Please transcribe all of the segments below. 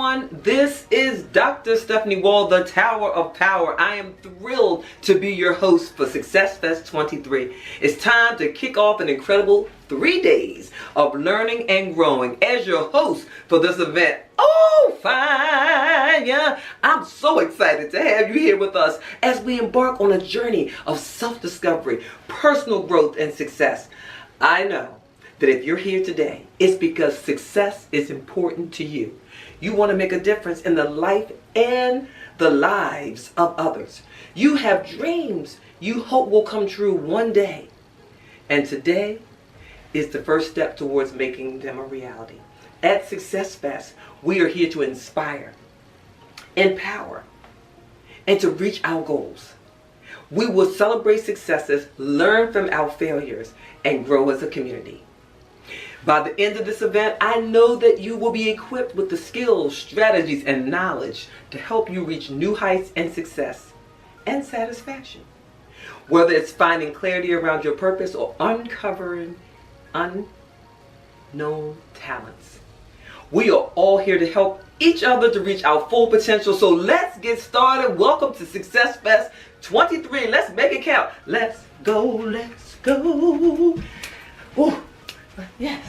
everyone. This is Dr. Stephanie Wall, the Tower of Power. I am thrilled to be your host for SuccessFest 23. It's time to kick off an incredible 3 days of learning and growing as your host for this event. Oh, fine. Yeah, I'm so excited to have you here with us as we embark on a journey of self-discovery, personal growth, and success. I know that if you're here today, it's because success is important to you. You want to make a difference in the life and the lives of others. You have dreams you hope will come true one day. And today is the first step towards making them a reality. At SuccessFest, we are here to inspire, empower, and to reach our goals. We will celebrate successes, learn from our failures, and grow as a community. By the end of this event, I know that you will be equipped with the skills, strategies, and knowledge to help you reach new heights and success and satisfaction. Whether it's finding clarity around your purpose or uncovering unknown talents. We are all here to help each other to reach our full potential. So let's get started. Welcome to SuccessFest 23. Let's make it count. Let's go, let's go. Ooh. Yes.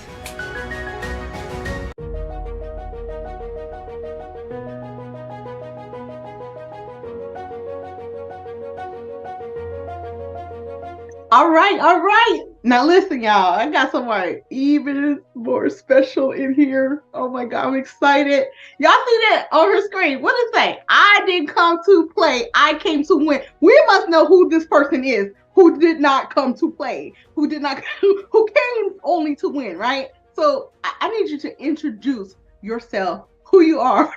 All right. Now listen, y'all. I got somebody even more special in here. Oh my God, I'm excited. Y'all see that on her screen? What does it say? I didn't come to play. I came to win. We must know who this person is. Who did not come to play? Who came only to win, right? So I need you to introduce yourself, who you are,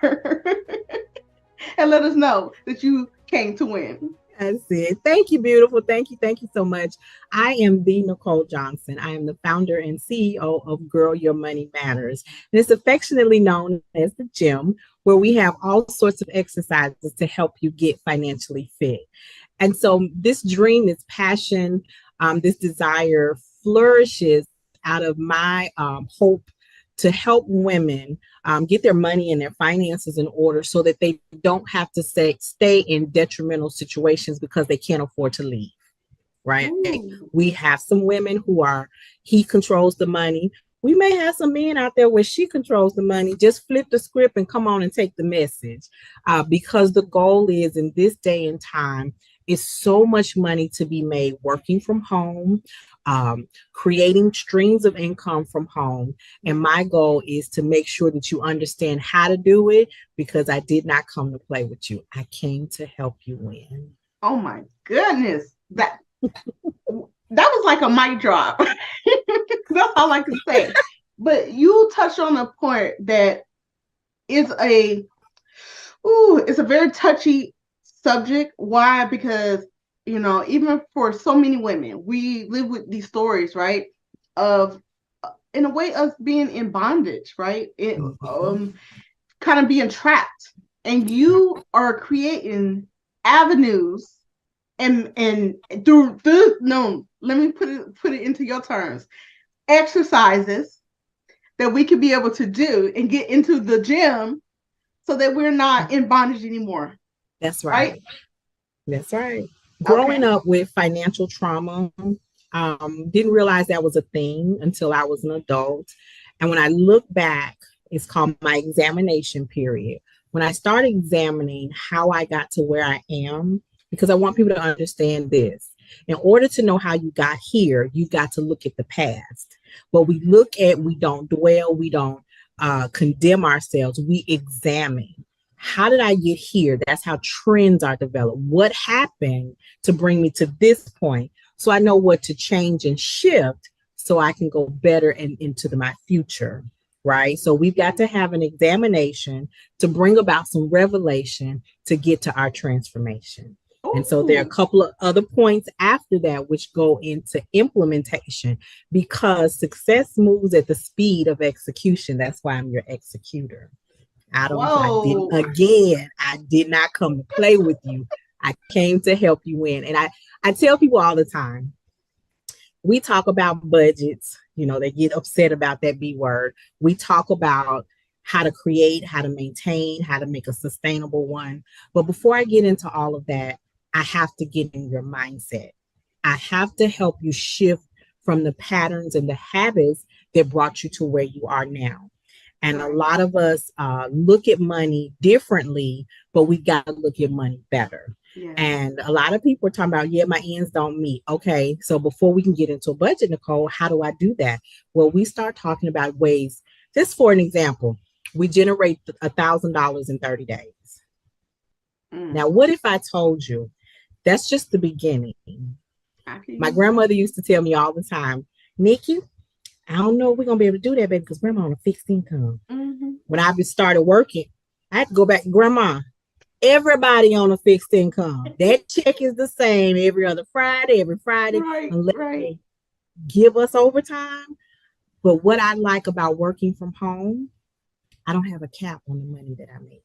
and let us know that you came to win. That's it. Thank you, beautiful. Thank you so much. I am the Nicole Johnson. I am the founder and CEO of Girl Your Money Matters. And it's affectionately known as the gym, where we have all sorts of exercises to help you get financially fit. And so this dream, this passion, this desire flourishes out of my hope to help women get their money and their finances in order so that they don't have to stay in detrimental situations because they can't afford to leave, right? Ooh. We have some women who are, he controls the money. We may have some men out there where she controls the money. Just flip the script and come on and take the message. Because the goal is, in this day and time, is so much money to be made working from home, creating streams of income from home. And my goal is to make sure that you understand how to do it, because I did not come to play with you. I came to help you win. Oh my goodness. That was like a mic drop. That's all I can say. But you touched on a point that is it's a very touchy subject. Why? Because, even for so many women, we live with these stories, right? Of, in a way, us being in bondage, right? Kind of being trapped. And you are creating avenues and through this, no, let me put it into your terms, exercises that we can be able to do and get into the gym so that we're not in bondage anymore. That's right. That's right. Growing up with financial trauma, didn't realize that was a thing until I was an adult. And when I look back, it's called my examination period. When I started examining how I got to where I am, because I want people to understand this. In order to know how you got here, you got to look at the past. But we don't dwell, we don't condemn ourselves, we examine. How did I get here? That's how trends are developed. What happened to bring me to this point? So I know what to change and shift so I can go better and into my future, right? So we've got to have an examination to bring about some revelation to get to our transformation. Ooh. And so there are a couple of other points after that which go into implementation, because success moves at the speed of execution. That's why I'm your executor. I did not come to play with you. I came to help you win. And I tell people all the time, we talk about budgets, they get upset about that B word. We talk about how to create, how to maintain, how to make a sustainable one. But before I get into all of that, I have to get in your mindset. I have to help you shift from the patterns and the habits that brought you to where you are now. And a lot of us look at money differently, but we got to look at money better. Yeah. And a lot of people are talking about, yeah, my ends don't meet. Okay, so before we can get into a budget, Nicole, how do I do that? Well, we start talking about ways, just for an example, we generate $1,000 in 30 days. Now, what if I told you that's just the beginning? My grandmother used to tell me all the time, Nikki, I don't know if we're going to be able to do that, baby, because grandma on a fixed income. When I just started working, I had to go back to grandma. Everybody on a fixed income. That check is the same every other Friday, every Friday, unless they give us overtime. But what I like about working from home, I don't have a cap on the money that I make.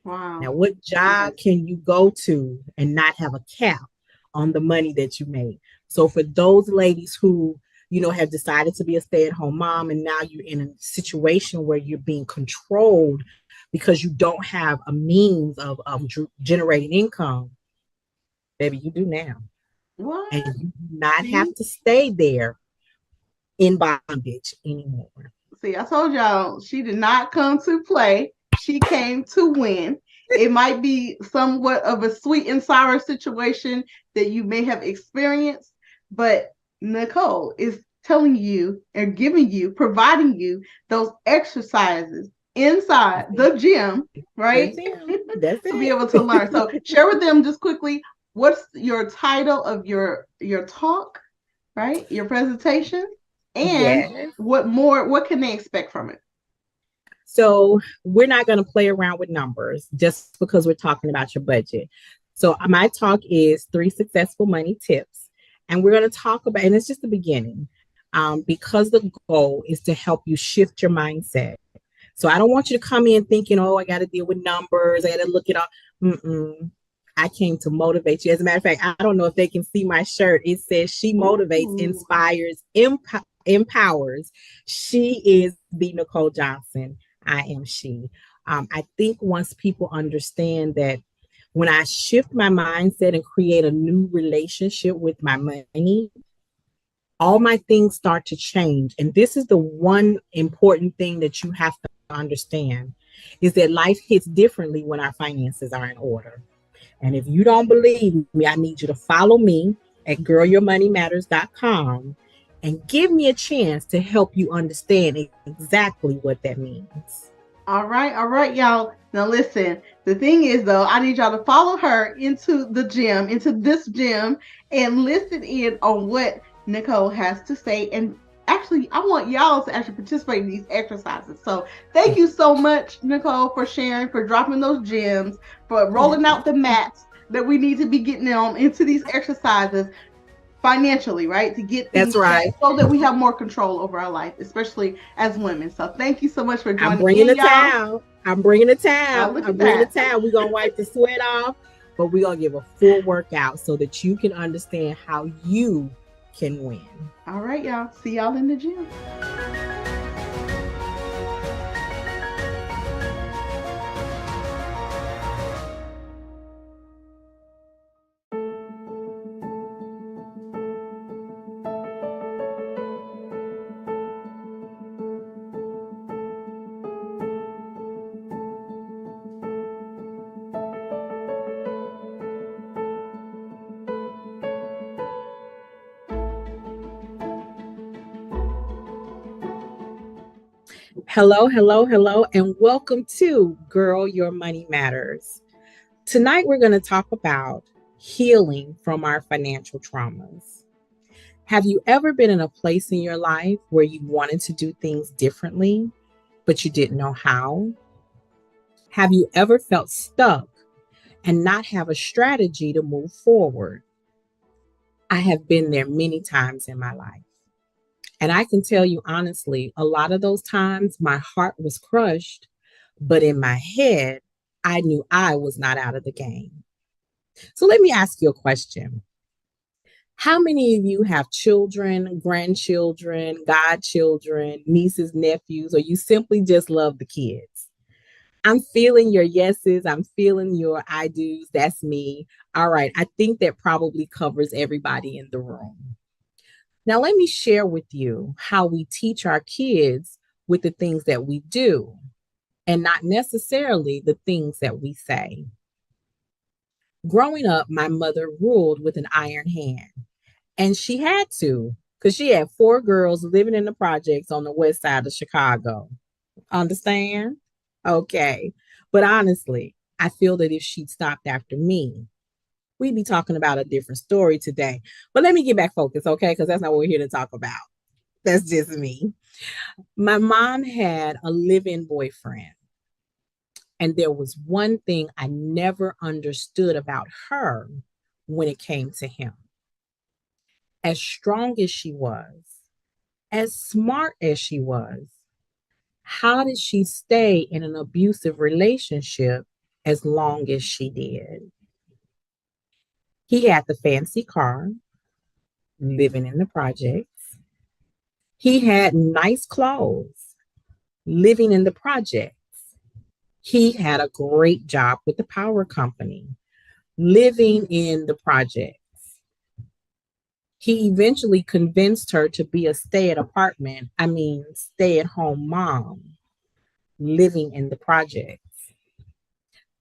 Wow. Now, what job can you go to and not have a cap on the money that you make? So for those ladies who, have decided to be a stay-at-home mom, and now you're in a situation where you're being controlled because you don't have a means of generating income, baby, you do now. What? And you do not have to stay there in bondage anymore. See, I told y'all, she did not come to play. She came to win. It might be somewhat of a sweet and sour situation that you may have experienced, but Nicole is telling you and providing you those exercises inside the gym, right? That's to be able to learn. So share with them just quickly, what's your title of your talk, right? Your presentation, and what can they expect from it? So we're not going to play around with numbers just because we're talking about your budget. So my talk is 3 successful money tips. And we're going to talk about, and it's just the beginning, because the goal is to help you shift your mindset. So I don't want you to come in thinking, oh, I got to deal with numbers. I got to look it up. I came to motivate you. As a matter of fact, I don't know if they can see my shirt. It says she motivates, inspires, empowers. She is the Nicole Johnson. I am she. I think once people understand that when I shift my mindset and create a new relationship with my money, all my things start to change. And this is the one important thing that you have to understand, is that life hits differently when our finances are in order. And if you don't believe me, I need you to follow me at girlyourmoneymatters.com and give me a chance to help you understand exactly what that means. All right, y'all. Now listen, the thing is though, I need y'all to follow her into this gym, and listen in on what Nicole has to say. And actually, I want y'all to actually participate in these exercises. So thank you so much, Nicole, for sharing, for dropping those gems, for rolling out the mats that we need to be getting on into these exercises financially, right? To get things so that we have more control over our life, especially as women. So thank you so much for joining. I'm bringing the towel. I'm bringing the towel. We're going to wipe the sweat off, but we're going to give a full workout so that you can understand how you can win. All right, y'all. See y'all in the gym. Hello, and welcome to Girl, Your Money Matters. Tonight, we're going to talk about healing from our financial traumas. Have you ever been in a place in your life where you wanted to do things differently, but you didn't know how? Have you ever felt stuck and not have a strategy to move forward? I have been there many times in my life. And I can tell you honestly, a lot of those times my heart was crushed, but in my head, I knew I was not out of the game. So let me ask you a question. How many of you have children, grandchildren, godchildren, nieces, nephews, or you simply just love the kids? I'm feeling your yeses. I'm feeling your I do's. That's me. All right. I think that probably covers everybody in the room. Now, let me share with you how we teach our kids with the things that we do and not necessarily the things that we say. Growing up, my mother ruled with an iron hand, and she had to because she had four girls living in the projects on the west side of Chicago. Understand? Okay. But honestly, I feel that if she'd stopped after me, we'd be talking about a different story today. But let me get back focused, okay? Because that's not what we're here to talk about. That's just me. My mom had a live in boyfriend. And there was one thing I never understood about her when it came to him. As strong as she was, as smart as she was, how did she stay in an abusive relationship as long as she did? He had the fancy car, living in the projects. He had nice clothes, living in the projects. He had a great job with the power company, living in the projects. He eventually convinced her to be a stay at home mom, living in the projects.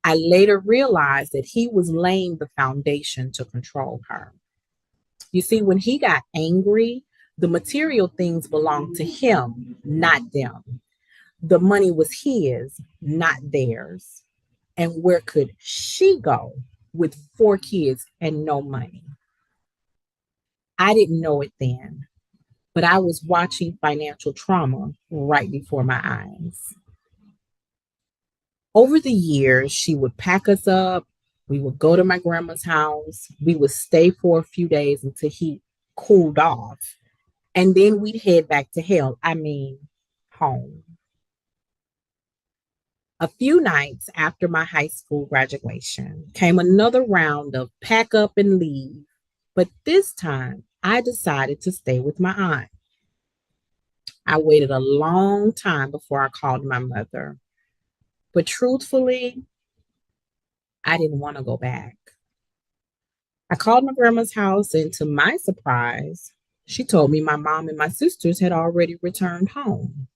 I later realized that he was laying the foundation to control her. You see, when he got angry, the material things belonged to him, not them. The money was his, not theirs. And where could she go with four kids and no money? I didn't know it then, but I was watching financial trauma right before my eyes. Over the years, she would pack us up. We would go to my grandma's house. We would stay for a few days until he cooled off. And then we'd head back to hell. Home. A few nights after my high school graduation came another round of pack up and leave. But this time, I decided to stay with my aunt. I waited a long time before I called my mother. But truthfully, I didn't want to go back. I called my grandma's house, and to my surprise, she told me my mom and my sisters had already returned home.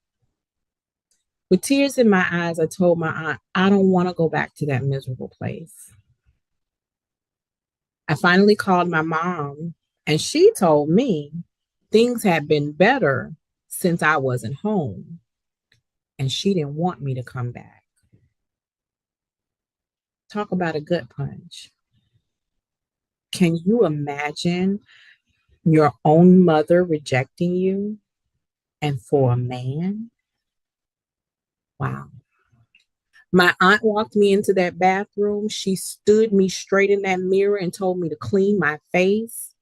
With tears in my eyes, I told my aunt, I don't want to go back to that miserable place. I finally called my mom, and she told me things had been better since I wasn't home, and she didn't want me to come back. Talk about a gut punch. Can you imagine your own mother rejecting you and for a man? Wow. My aunt walked me into that bathroom. She stood me straight in that mirror and told me to clean my face.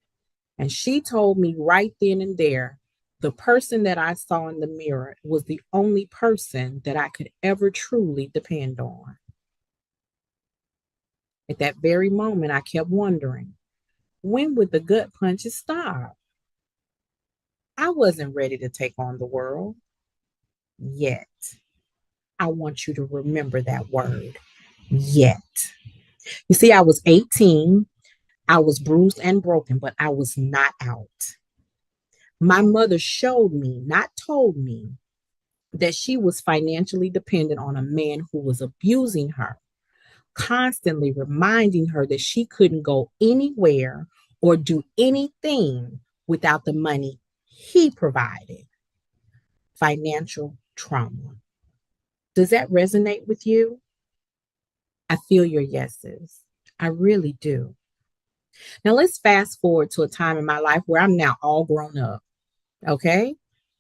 And she told me right then and there, the person that I saw in the mirror was the only person that I could ever truly depend on. At that very moment, I kept wondering, when would the gut punches stop? I wasn't ready to take on the world yet. I want you to remember that word, yet. You see, I was 18. I was bruised and broken, but I was not out. My mother showed me, not told me, that she was financially dependent on a man who was abusing her, constantly reminding her that she couldn't go anywhere or do anything without the money he provided. Financial trauma. Does that resonate with you? I feel your yeses. I really do. Now let's fast forward to a time in my life where I'm now all grown up. Okay.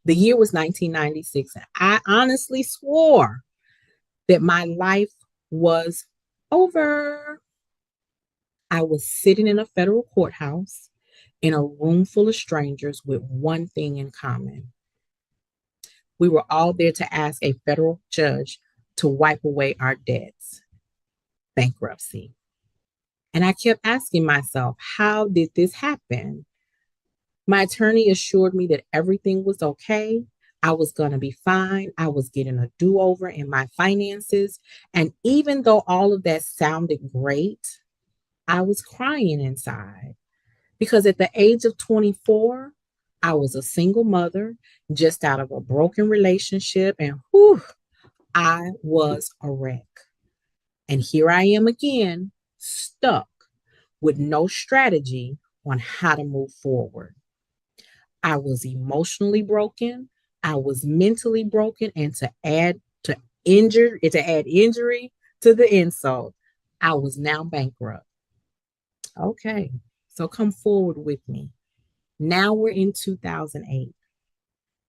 The year was 1996. And I honestly swore that my life was over. I was sitting in a federal courthouse in a room full of strangers with one thing in common. We were all there to ask a federal judge to wipe away our debts, bankruptcy. And I kept asking myself, how did this happen? My attorney assured me that everything was okay. I was going to be fine. I was getting a do over in my finances. And even though all of that sounded great, I was crying inside because at the age of 24, I was a single mother just out of a broken relationship. And whew, I was a wreck. And here I am again, stuck with no strategy on how to move forward. I was emotionally broken. I was mentally broken, and to add injury to the insult, I was now bankrupt. Okay, so come forward with me. Now we're in 2008.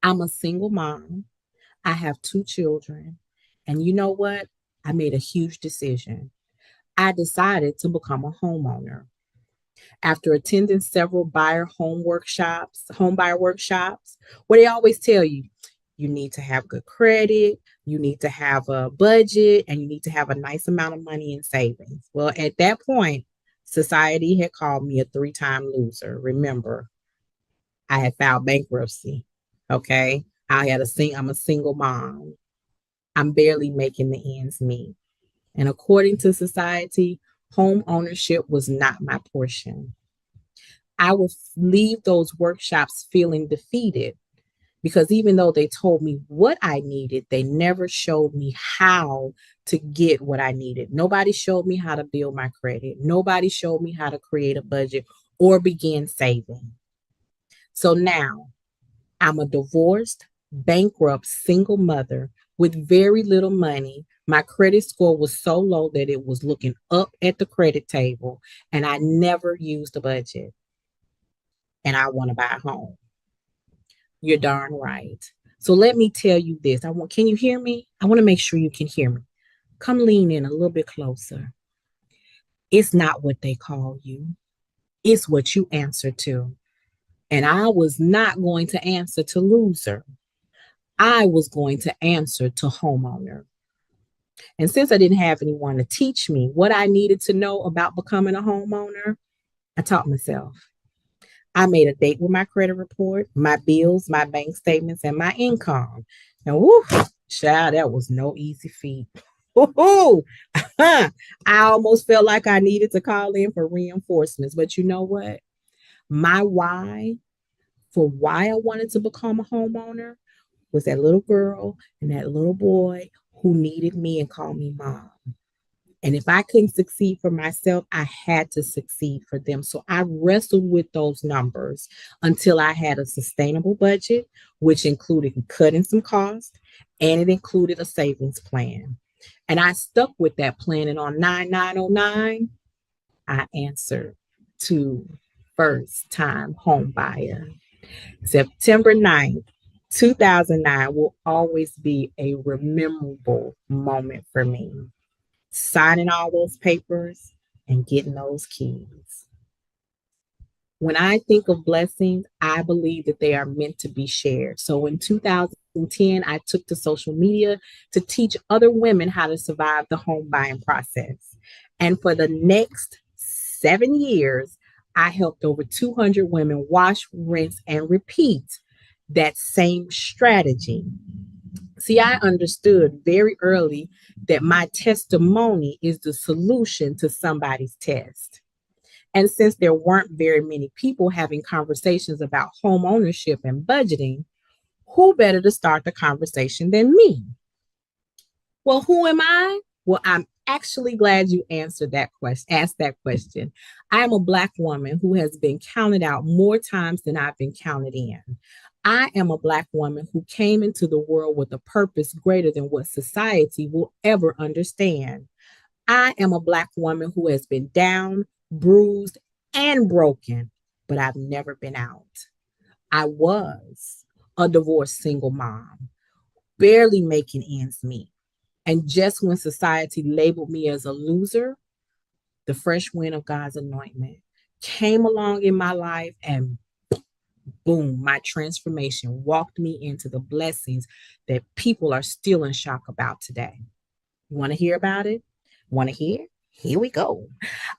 I'm a single mom. I have two children, and you know what? I made a huge decision. I decided to become a homeowner. After attending several home buyer workshops, where they always tell you, you need to have good credit, you need to have a budget, and you need to have a nice amount of money in savings. Well, at that point, society had called me a three-time loser. Remember, I had filed bankruptcy. Okay. I'm a single mom. I'm barely making the ends meet. And according to society, home ownership was not my portion. I would leave those workshops feeling defeated because even though they told me what I needed, they never showed me how to get what I needed. Nobody showed me how to build my credit. Nobody showed me how to create a budget or begin saving. So now I'm a divorced, bankrupt single mother with very little money. My credit score was so low that it was looking up at the credit table, and I never used a budget. And I want to buy a home. You're darn right. So let me tell you this. Can you hear me? I want to make sure you can hear me. Come lean in a little bit closer. It's not what they call you. It's what you answer to. And I was not going to answer to loser. I was going to answer to homeowner. And since I didn't have anyone to teach me what I needed to know about becoming a homeowner, I taught myself. I made a date with my credit report, my bills, my bank statements, and my income. And whoo, child, that was no easy feat. Woo-hoo! I almost felt like I needed to call in for reinforcements. But you know what? My why for why I wanted to become a homeowner was that little girl and that little boy who needed me and called me mom. And if I couldn't succeed for myself, I had to succeed for them. So I wrestled with those numbers until I had a sustainable budget, which included cutting some costs and it included a savings plan. And I stuck with that plan. And on 9909, I answered to first time home buyer. September 9th, 2009 will always be a memorable moment for me. Signing all those papers and getting those keys. When I think of blessings, I believe that they are meant to be shared. So in 2010, I took to social media to teach other women how to survive the home buying process. And for the next 7 years, I helped over 200 women wash, rinse, and repeat that same strategy. See, I understood very early that my testimony is the solution to somebody's test. And since there weren't very many people having conversations about home ownership and budgeting, who better to start the conversation than me? Well, who am I? Well, I'm actually glad you answered that question, asked that question. I am a Black woman who has been counted out more times than I've been counted in. I am a Black woman who came into the world with a purpose greater than what society will ever understand. I am a Black woman who has been down, bruised, and broken, but I've never been out. I was a divorced single mom, barely making ends meet. And just when society labeled me as a loser, the fresh wind of God's anointment came along in my life and boom, my transformation walked me into the blessings that people are still in shock about today. You want to hear about it? Want to hear? Here we go.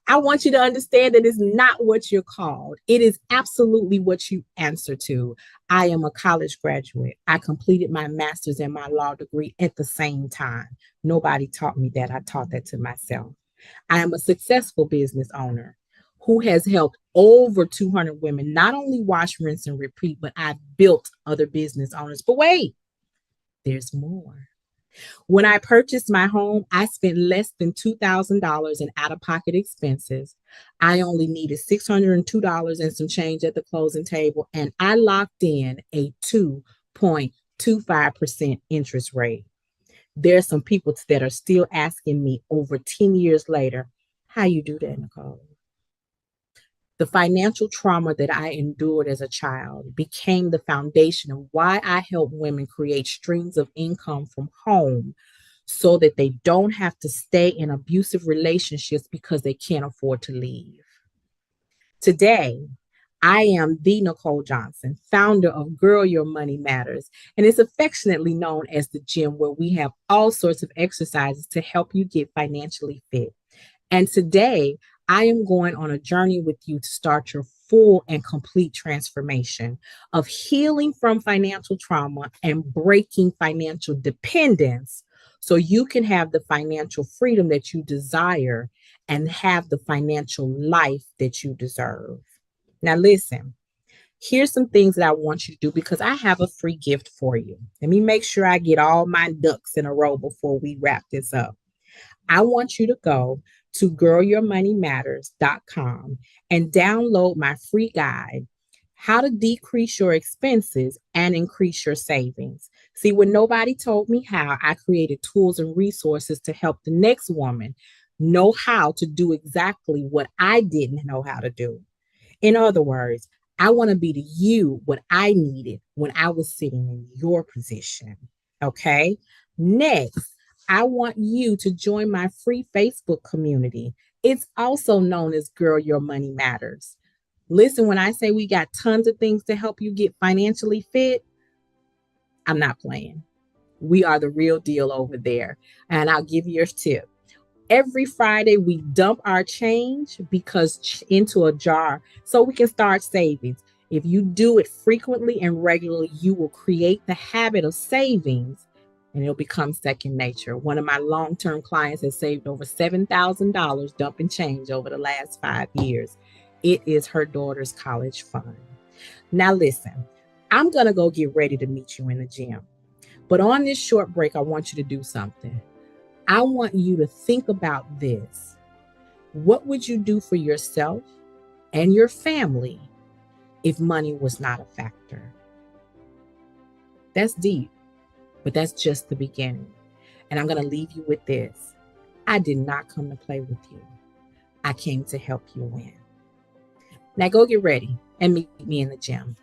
I want you to understand that it's not what you're called. It is absolutely what you answer to. I am a college graduate. I completed my master's and my law degree at the same time. Nobody taught me that. I taught that to myself. I am a successful business owner who has helped over 200 women not only wash, rinse, and repeat, but I've built other business owners. But wait, there's more. When I purchased my home, I spent less than $2,000 in out of pocket expenses. I only needed $602 and some change at the closing table, and I locked in a 2.25% interest rate. There's some people that are still asking me over 10 years later, how you do that, Nicole? The financial trauma that I endured as a child became the foundation of why I help women create streams of income from home so that they don't have to stay in abusive relationships because they can't afford to leave. Today, I am the Nicole Johnson, founder of Girl Your Money Matters, and it's affectionately known as the gym where we have all sorts of exercises to help you get financially fit. And today, I am going on a journey with you to start your full and complete transformation of healing from financial trauma and breaking financial dependence so you can have the financial freedom that you desire and have the financial life that you deserve. Now, listen, here's some things that I want you to do because I have a free gift for you. Let me make sure I get all my ducks in a row before we wrap this up. I want you to go to girlyourmoneymatters.com and download my free guide, How to Decrease Your Expenses and Increase Your Savings. See, when nobody told me how, I created tools and resources to help the next woman know how to do exactly what I didn't know how to do. In other words, I want to be to you what I needed when I was sitting in your position. Okay. Next, I want you to join my free Facebook community. It's also known as Girl Your Money Matters. Listen, when I say we got tons of things to help you get financially fit, I'm not playing. We are the real deal over there. And I'll give you a tip. Every Friday, we dump our change into a jar so we can start savings. If you do it frequently and regularly, you will create the habit of savings and it'll become second nature. One of my long-term clients has saved over $7,000 dumping change over the last 5 years. It is her daughter's college fund. Now listen, I'm going to go get ready to meet you in the gym. But on this short break, I want you to do something. I want you to think about this. What would you do for yourself and your family if money was not a factor? That's deep, but that's just the beginning. And I'm going to leave you with this. I did not come to play with you. I came to help you win. Now go get ready and meet me in the gym.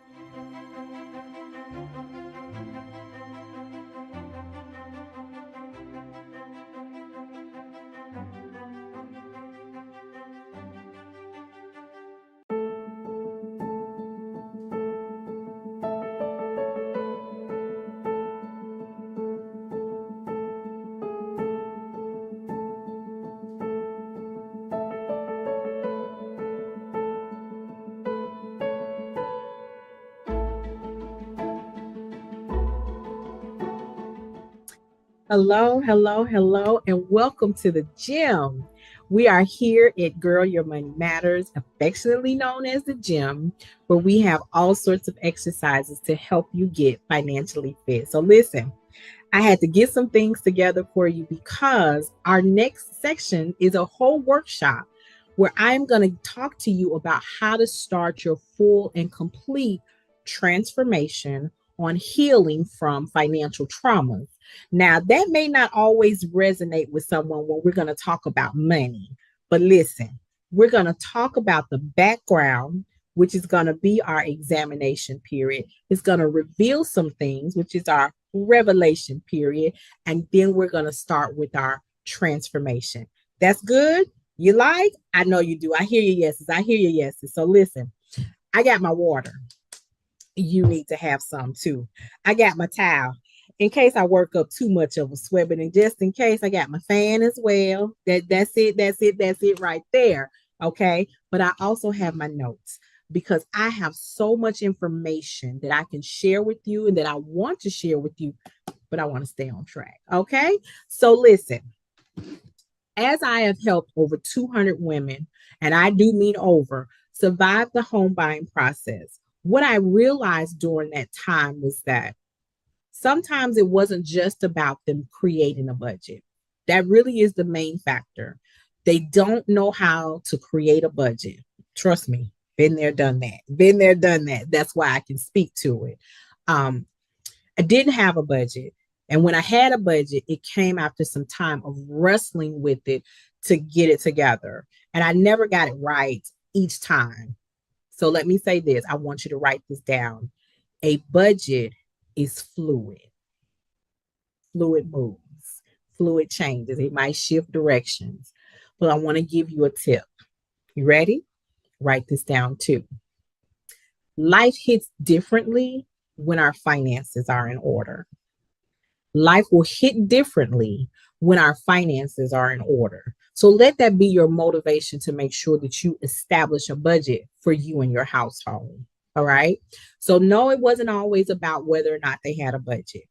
Hello, hello, hello, and welcome to the gym. We are here at Girl Your Money Matters, affectionately known as the gym, where we have all sorts of exercises to help you get financially fit. So listen, I had to get some things together for you because our next section is a whole workshop where I'm going to talk to you about how to start your full and complete transformation on healing from financial traumas. Now, that may not always resonate with someone when we're going to talk about money, but listen, we're going to talk about the background, which is going to be our examination period. It's going to reveal some things, which is our revelation period, and then we're going to start with our transformation. That's good? You like? I know you do. I hear your yeses. I hear your yeses. So listen, I got my water. You need to have some too. I got my towel. in case I work up too much of a sweat, but just in case, I got my fan as well. That's it right there. Okay. But I also have my notes because I have so much information that I can share with you and that I want to share with you, but I want to stay on track. Okay. So listen, as I have helped over 200 women, and I do mean over, survive the home buying process, what I realized during that time was that sometimes it wasn't just about them creating a budget. That really is the main factor. They don't know how to create a budget. Trust me, been there, done that. Been there, done that. That's why I can speak to it. Um, I didn't have a budget. And when I had a budget, it came after some time of wrestling with it to get it together. And I never got it right each time. So let me say this. I want you to write this down. A budget is fluid. Fluid moves, fluid changes. It might shift directions. But I want to give you a tip. You ready? Write this down too. Life hits differently when our finances are in order. Life will hit differently when our finances are in order. So let that be your motivation to make sure that you establish a budget for you and your household. All right. So, no, it wasn't always about whether or not they had a budget.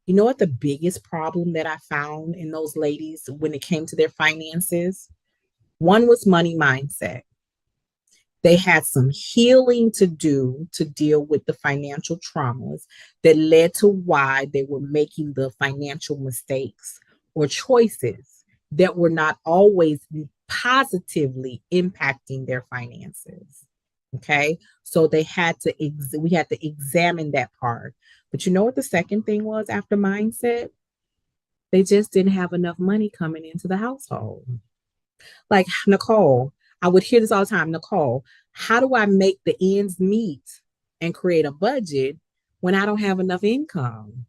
You know what the biggest problem that I found in those ladies when it came to their finances? One was money mindset. They had some healing to do to deal with the financial traumas that led to why they were making the financial mistakes or choices that were not always positively impacting their finances. Okay. So we had to examine that part. But you know what the second thing was after mindset? They just didn't have enough money coming into the household. Like, Nicole, I would hear this all the time. Nicole, how do I make the ends meet and create a budget when I don't have enough income?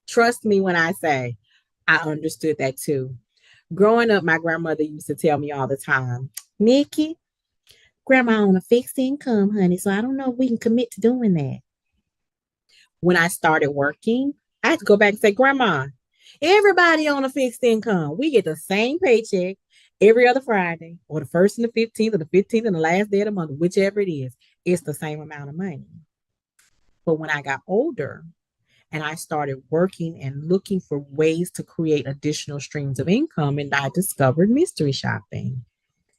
Trust me when I say I understood that too. Growing up, my grandmother used to tell me all the time, Nikki, grandma on a fixed income, honey, so I don't know if we can commit to doing that. When I started working, I had to go back and say, Grandma, everybody on a fixed income, we get the same paycheck every other Friday, or the first and the 15th, or the 15th and the last day of the month, whichever it is, it's the same amount of money. But when I got older and I started working and looking for ways to create additional streams of income, and I discovered mystery shopping.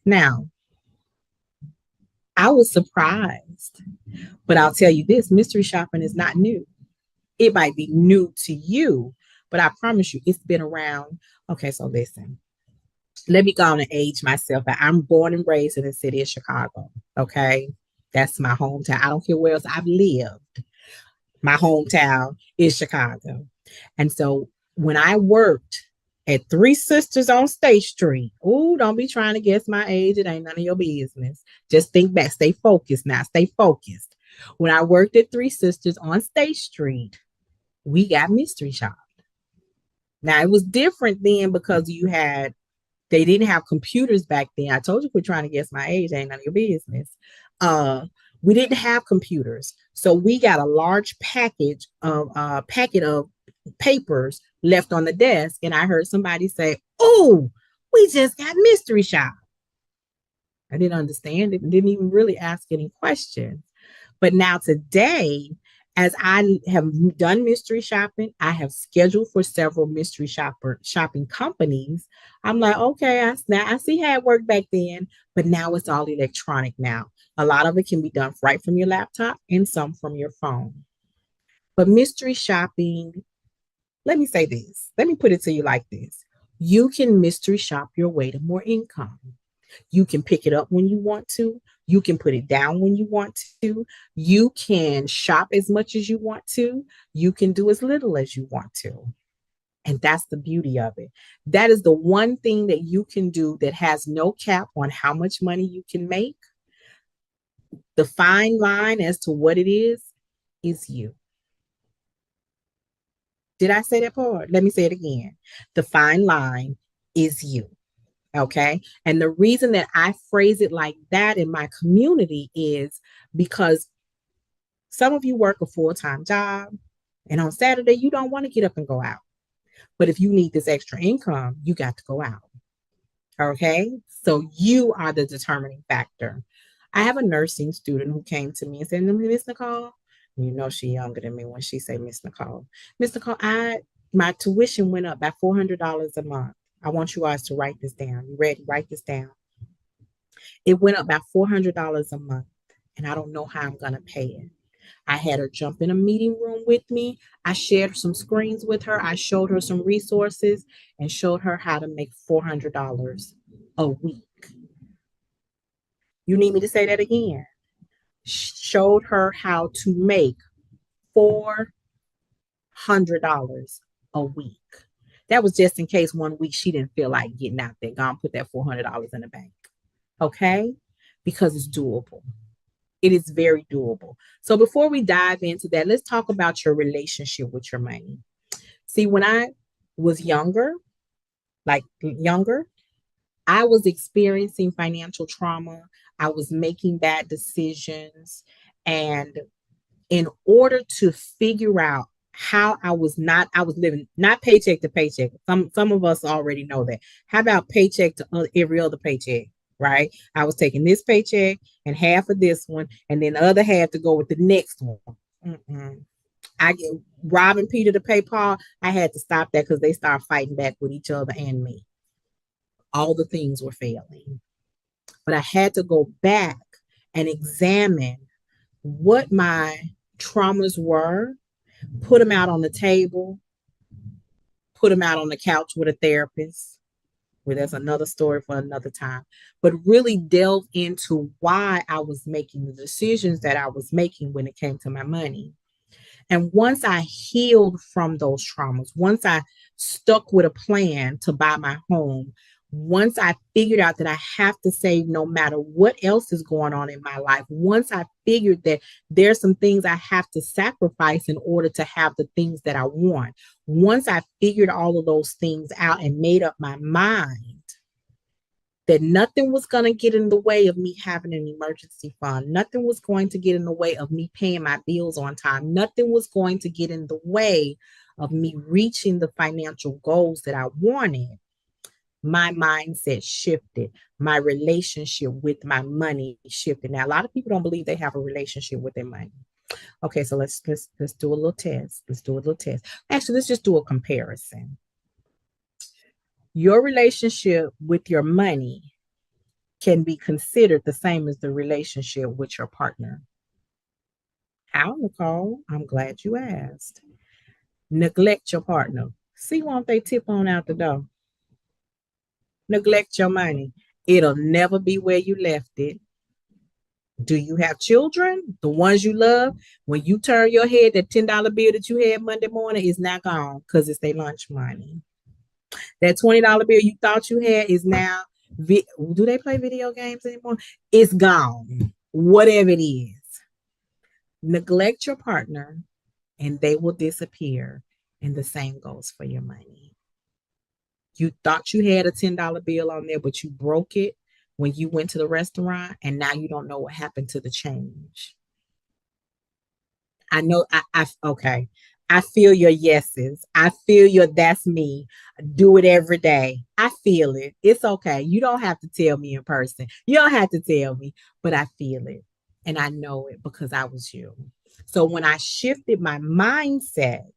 Now, I was surprised, but I'll tell you this, mystery shopping is not new. It might be new to you, but I promise you it's been around. Okay, so listen, let me go on and age myself. I'm born and raised in the city of Chicago. Okay, that's my hometown. I don't care where else I've lived. My hometown is Chicago. And so when I worked at Three Sisters on State Street, oh, don't be trying to guess my age. It ain't none of your business. Just think back. Stay focused now. Stay focused. When I worked at Three Sisters on State Street, we got mystery shopped. Now, it was different then because they didn't have computers back then. I told you quit trying to guess my age. Ain't none of your business. We didn't have computers. So we got a large packet of papers left on the desk. And I heard somebody say, oh, we just got mystery shop. I didn't understand it, didn't even really ask any questions. But now today, as I have done mystery shopping, I have scheduled for several mystery shopping companies. I'm like, okay, I see how it worked back then, but now it's all electronic now. A lot of it can be done right from your laptop and some from your phone. But mystery shopping, let me say this. Let me put it to you like this. You can mystery shop your way to more income. You can pick it up when you want to. You can put it down when you want to. You can shop as much as you want to. You can do as little as you want to. And that's the beauty of it. That is the one thing that you can do that has no cap on how much money you can make. The fine line as to what it is you. Did I say that part? Let me say it again. The fine line is you. Okay. And the reason that I phrase it like that in my community is because some of you work a full-time job. And on Saturday, you don't want to get up and go out. But if you need this extra income, you got to go out. Okay. So you are the determining factor. I have a nursing student who came to me and said, Miss Nicole, you know she younger than me when she say Miss Nicole. Miss Nicole, my tuition went up by $400 a month. I want you guys to write this down. You ready? Write this down. It went up by $400 a month, and I don't know how I'm gonna pay it. I had her jump in a meeting room with me. I shared some screens with her. I showed her some resources and showed her how to make $400 a week. You need me to say that again? Showed her how to make $400 a week. That was just in case one week she didn't feel like getting out there. Go and put that $400 in the bank. Okay? Because it's doable. It is very doable. So before we dive into that, let's talk about your relationship with your money. See, when I was younger, I was experiencing financial trauma. I was making bad decisions. And in order to figure out how I was living not paycheck to paycheck. Some of us already know that. How about paycheck to every other paycheck? Right? I was taking this paycheck and half of this one, and then the other half to go with the next one. I get robbing Peter to pay Paul. I had to stop that because they started fighting back with each other and me. All the things were failing. But I had to go back and examine what my traumas were, put them out on the table, put them out on the couch with a therapist. Well, that's another story for another time, but really delve into why I was making the decisions that I was making when it came to my money. And once I healed from those traumas, once I stuck with a plan to buy my home, once I figured out that I have to save no matter what else is going on in my life, once I figured that there's some things I have to sacrifice in order to have the things that I want, once I figured all of those things out and made up my mind that nothing was going to get in the way of me having an emergency fund, nothing was going to get in the way of me paying my bills on time, nothing was going to get in the way of me reaching the financial goals that I wanted, my mindset shifted. My relationship with my money shifted. Now, a lot of people don't believe they have a relationship with their money. Okay, so let's do a little test. Actually, let's just do a comparison. Your relationship with your money can be considered the same as the relationship with your partner. How, Nicole? I'm glad you asked. Neglect your partner. See, won't they tip on out the door? Neglect your money. It'll never be where you left it. Do you have children? The ones you love? When you turn your head, that $10 bill that you had Monday morning is not gone because it's their lunch money. That $20 bill you thought you had is now, do they play video games anymore? It's gone. Whatever it is. Neglect your partner and they will disappear. And the same goes for your money. You thought you had a $10 bill on there, but you broke it when you went to the restaurant, and now you don't know what happened to the change. I know, okay. I feel your yeses. I feel your that's me. Do it every day. I feel it. It's okay. You don't have to tell me in person. You don't have to tell me, but I feel it. And I know it because I was you. So when I shifted my mindset,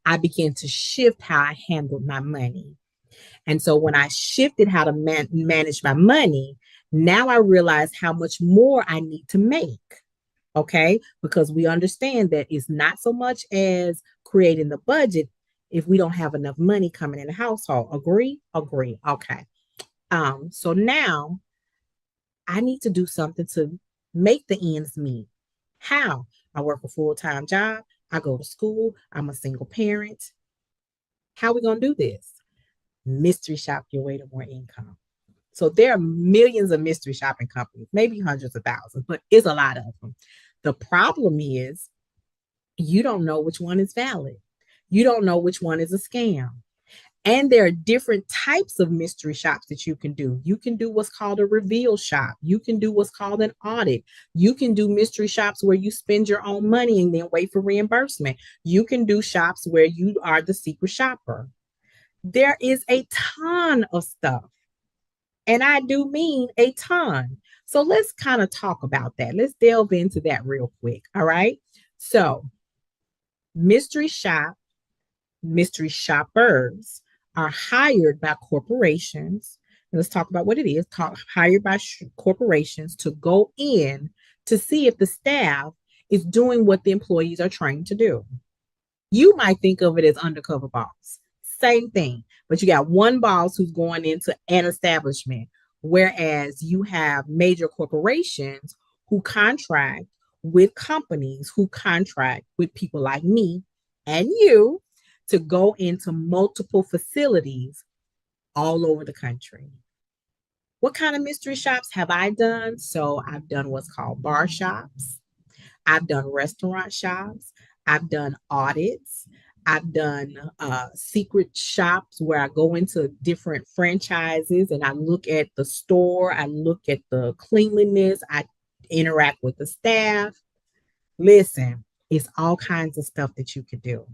I began to shift how I handled my money. And so when I shifted how to manage my money, now I realize how much more I need to make. Okay. Because we understand that it's not so much as creating the budget if we don't have enough money coming in the household. Agree? Agree. Okay. So now I need to do something to make the ends meet. How? I work a full-time job. I go to school. I'm a single parent. How are we going to do this? Mystery shop your way to more income. So there are millions of mystery shopping companies, maybe hundreds of thousands, but it's a lot of them. The problem is you don't know which one is valid. You don't know which one is a scam. And there are different types of mystery shops that you can do. You can do what's called a reveal shop. You can do what's called an audit. You can do mystery shops where you spend your own money and then wait for reimbursement. You can do shops where you are the secret shopper. There is a ton of stuff. And I do mean a ton. So let's kind of talk about that. Let's delve into that real quick. All right. So, mystery shop, mystery shoppers are hired by corporations. Let's talk about what it is. Hired by corporations to go in to see if the staff is doing what the employees are trained to do. You might think of it as undercover boss. Same thing, but you got one boss who's going into an establishment, whereas you have major corporations who contract with companies who contract with people like me and you to go into multiple facilities all over the country. What kind of mystery shops have I done? So I've done what's called bar shops. I've done restaurant shops. I've done audits. I've done secret shops where I go into different franchises and I look at the store. I look at the cleanliness. I interact with the staff. Listen, it's all kinds of stuff that you could do.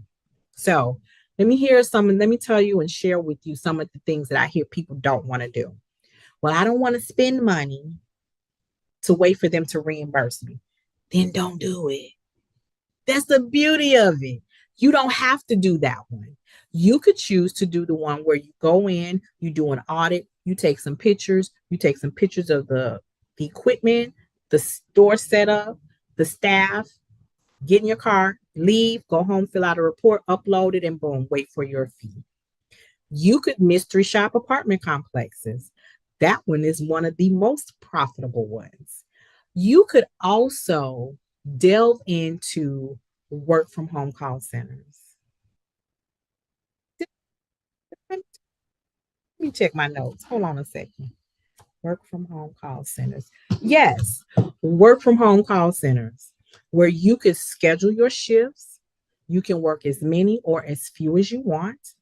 So let me tell you and share with you some of the things that I hear people don't want to do. Well, I don't want to spend money to wait for them to reimburse me. Then don't do it. That's the beauty of it. You don't have to do that one. You could choose to do the one where you go in, you do an audit, you take some pictures of the equipment, the store setup, the staff, get in your car, leave, go home, fill out a report, upload it, and boom, wait for your fee. You could mystery shop apartment complexes. That one is one of the most profitable ones. You could also delve into work from home call centers. Let me check my notes. Hold on a second. Work from home call centers. Yes, work from home call centers where you could schedule your shifts. You can work as many or as few as you want.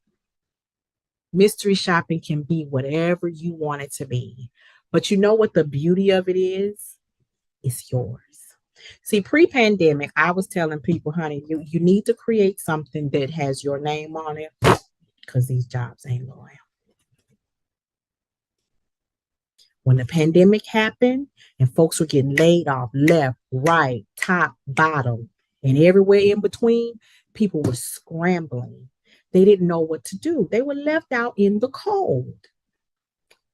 Mystery shopping can be whatever you want it to be. But you know what the beauty of it is? It's yours. See, pre-pandemic, I was telling people, honey, you need to create something that has your name on it because these jobs ain't loyal. When the pandemic happened and folks were getting laid off left, right, top, bottom, and everywhere in between, people were scrambling. They didn't know what to do. They were left out in the cold.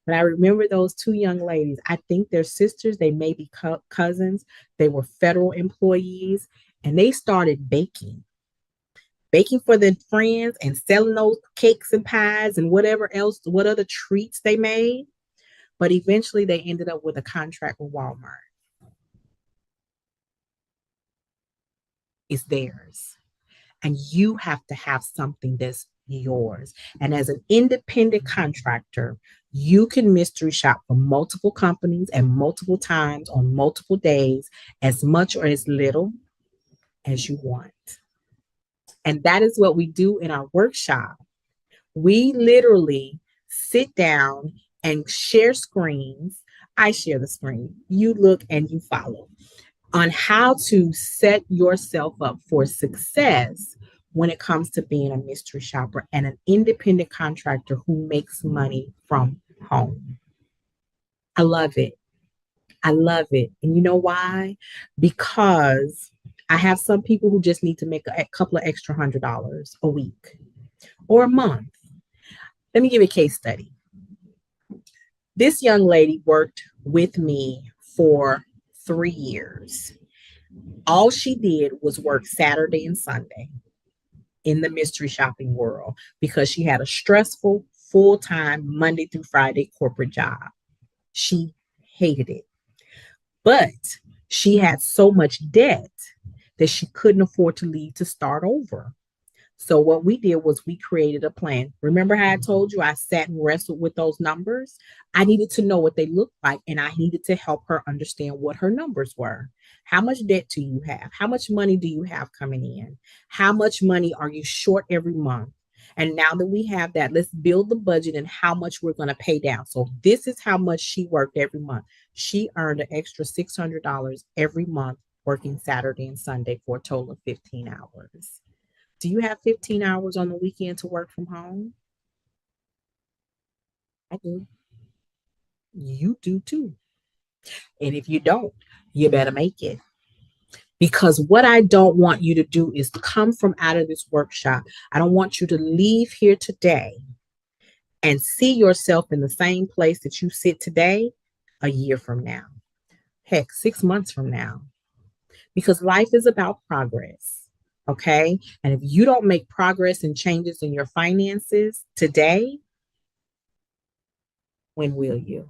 But I remember those two young ladies. I think they're sisters. They may be cousins. They were federal employees, and they started baking for their friends and selling those cakes and pies and whatever else, what other treats they made. But eventually they ended up with a contract with Walmart. It's theirs. And you have to have something that's yours. And as an independent contractor, you can mystery shop for multiple companies and multiple times on multiple days, as much or as little as you want. And that is what we do in our workshop. We literally sit down and share screens. I share the screen. You look and you follow on how to set yourself up for success when it comes to being a mystery shopper and an independent contractor who makes money from home. I love it. I love it. And you know why? Because I have some people who just need to make a couple of extra $100 a week or a month. Let me give you a case study. This young lady worked with me for 3 years. All she did was work Saturday and Sunday in the mystery shopping world because she had a stressful full-time Monday through Friday corporate job. She hated it. But she had so much debt that she couldn't afford to leave to start over. So what we did was we created a plan. Remember how I told you I sat and wrestled with those numbers? I needed to know what they looked like, and I needed to help her understand what her numbers were. How much debt do you have? How much money do you have coming in? How much money are you short every month? And now that we have that, let's build the budget and how much we're going to pay down. So this is how much she worked every month. She earned an extra $600 every month working Saturday and Sunday for a total of 15 hours. Do you have 15 hours on the weekend to work from home? I do. You do too. And if you don't, you better make it. Because what I don't want you to do is come from out of this workshop. I don't want you to leave here today and see yourself in the same place that you sit today a year from now. Heck, 6 months from now. Because life is about progress. Okay. And if you don't make progress and changes in your finances today, when will you?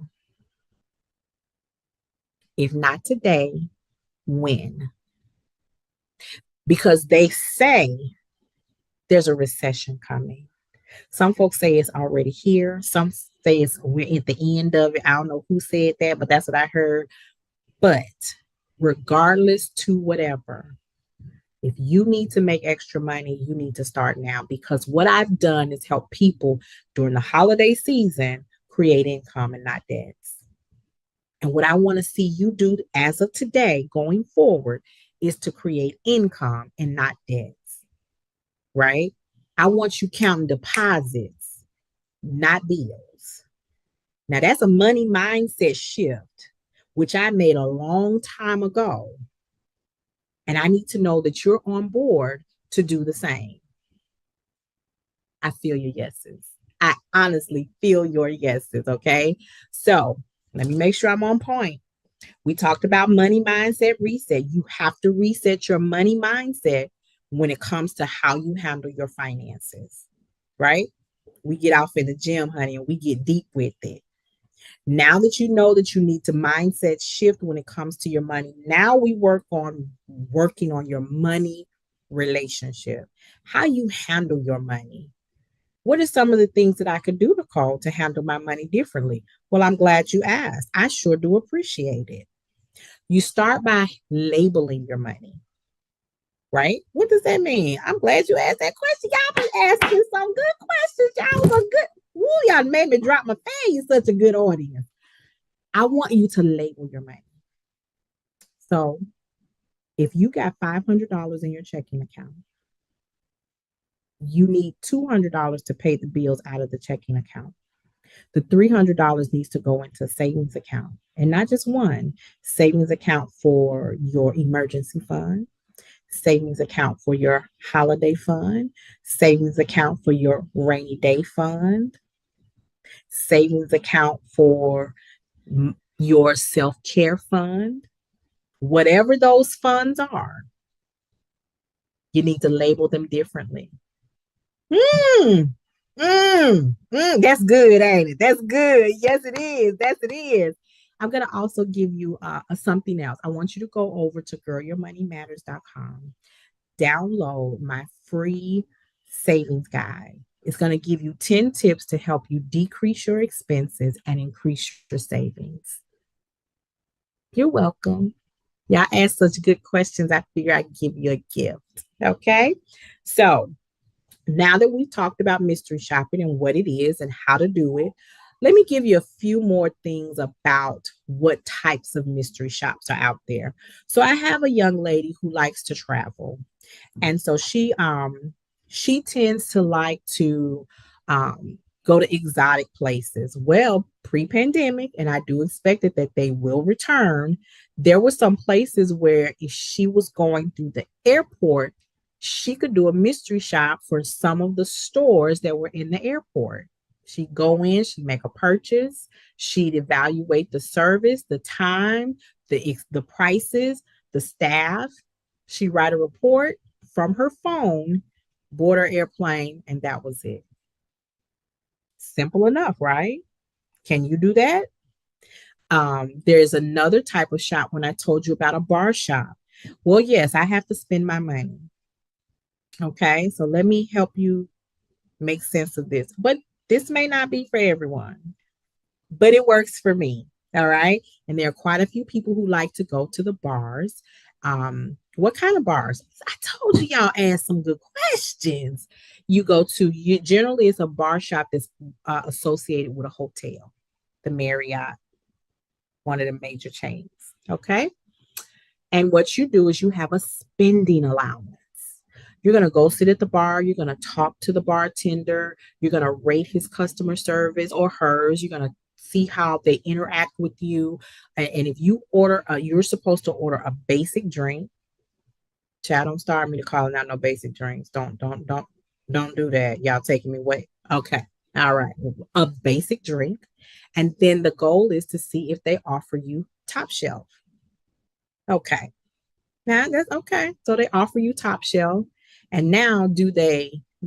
If not today, when? Because they say there's a recession coming. Some folks say it's already here. Some say we're at the end of it. I don't know who said that, but that's what I heard. But regardless to whatever, if you need to make extra money, you need to start now, because what I've done is help people during the holiday season create income and not debts. And what I want to see you do as of today going forward is to create income and not debts, right? I want you counting deposits, not bills. Now, that's a money mindset shift, which I made a long time ago. And I need to know that you're on board to do the same. I feel your yeses. I honestly feel your yeses, okay? So let me make sure I'm on point. We talked about money mindset reset. You have to reset your money mindset when it comes to how you handle your finances, right? We get off in the gym, honey, and we get deep with it. Now that you know that you need to mindset shift when it comes to your money, now we working on your money relationship, how you handle your money. What are some of the things that I could do, Nicole, to handle my money differently? Well, I'm glad you asked. I sure do appreciate it. You start by labeling your money, right? What does that mean? I'm glad you asked that question. Y'all been asking some good questions. Y'all was good. Ooh, y'all made me drop my fan. You're such a good audience. I want you to label your money. So if you got $500 in your checking account, you need $200 to pay the bills out of the checking account. The $300 needs to go into a savings account, and not just one savings account for your emergency fund, savings account for your holiday fund, savings account for your rainy day fund, savings account for your self-care fund. Whatever those funds are, you need to label them differently. That's good, ain't it? That's good. Yes, it is. Yes, it is. I'm going to also give you something else. I want you to go over to girlyourmoneymatters.com, download my free savings guide. It's going to give you 10 tips to help you decrease your expenses and increase your savings. You're welcome. Y'all ask such good questions. I figure I'd give you a gift. Okay. So now that we've talked about mystery shopping and what it is and how to do it, let me give you a few more things about what types of mystery shops are out there. So I have a young lady who likes to travel. And so she tends to like to go to exotic places. Well, pre-pandemic, and I do expect it that they will return, there were some places where if she was going through the airport, she could do a mystery shop for some of the stores that were in the airport. She'd go in, she'd make a purchase, she'd evaluate the service, the time, the prices, the staff. She'd write a report from her phone, board her airplane, and that was it. Simple enough, right? Can you do that? There's another type of shop when I told you about a bar shop. Well, yes, I have to spend my money. Okay, so let me help you make sense of this. But this may not be for everyone, but it works for me. All right. And there are quite a few people who like to go to the bars. What kind of bars? I told you y'all asked some good questions. You generally it's a bar shop that's associated with a hotel, the Marriott, one of the major chains. Okay. And what you do is you have a spending allowance. You're going to go sit at the bar. You're going to talk to the bartender. You're going to rate his customer service or hers. You're going to see how they interact with you. And if you order, you're supposed to order a basic drink. Chad, don't start me to calling out no basic drinks. Don't do that. Y'all taking me away. Okay. All right. A basic drink. And then the goal is to see if they offer you top shelf. Okay. Now that's okay. So they offer you top shelf. And now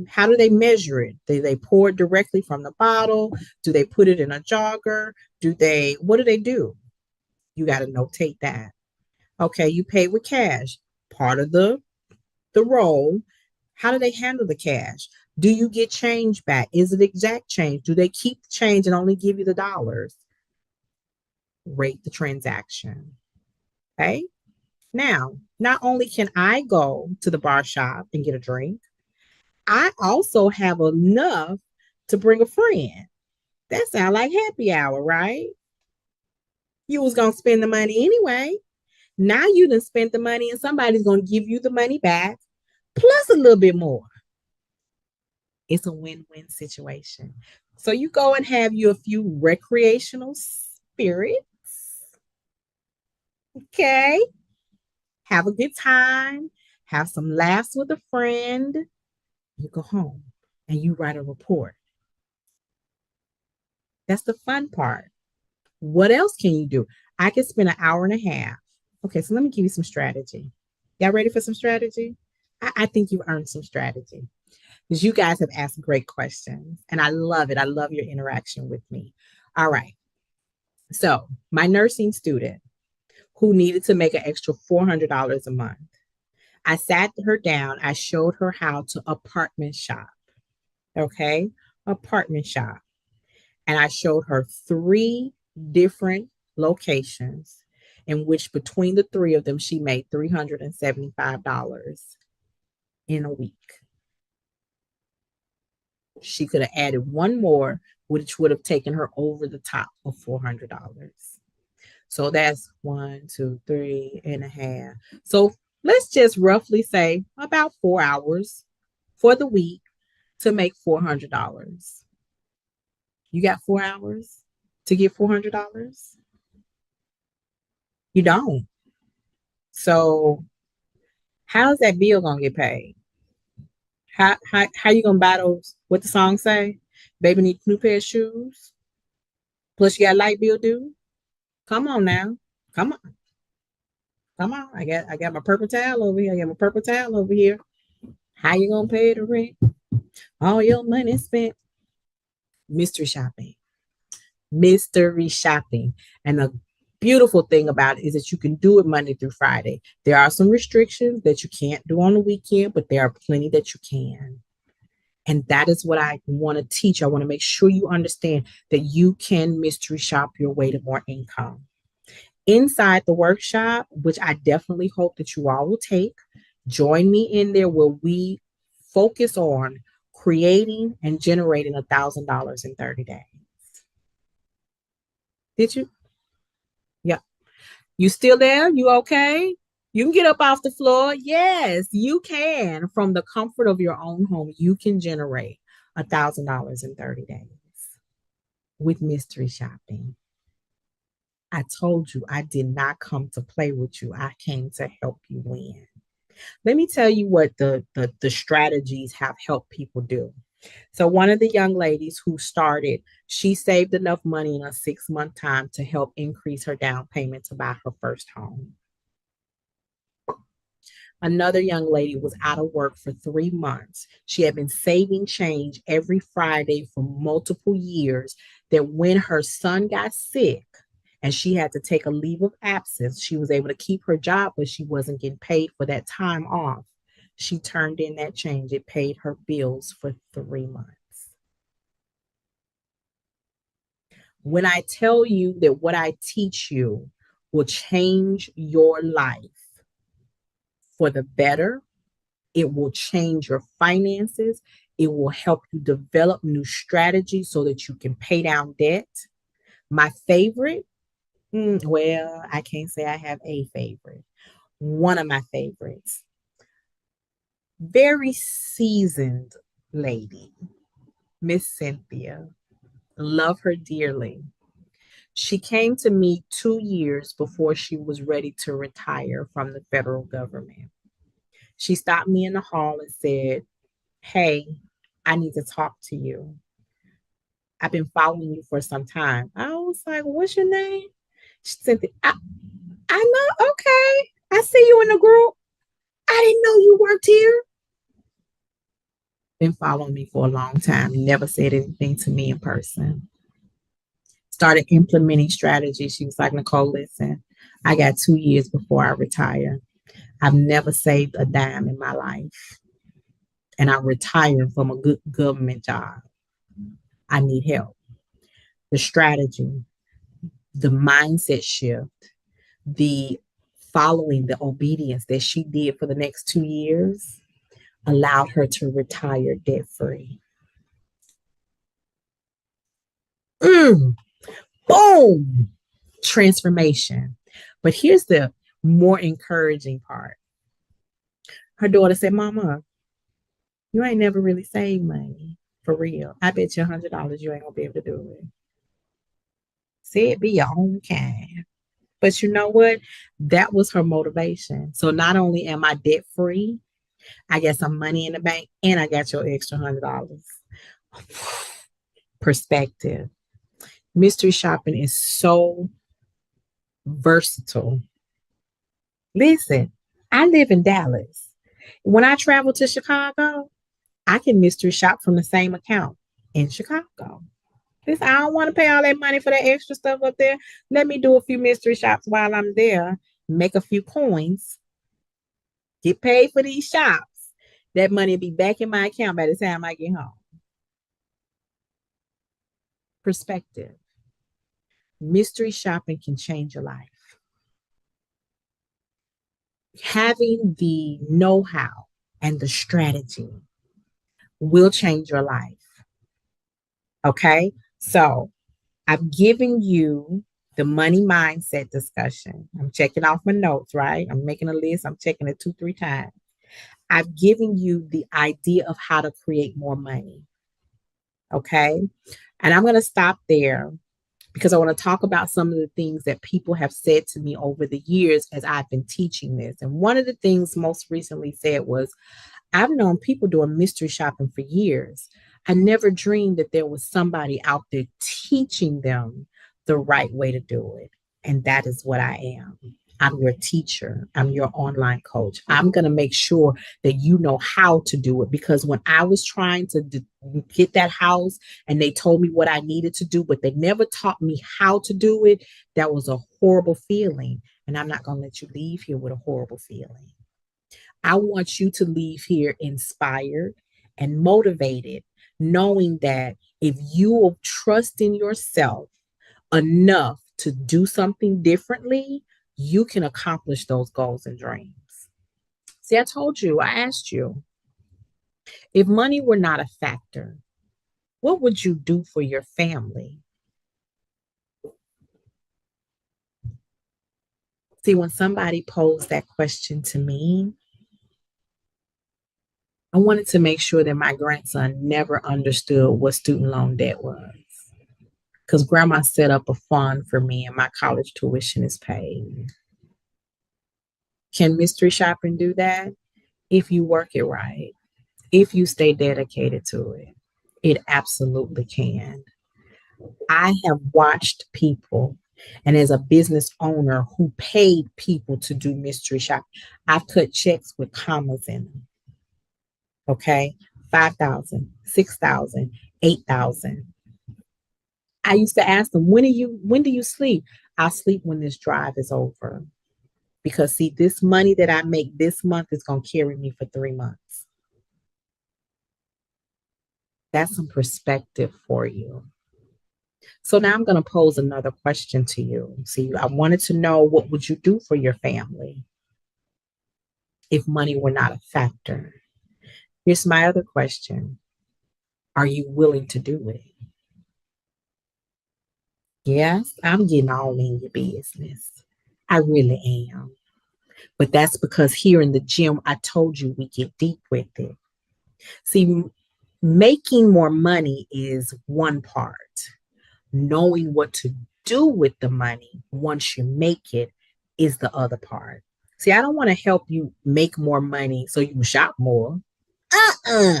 how do they measure it? Do they pour it directly from the bottle? Do they put it in a jogger? What do they do? You got to notate that. Okay, you pay with cash. Part of the role. How do they handle the cash? Do you get change back? Is it exact change? Do they keep the change and only give you the dollars? Rate the transaction. Okay. Now, not only can I go to the bar shop and get a drink, I also have enough to bring a friend. That sounds like happy hour, right? You was going to spend the money anyway. Now you done spent the money and somebody's going to give you the money back plus a little bit more. It's a win-win situation. So you go and have you a few recreational spirits. Okay. Have a good time. Have some laughs with a friend. You go home and you write a report. That's the fun part. What else can you do? I could spend an hour and a half. Okay, so let me give you some strategy. Y'all ready for some strategy? I think you've earned some strategy because you guys have asked great questions and I love it. I love your interaction with me. All right. So, my nursing student who needed to make an extra $400 a month, I sat her down. I showed her how to apartment shop. Okay. Apartment shop. And I showed her 3 different locations in which between the 3 of them, she made $375 in a week. She could have added one more, which would have taken her over the top of $400. So that's 1, 2, 3.5. So let's just roughly say about 4 hours for the week to make $400. You got 4 hours to get $400? You don't. So how's that bill gonna get paid? How you gonna buy those? What the song say? Baby need a new pair of shoes. Plus you got light bill due. Come on now. Come on. Come on. I got my purple towel over here. I got my purple towel over here. How you gonna pay the rent? All your money spent. Mystery shopping. Mystery shopping. And the beautiful thing about it is that you can do it Monday through Friday. There are some restrictions that you can't do on the weekend, but there are plenty that you can. And that is what I want to teach. I want to make sure you understand that you can mystery shop your way to more income. Inside the workshop, which I definitely hope that you all will take, join me in there where we focus on creating and generating $1,000 in 30 days. Did you? Yeah. You still there? You okay? You can get up off the floor. Yes, you can. From the comfort of your own home, you can generate $1,000 in 30 days with mystery shopping. I told you I did not come to play with you. I came to help you win. Let me tell you what the strategies have helped people do. So one of the young ladies who started, she saved enough money in a 6-month time to help increase her down payment to buy her first home. Another young lady was out of work for 3 months. She had been saving change every Friday for multiple years, that when her son got sick and she had to take a leave of absence, she was able to keep her job, but she wasn't getting paid for that time off. She turned in that change. It paid her bills for 3 months. When I tell you that what I teach you will change your life, for the better. It will change your finances. It will help you develop new strategies so that you can pay down debt. My favorite, well, I can't say I have a favorite. One of my favorites, very seasoned lady, Miss Cynthia. Love her dearly. She came to me 2 years before she was ready to retire from the federal government. She stopped me in the hall and said, "Hey, I need to talk to you. I've been following you for some time." I was like, "What's your name?" She said, I know, okay. I see you in the group. I didn't know you worked here. Been following me for a long time. Never said anything to me in person. Started implementing strategies. She was like, "Nicole, listen, I got 2 years before I retire. I've never saved a dime in my life. And I'm retiring from a good government job. I need help." The strategy, the mindset shift, the following, the obedience that she did for the next 2 years allowed her to retire debt free. Boom, transformation. But here's the more encouraging part. Her daughter said, "Mama, you ain't never really saved money for real. I bet you $100 you ain't gonna be able to do it. Say it be your own kind." But you know what? That was her motivation. So not only am I debt free, I got some money in the bank and I got your extra $100. Perspective. Mystery shopping is so versatile. Listen, I live in Dallas. When I travel to Chicago, I can mystery shop from the same account in Chicago. Listen, I don't want to pay all that money for that extra stuff up there. Let me do a few mystery shops while I'm there, make a few coins, get paid for these shops. That money will be back in my account by the time I get home. Perspective. Mystery shopping can change your life. Having the know-how and the strategy will change your life. Okay? So I've given you the money mindset discussion. I'm checking off my notes, right? I'm making a list. I'm checking it 2, 3 times. I've given you the idea of how to create more money. Okay? And I'm going to stop there because I want to talk about some of the things that people have said to me over the years as I've been teaching this. And one of the things most recently said was, "I've known people doing mystery shopping for years. I never dreamed that there was somebody out there teaching them the right way to do it." And that is what I am. I'm your teacher. I'm your online coach. I'm going to make sure that you know how to do it, because when I was trying to get that house and they told me what I needed to do, but they never taught me how to do it, that was a horrible feeling. And I'm not going to let you leave here with a horrible feeling. I want you to leave here inspired and motivated, knowing that if you will trust in yourself enough to do something differently, you can accomplish those goals and dreams. See, I told you, I asked you, if money were not a factor, what would you do for your family? See, when somebody posed that question to me, I wanted to make sure that my grandson never understood what student loan debt was. Because grandma set up a fund for me and my college tuition is paid. Can mystery shopping do that? If you work it right, if you stay dedicated to it, it absolutely can. I have watched people, and as a business owner who paid people to do mystery shopping, I've cut checks with commas in them. Okay, 5,000, 6,000, 8,000. I used to ask them, when do you sleep? I'll sleep when this drive is over. Because see, this money that I make this month is going to carry me for 3 months. That's some perspective for you. So now I'm going to pose another question to you. See, I wanted to know, what would you do for your family? if money were not a factor? Here's my other question. Are you willing to do it? Yes, I'm getting all in your business. I really am. But that's because here in the gym, I told you we get deep with it. See, making more money is one part. Knowing what to do with the money once you make it is the other part. See, I don't want to help you make more money so you can shop more. Uh-uh.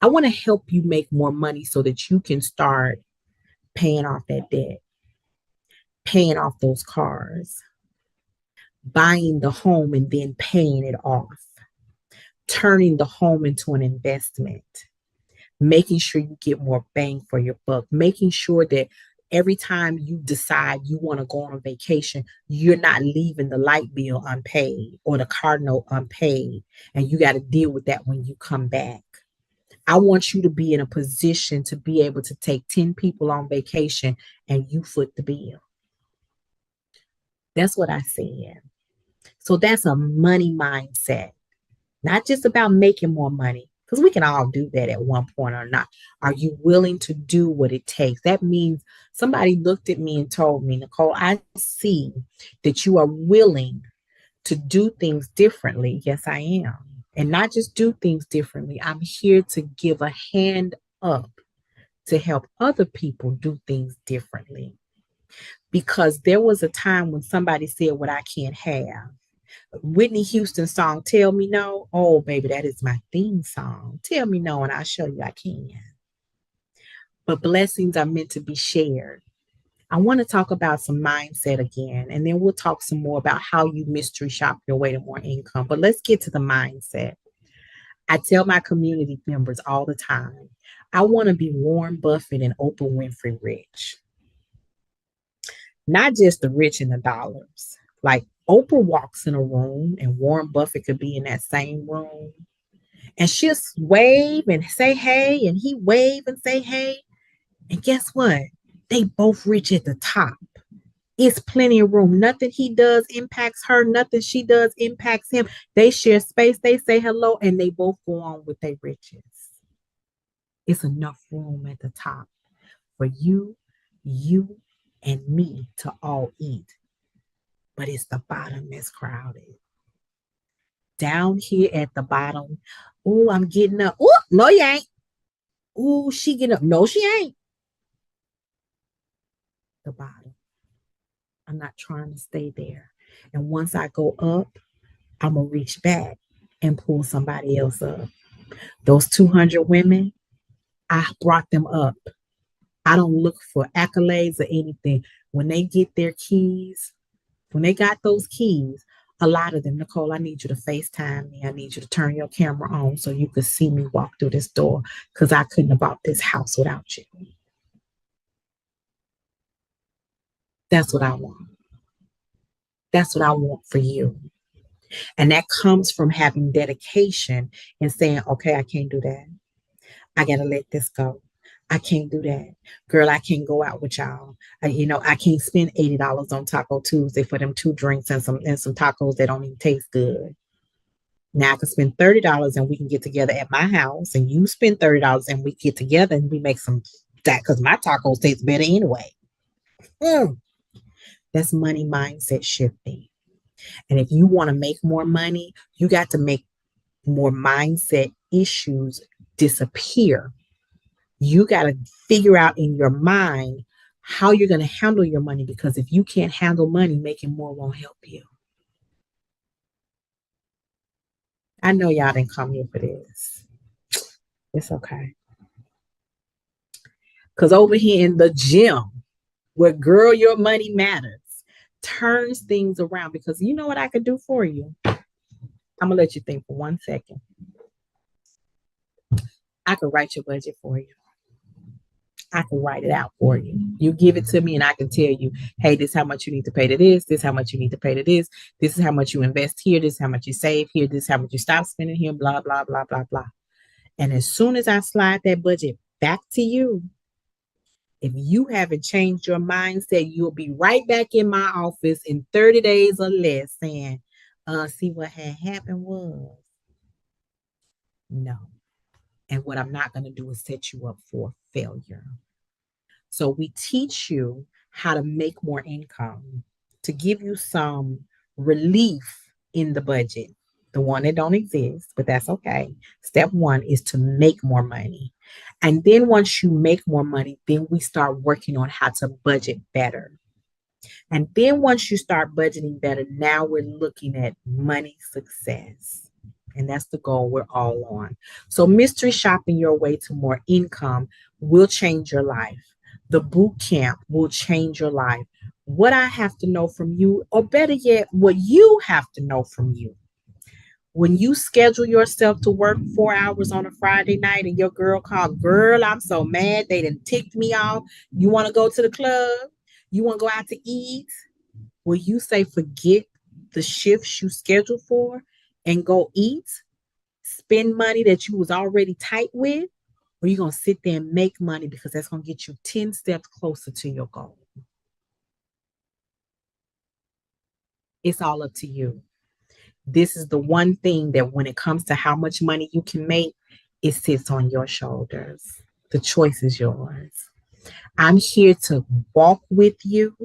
I want to help you make more money so that you can start paying off that debt, paying off those cars, buying the home and then paying it off, turning the home into an investment, making sure you get more bang for your buck, making sure that every time you decide you want to go on a vacation, you're not leaving the light bill unpaid or the car note unpaid, and you got to deal with that when you come back. I want you to be in a position to be able to take 10 people on vacation and you foot the bill. That's what I said. So that's a money mindset, not just about making more money, because we can all do that at one point or not. Are you willing to do what it takes? That means somebody looked at me and told me, Nicole, I see that you are willing to do things differently. Yes, I am. And not just do things differently. I'm here to give a hand up to help other people do things differently. Because there was a time when somebody said what I can't have. Whitney Houston song, Tell Me No. Oh, baby, that is my theme song. Tell me no, and I'll show you I can. But blessings are meant to be shared. I want to talk about some mindset again, and then we'll talk some more about how you mystery shop your way to more income. But let's get to the mindset. I tell my community members all the time, I want to be Warren Buffett and Oprah Winfrey rich. Not just the rich in the dollars. Like Oprah walks in a room and Warren Buffett could be in that same room. And she'll wave and say hey, and he wave and say hey. And guess what? They both rich at the top. It's plenty of room. Nothing he does impacts her. Nothing she does impacts him. They share space. They say hello, and they both go on with their riches. It's enough room at the top for you, and me to all eat. But it's the bottom that's crowded. Down here at the bottom, oh, I'm getting up. Oh, no, you ain't. Oh, she getting up. No, she ain't. The bottom. I'm not trying to stay there. And once I go up, I'm going to reach back and pull somebody else up. Those 200 women, I brought them up. I don't look for accolades or anything. When they get their keys, when they got those keys, a lot of them, Nicole, I need you to FaceTime me. I need you to turn your camera on so you could see me walk through this door because I couldn't have bought this house without you. That's what I want. That's what I want for you. And that comes from having dedication and saying, okay, I can't do that. I got to let this go. I can't do that. Girl, I can't go out with y'all. I can't spend $80 on Taco Tuesday for them 2 drinks and some tacos that don't even taste good. Now I can spend $30 and we can get together at my house, and you spend $30 and we get together and we make some that because my tacos taste better anyway. That's money mindset shifting. And if you want to make more money, you got to make more mindset issues disappear. You got to figure out in your mind how you're going to handle your money, because if you can't handle money, making more won't help you. I know y'all didn't come here for this. It's okay. Because over here in the gym, where Girl Your Money Matters, turns things around, because you know what I could do for you? I'm going to let you think for 1 second. I could write your budget for you. I can write it out for you. You give it to me and I can tell you, hey, this is how much you need to pay to this. This is how much you need to pay to this. This is how much you invest here. This is how much you save here. This is how much you stop spending here, blah, blah, blah, blah, blah. And as soon as I slide that budget back to you, if you haven't changed your mindset, you'll be right back in my office in 30 days or less saying, See what had happened was no. And what I'm not going to do is set you up for failure. So we teach you how to make more income to give you some relief in the budget, the one that don't exist, but that's okay. Step one is to make more money. And then once you make more money, then we start working on how to budget better. And then once you start budgeting better, now we're looking at money success. And that's the goal we're all on. So, mystery shopping your way to more income will change your life. The boot camp will change your life. What I have to know from you, or better yet, what you have to know from you. When you schedule yourself to work 4 hours on a Friday night and your girl called, girl, I'm so mad. They done ticked me off. You want to go to the club? You want to go out to eat? Will you say, forget the shifts you scheduled for and go eat, spend money that you was already tight with? Or you going to sit there and make money because that's going to get you 10 steps closer to your goal? It's all up to you. This is the one thing that when it comes to how much money you can make, it sits on your shoulders. The choice is yours. I'm here to walk with you.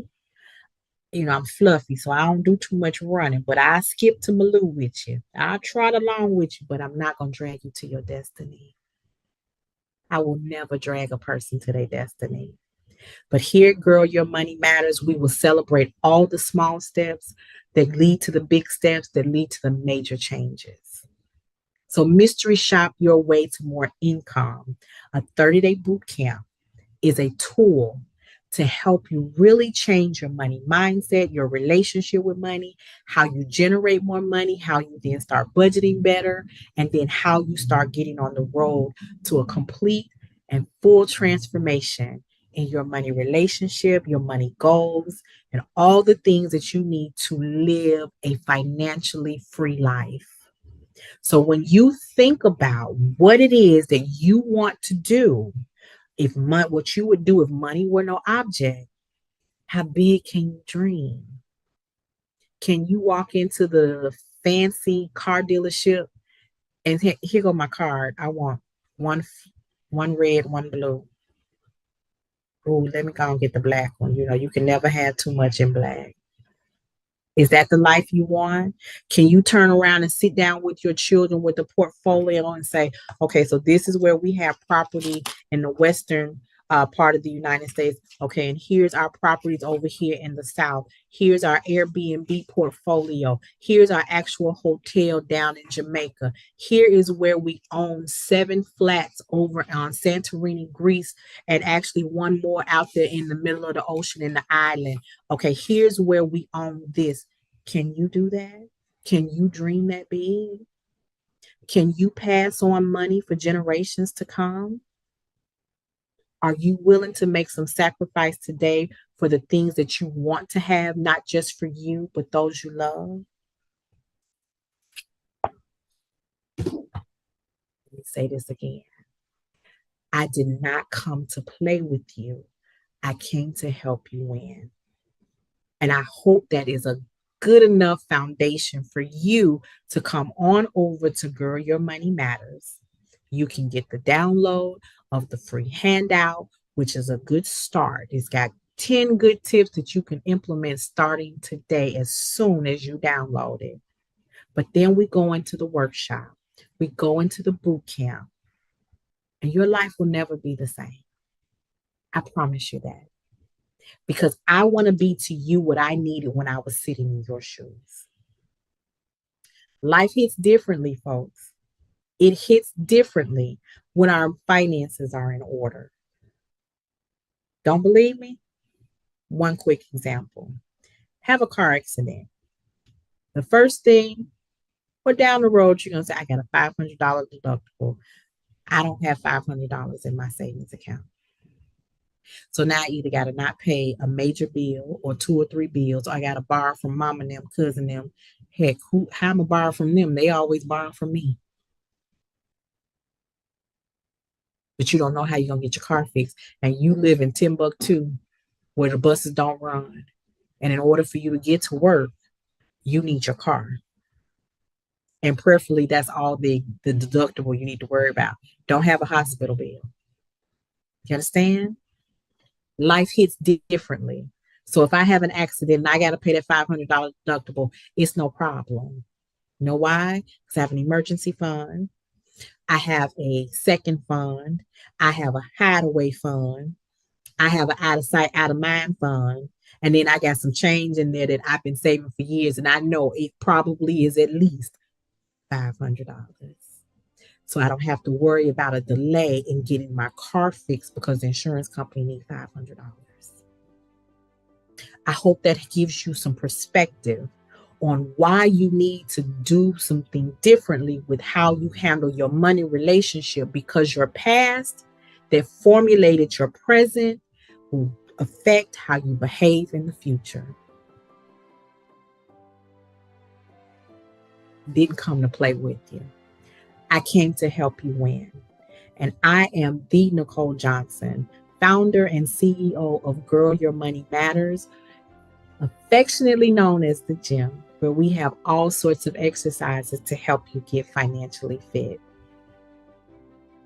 You know, I'm fluffy, so I don't do too much running, but I skip to Malou with you. I'll trot along with you, but I'm not going to drag you to your destiny. I will never drag a person to their destiny. But here, Girl, Your Money Matters, we will celebrate all the small steps that lead to the big steps that lead to the major changes. So mystery shop your way to more income. A 30-day boot camp is a tool to help you really change your money mindset, your relationship with money, how you generate more money, how you then start budgeting better, and then how you start getting on the road to a complete and full transformation in your money relationship, your money goals, and all the things that you need to live a financially free life. So when you think about what it is that you want to do, what you would do if money were no object, how big can you dream? Can you walk into the fancy car dealership and here go my card? I want one red, one blue. Oh, let me go and get the black one. You know, you can never have too much in black. Is that the life you want? Can you turn around and sit down with your children with the portfolio and say, okay, so this is where we have property in the western part of the United States. Okay, and here's our properties over here in the South. Here's our Airbnb portfolio. Here's our actual hotel down in Jamaica. Here is where we own 7 flats over on Santorini, Greece, and actually one more out there in the middle of the ocean in the island. Okay, here's where we own this. Can you do that? Can you dream that big? Can you pass on money for generations to come? Are you willing to make some sacrifice today for the things that you want to have, not just for you, but those you love? Let me say this again. I did not come to play with you. I came to help you win. And I hope that is a good enough foundation for you to come on over to Girl, Your Money Matters. You can get the download of the free handout, which is a good start. It's got 10 good tips that you can implement starting today as soon as you download it. But then we go into the workshop, we go into the boot camp, and your life will never be the same. I promise you that. Because I want to be to you what I needed when I was sitting in your shoes. Life hits differently, folks. It hits differently when our finances are in order. Don't believe me? One quick example. Have a car accident. The first thing, or down the road, you're going to say, I got a $500 deductible. I don't have $500 in my savings account. So now I either got to not pay a major bill or 2 or 3 bills, or I got to borrow from mom and them, cousin them. Heck, how am I borrow from them? They always borrow from me. But you don't know how you're going to get your car fixed. And you live in Timbuktu where the buses don't run. And in order for you to get to work, you need your car. And preferably that's all the deductible you need to worry about. Don't have a hospital bill. You understand? Life hits differently. So if I have an accident and I got to pay that $500 deductible, it's no problem. You know why? Because I have an emergency fund. I have a second fund. I have a hideaway fund. I have an out of sight, out of mind fund. And then I got some change in there that I've been saving for years. And I know it probably is at least $500. So I don't have to worry about a delay in getting my car fixed because the insurance company needs $500. I hope that gives you some perspective on why you need to do something differently with how you handle your money relationship, because your past that formulated your present will affect how you behave in the future. Didn't come to play with you. I came to help you win. And I am the Nicole Johnson, founder and CEO of Girl Your Money Matters, affectionately known as the Gym, where we have all sorts of exercises to help you get financially fit.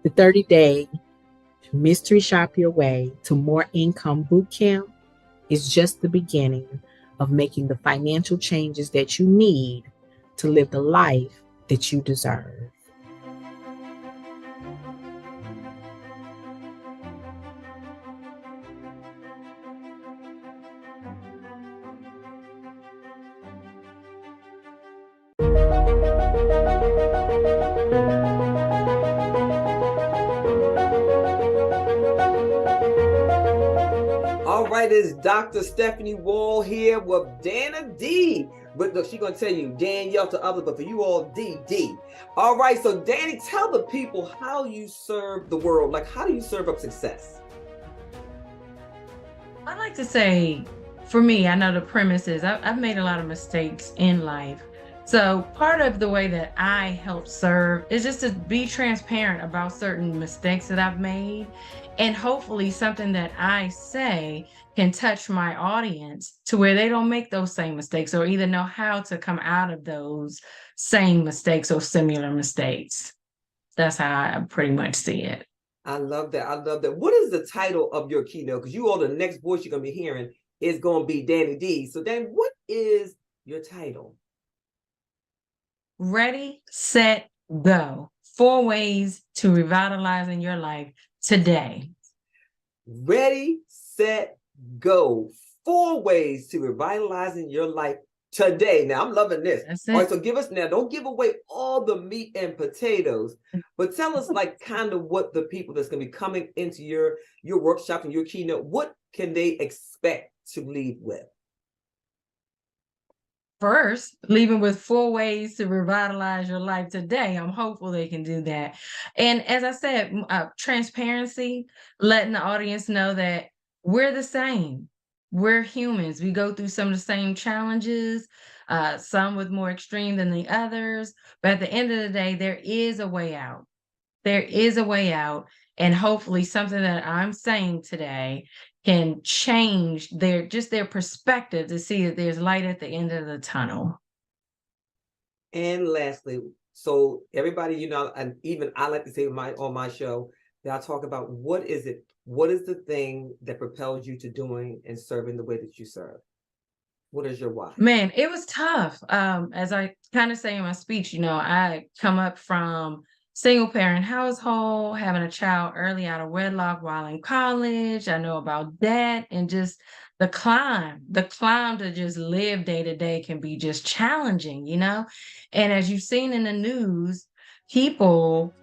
The 30-day mystery shop your way to more income bootcamp is just the beginning of making the financial changes that you need to live the life that you deserve. All right, it's Dr. Stephanie Wall here with Dana D. But look, she's going to tell you Danielle to others, but for you all, DD. All right, so Danny, tell the people how you serve the world. Like, how do you serve up success? I like to say, for me, I know the premise is I've made a lot of mistakes in life. So part of the way that I help serve is just to be transparent about certain mistakes that I've made. And hopefully something that I say can touch my audience to where they don't make those same mistakes, or either know how to come out of those same mistakes or similar mistakes. That's how I pretty much see it. I love that. I love that. What is the title of your keynote? Because you all, the next voice you're going to be hearing is going to be Danny D. So Dan, what is your title? Ready, set, go. 4 ways to revitalizing your life today. Ready, set, go. 4 ways to revitalizing your life today. Now, I'm loving this. That's it. All right, so give us now, don't give away all the meat and potatoes, but tell us like kind of what the people that's going to be coming into your workshop and your keynote, what can they expect to leave with? First, leaving with 4 ways to revitalize your life today. I'm hopeful they can do that. And as I said, transparency, letting the audience know that we're the same. We're humans. We go through some of the same challenges, some with more extreme than the others. But at the end of the day, there is a way out. There is a way out. And hopefully something that I'm saying today can change their perspective to see that there's light at the end of the tunnel. And lastly, so everybody, you know, and even I like to say on my show that I talk about what is the thing that propels you to doing and serving the way that you serve? What is your why? Man, it was tough. As I kind of say in my speech, you know, I come up from single parent household, having a child early out of wedlock while in college. I know about that, and just the climb to just live day to day can be just challenging, you know? And as you've seen in the news, people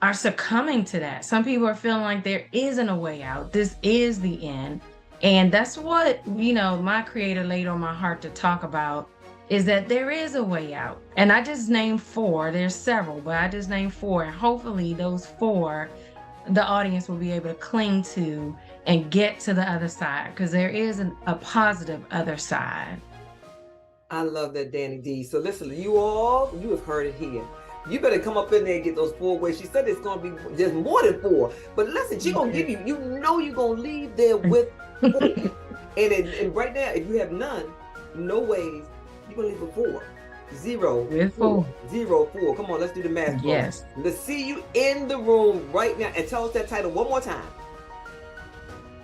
are succumbing to that. Some people are feeling like there isn't a way out. This is the end. And that's what, you know, my creator laid on my heart to talk about, is that there is a way out. And I just named 4. There's several, but I just named 4. And hopefully those 4, the audience will be able to cling to and get to the other side, because there is a positive other side. I love that, Danny D. So listen, you have heard it here. You better come up in there and get those 4 ways. She said it's going to be, there's more than 4. But listen, she's going to give you, you know you're going to leave there with 4. And right now, if you have none, no ways, you're going to leave with 4. 0 With 4 4. 0 4. Come on, let's do the math, folks. Yes. Let's see you in the room right now, and tell us that title one more time.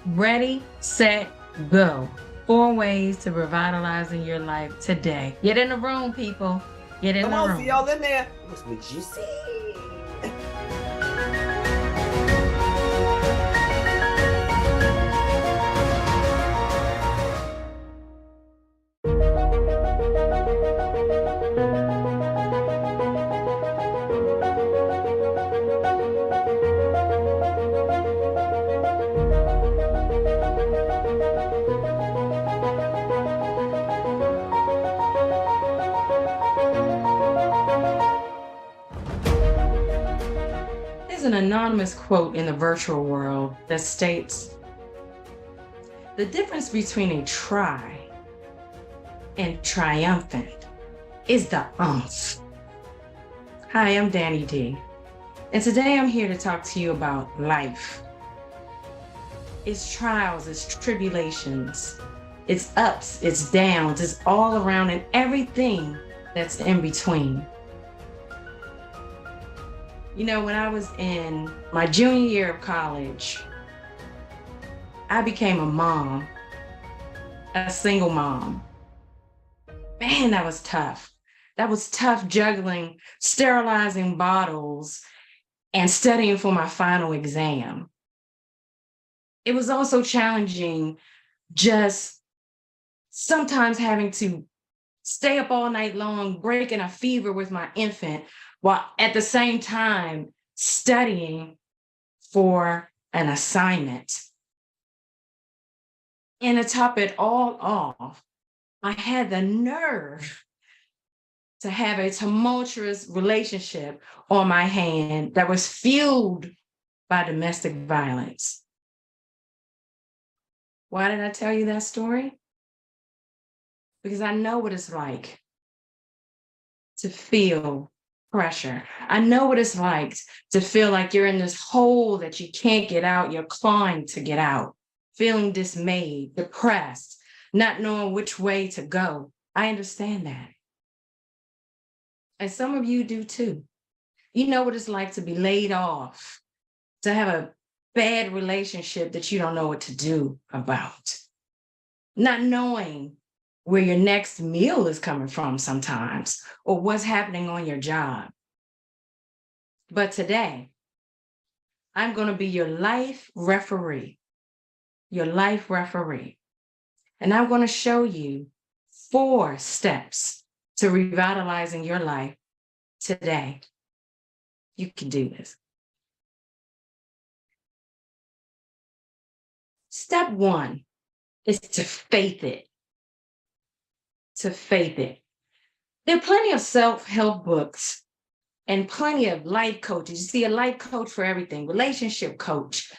Ready, set, go. 4 ways to revitalizing your life today. Get in the room, people. Get in Come the on, room. see y'all in there. What's what you see? There's an anonymous quote in the virtual world that states, "The difference between a try and triumphant is the umph." Hi, I'm Danny D, and today I'm here to talk to you about life. It's trials, it's tribulations, it's ups, it's downs, it's all around, and everything that's in between. You know, when I was in my junior year of college, I became a mom, a single mom. Man, that was tough. That was tough, juggling, sterilizing bottles, and studying for my final exam. It was also challenging, just sometimes having to stay up all night long, breaking a fever with my infant, while at the same time studying for an assignment. And to top it all off, I had the nerve to have a tumultuous relationship on my hand that was fueled by domestic violence. Why did I tell you that story? Because I know what it's like to feel pressure. I know what it's like to feel like you're in this hole that you can't get out, you're clawing to get out, feeling dismayed, depressed, not knowing which way to go. I understand that. And some of you do too. You know what it's like to be laid off, to have a bad relationship that you don't know what to do about, not knowing where your next meal is coming from sometimes, or what's happening on your job. But today, I'm going to be your life referee, And I'm going to show you 4 steps to revitalizing your life today. You can do this. Step 1 is to faith it. To faith it. There are plenty of self-help books and plenty of life coaches. You see a life coach for everything: relationship coach,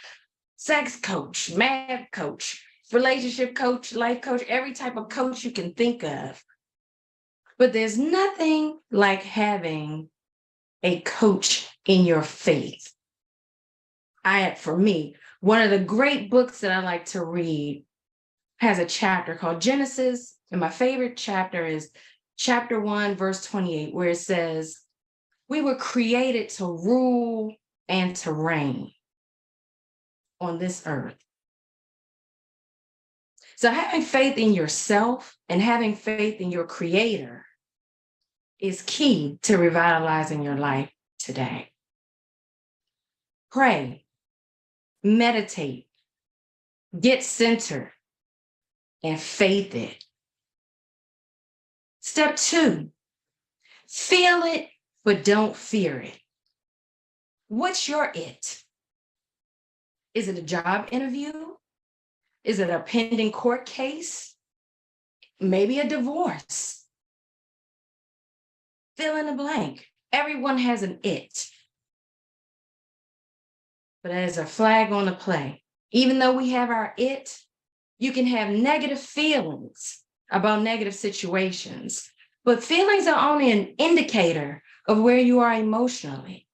sex coach, math coach, relationship coach, life coach, every type of coach you can think of. But there's nothing like having a coach in your faith. For me, one of the great books that I like to read has a chapter called Genesis. And my favorite chapter is chapter 1, verse 28, where it says, "We were created to rule and to reign on this earth." So having faith in yourself and having faith in your creator is key to revitalizing your life today. Pray, meditate, get centered, and faith it. Step 2, feel it, but don't fear it. What's your it? Is it a job interview? Is it a pending court case? Maybe a divorce? Fill in the blank. Everyone has an it. But as a flag on the play, even though we have our it, you can have negative feelings about negative situations, but feelings are only an indicator of where you are emotionally.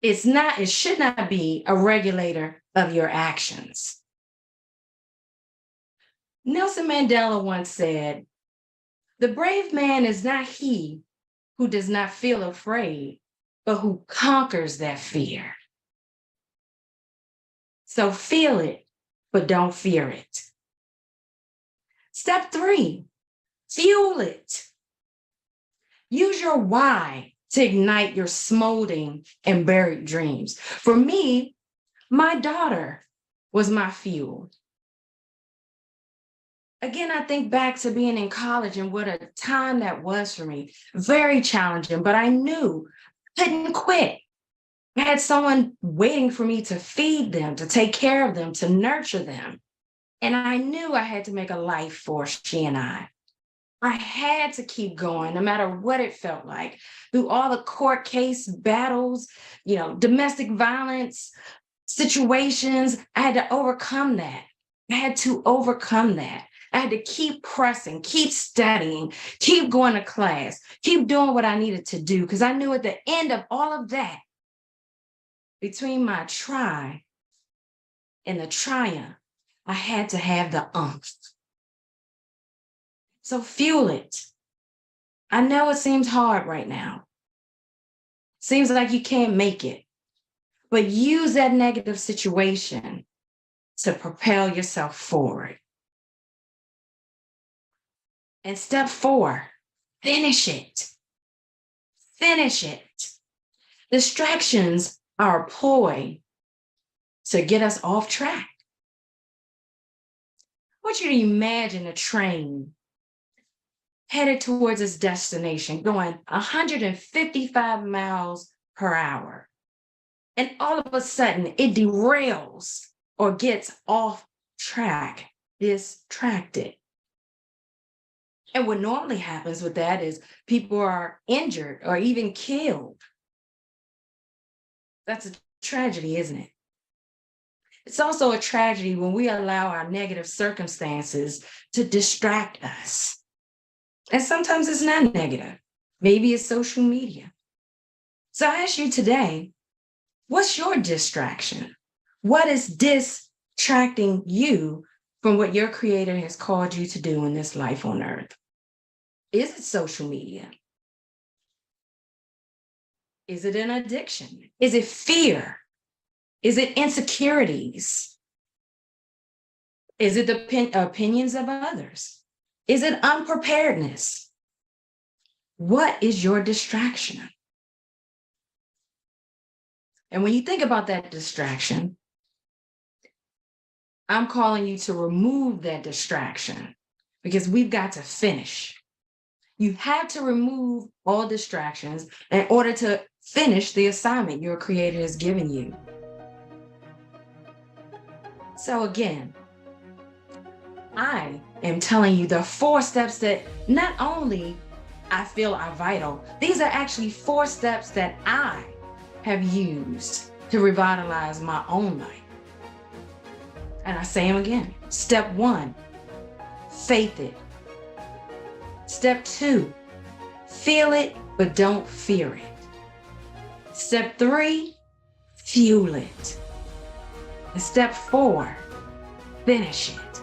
It should not be a regulator of your actions. Nelson Mandela once said, The brave man is not he who does not feel afraid, but who conquers that fear. So feel it, but don't fear it. Step 3, fuel it. Use your why to ignite your smoldering and buried dreams. For me, my daughter was my fuel. Again, I think back to being in college and what a time that was for me. Very challenging, but I knew I couldn't quit. I had someone waiting for me to feed them, to take care of them, to nurture them. And I knew I had to make a life for she and I. I had to keep going, no matter what it felt like, through all the court case battles, domestic violence situations. I had to overcome that. I had to overcome that. I had to keep pressing, keep studying, keep going to class, keep doing what I needed to do, because I knew at the end of all of that, between my try and the triumph, I had to have the umph. So fuel it. I know it seems hard right now. Seems like you can't make it, but use that negative situation to propel yourself forward. And step 4, finish it. Finish it. Distractions are a ploy to get us off track. I want you to imagine a train headed towards its destination, going 155 miles per hour. And all of a sudden, it derails or gets off track, distracted. And what normally happens with that is people are injured or even killed. That's a tragedy, isn't it? It's also a tragedy when we allow our negative circumstances to distract us. And sometimes it's not negative. Maybe it's social media. So I ask you today, what's your distraction? What is distracting you from what your Creator has called you to do in this life on earth? Is it social media? Is it an addiction? Is it fear? Is it insecurities? Is it the opinions of others? Is it unpreparedness? What is your distraction? And when you think about that distraction, I'm calling you to remove that distraction, because we've got to finish. You have to remove all distractions in order to finish the assignment your Creator has given you. So again, I am telling you the 4 steps that not only I feel are vital, these are actually 4 steps that I have used to revitalize my own life. And I say them again. Step 1, faith it. Step 2, feel it, but don't fear it. Step 3, fuel it. And step 4, finish it.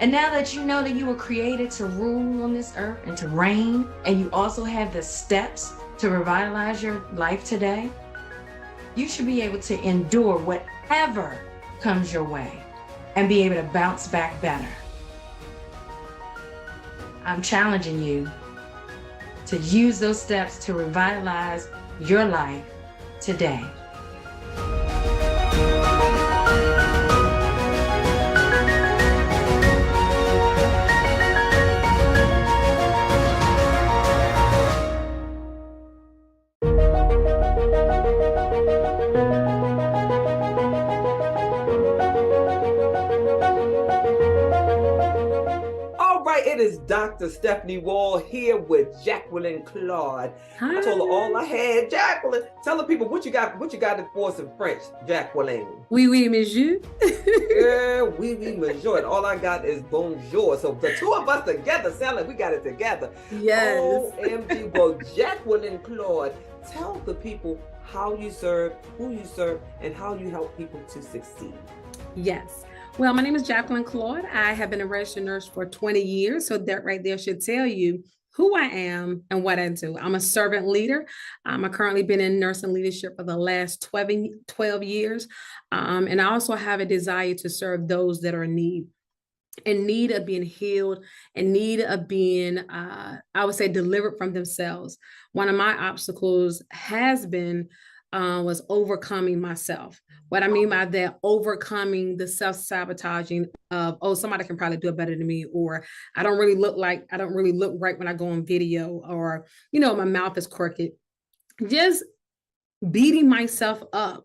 And now that you know that you were created to rule on this earth and to reign, and you also have the steps to revitalize your life today, you should be able to endure whatever comes your way and be able to bounce back better. I'm challenging you to use those steps to revitalize your life today. It is Dr. Stephanie Wall here with Jacqueline Claude. Hi. I told her all I had. Jacqueline, tell the people what you got for us in French, Jacqueline. Oui, oui, monsieur. Yeah, oui, monsieur. And all I got is bonjour. So the 2 of us together sound like we got it together. Yes. OMG. Well, Jacqueline Claude, tell the people how you serve, who you serve, and how you help people to succeed. Yes. Well, my name is Jacqueline Claude. I have been a registered nurse for 20 years. So that right there should tell you who I am and what I do. I'm a servant leader. I've currently been in nursing leadership for the last 12 years. And I also have a desire to serve those that are in need of being healed, in need of being, I would say, delivered from themselves. One of my obstacles has been was overcoming myself. What I mean by that, overcoming the self-sabotaging of, oh, somebody can probably do it better than me, or I don't really look right when I go on video, or, my mouth is crooked. Just beating myself up.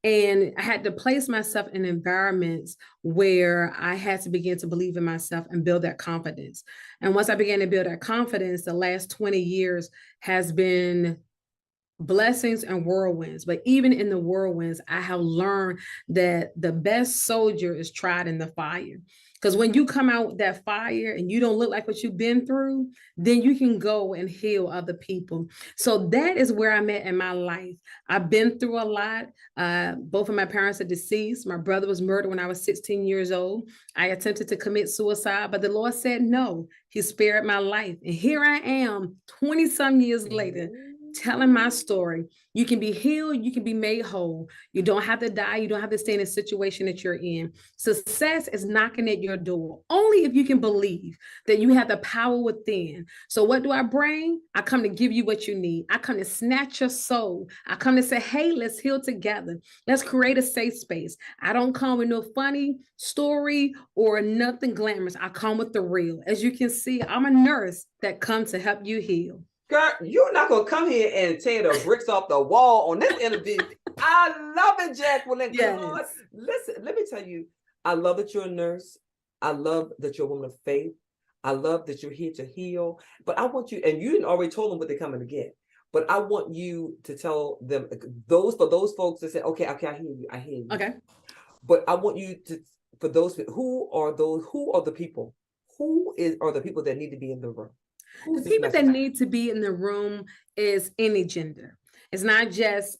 And I had to place myself in environments where I had to begin to believe in myself and build that confidence. And once I began to build that confidence, the last 20 years has been blessings and whirlwinds. But even in the whirlwinds, I have learned that the best soldier is tried in the fire. Because when you come out with that fire and you don't look like what you've been through, then you can go and heal other people. So that is where I'm at in my life. I've been through a lot. Both of my parents are deceased. My brother was murdered when I was 16 years old. I attempted to commit suicide, but the Lord said no. He spared my life. And here I am, 20 some years later, telling my story. You can be healed, you can be made whole. You don't have to die, you don't have to stay in a situation that you're in. Success is knocking at your door, only if you can believe that you have the power within. So what do I bring? I come to give you what you need. I come to snatch your soul. I come to say, hey, let's heal together. Let's create a safe space. I don't come with no funny story or nothing glamorous. I come with the real. As you can see, I'm a nurse that comes to help you heal. Girl, you're not going to come here and tear the bricks off the wall on this interview. I love it, Jacqueline. Yes. Listen, let me tell you, I love that you're a nurse. I love that you're a woman of faith. I love that you're here to heal. But I want you, and you already told them what they're coming to get. But I want you to tell them, for those folks that say, okay, I hear you. Okay. But I want you to, for those, who are the people? Are the people that need to be in the room? The people that need to be in the room is any gender. It's not just,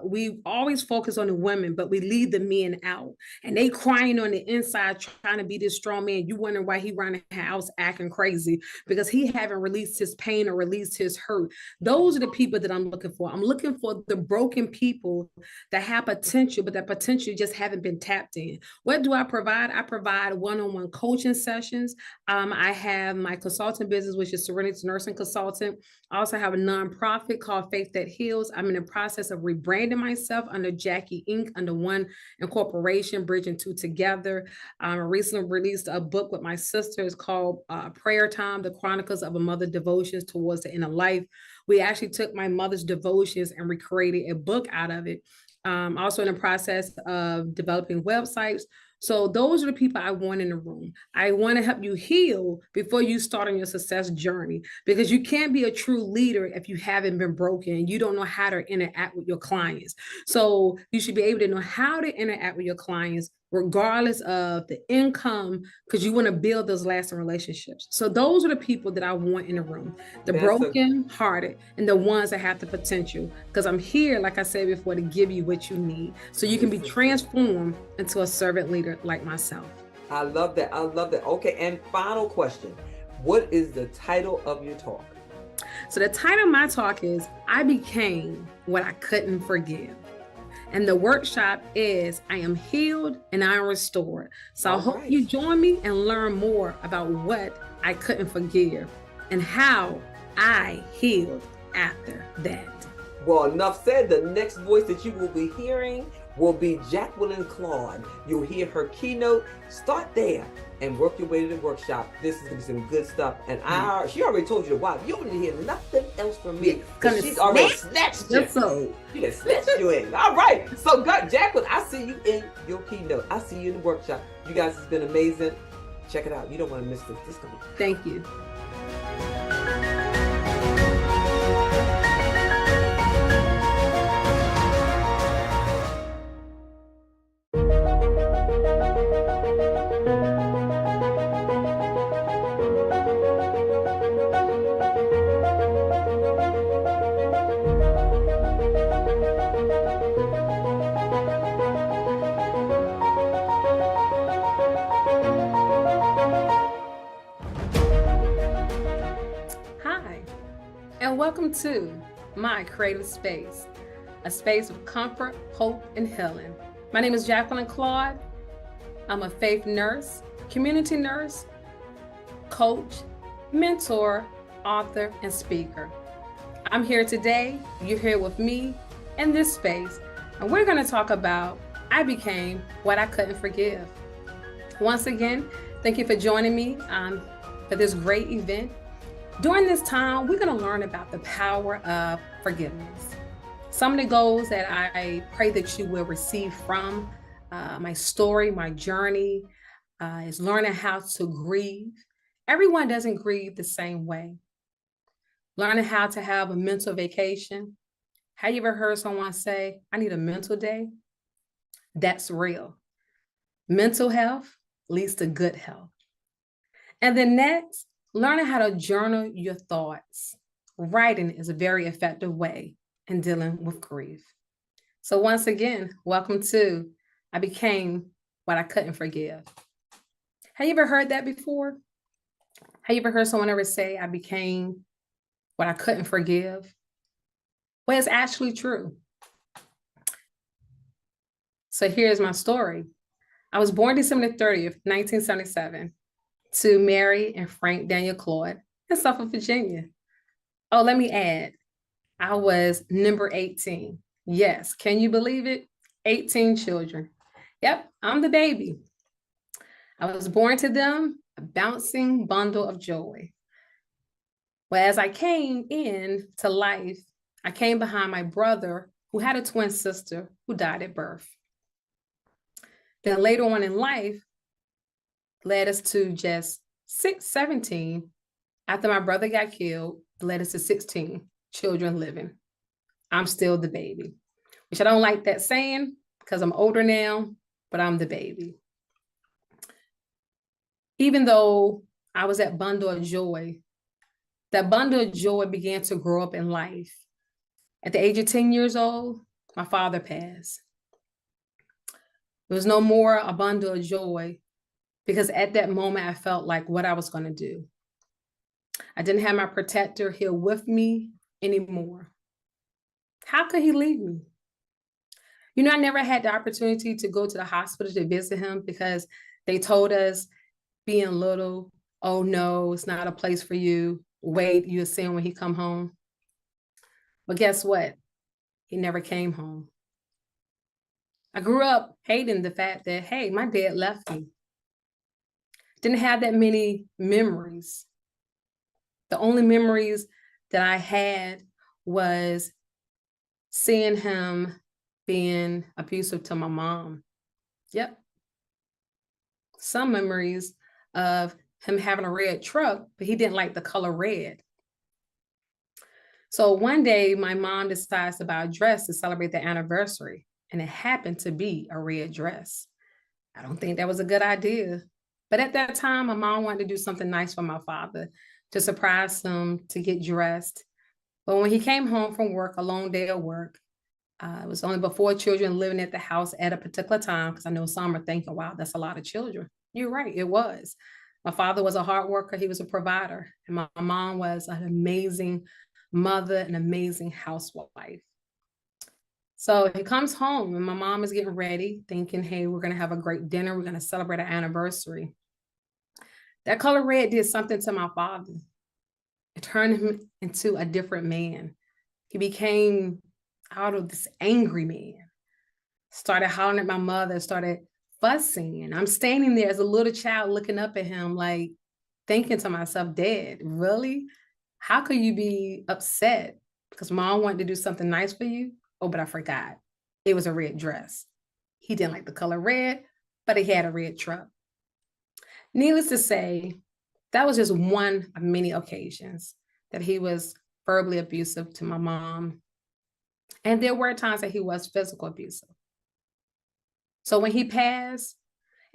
we always focus on the women, but we leave the men out. And they crying on the inside, trying to be this strong man. You wonder why he running the house acting crazy, because he haven't released his pain or released his hurt. Those are the people that I'm looking for. I'm looking for the broken people that have potential, but that potential just haven't been tapped in. What do I provide? I provide one-on-one coaching sessions. I have my consulting business, which is Serenity Nursing Consultant. I also have a nonprofit called Faith That Heals. I'm in the process of rebranding myself under Jackie Inc., under one incorporation, bridging two together. I recently released a book with my sister. It's called Prayer Time, The Chronicles of a Mother Devotions Towards the Inner Life. We actually took my mother's devotions and recreated a book out of it. Also in the process of developing websites. So those are the people I want in the room. I want to help you heal before you start on your success journey, because you can't be a true leader if you haven't been broken. You don't know how to interact with your clients. So you should be able to know how to interact with your clients regardless of the income, because you want to build those lasting relationships. So those are the people that I want in the room, the broken hearted and the ones that have the potential, because I'm here, like I said before, to give you what you need so you can be transformed into a servant leader like myself. I love that. Okay, and final question. What is the title of your talk? So the title of my talk is I Became What I Couldn't Forgive. And the workshop is I Am Healed and I Am Restored. So I hope you join me and learn more about what I couldn't forgive and how I healed after that. Well, enough said. The next voice that you will be hearing will be Jacqueline Claude. You'll hear her keynote. Start there and work your way to the workshop. This is going to be some good stuff. And she already told you to watch. You don't need to hear nothing else from me. She's already snatched you. She done snatched you in. All right. So, Jacqueline, I see you in your keynote. I see you in the workshop. You guys, it's been amazing. Check it out. You don't want to miss this. Thank you. and welcome to my creative space, a space of comfort, hope, and healing. My name is Jacqueline Claude. I'm a faith nurse, community nurse, coach, mentor, author, and speaker. I'm here today. You're here with me in this space, and we're going to talk about I became what I couldn't forgive. Once again, thank you for joining me for this great event. During this time, we're going to learn about the power of forgiveness. Some of the goals that I pray that you will receive from my story, my journey, is learning how to grieve. Everyone doesn't grieve the same way. Learning how to have a mental vacation. Have you ever heard someone say, I need a mental day? That's real. Mental health leads to good health. And then next, learning how to journal your thoughts. Writing is a very effective way in dealing with grief. So once again, welcome to I became what I couldn't forgive. Have you ever heard that before? Have you ever heard someone ever say, I became what I couldn't forgive? Well, it's actually true. So here's my story. I was born December 30th, 1977, to Mary and Frank Daniel Claude in Suffolk, Virginia. Oh, let me add, I was number 18. Yes, can you believe it? 18 children. Yep, I'm the baby. I was born to them, a bouncing bundle of joy. Well, as I came into life, I came behind my brother who had a twin sister who died at birth. Then later on in life, led us to just 17. After my brother got killed, led us to 16 children living. I'm still the baby, which I don't like that saying because I'm older now, but I'm the baby. Even though I was that bundle of joy, that bundle of joy began to grow up in life. At the age of 10 years old, my father passed. There was no more a bundle of joy because at that moment, I felt like what I was going to do. I didn't have my protector here with me anymore. How could he leave me? You know, I never had the opportunity to go to the hospital to visit him because they told us being little, oh no, it's not a place for you. Wait, you'll see him when he come home. But guess what? He never came home. I grew up hating the fact that, hey, my dad left me. Didn't have that many memories. The only memories that I had was seeing him being abusive to my mom. Yep. Some memories of him having a red truck, but he didn't like the color red. So one day my mom decides to buy a dress to celebrate the anniversary, and it happened to be a red dress. I don't think that was a good idea. But at that time, my mom wanted to do something nice for my father, to surprise him, to get dressed. But when he came home from work, a long day of work, it was only but 4 children living at the house at a particular time, because I know some are thinking, wow, that's a lot of children. You're right, it was. My father was a hard worker, he was a provider. And my mom was an amazing mother, an amazing housewife. So he comes home and my mom is getting ready, thinking, hey, we're going to have a great dinner. We're going to celebrate our anniversary. That color red did something to my father. It turned him into a different man. He became out of this angry man. Started hollering at my mother, started fussing. And I'm standing there as a little child looking up at him, like thinking to myself, Dad, really? How could you be upset? Because mom wanted to do something nice for you? Oh, but I forgot. It was a red dress. He didn't like the color red, but he had a red truck. Needless to say, that was just one of many occasions that he was verbally abusive to my mom. And there were times that he was physical abusive. So when he passed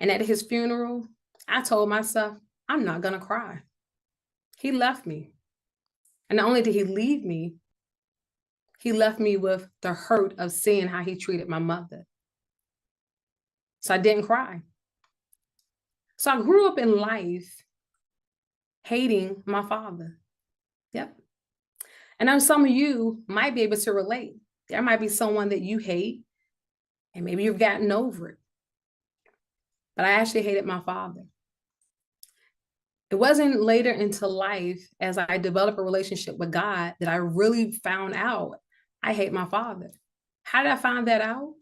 and at his funeral, I told myself, I'm not going to cry. He left me. And not only did he leave me, he left me with the hurt of seeing how he treated my mother. So I didn't cry. So I grew up in life hating my father. Yep. And I know some of you might be able to relate. There might be someone that you hate, and maybe you've gotten over it. But I actually hated my father. It wasn't later into life, as I developed a relationship with God, that I really found out I hate my father. How did I find that out?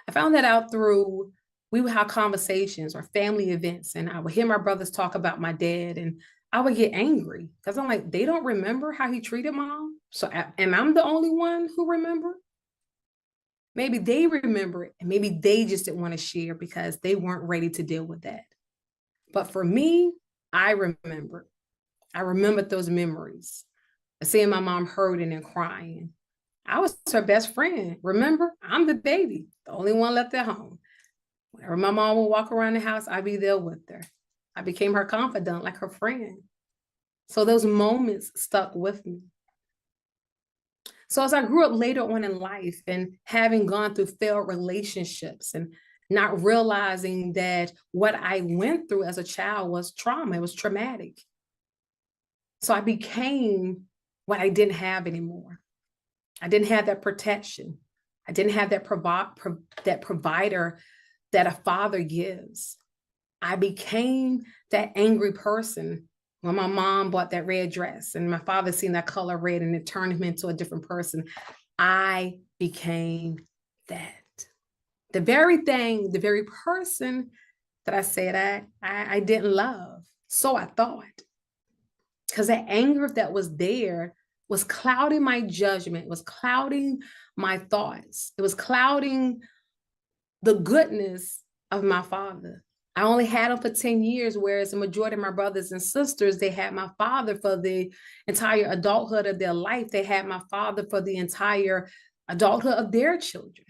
I found that out through, we would have conversations or family events, and I would hear my brothers talk about my dad, and I would get angry because I'm like, they don't remember how he treated mom. So am I the only one who remember? Maybe they remember it, and maybe they just didn't want to share because they weren't ready to deal with that. But for me, I remembered those memories of seeing my mom hurting and crying. I was her best friend. Remember, I'm the baby, the only one left at home. Whenever my mom would walk around the house, I'd be there with her. I became her confidant, like her friend. So those moments stuck with me. So as I grew up later on in life and having gone through failed relationships and not realizing that what I went through as a child was trauma, it was traumatic. So I became what I didn't have anymore. I didn't have that protection. I didn't have that provider that a father gives. I became that angry person when my mom bought that red dress and my father seen that color red and it turned him into a different person. I became that. The very thing, the very person that I said I didn't love. So I thought. Because that anger that was there was clouding my judgment, was clouding my thoughts. It was clouding the goodness of my father. I only had him for 10 years, whereas the majority of my brothers and sisters, they had my father for the entire adulthood of their life. They had my father for the entire adulthood of their children.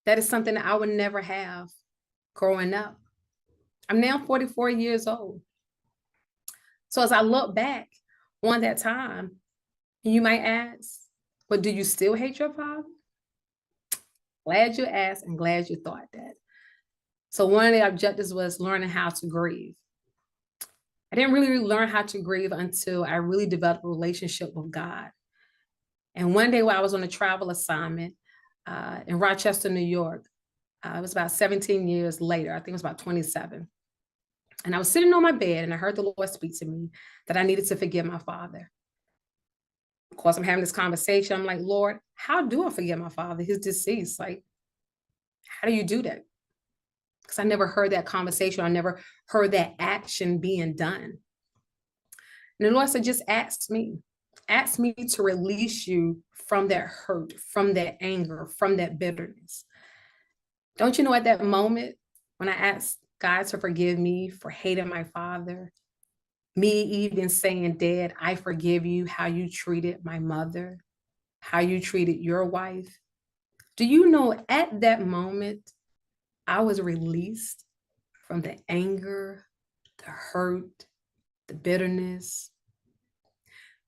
That is something that I would never have growing up. I'm now 44 years old. So as I look back on that time, you might ask, but do you still hate your father? Glad you asked and glad you thought that. So one of the objectives was learning how to grieve. I didn't really learn how to grieve until I really developed a relationship with God. And one day while I was on a travel assignment in Rochester, New York, it was about 17 years later, I think it was about 27. And I was sitting on my bed and I heard the Lord speak to me that I needed to forgive my father. Of course, I'm having this conversation. I'm like, Lord, how do I forgive my father? He's deceased. Like, how do you do that? Because I never heard that conversation. I never heard that action being done. And the Lord said, just ask me to release you from that hurt, from that anger, from that bitterness. Don't you know at that moment when I asked God to forgive me for hating my father, me even saying, Dad, I forgive you how you treated my mother, how you treated your wife. Do you know at that moment, I was released from the anger, the hurt, the bitterness.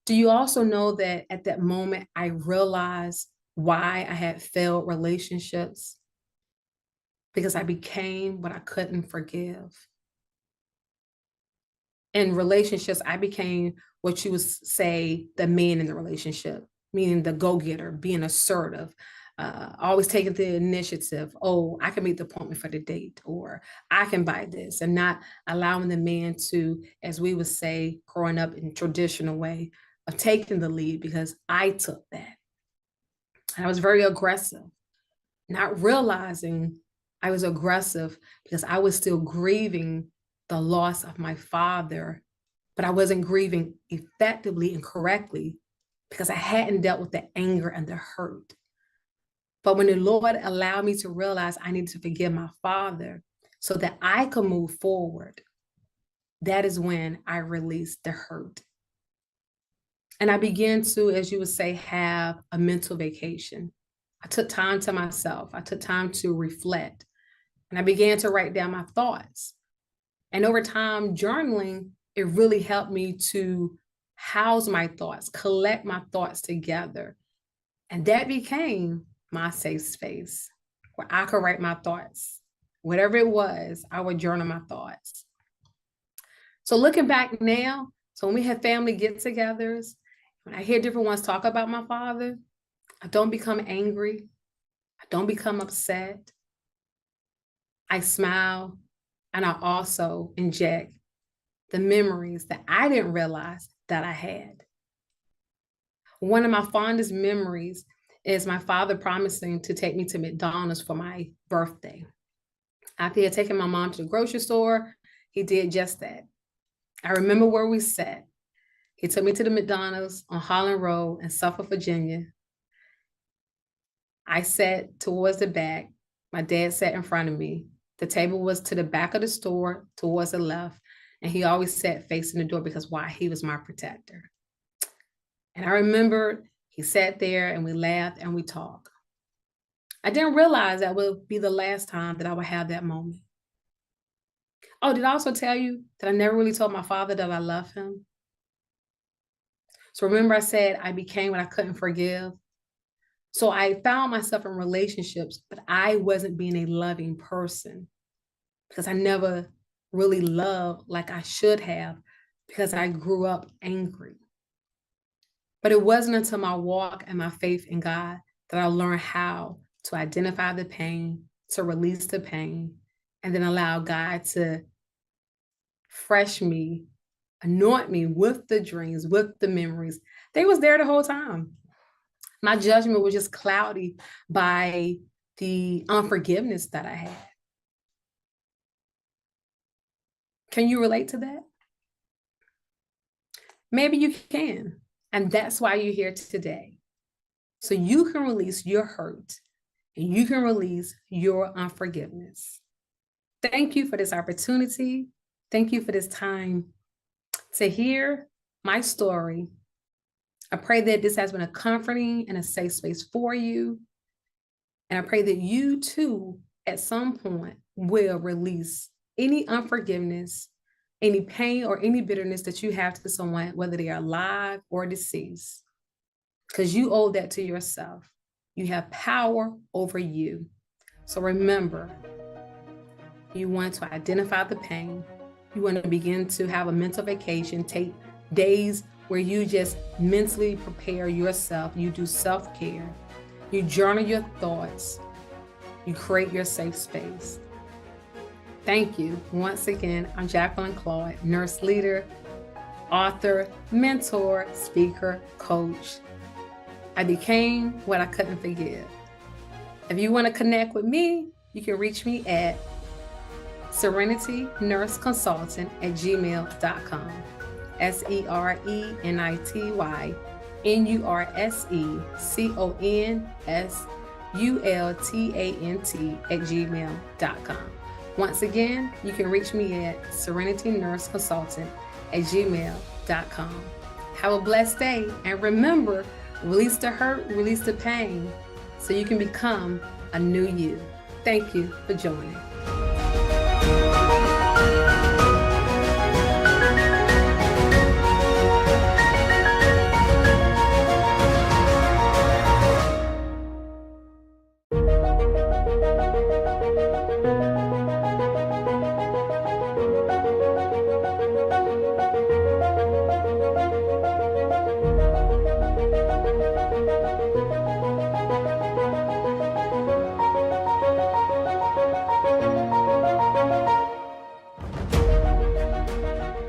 Do you also know that at that moment, I realized why I had failed relationships? Because I became what I couldn't forgive. In relationships, I became what you would say the man in the relationship, meaning the go-getter, being assertive, always taking the initiative. Oh, I can make the appointment for the date, or I can buy this, and not allowing the man to, as we would say, growing up in traditional way of taking the lead, because I took that. And I was very aggressive, not realizing I was aggressive because I was still grieving the loss of my father, but I wasn't grieving effectively and correctly because I hadn't dealt with the anger and the hurt. But when the Lord allowed me to realize I needed to forgive my father so that I could move forward, that is when I released the hurt. And I began to, as you would say, have a mental vacation. I took time to myself. I took time to reflect. And I began to write down my thoughts. And over time, journaling, it really helped me to house my thoughts, collect my thoughts together. And that became my safe space where I could write my thoughts. Whatever it was, I would journal my thoughts. So looking back now, so when we had family get-togethers, When I hear different ones talk about my father, I don't become angry. I don't become upset. I smile, and I also inject the memories that I didn't realize that I had. One of my fondest memories is my father promising to take me to McDonald's for my birthday. After he had taken my mom to the grocery store, he did just that. I remember where we sat. He took me to the McDonald's on Holland Road in Suffolk, Virginia. I sat towards the back. My dad sat in front of me. The table was to the back of the store, towards the left, and he always sat facing the door because why? He was my protector. And I remember he sat there and we laughed and we talked. I didn't realize that would be the last time that I would have that moment. Oh, did I also tell you that I never really told my father that I love him? So remember I said I became what I couldn't forgive. So I found myself in relationships, but I wasn't being a loving person because I never really loved like I should have because I grew up angry. But it wasn't until my walk and my faith in God that I learned how to identify the pain, to release the pain, and then allow God to fresh me, anoint me with the dreams, with the memories. They was there the whole time. My judgment was just cloudy by the unforgiveness that I had. Can you relate to that? Maybe you can. And that's why you're here today. So you can release your hurt and you can release your unforgiveness. Thank you for this opportunity. Thank you for this time to hear my story. I pray that this has been a comforting and a safe space for you. And I pray that you too, at some point, will release any unforgiveness, any pain, or any bitterness that you have to someone, whether they are alive or deceased, because you owe that to yourself. You have power over you. So remember, you want to identify the pain. You want to begin to have a mental vacation, take days where you just mentally prepare yourself. You do self-care. You journal your thoughts. You create your safe space. Thank you. Once again, I'm Jacqueline Claude, nurse leader, author, mentor, speaker, coach. I became what I couldn't forgive. If you want to connect with me, you can reach me at serenitynurseconsultant@gmail.com. Serenitynurseconsultant@gmail.com. Once again, you can reach me at serenitynurseconsultant@gmail.com. Have a blessed day, and remember, release the hurt, release the pain, so you can become a new you. Thank you for joining.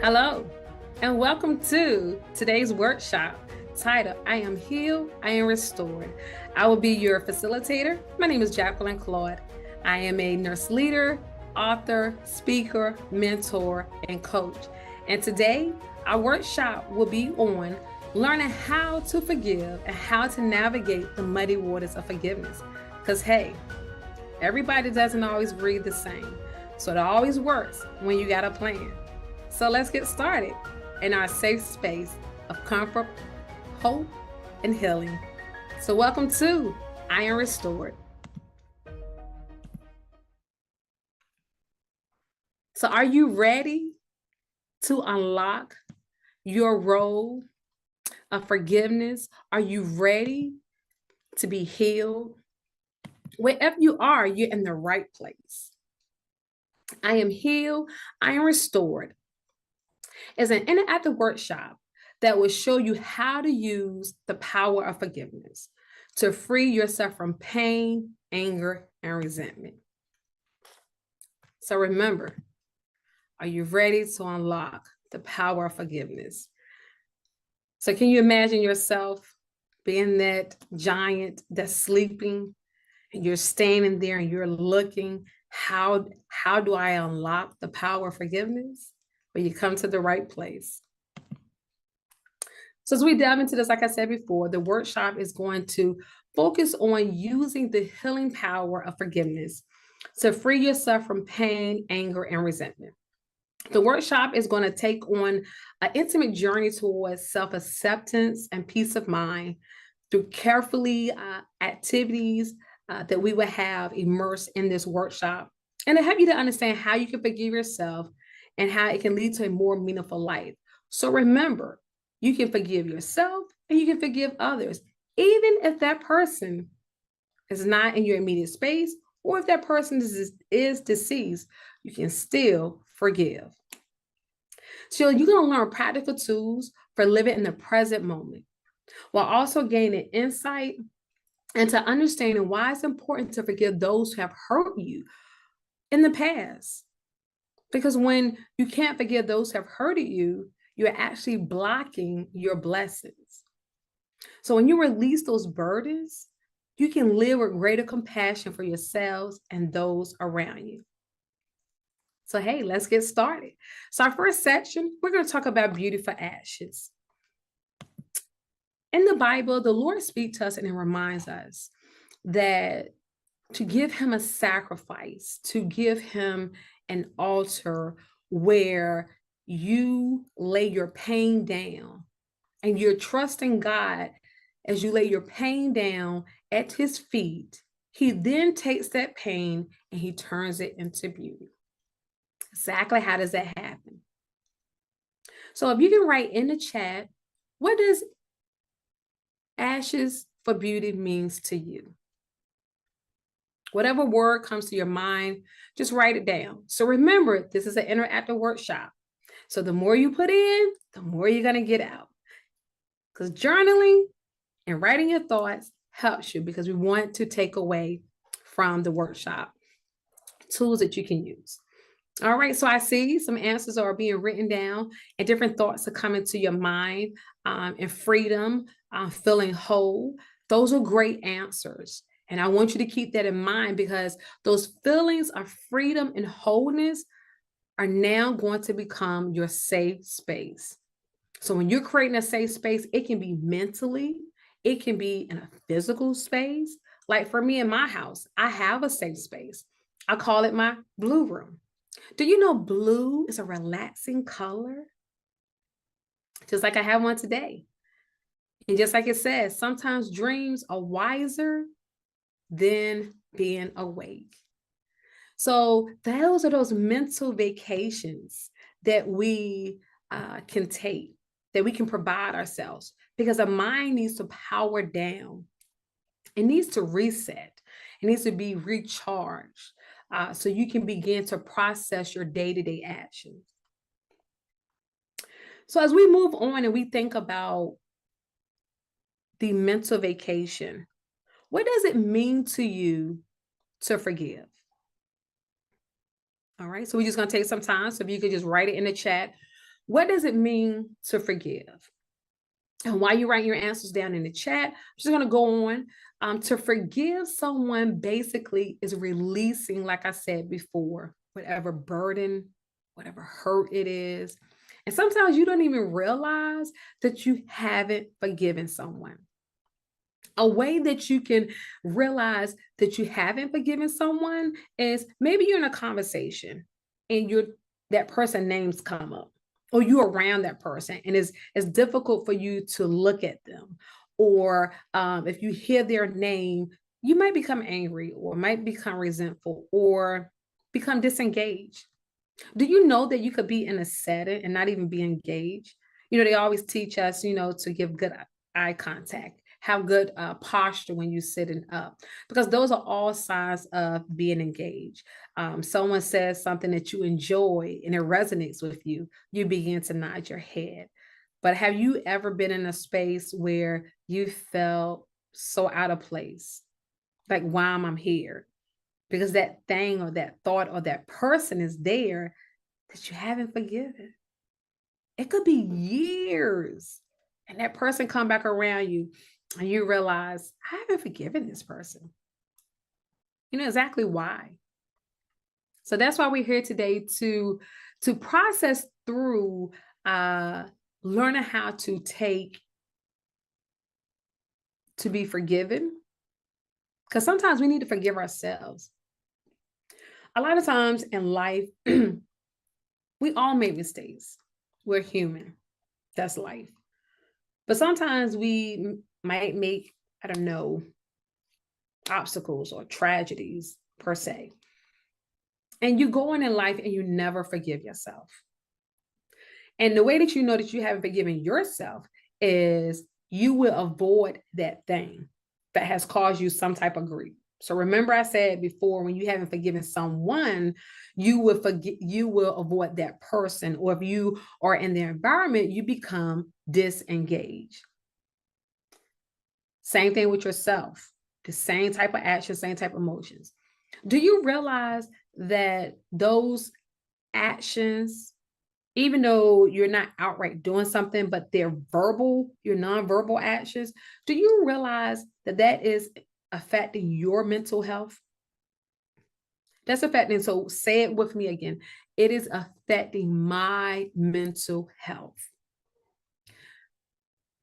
Hello, and welcome to today's workshop titled, I Am Healed, I Am Restored. I will be your facilitator. My name is Jacqueline Claude. I am a nurse leader, author, speaker, mentor, and coach. And today, our workshop will be on learning how to forgive and how to navigate the muddy waters of forgiveness. Because hey, everybody doesn't always breathe the same. So it always works when you got a plan. So let's get started in our safe space of comfort, hope, and healing. So welcome to I Am Restored. So are you ready to unlock your role of forgiveness? Are you ready to be healed? Wherever you are, you're in the right place. I am healed. I am restored. As an interactive workshop that will show you how to use the power of forgiveness to free yourself from pain, anger, and resentment. So remember, are you ready to unlock the power of forgiveness? So can you imagine yourself being that giant that's sleeping, and you're standing there and you're looking, how do I unlock the power of forgiveness? Well, you come to the right place. So as we delve into this, like I said before, the workshop is going to focus on using the healing power of forgiveness to free yourself from pain, anger, and resentment. The workshop is going to take on an intimate journey towards self-acceptance and peace of mind through carefully activities that we will have immersed in this workshop, and to help you to understand how you can forgive yourself and how it can lead to a more meaningful life. So remember, you can forgive yourself and you can forgive others, even if that person is not in your immediate space, or if that person is deceased, you can still forgive. So you're going to learn practical tools for living in the present moment, while also gaining insight into understanding why it's important to forgive those who have hurt you in the past. Because when you can't forgive those who have hurted you, you're actually blocking your blessings. So when you release those burdens, you can live with greater compassion for yourselves and those around you. So, hey, let's get started. So our first section, we're going to talk about beauty for ashes. In the Bible, the Lord speaks to us and it reminds us that to give him a sacrifice, to give him an altar where you lay your pain down and you're trusting God as you lay your pain down at his feet. He then takes that pain and he turns it into beauty. Exactly how does that happen? So if you can write in the chat, what does ashes for beauty means to you? Whatever word comes to your mind, just write it down. So remember, this is an interactive workshop. So the more you put in, the more you're going to get out. Because journaling and writing your thoughts helps you, because we want to take away from the workshop tools that you can use. All right, so I see some answers are being written down and different thoughts are coming to your mind, and freedom, feeling whole. Those are great answers. And I want you to keep that in mind, because those feelings of freedom and wholeness are now going to become your safe space. So when you're creating a safe space, it can be mentally, it can be in a physical space. Like for me in my house, I have a safe space. I call it my blue room. Do you know blue is a relaxing color? Just like I have one today. And just like it says, sometimes dreams are wiser than being awake. So those are those mental vacations that we can take, that we can provide ourselves, because the mind needs to power down. It needs to reset. It needs to be recharged. So you can begin to process your day-to-day actions. So as we move on and we think about the mental vacation, what does it mean to you to forgive? All right, so we're just going to take some time. So if you could just write it in the chat, what does it mean to forgive? And while you write your answers down in the chat, I'm just going to go on. To forgive someone basically is releasing, like I said before, whatever burden, whatever hurt it is. And sometimes you don't even realize that you haven't forgiven someone. A way that you can realize that you haven't forgiven someone is maybe you're in a conversation and that person names come up, or you're around that person and it's difficult for you to look at them. Or if you hear their name, you might become angry or might become resentful or become disengaged. Do you know that you could be in a setting and not even be engaged? They always teach us, to give good eye contact, have good posture when you're sitting up, because those are all signs of being engaged. Someone says something that you enjoy and it resonates with you, you begin to nod your head. But have you ever been in a space where you felt so out of place? Like, why am I here? Because that thing or that thought or that person is there that you haven't forgiven. It could be years. And that person come back around you and you realize, I haven't forgiven this person. You know exactly why. So that's why we're here today to process through learning how to be forgiven. Because sometimes we need to forgive ourselves. A lot of times in life, we all make mistakes. We're human. That's life. But sometimes we might make, I don't know, obstacles or tragedies per se. And you go on in life and you never forgive yourself. And the way that you know that you haven't forgiven yourself is you will avoid that thing that has caused you some type of grief. So remember I said before, when you haven't forgiven someone, you will avoid that person. Or if you are in their environment, you become disengaged. Same thing with yourself. The same type of action, same type of emotions. Do you realize that those actions, even though you're not outright doing something, but they're verbal, your nonverbal actions, do you realize that that is affecting your mental health? That's affecting, so say it with me again. It is affecting my mental health.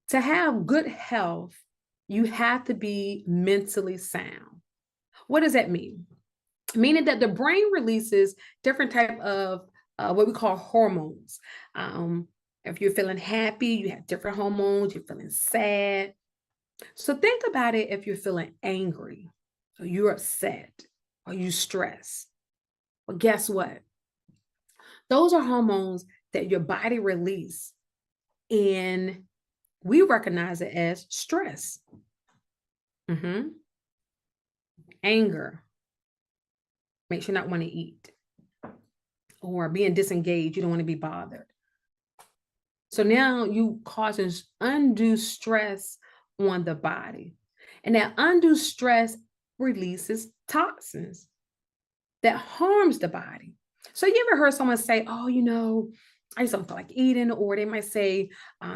To have good health, you have to be mentally sound. What does that mean? Meaning that the brain releases different type of what we call hormones. If you're feeling happy, you have different hormones. You're feeling sad. So think about it if you're feeling angry, or you're upset, or you stress. Well, guess what? Those are hormones that your body release, and we recognize it as stress. Anger makes you not want to eat, or being disengaged, you don't want to be bothered. So now you causing undue stress on the body. And that undue stress releases toxins that harms the body. So you ever heard someone say, oh, I just don't feel like eating, or they might say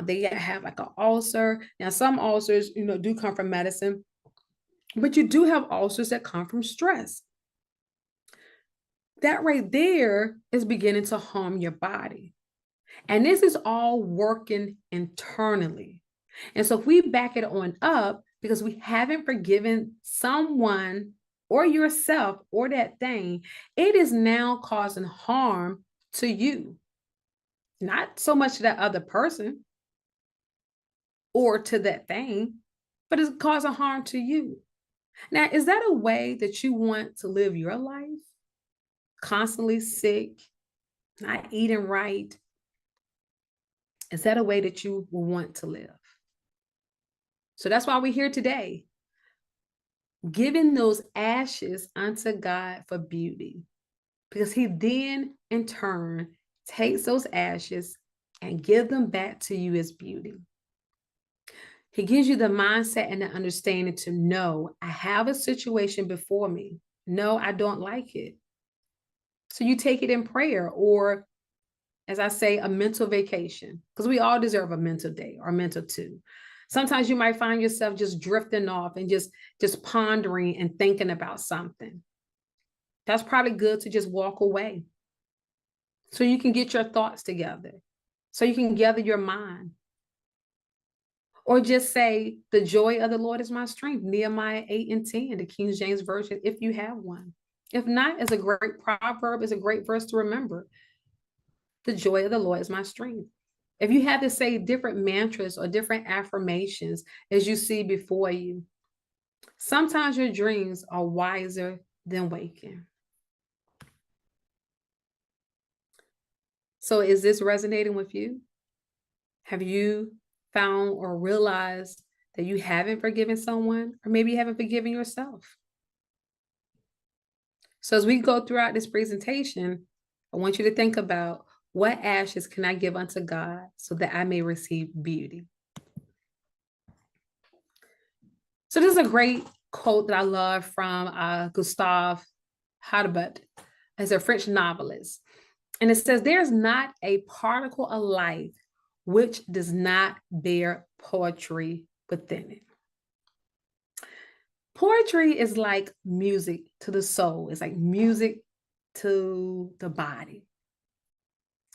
they have like an ulcer. Now, some ulcers, do come from medicine, but you do have ulcers that come from stress. That right there is beginning to harm your body. And this is all working internally. And so if we back it on up, because we haven't forgiven someone or yourself or that thing, it is now causing harm to you. Not so much to that other person or to that thing, but it's causing harm to you. Now, is that a way that you want to live your life? Constantly sick, not eating right? Is that a way that you will want to live? So that's why we're here today, giving those ashes unto God for beauty, because he then in turn takes those ashes and give them back to you as beauty. He gives you the mindset and the understanding to know, I have a situation before me. No, I don't like it. So you take it in prayer, or as I say, a mental vacation, because we all deserve a mental day or a mental two. Sometimes you might find yourself just drifting off and just pondering and thinking about something. That's probably good to just walk away so you can get your thoughts together, so you can gather your mind. Or just say, the joy of the Lord is my strength, Nehemiah 8:10, the King James Version, if you have one. If not, it's a great proverb, it's a great verse to remember. The joy of the Lord is my strength. If you had to say different mantras or different affirmations as you see before you, sometimes your dreams are wiser than waking. So is this resonating with you? Have you found or realized that you haven't forgiven someone, or maybe you haven't forgiven yourself? So as we go throughout this presentation, I want you to think about, What ashes can I give unto God so that I may receive beauty? So this is a great quote that I love from Gustave Hardebut, as a French novelist. And it says, there's not a particle of life which does not bear poetry within it. Poetry is like music to the soul. It's like music to the body.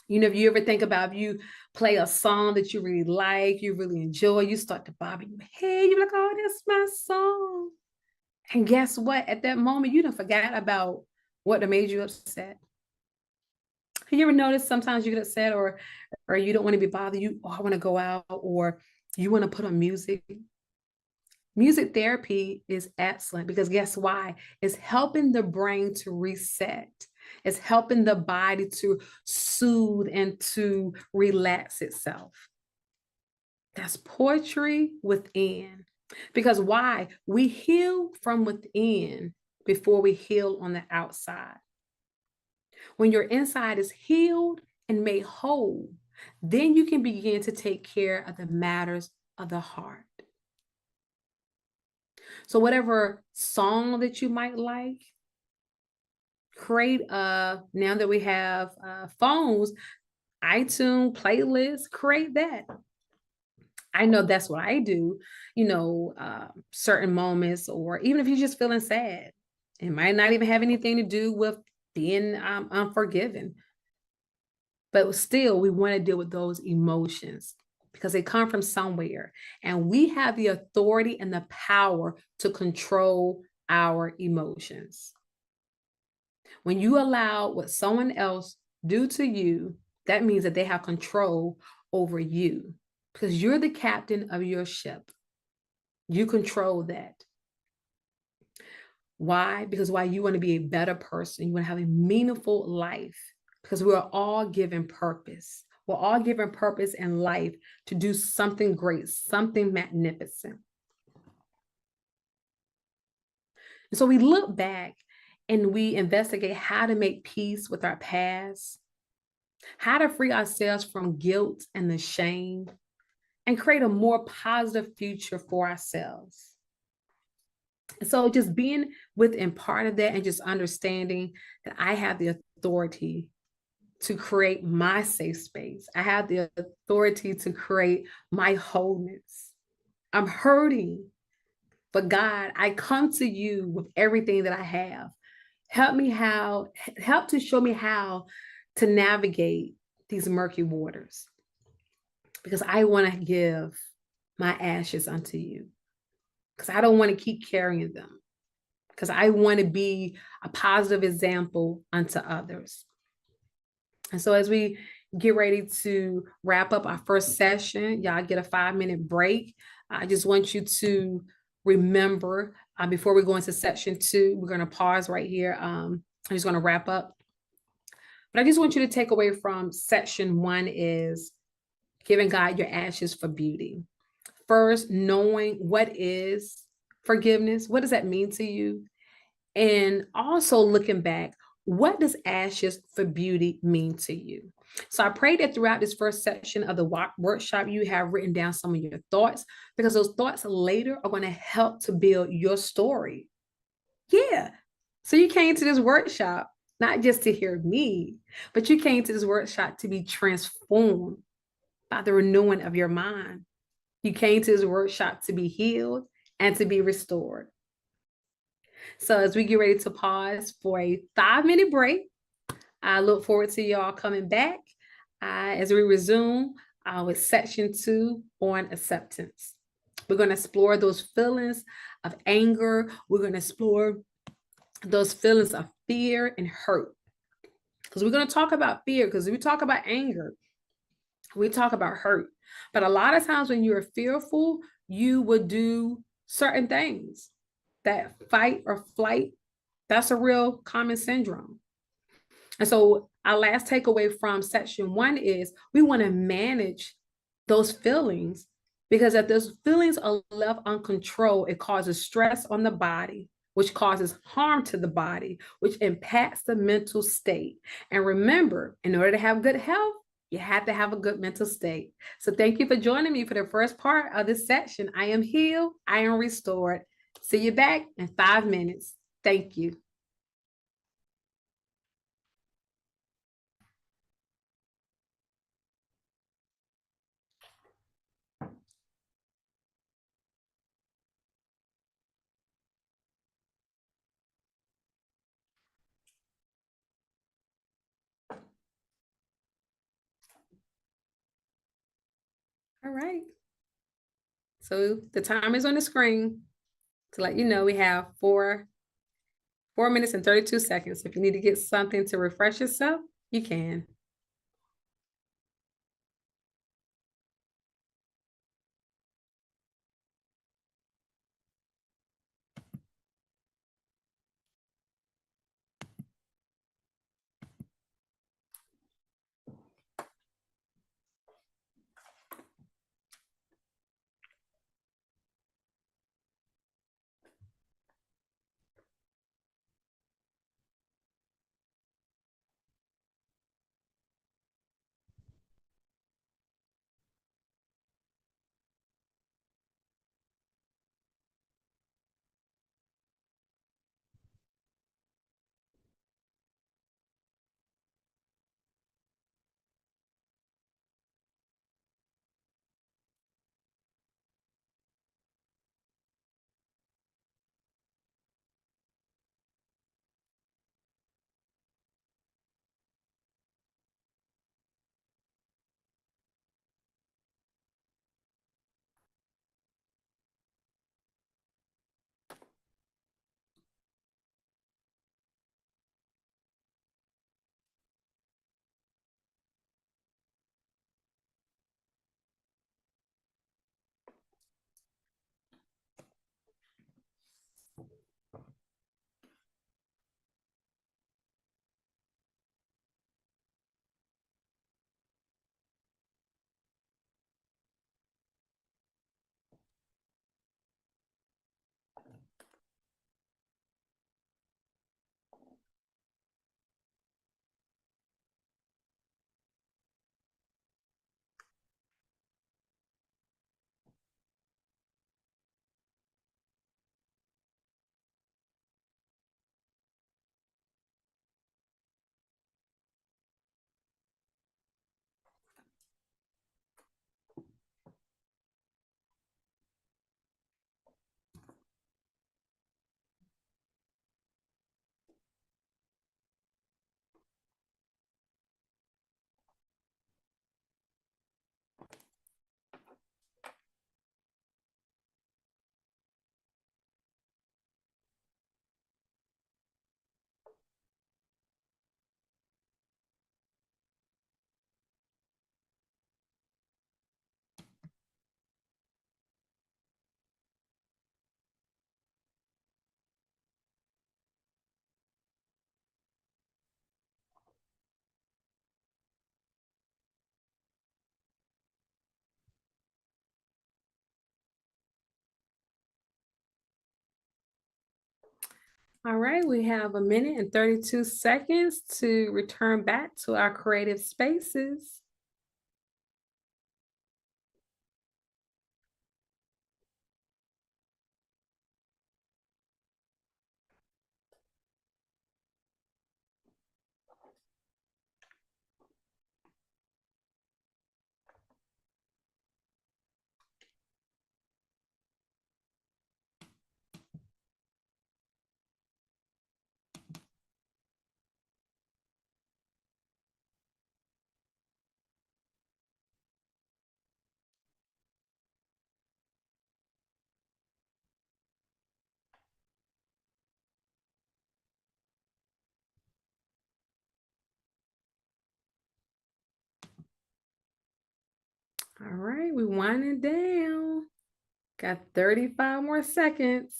You know, if you ever think about, if you play a song that you really like, you really enjoy, you start to bob in your head, you're like, oh, that's my song. And guess what? At that moment, you don't forget about what made you upset. You ever notice sometimes you get upset or you don't want to be bothered, I want to go out, or you want to put on music. Music therapy is excellent because guess why? It's helping the brain to reset. It's helping the body to soothe and to relax itself. That's poetry within. Because why? We heal from within before we heal on the outside. When your inside is healed and made whole, then you can begin to take care of the matters of the heart. So whatever song that you might like, create now that we have phones, iTunes playlist, create that. I know that's what I do, certain moments, or even if you're just feeling sad, it might not even have anything to do with being unforgiven. But still, we want to deal with those emotions because they come from somewhere. And we have the authority and the power to control our emotions. When you allow what someone else do to you, that means that they have control over you because you're the captain of your ship. You control that. Why? Because you want to be a better person. You want to have a meaningful life because we're all given purpose. We're all given purpose in life to do something great, something magnificent. And so we look back and we investigate how to make peace with our past, how to free ourselves from guilt and the shame, and create a more positive future for ourselves. And so just being within part of that and just understanding that I have the authority to create my safe space. I have the authority to create my wholeness. I'm hurting, but God, I come to you with everything that I have. Help to show me how to navigate these murky waters, because I want to give my ashes unto you, because I don't want to keep carrying them, because I want to be a positive example unto others. And so as we get ready to wrap up our first session, y'all get a 5-minute break. I just want you to remember, before we go into section 2, we're going to pause right here. I'm just going to wrap up. But I just want you to take away from section 1 is giving God your ashes for beauty. First, knowing what is forgiveness. What does that mean to you? And also looking back, what does ashes for beauty mean to you? So I pray that throughout this first section of the workshop, you have written down some of your thoughts, because those thoughts later are going to help to build your story. Yeah. So you came to this workshop, not just to hear me, but you came to this workshop to be transformed by the renewing of your mind. You came to this workshop to be healed and to be restored. So as we get ready to pause for a 5-minute break, I look forward to y'all coming back as we resume with section 2 on acceptance. We're going to explore those feelings of anger. We're going to explore those feelings of fear and hurt. Because we're going to talk about fear, because we talk about anger, we talk about hurt. But a lot of times when you're fearful, you would do certain things. That fight or flight, that's a real common syndrome. And so our last takeaway from section 1 is we want to manage those feelings, because if those feelings are left uncontrolled, it causes stress on the body, which causes harm to the body, which impacts the mental state. And remember, in order to have good health, you have to have a good mental state. So thank you for joining me for the first part of this section. I am healed, I am restored. See you back in 5 minutes. Thank you. All right. So the time is on the screen to let you know we have 4 minutes and 32 seconds. If you need to get something to refresh yourself, you can. All right, we have 1 minute and 32 seconds to return back to our creative spaces. All right, we winding down. Got 35 more seconds.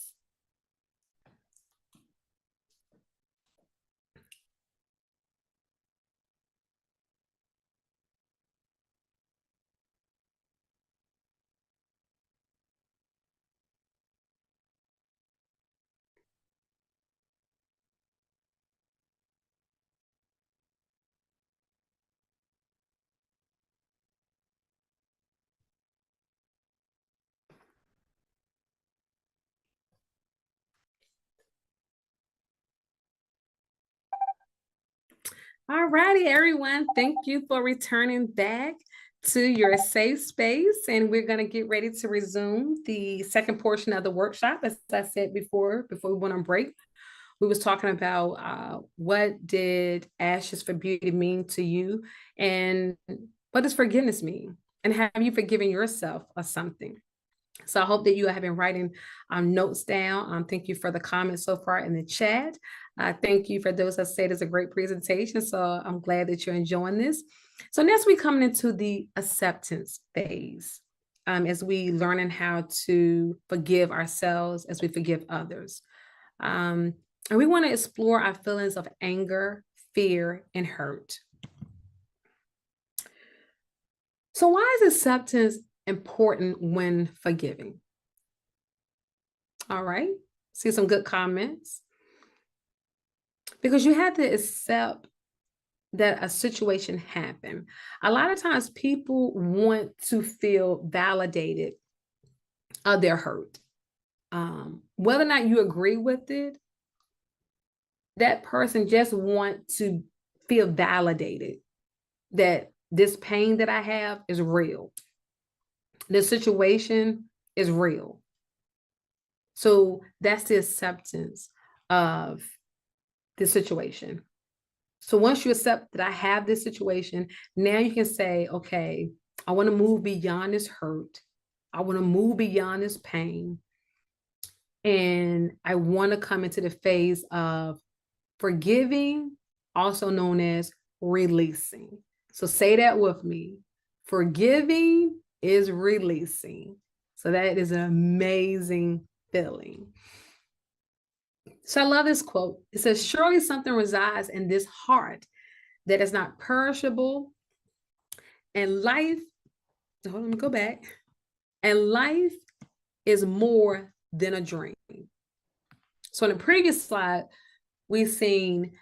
All righty, everyone. Thank you for returning back to your safe space. And we're going to get ready to resume the second portion of the workshop. As I said before we went on break, we was talking about what did ashes for beauty mean to you, and what does forgiveness mean, and have you forgiven yourself of something? So I hope that you have been writing notes down. Thank you for the comments so far in the chat. Thank you for those that said it's a great presentation. So I'm glad that you're enjoying this. So next we coming into the acceptance phase, as we learning how to forgive ourselves as we forgive others. And we want to explore our feelings of anger, fear, and hurt. So why is acceptance important when forgiving? All right, see some good comments. Because you have to accept that a situation happened. A lot of times people want to feel validated of their hurt. Whether or not you agree with it, that person just want to feel validated that this pain that I have is real. The situation is real. So that's the acceptance of the situation. So once you accept that I have this situation, now you can say, okay, I want to move beyond this hurt. I want to move beyond this pain. And I want to come into the phase of forgiving, also known as releasing. So say that with me. Forgiving is releasing. So that is an amazing feeling. So I love this quote. It says, surely something resides in this heart that is not perishable, and life, hold on, let me go back. And life is more than a dream. So in the previous slide, we've seen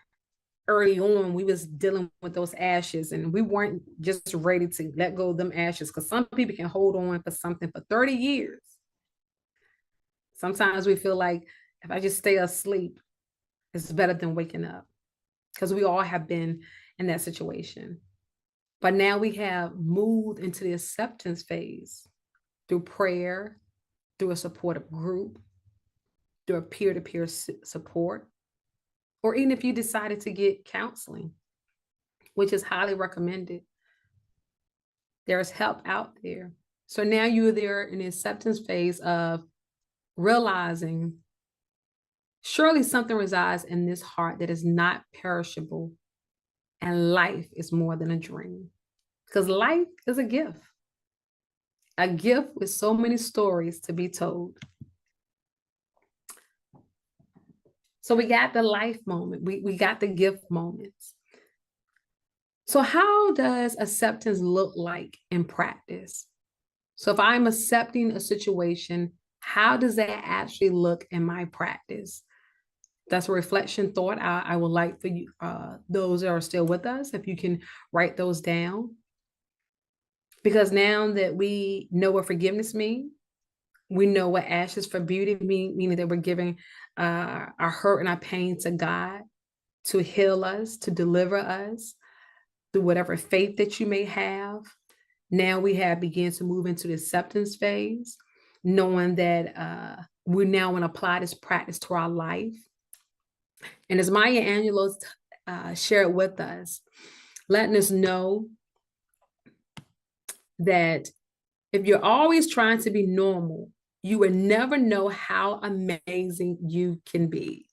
early on, we was dealing with those ashes, and we weren't just ready to let go of them ashes, because some people can hold on for something for 30 years. Sometimes we feel like if I just stay asleep, it's better than waking up, because we all have been in that situation. But now we have moved into the acceptance phase through prayer, through a supportive group, through a peer-to-peer support, or even if you decided to get counseling, which is highly recommended. There's help out there. So now you're there in the acceptance phase of realizing surely something resides in this heart that is not perishable, and life is more than a dream. Because life is a gift with so many stories to be told. So we got the life moment, we got the gift moments. So how does acceptance look like in practice? So if I'm accepting a situation, how does that actually look in my practice? That's a reflection thought. I would like for you, those that are still with us, if you can write those down. Because now that we know what forgiveness means, we know what ashes for beauty mean, meaning that we're giving our hurt and our pain to God to heal us, to deliver us through whatever faith that you may have. Now we have begun to move into the acceptance phase, knowing that we now want to apply this practice to our life. And as Maya Angelou shared with us, letting us know that if you're always trying to be normal, you will never know how amazing you can be.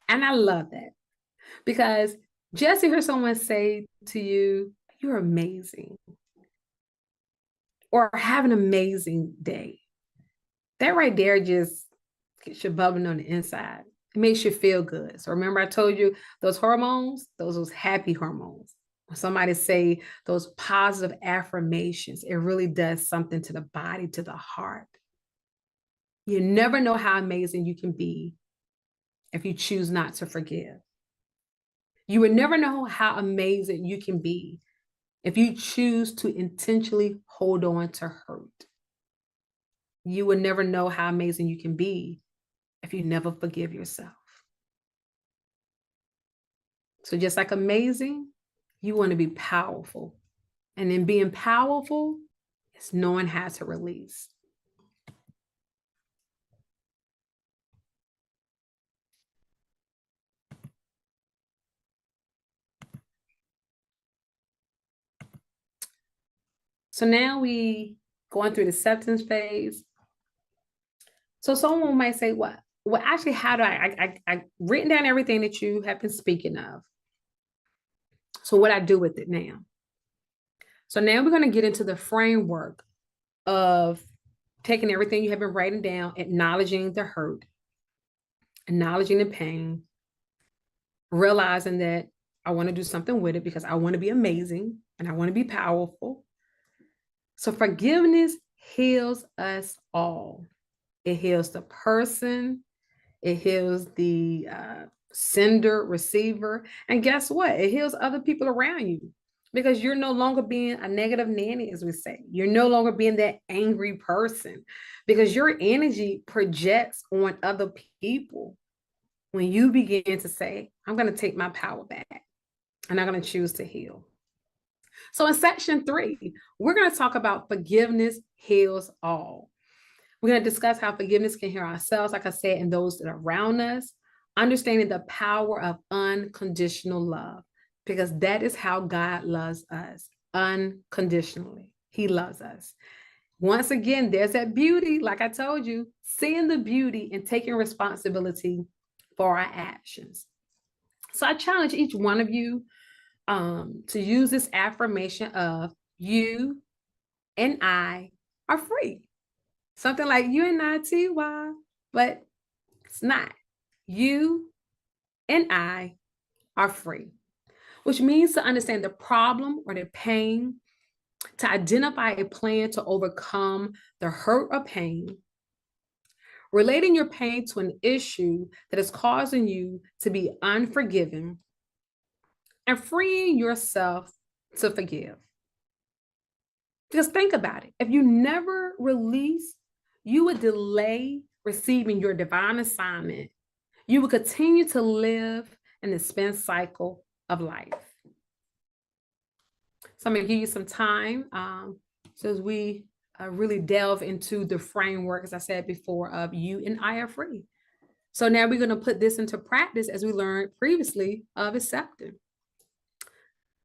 And I love that, because just to hear someone say to you, you're amazing, or have an amazing day, that right there just gets you bubbling on the inside. It makes you feel good. So remember I told you those hormones, those happy hormones. When somebody say those positive affirmations, it really does something to the body, to the heart. You never know how amazing you can be if you choose not to forgive. You would never know how amazing you can be if you choose to intentionally hold on to hurt. You would never know how amazing you can be if you never forgive yourself. So just like amazing, You want to be powerful. And in being powerful, it's knowing how to release. So now we going through the acceptance phase. So someone might say, what? Well, actually, how do I written down everything that you have been speaking of. So what I do with it now. So now we're going to get into the framework of taking everything you have been writing down, acknowledging the hurt, acknowledging the pain, realizing that I want to do something with it because I want to be amazing and I want to be powerful. So forgiveness heals us all. It heals the person. It heals the sender, receiver. And guess what? It heals other people around you because you're no longer being a negative nanny, as we say. You're no longer being that angry person because your energy projects on other people when you begin to say, I'm going to take my power back and I'm going to choose to heal. So in section 3, we're going to talk about forgiveness heals all. We're going to discuss how forgiveness can heal ourselves, like I said, and those that are around us, understanding the power of unconditional love, because that is how God loves us, unconditionally. He loves us. Once again, there's that beauty, like I told you, seeing the beauty and taking responsibility for our actions. So I challenge each one of you to use this affirmation of you and I are free. Something like you and I, TY, but it's not. You and I are free, which means to understand the problem or the pain, to identify a plan to overcome the hurt or pain, relating your pain to an issue that is causing you to be unforgiven, and freeing yourself to forgive. Because think about it. If you never release, you would delay receiving your divine assignment. You will continue to live in the spin cycle of life. So I'm going to give you some time so as we really delve into the framework, as I said before, of you and I are free. So now we're going to put this into practice as we learned previously of accepting.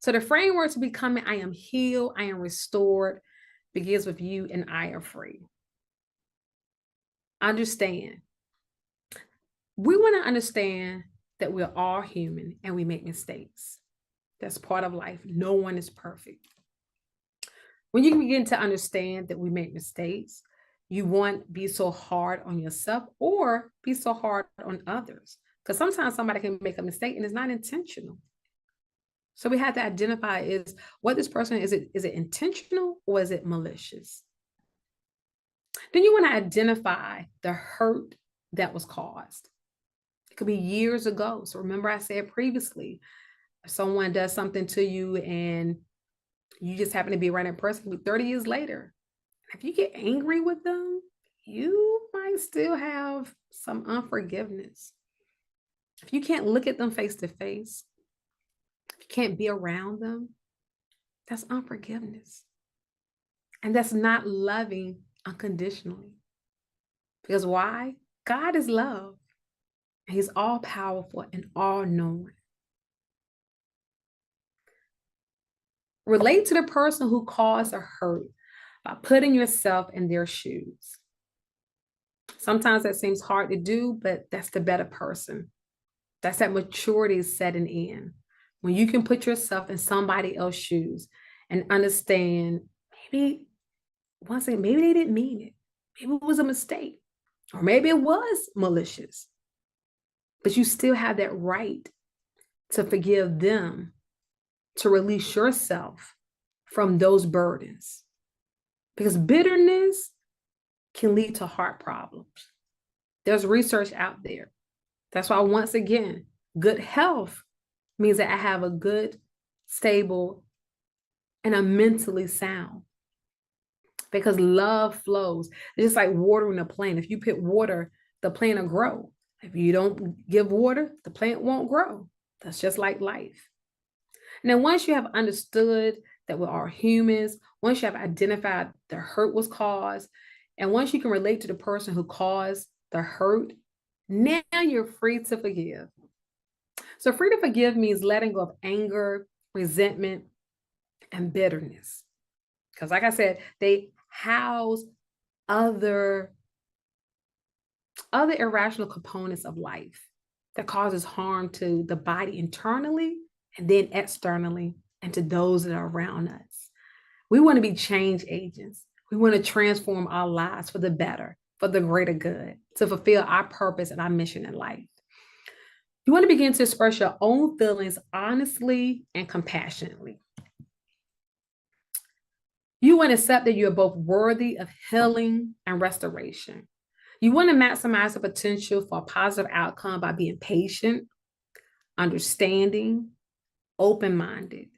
So the framework to becoming I am healed, I am restored, begins with you and I are free. Understand. We want to understand that we're all human and we make mistakes. That's part of life. No one is perfect. When you begin to understand that we make mistakes, you won't be so hard on yourself or be so hard on others. Because sometimes somebody can make a mistake and it's not intentional. So we have to identify is what this person is it intentional or is it malicious? Then you want to identify the hurt that was caused. It could be years ago. So remember I said previously, if someone does something to you and you just happen to be around that person 30 years later, if you get angry with them, you might still have some unforgiveness. If you can't look at them face to face, if you can't be around them, that's unforgiveness. And that's not loving unconditionally. Because why? God is love. He's all powerful and all knowing. Relate to the person who caused a hurt by putting yourself in their shoes. Sometimes that seems hard to do, but that's the better person. That's that maturity setting in. When you can put yourself in somebody else's shoes and understand, maybe once again, maybe they didn't mean it. Maybe it was a mistake, or maybe it was malicious. But you still have that right to forgive them, to release yourself from those burdens. Because bitterness can lead to heart problems. There's research out there. That's why, once again, good health means that I have a good, stable, and I'm mentally sound. Because love flows. It's just like watering a plant. If you put water, the plant will grow. If you don't give water, the plant won't grow. That's just like life. And then once you have understood that we're all humans, once you have identified the hurt was caused, and once you can relate to the person who caused the hurt, now you're free to forgive. So free to forgive means letting go of anger, resentment, and bitterness. Because like I said, they house other irrational components of life that causes harm to the body internally and then externally and to those that are around us. We want to be change agents. We want to transform our lives for the better, for the greater good, to fulfill our purpose and our mission in life. You want to begin to express your own feelings honestly and compassionately. You want to accept that you are both worthy of healing and restoration. You want to maximize the potential for a positive outcome by being patient, understanding, open-minded.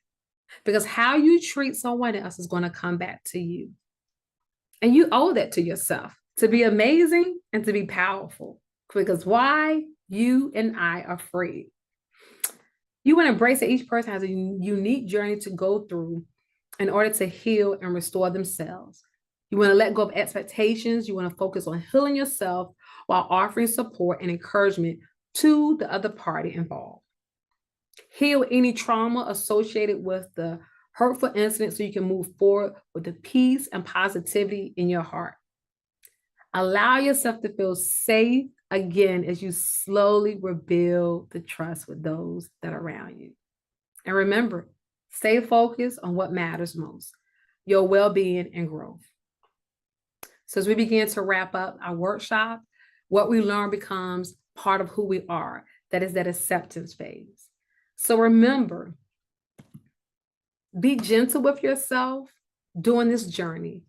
Because how you treat someone else is going to come back to you. And you owe that to yourself, to be amazing and to be powerful. Because why? You and I are free. You want to embrace that each person has a unique journey to go through in order to heal and restore themselves. You want to let go of expectations. You want to focus on healing yourself while offering support and encouragement to the other party involved. Heal any trauma associated with the hurtful incident so you can move forward with the peace and positivity in your heart. Allow yourself to feel safe again as you slowly rebuild the trust with those that are around you. And remember, stay focused on what matters most, your well-being and growth. So as we begin to wrap up our workshop, what we learn becomes part of who we are. That is that acceptance phase. So remember, be gentle with yourself during this journey,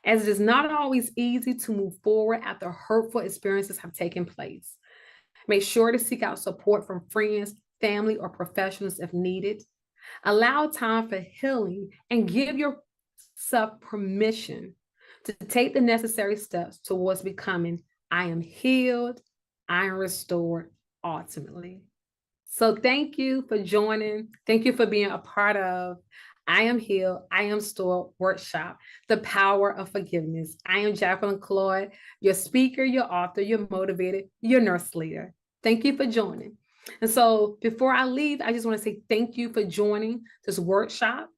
as it is not always easy to move forward after hurtful experiences have taken place. Make sure to seek out support from friends, family, or professionals if needed. Allow time for healing and give yourself permission to take the necessary steps towards becoming I am healed, I am restored ultimately. So thank you for joining. Thank you for being a part of I Am Healed, I Am Restored workshop, The Power of Forgiveness. I am Jacqueline Cloyd, your speaker, your author, your motivator, your nurse leader. Thank you for joining. And so before I leave, I just want to say thank you for joining this workshop.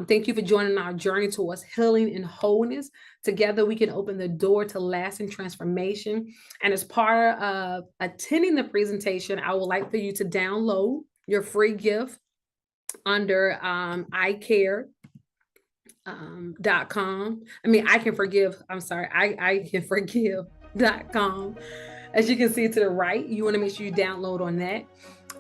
Thank you for joining our journey towards healing and wholeness. Together, we can open the door to lasting transformation. And as part of attending the presentation, I would like for you to download your free gift under dotcom. I can forgive.com. As you can see to the right, you want to make sure you download on that.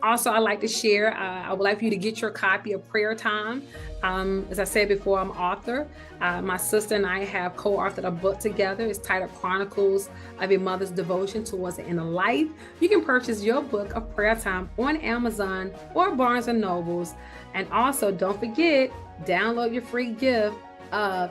Also, I'd like to share, I would like for you to get your copy of Prayer Time. As I said before, I'm an author. My sister and I have co-authored a book together. It's titled Chronicles of a Mother's Devotion Towards the End of Life. You can purchase your book of Prayer Time on Amazon or Barnes & Nobles. And also, don't forget, download your free gift of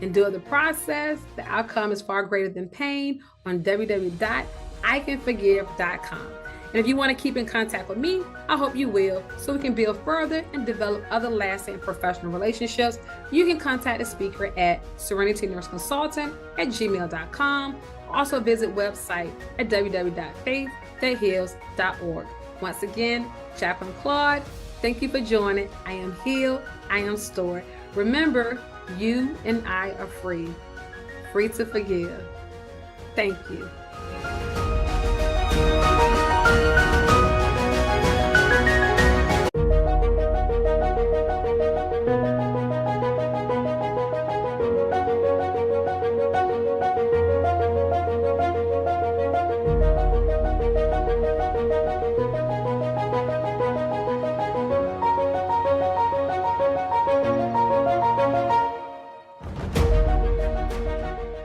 Endure the Process. The outcome is far greater than pain on www.icanforgive.com. And if you want to keep in contact with me, I hope you will, so we can build further and develop other lasting professional relationships. You can contact the speaker at serenitynurseconsultant@gmail.com. Also visit website at www.faiththatheals.org. Once again, Jacqueline Claude, thank you for joining. I am healed, I am restored. Remember, you and I are free to forgive. Thank you.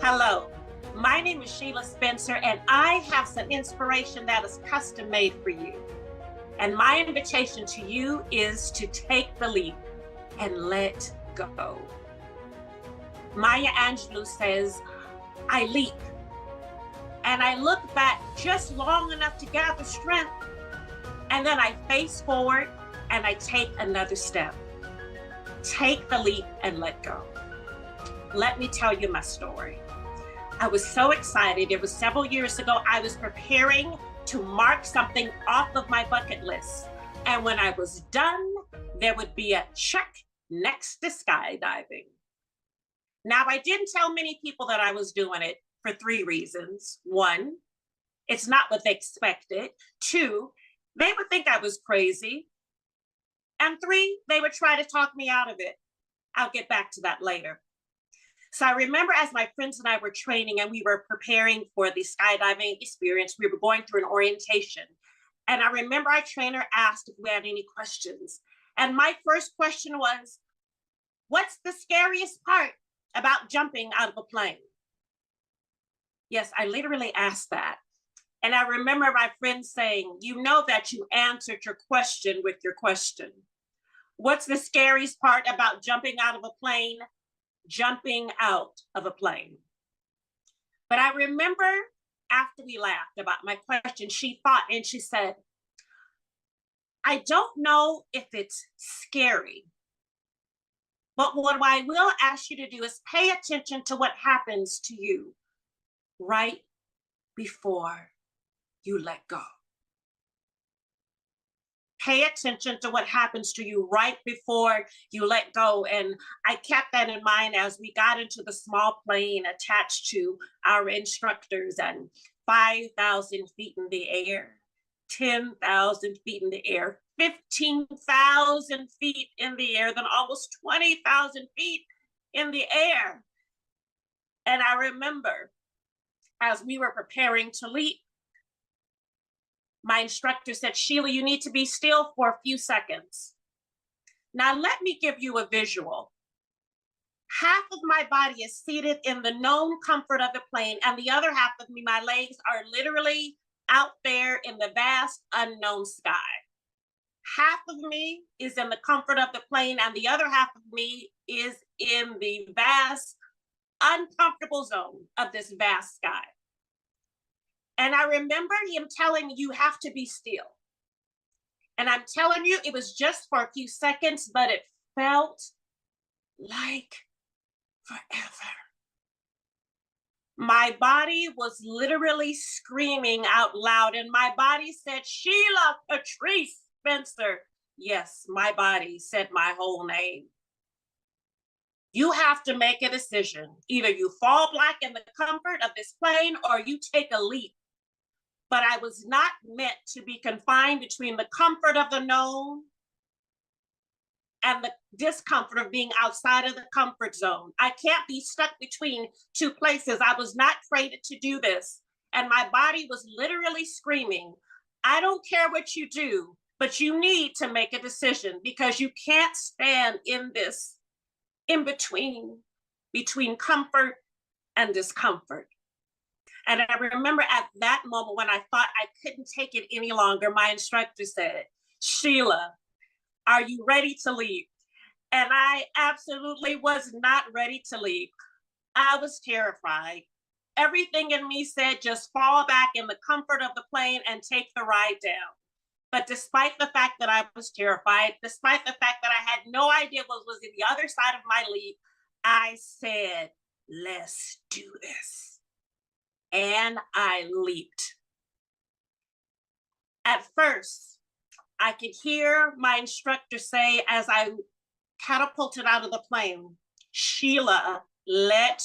Hello, my name is Sheila Spencer, and I have some inspiration that is custom made for you. And my invitation to you is to take the leap and let go. Maya Angelou says, I leap, and I look back just long enough to gather strength, and then I face forward and I take another step. Take the leap and let go. Let me tell you my story. I was so excited. It was several years ago. I was preparing to mark something off of my bucket list. And when I was done, there would be a check next to skydiving. Now, I didn't tell many people that I was doing it for 3 reasons. 1, it's not what they expected. 2, they would think I was crazy. And 3, they would try to talk me out of it. I'll get back to that later. So I remember as my friends and I were training and we were preparing for the skydiving experience, we were going through an orientation. And I remember our trainer asked if we had any questions. And my first question was, what's the scariest part about jumping out of a plane? Yes, I literally asked that. And I remember my friend saying, you know that you answered your question with your question. What's the scariest part about jumping out of a plane? Jumping out of a plane. But I remember after we laughed about my question, she thought and she said, I don't know if it's scary, but what I will ask you to do is pay attention to what happens to you right before you let go. Pay attention to what happens to you right before you let go. And I kept that in mind as we got into the small plane attached to our instructors, and 5,000 feet in the air, 10,000 feet in the air, 15,000 feet in the air, then almost 20,000 feet in the air. And I remember as we were preparing to leap, my instructor said, Sheila, you need to be still for a few seconds. Now, let me give you a visual. Half of my body is seated in the known comfort of the plane, and the other half of me, my legs are literally out there in the vast unknown sky. Half of me is in the comfort of the plane, and the other half of me is in the vast, uncomfortable zone of this vast sky. And I remember him telling me, you have to be still. And I'm telling you, it was just for a few seconds, but it felt like forever. My body was literally screaming out loud, and my body said, Sheila Patrice Spencer. Yes, my body said my whole name. You have to make a decision. Either you fall back in the comfort of this plane or you take a leap. But I was not meant to be confined between the comfort of the known and the discomfort of being outside of the comfort zone. I can't be stuck between 2 places. I was not created to do this. And my body was literally screaming, I don't care what you do, but you need to make a decision, because you can't stand in this in between comfort and discomfort. And I remember at that moment when I thought I couldn't take it any longer, my instructor said, Sheila, are you ready to leave? And I absolutely was not ready to leave. I was terrified. Everything in me said, just fall back in the comfort of the plane and take the ride down. But despite the fact that I was terrified, despite the fact that I had no idea what was in the other side of my leap, I said, let's do this. And I leaped. At first, I could hear my instructor say as I catapulted out of the plane, Sheila, let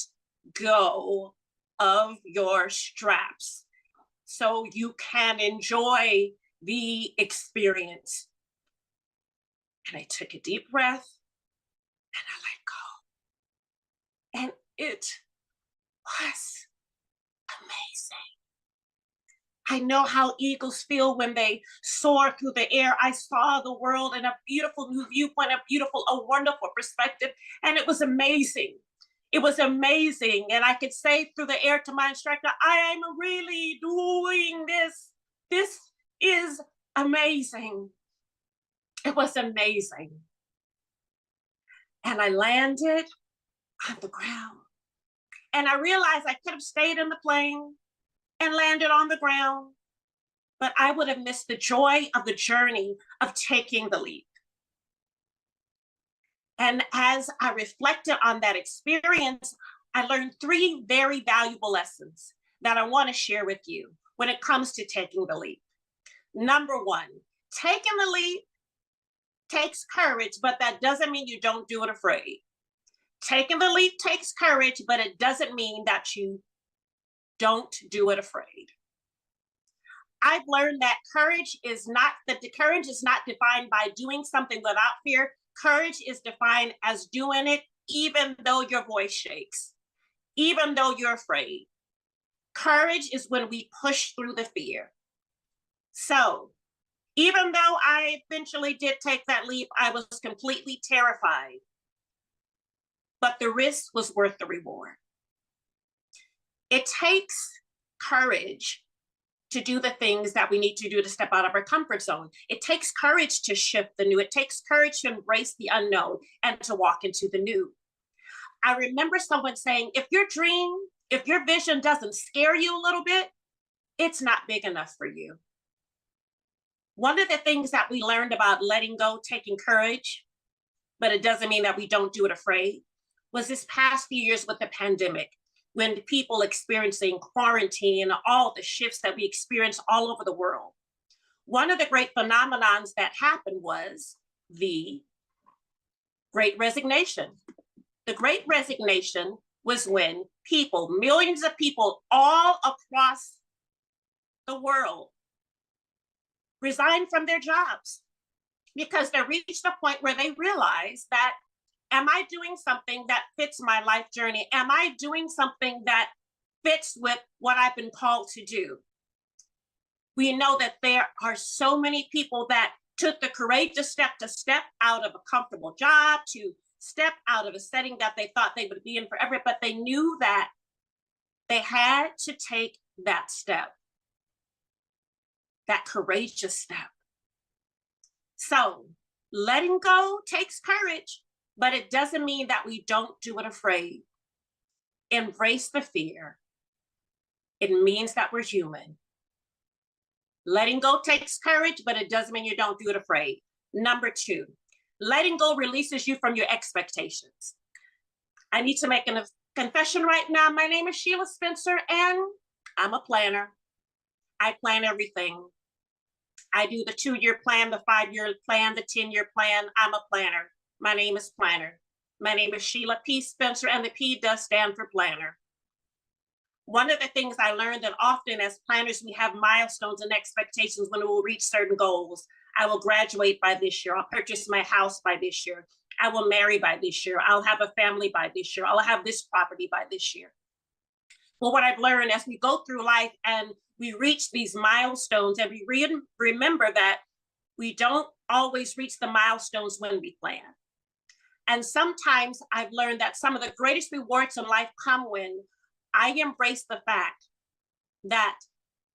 go of your straps so you can enjoy the experience. And I took a deep breath and I let go. And it was amazing. I know how eagles feel when they soar through the air. I saw the world in a beautiful new viewpoint, a wonderful perspective, and it was amazing. It was amazing. And I could say through the air to my instructor, I am really doing this. This is amazing. It was amazing. And I landed on the ground. And I realized I could have stayed in the plane and landed on the ground, but I would have missed the joy of the journey of taking the leap. And as I reflected on that experience, I learned 3 very valuable lessons that I want to share with you when it comes to taking the leap. Number 1, taking the leap takes courage, but that doesn't mean you don't do it afraid. Taking the leap takes courage, but it doesn't mean that you don't do it afraid. I've learned that courage is not defined by doing something without fear. Courage is defined as doing it even though your voice shakes, even though you're afraid. Courage is when we push through the fear. So, even though I eventually did take that leap, I was completely terrified. But the risk was worth the reward. It takes courage to do the things that we need to do to step out of our comfort zone. It takes courage to shift the new. It takes courage to embrace the unknown and to walk into the new. I remember someone saying, if your vision doesn't scare you a little bit, it's not big enough for you. One of the things that we learned about letting go, taking courage, but it doesn't mean that we don't do it afraid, was this past few years with the pandemic, when people experiencing quarantine and all the shifts that we experienced all over the world. One of the great phenomenons that happened was the Great Resignation. The Great Resignation was when people, millions of people all across the world, resigned from their jobs because they reached a point where they realized that, am I doing something that fits my life journey? Am I doing something that fits with what I've been called to do? We know that there are so many people that took the courageous step to step out of a comfortable job, to step out of a setting that they thought they would be in forever, but they knew that they had to take that step, that courageous step. So letting go takes courage, but it doesn't mean that we don't do it afraid. Embrace the fear. It means that we're human. Letting go takes courage, but it doesn't mean you don't do it afraid. Number 2, letting go releases you from your expectations. I need to make a confession right now. My name is Sheila Spencer, and I'm a planner. I plan everything. I do the 2-year plan, the 5-year plan, the 10-year plan. I'm a planner. My name is Planner. My name is Sheila P. Spencer, and the P does stand for planner. One of the things I learned that often as planners, we have milestones and expectations when we will reach certain goals. I will graduate by this year. I'll purchase my house by this year. I will marry by this year. I'll have a family by this year. I'll have this property by this year. Well, what I've learned as we go through life and we reach these milestones, and we remember that we don't always reach the milestones when we plan. And sometimes I've learned that some of the greatest rewards in life come when I embrace the fact that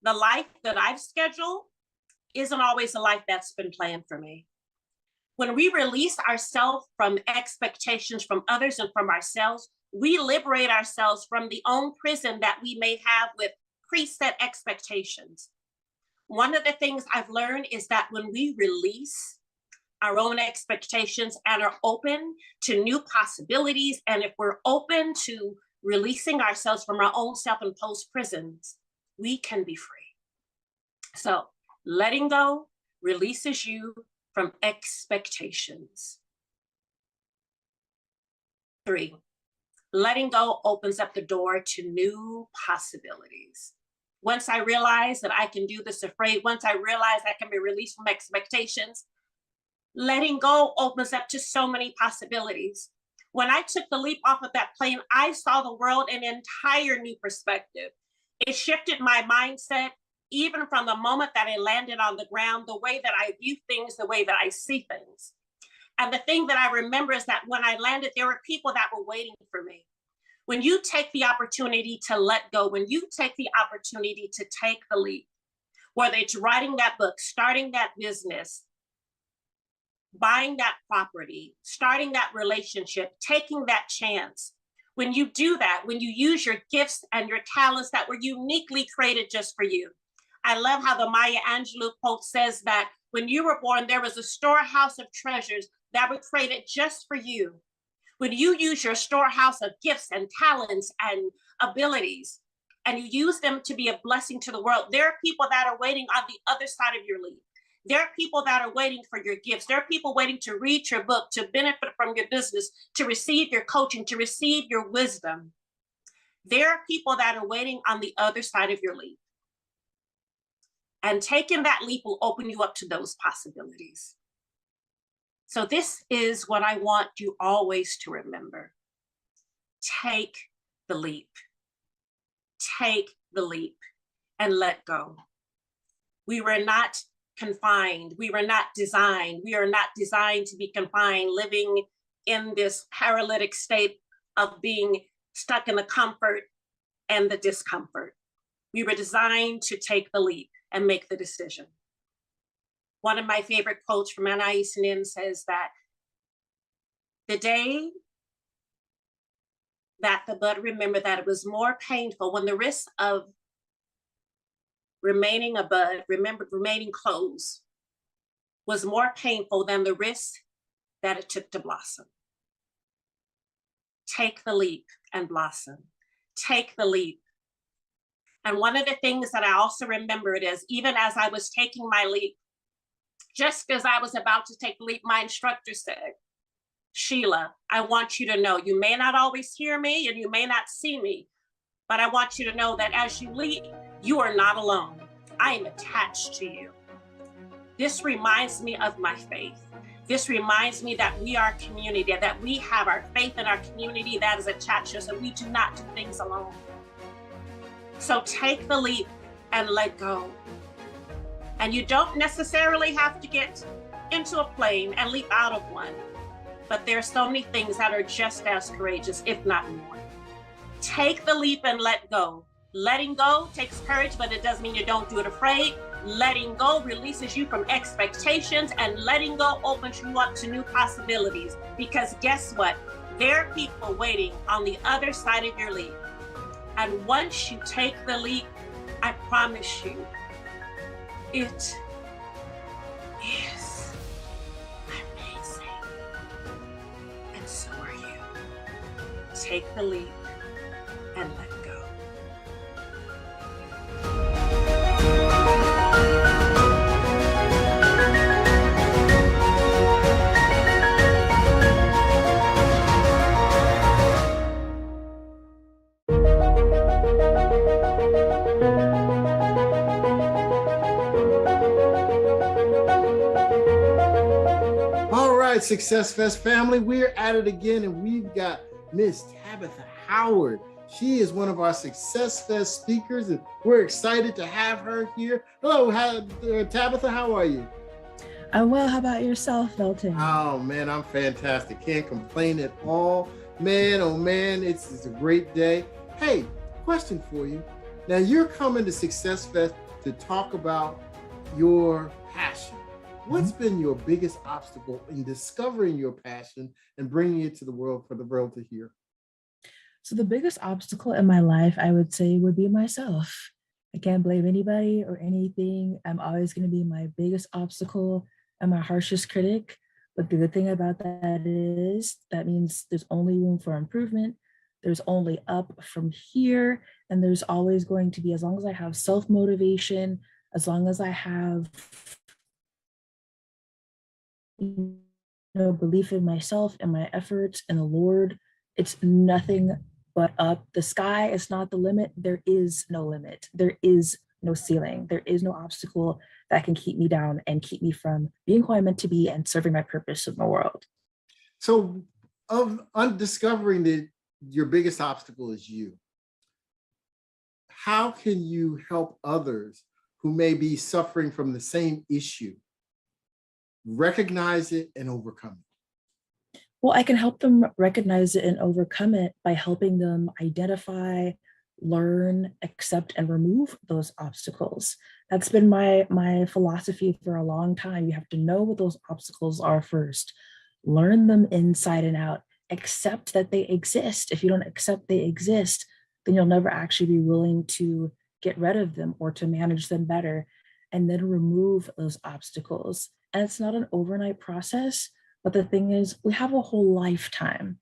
the life that I've scheduled isn't always the life that's been planned for me. When we release ourselves from expectations from others and from ourselves, we liberate ourselves from the own prison that we may have with preset expectations. One of the things I've learned is that when we release our own expectations and are open to new possibilities, and if we're open to releasing ourselves from our own self-imposed prisons, we can be free. So letting go releases you from expectations. 3, letting go opens up the door to new possibilities. Once I realize that I can do this afraid, once I realize I can be released from expectations, letting go opens up to so many possibilities. When I took the leap off of that plane, I saw the world in an entire new perspective. It shifted my mindset, even from the moment that I landed on the ground, the way that I view things, the way that I see things. And the thing that I remember is that when I landed, there were people that were waiting for me. When you take the opportunity to let go, when you take the opportunity to take the leap, whether it's writing that book, starting that business, buying that property, starting that relationship, taking that chance, when you do that, when you use your gifts and your talents that were uniquely created just for you. I love how the Maya Angelou quote says that when you were born, there was a storehouse of treasures that were created just for you. When you use your storehouse of gifts and talents and abilities, and you use them to be a blessing to the world, there are people that are waiting on the other side of your leap. There are people that are waiting for your gifts. There are people waiting to read your book, to benefit from your business, to receive your coaching, to receive your wisdom. There are people that are waiting on the other side of your leap. And taking that leap will open you up to those possibilities. So this is what I want you always to remember. Take the leap. Take the leap and let go. We were not confined. We were not designed. We are not designed to be confined, living in this paralytic state of being stuck in the comfort and the discomfort. We were designed to take the leap and make the decision. One of my favorite quotes from Anais Nin says that the day that the bud remembered that it was more painful when the risk of remaining a bud, remaining closed, was more painful than the risk that it took to blossom. Take the leap and blossom. Take the leap. And one of the things that I also remembered is even as I was taking my leap, just as I was about to take the leap, my instructor said, Sheila, I want you to know, you may not always hear me and you may not see me, but I want you to know that as you leap, you are not alone. I am attached to you. This reminds me of my faith. This reminds me that we are a community, that we have our faith in our community that is attached to us, and we do not do things alone. So take the leap and let go. And you don't necessarily have to get into a plane and leap out of one, but there are so many things that are just as courageous, if not more. Take the leap and let go. Letting go takes courage, but it doesn't mean you don't do it afraid. Letting go releases you from expectations, and letting go opens you up to new possibilities. Because guess what? There are people waiting on the other side of your leap. And once you take the leap, I promise you, it is amazing. And so are you. Take the leap and let go. Success Fest family, we're at it again, and we've got Miss Tabitha Howard. She is one of our Success Fest speakers, and we're excited to have her here. Hello, Tabitha, how are you? I'm well. How about yourself, Milton? Oh man, I'm fantastic. Can't complain at all. Man, oh man, it's a great day. Hey, question for you. Now you're coming to Success Fest to talk about your passion. What's been your biggest obstacle in discovering your passion and bringing it to the world for the world to hear? So the biggest obstacle in my life, I would say, would be myself. I can't blame anybody or anything. I'm always going to be my biggest obstacle and my harshest critic. But the good thing about that is that means there's only room for improvement. There's only up from here. And there's always going to be, as long as I have self-motivation, as long as I have belief in myself and my efforts and the Lord, it's nothing but up. The sky is not the limit. There is no limit. There is no ceiling. There is no obstacle that can keep me down and keep me from being who I'm meant to be and serving my purpose in the world. So of discovering that your biggest obstacle is you, how can you help others who may be suffering from the same issue recognize it and overcome it? Well, I can help them recognize it and overcome it by helping them identify, learn, accept, and remove those obstacles. That's been my philosophy for a long time. You have to know what those obstacles are first, learn them inside and out, accept that they exist. If you don't accept they exist, then you'll never actually be willing to get rid of them or to manage them better, and then remove those obstacles. And it's not an overnight process, But the thing is, we have a whole lifetime.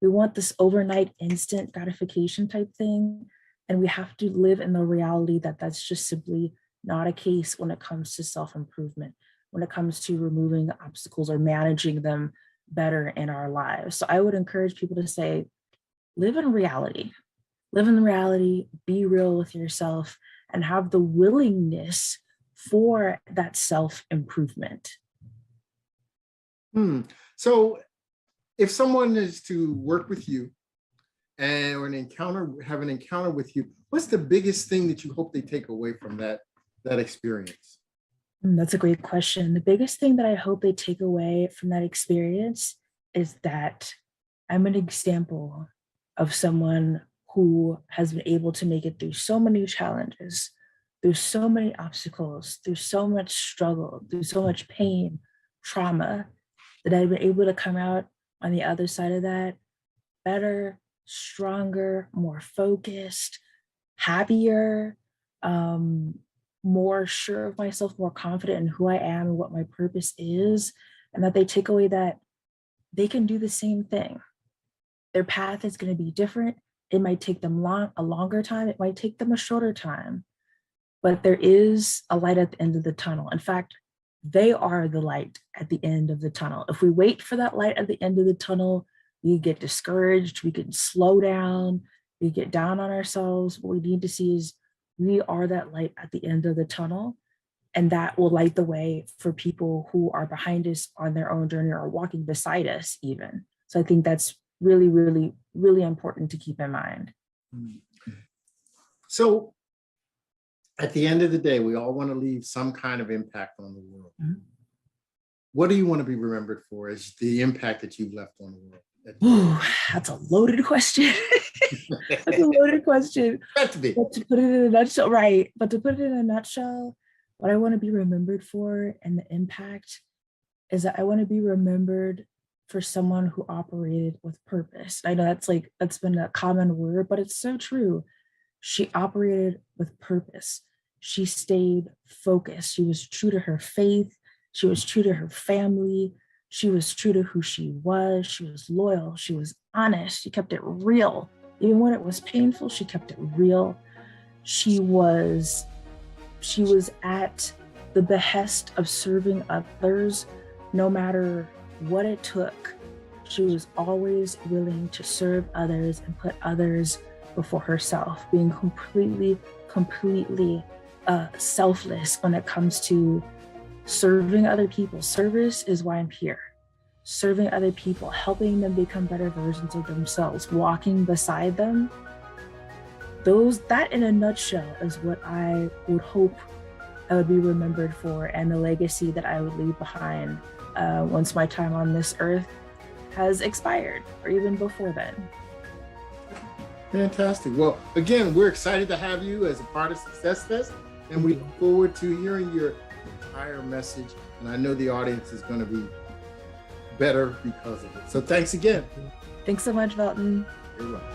We want this overnight instant gratification type thing. And we have to live in the reality that that's just simply not a case when it comes to self-improvement, when it comes to removing the obstacles or managing them better in our lives. So I would encourage people to say, live in reality. Live in reality, be real with yourself, and have the willingness for that self-improvement. So if someone is to work with you and or have an encounter with you, what's the biggest thing that you hope they take away from that experience? That's a great question. The biggest thing that I hope they take away from that experience is that I'm an example of someone who has been able to make it through so many challenges, through so many obstacles, through so much struggle, through so much pain, trauma, that I've been able to come out on the other side of that better, stronger, more focused, happier, more sure of myself, more confident in who I am and what my purpose is, and that they take away that they can do the same thing. Their path is going to be different. It might take them a longer time. It might take them a shorter time, but there is a light at the end of the tunnel. In fact, they are the light at the end of the tunnel. If we wait for that light at the end of the tunnel, we get discouraged, we can slow down, we get down on ourselves. What we need to see is we are that light at the end of the tunnel, and that will light the way for people who are behind us on their own journey or walking beside us even. So I think that's really, really, really important to keep in mind. So at the end of the day, we all want to leave some kind of impact on the world. What do you want to be remembered for as the impact that you've left on the world? Ooh, that's a loaded question. That's a loaded question. But to put it in a nutshell, right? But to put it in a nutshell, what I want to be remembered for and the impact is that I want to be remembered for someone who operated with purpose. I know that's been a common word, but it's so true. She operated with purpose. She stayed focused. She was true to her faith. She was true to her family. She was true to who she was. She was loyal. She was honest. She kept it real. Even when it was painful, she kept it real. She was at the behest of serving others, no matter what it took. She was always willing to serve others and put others before herself, being completely selfless when it comes to serving other people. Service is why I'm here. Serving other people, helping them become better versions of themselves, walking beside them. That in a nutshell is what I would hope I would be remembered for, and the legacy that I would leave behind once my time on this earth has expired, or even before then. Fantastic. Well, again, we're excited to have you as a part of SuccessFest, and we look forward to hearing your entire message. And I know the audience is going to be better because of it. So thanks again. Thanks so much, Velton. You're welcome.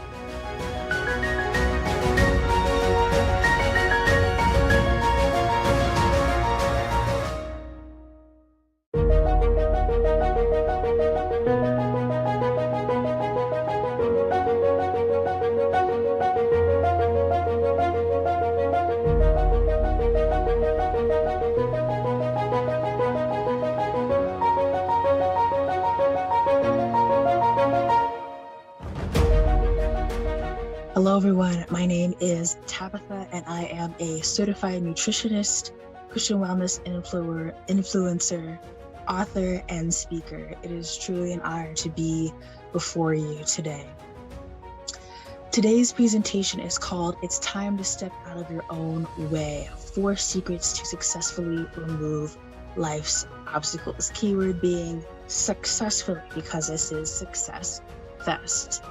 Hello, everyone. My name is Tabitha, and I am a certified nutritionist, Christian wellness influencer, author, and speaker. It is truly an honor to be before you today. Today's presentation is called "It's Time to Step Out of Your Own Way: 4 Secrets to Successfully Remove Life's Obstacles." Keyword being successfully, because this is SuccessFest.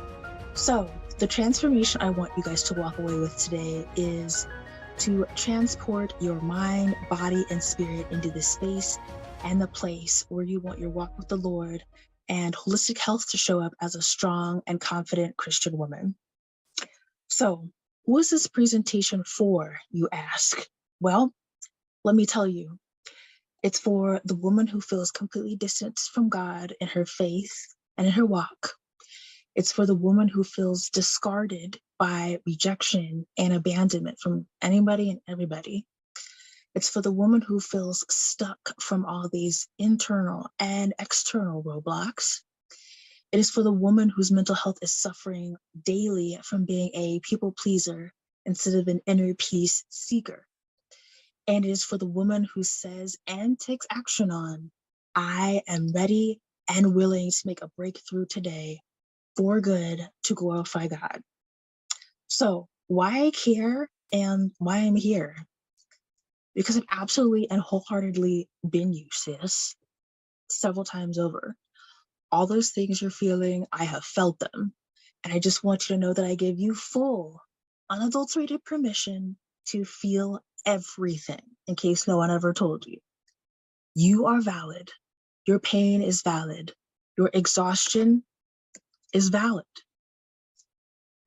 So, the transformation I want you guys to walk away with today is to transport your mind, body, and spirit into the space and the place where you want your walk with the Lord and holistic health to show up as a strong and confident Christian woman. So, who is this presentation for, you ask? Well, let me tell you. It's for the woman who feels completely distanced from God in her faith and in her walk. It's for the woman who feels discarded by rejection and abandonment from anybody and everybody. It's for the woman who feels stuck from all these internal and external roadblocks. It is for the woman whose mental health is suffering daily from being a people pleaser instead of an inner peace seeker. And it is for the woman who says and takes action on, I am ready and willing to make a breakthrough today for good to glorify God. So why I care and why I'm here? Because I've absolutely and wholeheartedly been you, sis, several times over. All those things you're feeling, I have felt them. And I just want you to know that I give you full, unadulterated permission to feel everything, in case no one ever told you. You are valid. Your pain is valid. Your exhaustion is valid.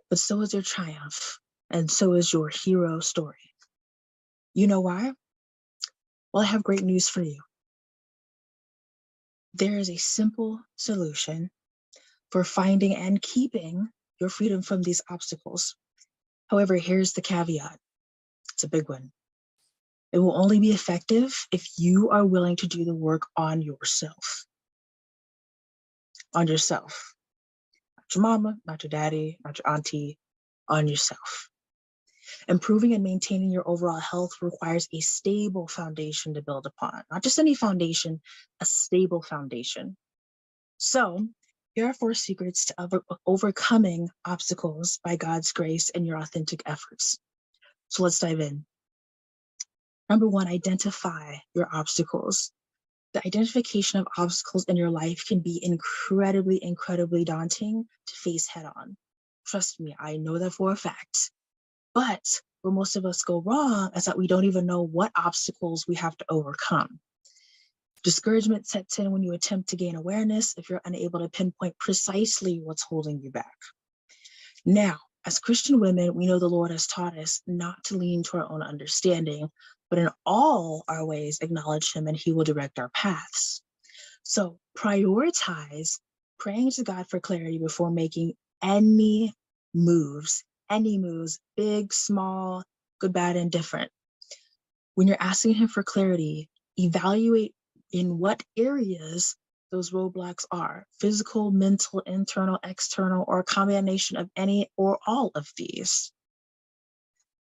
But so is your triumph, and so is your hero story. You know why? Well, I have great news for you. There is a simple solution for finding and keeping your freedom from these obstacles. However, here's the caveat. It's a big one. It will only be effective if you are willing to do the work on yourself. On yourself. Not your mama, not your daddy, not your auntie, on yourself. Improving and maintaining your overall health requires a stable foundation to build upon. Not just any foundation, a stable foundation. So, here are 4 secrets to overcoming obstacles by God's grace and your authentic efforts. So let's dive in. Number 1, identify your obstacles. The identification of obstacles in your life can be incredibly, incredibly daunting to face head on. Trust me, I know that for a fact. But where most of us go wrong is that we don't even know what obstacles we have to overcome. Discouragement sets in when you attempt to gain awareness if you're unable to pinpoint precisely what's holding you back. Now, as Christian women, we know the Lord has taught us not to lean to our own understanding, but in all our ways acknowledge Him and He will direct our paths. So prioritize praying to God for clarity before making any moves, big, small, good, bad, and different. When you're asking Him for clarity, evaluate in what areas those roadblocks are: physical, mental, internal, external, or a combination of any or all of these.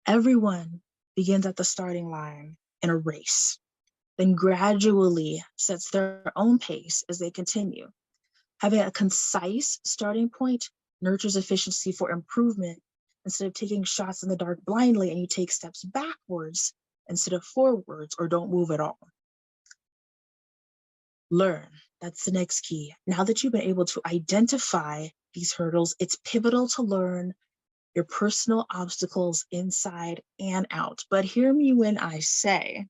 Everyone begins at the starting line in a race, then gradually sets their own pace as they continue. Having a concise starting point nurtures efficiency for improvement instead of taking shots in the dark blindly, and you take steps backwards instead of forwards or don't move at all. Learn. That's the next key. Now that you've been able to identify these hurdles, it's pivotal to learn your personal obstacles inside and out. But hear me when I say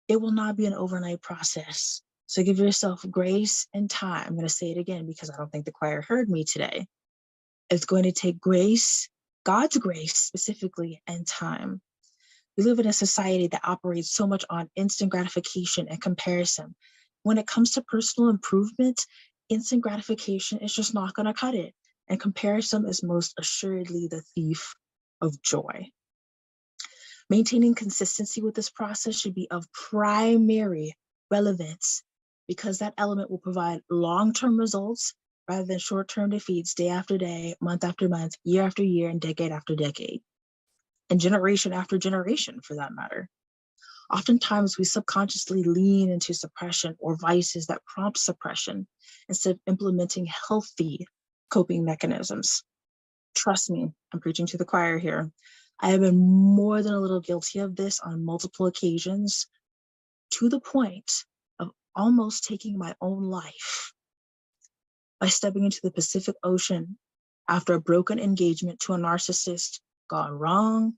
it will not be an overnight process. So give yourself grace and time. I'm going to say it again because I don't think the choir heard me today. It's going to take grace, God's grace specifically, and time. We live in a society that operates so much on instant gratification and comparison. When it comes to personal improvement, instant gratification is just not going to cut it. And comparison is most assuredly the thief of joy. Maintaining consistency with this process should be of primary relevance because that element will provide long-term results rather than short-term defeats day after day, month after month, year after year, and decade after decade, and generation after generation for that matter. Oftentimes, we subconsciously lean into suppression or vices that prompt suppression instead of implementing healthy coping mechanisms. Trust me, I'm preaching to the choir here. I have been more than a little guilty of this on multiple occasions, to the point of almost taking my own life by stepping into the Pacific Ocean after a broken engagement to a narcissist gone wrong,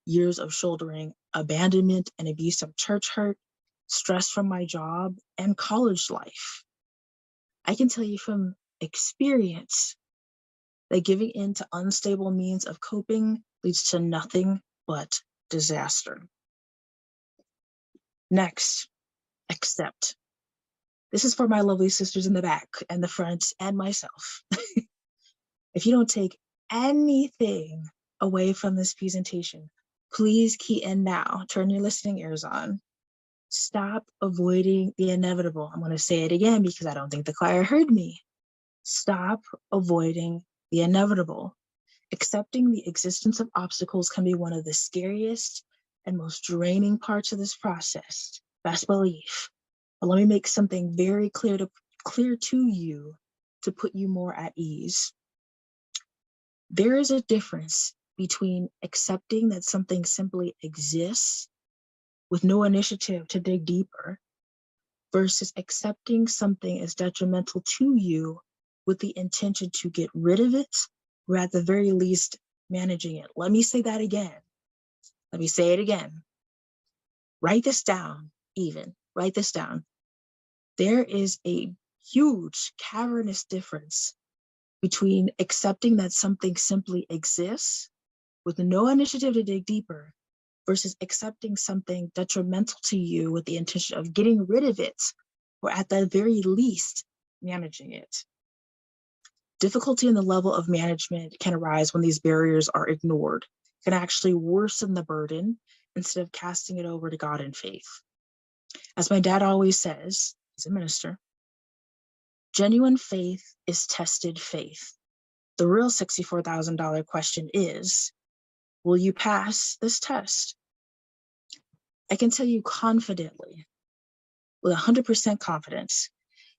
years of shouldering abandonment and abuse of church hurt, stress from my job, and college life. I can tell you from experience that giving in to unstable means of coping leads to nothing but disaster. Next, Accept. This is for my lovely sisters in the back and the front and myself. If you don't take anything away from this presentation, please key in now. Turn your listening ears on. Stop avoiding the inevitable. I'm going to say it again because I don't think the choir heard me. Stop avoiding the inevitable. Accepting the existence of obstacles can be one of the scariest and most draining parts of this process. Best belief. But let me make something very clear to you to put you more at ease. There is a difference between accepting that something simply exists with no initiative to dig deeper versus accepting something as detrimental to you with the intention to get rid of it, or at the very least, managing it. Let me say that again. Let me say it again. Write this down, even. Write this down. There is a huge cavernous difference between accepting that something simply exists with no initiative to dig deeper versus accepting something detrimental to you with the intention of getting rid of it, or at the very least, managing it. Difficulty in the level of management can arise when these barriers are ignored, can actually worsen the burden instead of casting it over to God in faith. As my dad always says, he's a minister, genuine faith is tested faith. The real $64,000 question is, will you pass this test? I can tell you confidently, with 100% confidence,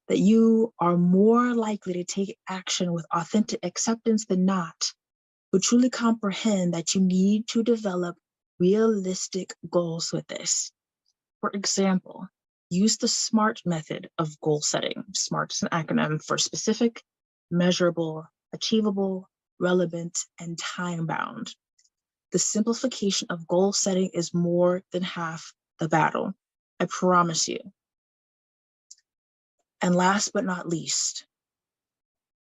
that you are more likely to take action with authentic acceptance than not, but truly comprehend that you need to develop realistic goals with this. For example, use the SMART method of goal setting. SMART is an acronym for specific, measurable, achievable, relevant, and time-bound. The simplification of goal setting is more than half the battle. I promise you. And last but not least,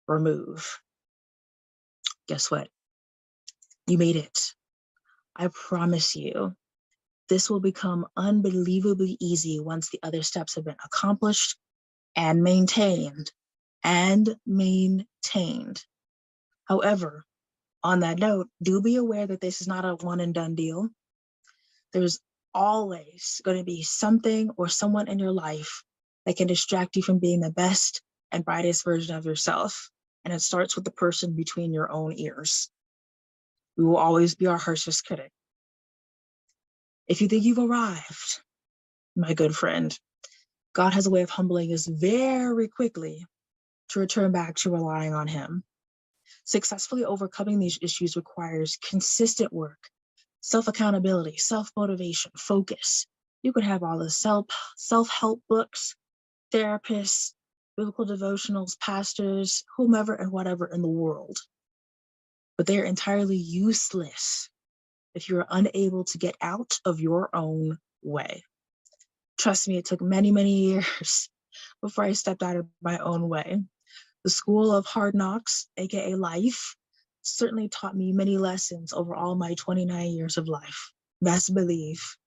remove. Guess what? You made it. I promise you, this will become unbelievably easy once the other steps have been accomplished and maintained. However, on that note, do be aware that this is not a one and done deal. There's always going to be something or someone in your life that can distract you from being the best and brightest version of yourself. And it starts with the person between your own ears. We will always be our harshest critic. If you think you've arrived, my good friend, God has a way of humbling us very quickly to return back to relying on Him. Successfully overcoming these issues requires consistent work, self-accountability, self-motivation, focus. You could have all the self-help books, therapists, biblical devotionals, pastors, whomever and whatever in the world. But they're entirely useless if you're unable to get out of your own way. Trust me, it took many, many years before I stepped out of my own way. The school of hard knocks, aka life, certainly taught me many lessons over all my 29 years of life. Best believe.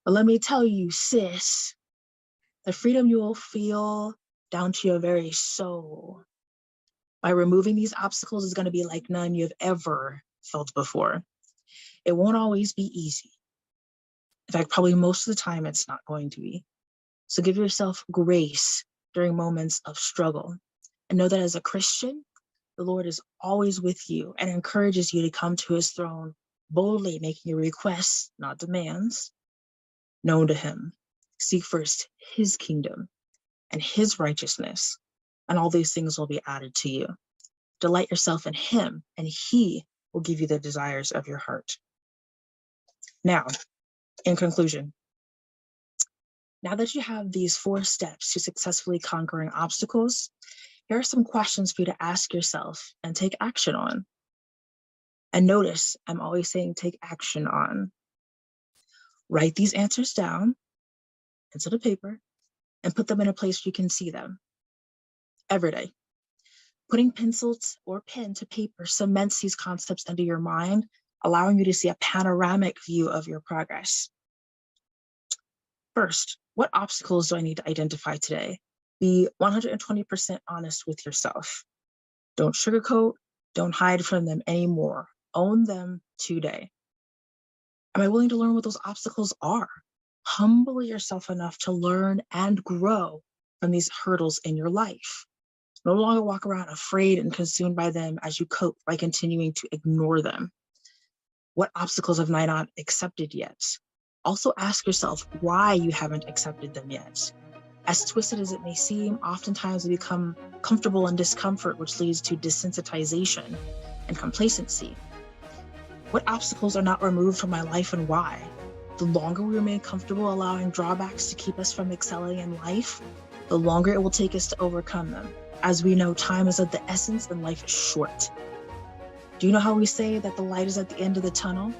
But let me tell you, sis, the freedom you will feel down to your very soul by removing these obstacles is going to be like none you've ever felt before. It won't always be easy. In fact, probably most of the time it's not going to be. So give yourself grace during moments of struggle. And know that as a Christian, the Lord is always with you and encourages you to come to His throne boldly, making your requests, not demands, known to Him. Seek first His kingdom and His righteousness, and all these things will be added to you. Delight yourself in Him, and He will give you the desires of your heart. Now, in conclusion, now that you have these 4 steps to successfully conquering obstacles, here are some questions for you to ask yourself and take action on. And notice, I'm always saying take action on. Write these answers down, pencil to paper, and put them in a place where you can see them every day. Putting pencils or pen to paper cements these concepts into your mind, allowing you to see a panoramic view of your progress. First, what obstacles do I need to identify today? Be 120% honest with yourself. Don't sugarcoat, don't hide from them anymore. Own them today. Am I willing to learn what those obstacles are? Humble yourself enough to learn and grow from these hurdles in your life. No longer walk around afraid and consumed by them as you cope by continuing to ignore them. What obstacles have I not accepted yet? Also ask yourself why you haven't accepted them yet. As twisted as it may seem, oftentimes we become comfortable in discomfort, which leads to desensitization and complacency. What obstacles are not removed from my life and why? The longer we remain comfortable allowing drawbacks to keep us from excelling in life, the longer it will take us to overcome them. As we know, time is of the essence and life is short. Do you know how we say that the light is at the end of the tunnel?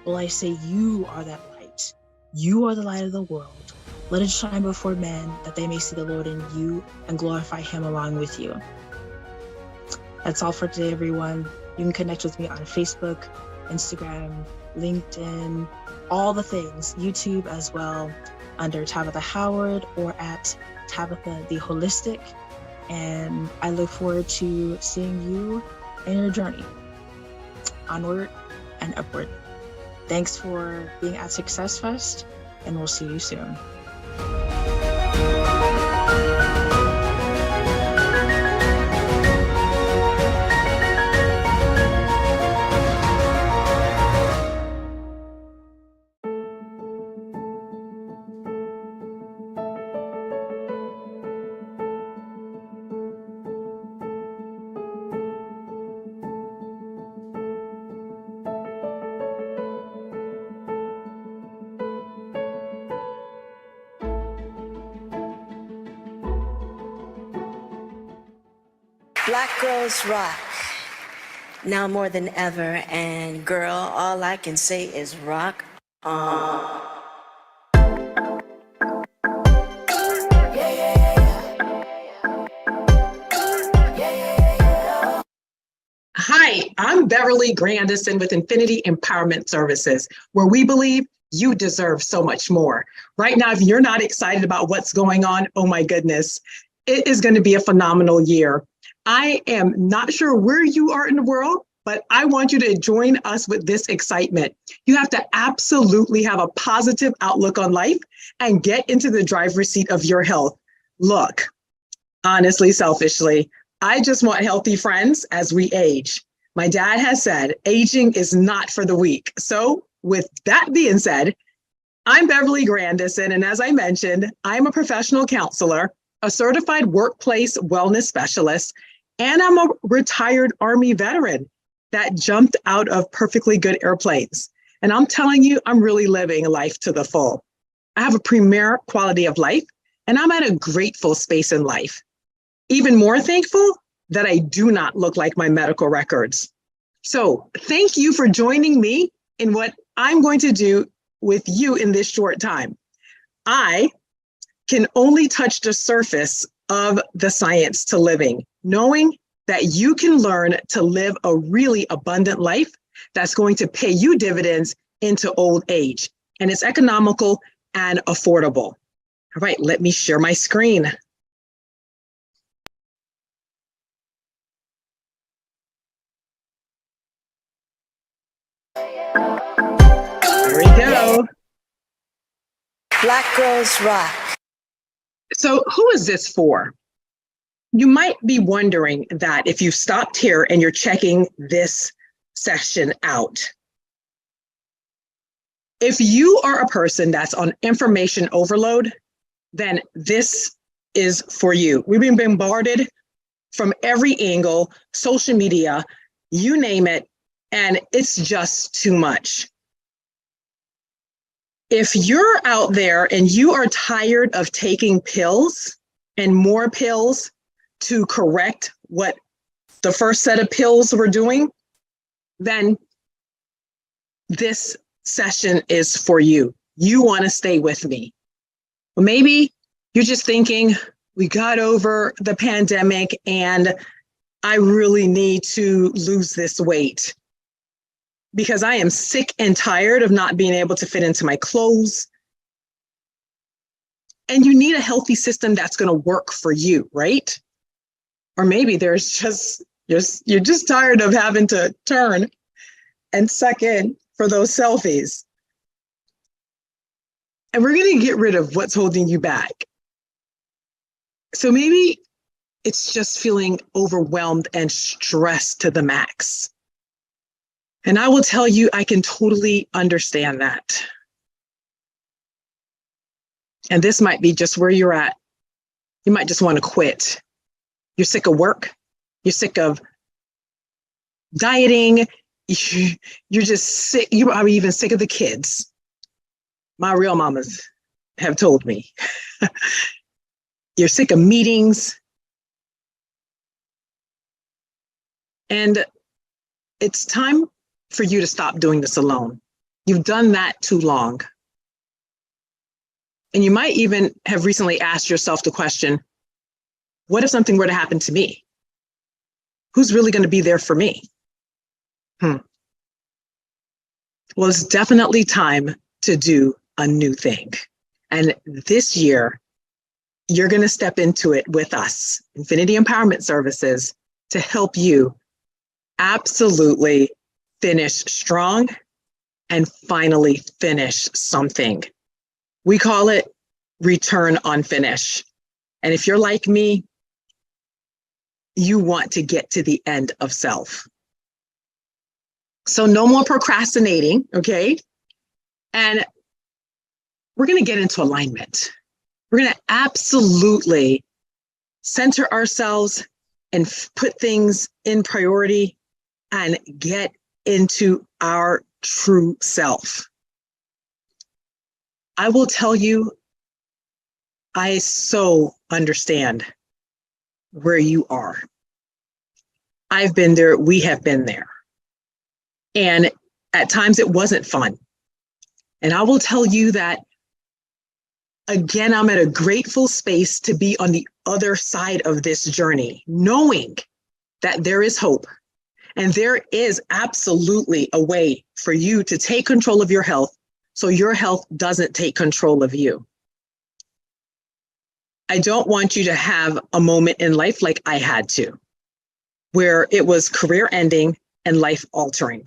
Well, I say you are that light. You are the light of the world. Let it shine before men that they may see the Lord in you and glorify him along with you. That's all for today, everyone. You can connect with me on Facebook, Instagram, LinkedIn, all the things, YouTube as well, under Tabitha Howard or at Tabitha the Holistic. And I look forward to seeing you in your journey, onward and upward. Thanks for being at SuccessFest, and we'll see you soon. Black girls rock, now more than ever, and girl, all I can say is rock on. Hi, I'm Beverly Grandison with Infinity Empowerment Services, where we believe you deserve so much more. Right now, if you're not excited about what's going on, oh my goodness, it is going to be a phenomenal year. I am not sure where you are in the world, but I want you to join us with this excitement. You have to absolutely have a positive outlook on life and get into the driver's seat of your health. Look, honestly, selfishly, I just want healthy friends as we age. My dad has said, aging is not for the weak. So with that being said, I'm Beverly Grandison, and as I mentioned, I'm a professional counselor, a certified workplace wellness specialist, and I'm a retired Army veteran that jumped out of perfectly good airplanes. And I'm telling you, I'm really living life to the full. I have a premier quality of life, and I'm at a grateful space in life. Even more thankful that I do not look like my medical records. So thank you for joining me in what I'm going to do with you in this short time. I can only touch the surface of the science to living, knowing that you can learn to live a really abundant life that's going to pay you dividends into old age. And it's economical and affordable. All right, let me share my screen. There we go. Black girls rock. So who is this for? You might be wondering that if you stopped here and you're checking this session out. If you are a person that's on information overload, then this is for you. We've been bombarded from every angle, social media, you name it, and it's just too much. If you're out there and you are tired of taking pills and more pills to correct what the first set of pills were doing, then this session is for you. You want to stay with me. Well, maybe you're just thinking, we got over the pandemic and I really need to lose this weight because I am sick and tired of not being able to fit into my clothes. And you need a healthy system that's going to work for you, right? Or maybe there's you're just tired of having to turn and suck in for those selfies. And we're going to get rid of what's holding you back. So maybe it's just feeling overwhelmed and stressed to the max. And I will tell you, I can totally understand that. And this might be just where you're at. You might just want to quit. You're sick of work. You're sick of dieting. You're just sick. You are even sick of the kids. My real mamas have told me. You're sick of meetings. And it's time for you to stop doing this alone. You've done that too long. And you might even have recently asked yourself the question, what if something were to happen to me? Who's really going to be there for me? Well, it's definitely time to do a new thing. And this year, you're going to step into it with us, Infinity Empowerment Services, to help you absolutely finish strong and finally finish something. We call it return on finish. And if you're like me, you want to get to the end of self. So no more procrastinating, okay? And we're going to get into alignment. We're going to absolutely center ourselves and put things in priority and get into our true self. I will tell you, I so understand where you are. I've been there. We have been there. And at times it wasn't fun. And I will tell you that, again, I'm at a grateful space to be on the other side of this journey, knowing that there is hope and there is absolutely a way for you to take control of your health so your health doesn't take control of you. I don't want you to have a moment in life like I had to, where it was career ending and life altering.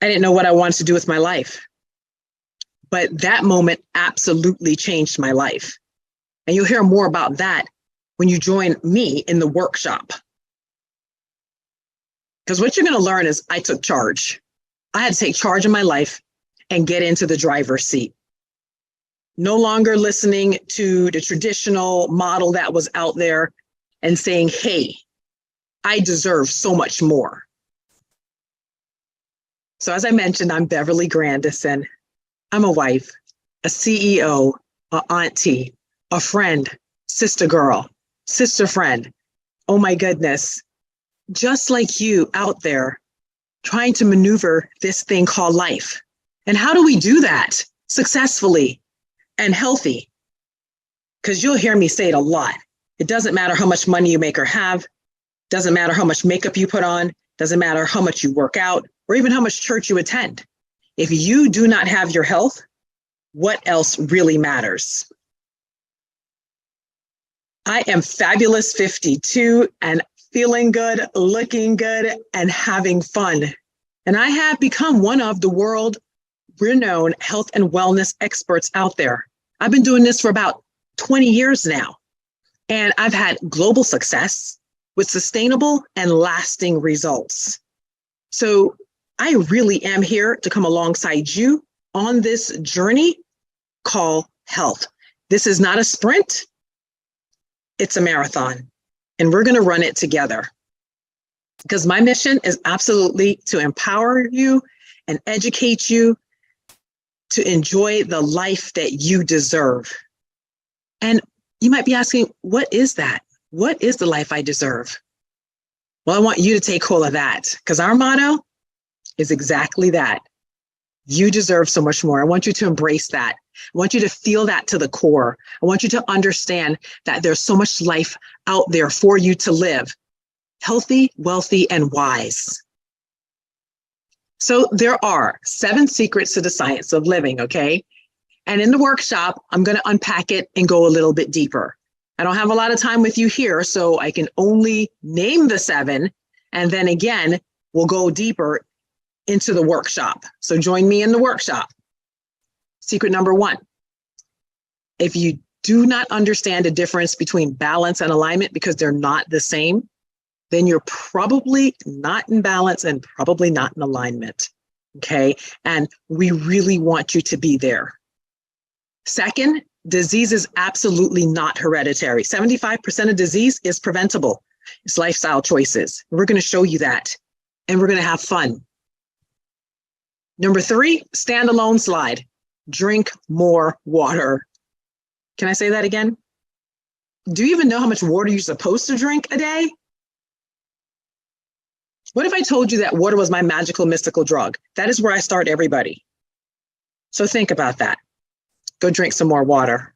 I didn't know what I wanted to do with my life, but that moment absolutely changed my life. And you'll hear more about that when you join me in the workshop. Because what you're going to learn is I took charge. I had to take charge of my life and get into the driver's seat. No longer listening to the traditional model that was out there and saying, hey, I deserve so much more. So as I mentioned, I'm Beverly Grandison. I'm a wife, a CEO, an auntie, a friend, sister girl, sister friend. Oh my goodness. Just like you out there trying to maneuver this thing called life. And how do we do that successfully and healthy? Because you'll hear me say it a lot. It doesn't matter how much money you make or have. Doesn't matter how much makeup you put on. Doesn't matter how much you work out or even how much church you attend. If you do not have your health, what else really matters? I am fabulous 52 and feeling good, looking good, and having fun. And I have become one of the world-renowned health and wellness experts out there. I've been doing this for about 20 years now, and I've had global success with sustainable and lasting results. So I really am here to come alongside you on this journey called health. This is not a sprint, it's a marathon, and we're going to run it together. Because my mission is absolutely to empower you and educate you to enjoy the life that you deserve. And you might be asking, what is that? What is the life I deserve? Well, I want you to take hold of that, because our motto is exactly that. You deserve so much more. I want you to embrace that. I want you to feel that to the core. I want you to understand that there's so much life out there for you to live, healthy, wealthy, and wise. So there are 7 secrets to the science of living, okay? And in the workshop, I'm going to unpack it and go a little bit deeper. I don't have a lot of time with you here, so I can only name the 7. And then again, we'll go deeper into the workshop. So join me in the workshop. Secret number 1. If you do not understand the difference between balance and alignment because they're not the same, then you're probably not in balance and probably not in alignment. Okay. And we really want you to be there. Second, disease is absolutely not hereditary. 75% of disease is preventable. It's lifestyle choices. We're going to show you that, and we're going to have fun. Number 3, standalone slide. Drink more water. Can I say that again? Do you even know how much water you're supposed to drink a day? What if I told you that water was my magical, mystical drug? That is where I start everybody. So think about that. Go drink some more water.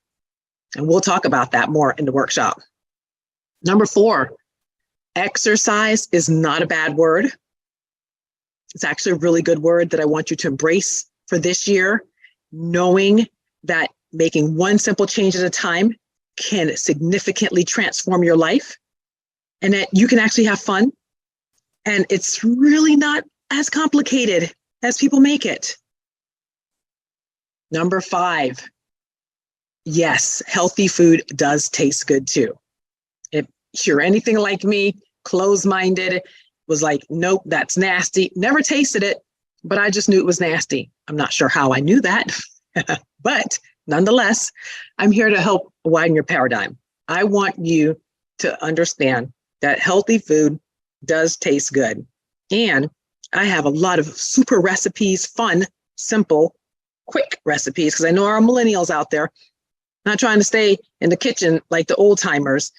And we'll talk about that more in the workshop. Number 4, exercise is not a bad word. It's actually a really good word that I want you to embrace for this year, knowing that making one simple change at a time can significantly transform your life and that you can actually have fun. And it's really not as complicated as people make it. Number 5, yes, healthy food does taste good too. If you're anything like me, closed-minded, was like, nope, that's nasty. Never tasted it, but I just knew it was nasty. I'm not sure how I knew that, but nonetheless, I'm here to help widen your paradigm. I want you to understand that healthy food does taste good. And I have a lot of super recipes, fun, simple, quick recipes, because I know our millennials out there not trying to stay in the kitchen like the old timers,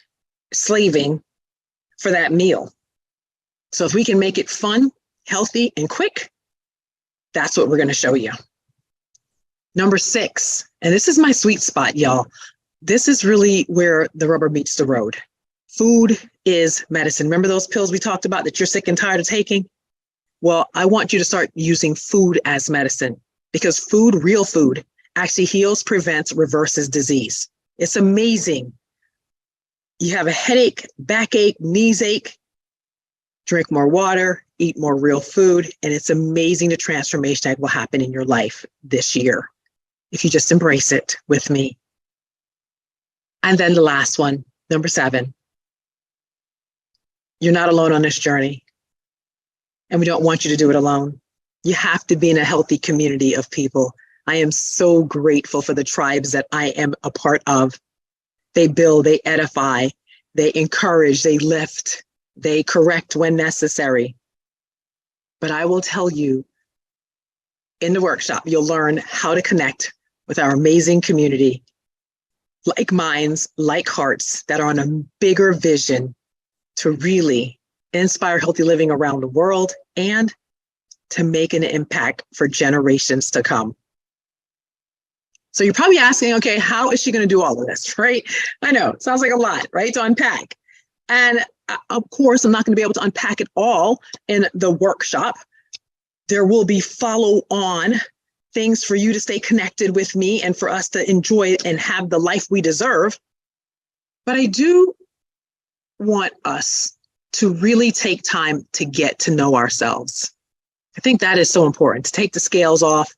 slaving for that meal. So if we can make it fun, healthy, and quick, that's what we're going to show you. Number 6, and this is my sweet spot, y'all. This is really where the rubber meets the road. Food is medicine. Remember those pills we talked about that you're sick and tired of taking? Well, I want you to start using food as medicine, because food, real food, actually heals, prevents, reverses disease. It's amazing. You have a headache, backache, knees ache, drink more water, eat more real food, and it's amazing the transformation that will happen in your life this year if you just embrace it with me. And then the last one, number 7. You're not alone on this journey, and we don't want you to do it alone. You have to be in a healthy community of people. I am so grateful for the tribes that I am a part of. They build, they edify, they encourage, they lift, they correct when necessary. But I will tell you, in the workshop, you'll learn how to connect with our amazing community, like minds, like hearts that are on a bigger vision to really inspire healthy living around the world and to make an impact for generations to come. So you're probably asking, okay, how is she going to do all of this, right? I know, it sounds like a lot, right, to unpack. And of course, I'm not going to be able to unpack it all in the workshop. There will be follow-on things for you to stay connected with me and for us to enjoy and have the life we deserve. But I do want us to really take time to get to know ourselves. I think that is so important, to take the scales off,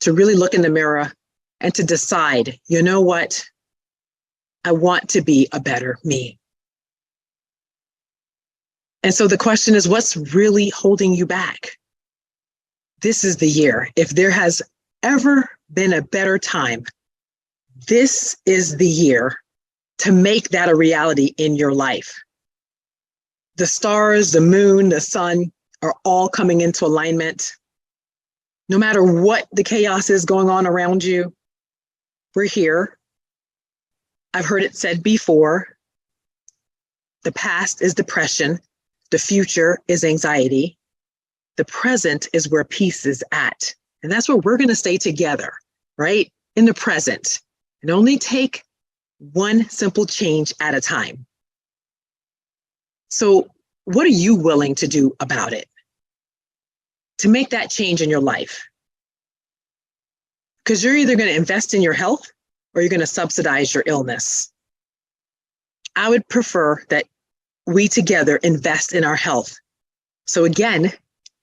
to really look in the mirror and to decide, you know what? I want to be a better me. And so the question is, what's really holding you back? This is the year. If there has ever been a better time, this is the year to make that a reality in your life. The stars, the moon, the sun are all coming into alignment. No matter what the chaos is going on around you, we're here. I've heard it said before, the past is depression. The future is anxiety. The present is where peace is at. And that's where we're going to stay together, right? In the present, and only take one simple change at a time. So what are you willing to do about it to make that change in your life? because you're either going to invest in your health or you're going to subsidize your illness. I would prefer that we together invest in our health. So again,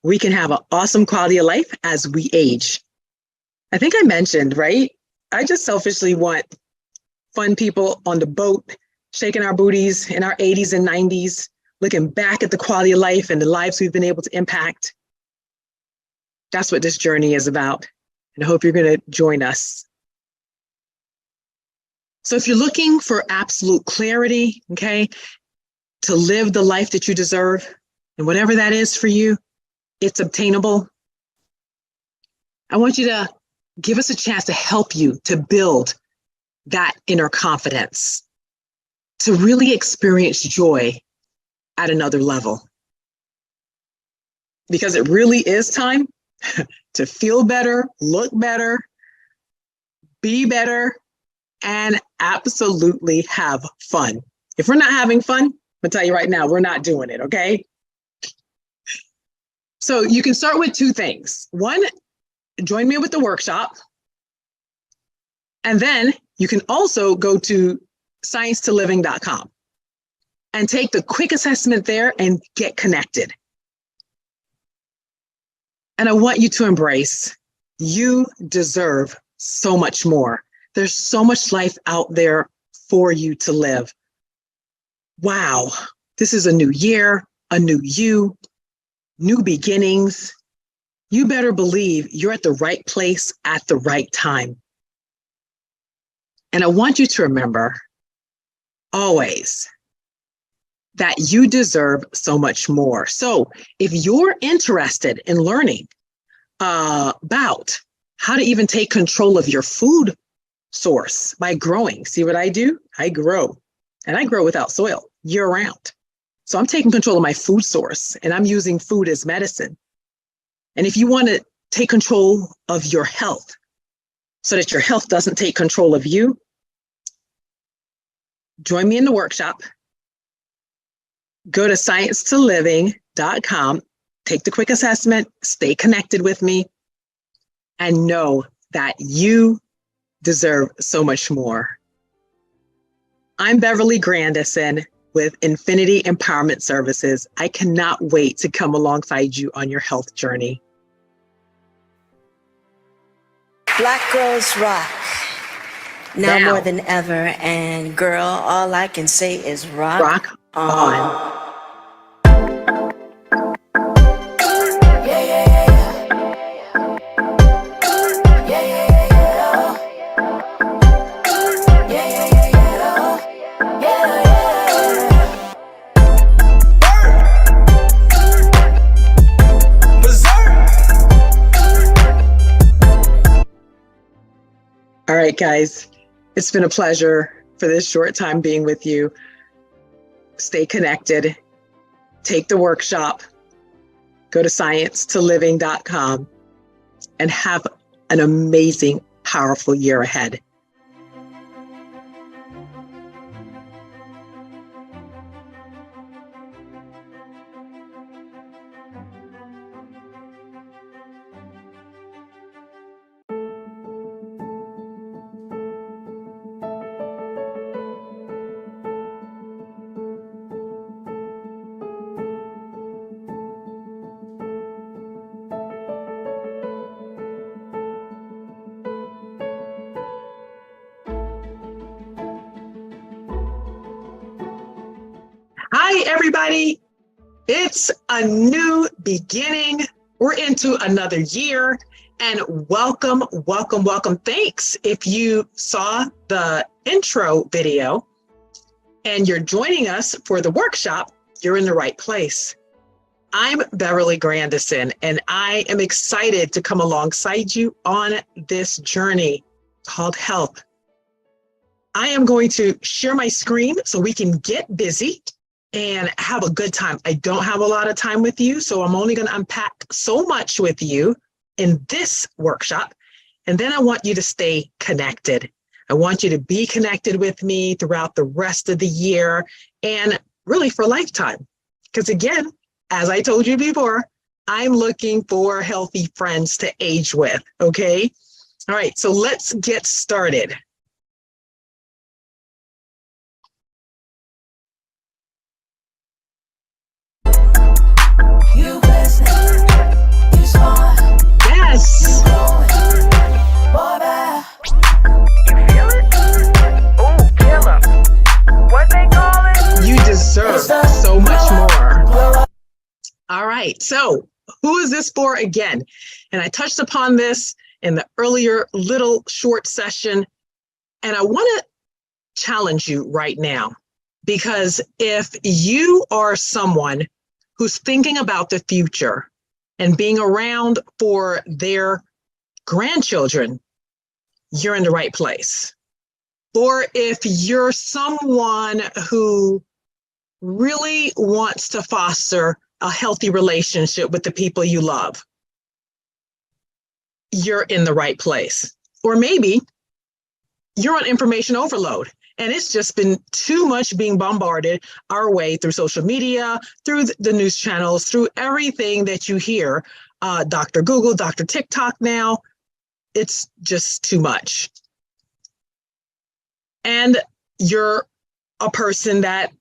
we can have an awesome quality of life as we age. I think I mentioned, right? I just selfishly want fun people on the boat, shaking our booties in our 80s and 90s, looking back at the quality of life and the lives we've been able to impact. That's what this journey is about. And I hope you're going to join us. So if you're looking for absolute clarity, okay, to live the life that you deserve, and whatever that is for you, it's obtainable. I want you to give us a chance to help you to build that inner confidence, to really experience joy at another level. Because it really is time to feel better, look better, be better, and absolutely have fun. If we're not having fun, I'm gonna tell you right now, we're not doing it, okay? So you can start with two things. One, join me with the workshop. And then you can also go to sciencetoliving.com and take the quick assessment there and get connected. And I want you to embrace, you deserve so much more. There's so much life out there for you to live. Wow, this is a new year, a new you, new beginnings. You better believe you're at the right place at the right time. And I want you to remember always that you deserve so much more. So if you're interested in learning about how to even take control of your food source by growing, see what I do? I grow, and I grow without soil year round. So I'm taking control of my food source, and I'm using food as medicine. And if you want to take control of your health so that your health doesn't take control of you, join me in the workshop. Go to sciencetoliving.com, take the quick assessment, stay connected with me, and know that you deserve so much more. I'm Beverly Grandison with Infinity Empowerment Services. I cannot wait to come alongside you on your health journey. Black girls rock. Now more than ever. And girl, all I can say is rock, Rock on. All right, guys, it's been a pleasure for this short time being with you. Stay connected, take the workshop, go to sciencetoliving.com, and have an amazing, powerful year ahead. Hi, everybody. It's a new beginning. We're into another year, and welcome, welcome, welcome. Thanks if you saw the intro video and you're joining us for the workshop, you're in the right place. I'm Beverly Grandison, and I am excited to come alongside you on this journey called health. I am going to share my screen so we can get busy and have a good time. I don't have a lot of time with you, so I'm only going to unpack so much with you in this workshop. And then I want you to stay connected. I want you to be connected with me throughout the rest of the year and really for a lifetime. Because again, as I told you before, I'm looking for healthy friends to age with, okay? All right, so let's get started. Yes. You deserve so much more. All right, so who is this for again? And I touched upon this in the earlier little short session, and I want to challenge you right now, because if you are someone who's thinking about the future and being around for their grandchildren, you're in the right place. Or if you're someone who really wants to foster a healthy relationship with the people you love, you're in the right place. Or maybe you're on information overload and it's just been too much being bombarded our way through social media, through the news channels, through everything that you hear, Dr. Google, Dr. TikTok now. It's just too much. And you're a person that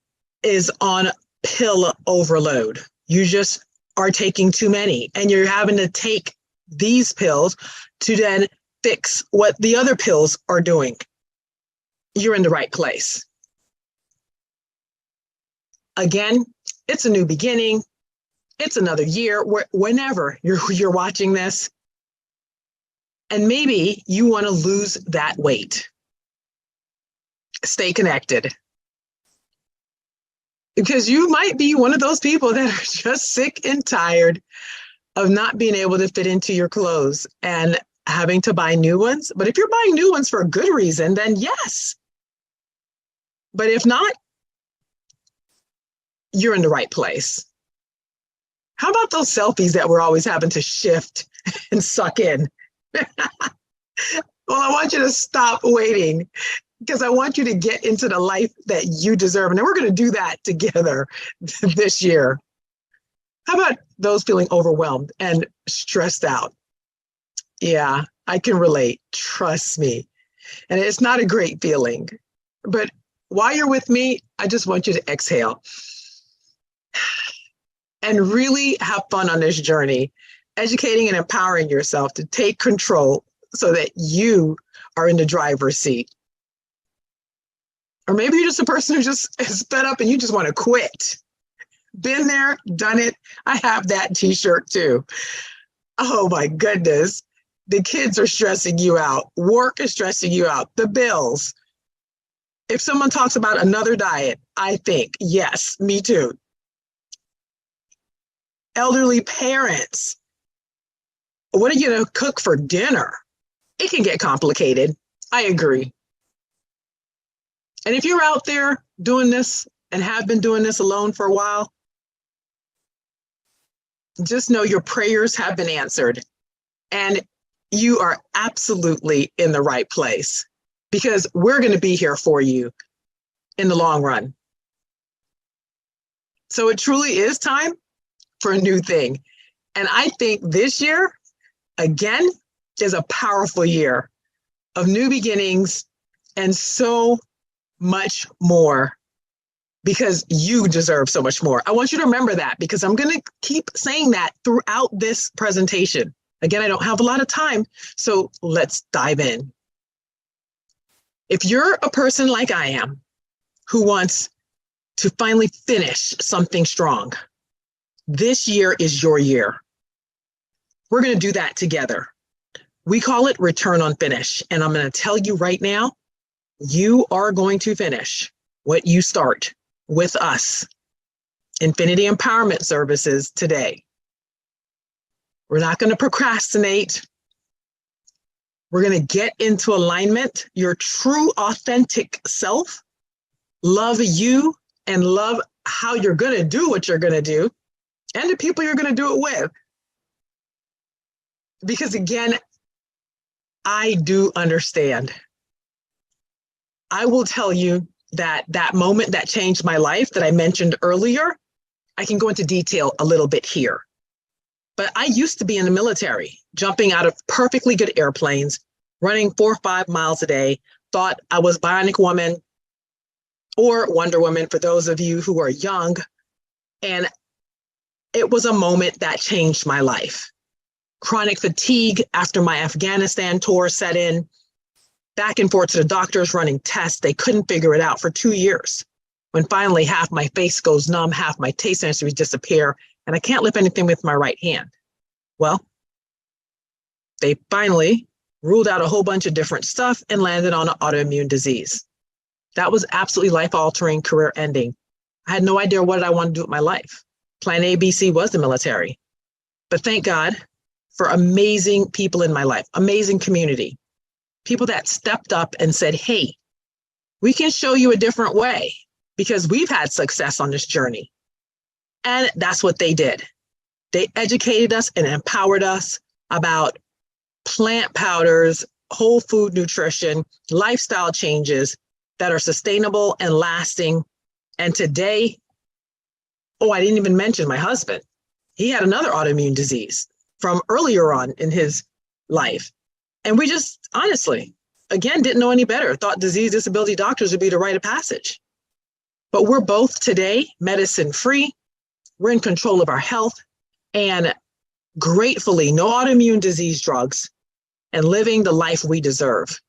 is on pill overload. You just are taking too many, and you're having to take these pills to then fix what the other pills are doing. You're in the right place. Again, it's a new beginning. It's another year, whenever you're watching this. And maybe you want to lose that weight. Stay connected. Because you might be one of those people that are just sick and tired of not being able to fit into your clothes and having to buy new ones. But if you're buying new ones for a good reason, then yes. But if not, you're in the right place. How about those selfies that we're always having to shift and suck in? Well, I want you to stop waiting, because I want you to get into the life that you deserve. And we're going to do that together this year. How about those feeling overwhelmed and stressed out? Yeah, I can relate. Trust me. And it's not a great feeling. But while you're with me, I just want you to exhale and really have fun on this journey, educating and empowering yourself to take control so that you are in the driver's seat. Or maybe you're just a person who just is fed up and you just want to quit. Been there, done it. I have that t-shirt too. Oh my goodness. The kids are stressing you out. Work is stressing you out. The bills. If someone talks about another diet, I think, yes, me too. Elderly parents. What are you going to cook for dinner? It can get complicated. I agree. And if you're out there doing this and have been doing this alone for a while, just know your prayers have been answered and you are absolutely in the right place, because we're going to be here for you in the long run. So it truly is time for a new thing. And I think this year, again, is a powerful year of new beginnings and so much more, because you deserve so much more. I want you to remember that, because I'm going to keep saying that throughout this presentation. Again, I don't have a lot of time, so let's dive in. If you're a person like I am, who wants to finally finish something strong, this year is your year. We're going to do that together. We call it return on finish. And I'm going to tell you right now, you are going to finish what you start with us, Infinity Empowerment Services, today. We're not going to procrastinate. We're going to get into alignment, your true, authentic self, love you, and love how you're going to do what you're going to do, and the people you're going to do it with. Because again, I do understand. I will tell you that that moment that changed my life that I mentioned earlier, I can go into detail a little bit here. But I used to be in the military, jumping out of perfectly good airplanes, running 4 or 5 miles a day, thought I was Bionic Woman or Wonder Woman for those of you who are young. And it was a moment that changed my life. Chronic fatigue after my Afghanistan tour set in, back and forth to the doctors running tests. They couldn't figure it out for 2 years. When finally half my face goes numb, half my taste sensories disappear, and I can't lift anything with my right hand. Well, they finally ruled out a whole bunch of different stuff and landed on an autoimmune disease. That was absolutely life-altering, career-ending. I had no idea what I wanted to do with my life. Plan A, B, C was the military. But thank God for amazing people in my life, amazing community, people that stepped up and said, hey, we can show you a different way because we've had success on this journey. And that's what they did. They educated us and empowered us about plant powders, whole food nutrition, lifestyle changes that are sustainable and lasting. And today, oh, I didn't even mention my husband. He had another autoimmune disease from earlier on in his life. And we just honestly, again, didn't know any better, thought disease disability doctors would be the rite of passage. But we're both today medicine free. We're in control of our health and gratefully no autoimmune disease drugs and living the life we deserve.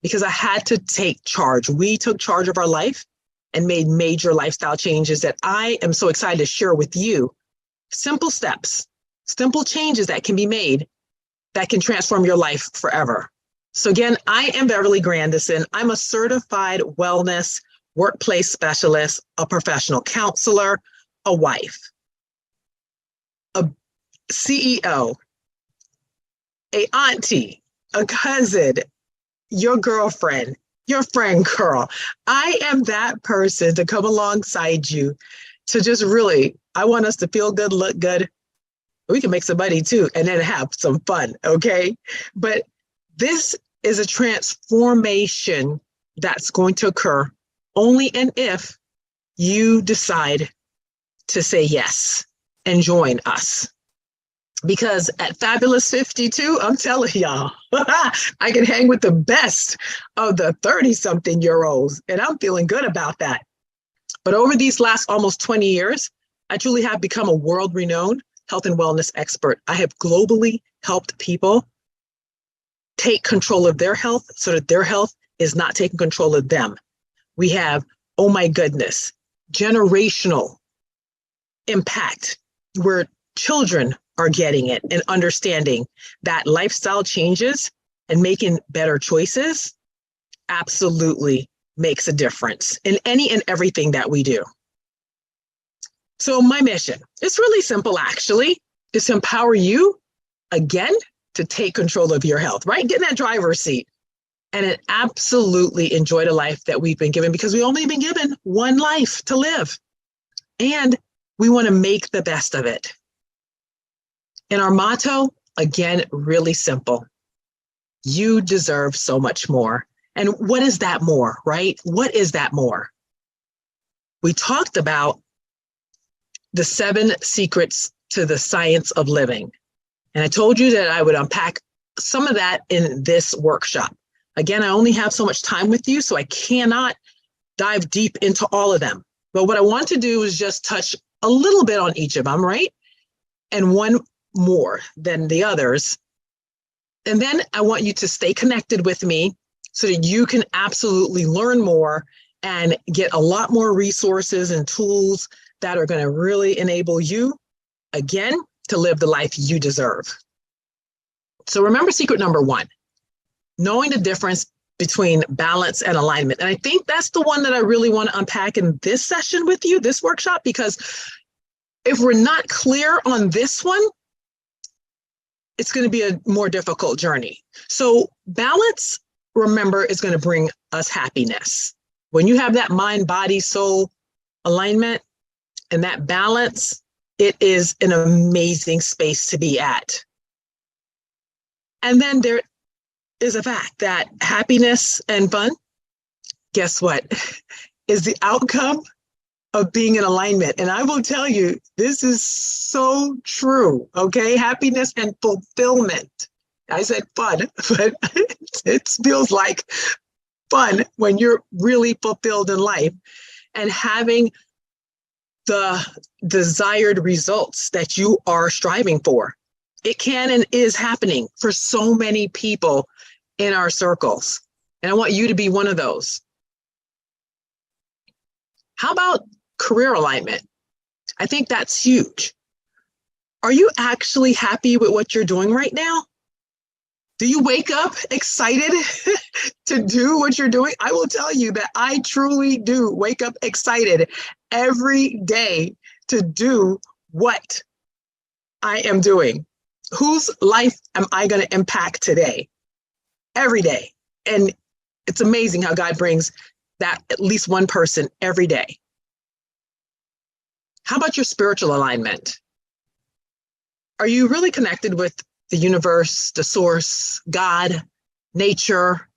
Because I had to take charge. We took charge of our life and made major lifestyle changes that I am so excited to share with you. Simple steps, simple changes that can be made that can transform your life forever. So again, I am Beverly Grandison. I'm a certified wellness workplace specialist, a professional counselor, a wife, a CEO, a auntie, a cousin, your girlfriend, your friend girl. I am that person to come alongside you to just really, I want us to feel good, look good. We can make some money too, and then have some fun, okay? But this is a transformation that's going to occur only and if you decide to say yes and join us. Because at Fabulous 52, I'm telling y'all, I can hang with the best of the 30-something-year-olds, and I'm feeling good about that. But over these last almost 20 years, I truly have become a world-renowned health and wellness expert. I have globally helped people take control of their health so that their health is not taking control of them. We have, oh my goodness, generational impact where children are getting it and understanding that lifestyle changes and making better choices absolutely makes a difference in any and everything that we do. So my mission, it's really simple actually, is to empower you again to take control of your health, right? Get in that driver's seat and absolutely enjoy the life that we've been given because we've only been given one life to live. And we want to make the best of it. And our motto, again, really simple. You deserve so much more. And what is that more, right? What is that more? We talked about the 7 secrets to the science of living. And I told you that I would unpack some of that in this workshop. Again, I only have so much time with you, so I cannot dive deep into all of them. But what I want to do is just touch a little bit on each of them, right? And one more than the others. And then I want you to stay connected with me so that you can absolutely learn more and get a lot more resources and tools that are going to really enable you, again, to live the life you deserve. So remember secret number 1, knowing the difference between balance and alignment. And I think that's the one that I really want to unpack in this session with you, this workshop, because if we're not clear on this one, it's going to be a more difficult journey. So balance, remember, is going to bring us happiness. When you have that mind, body, soul alignment and that balance, it is an amazing space to be at. And then there is a fact that happiness and fun, guess what, is the outcome of being in alignment. And I will tell you, this is so true, okay? Happiness and fulfillment. I said fun, but it feels like fun when you're really fulfilled in life and having the desired results that you are striving for. It can and is happening for so many people in our circles. And I want you to be one of those. How about career alignment? I think that's huge. Are you actually happy with what you're doing right now? Do you wake up excited to do what you're doing? I will tell you that I truly do wake up excited every day to do what I am doing. Whose life am I going to impact today? Every day. And it's amazing how God brings that at least one person every day. How about your spiritual alignment? Are you really connected with the universe, the source, God, nature,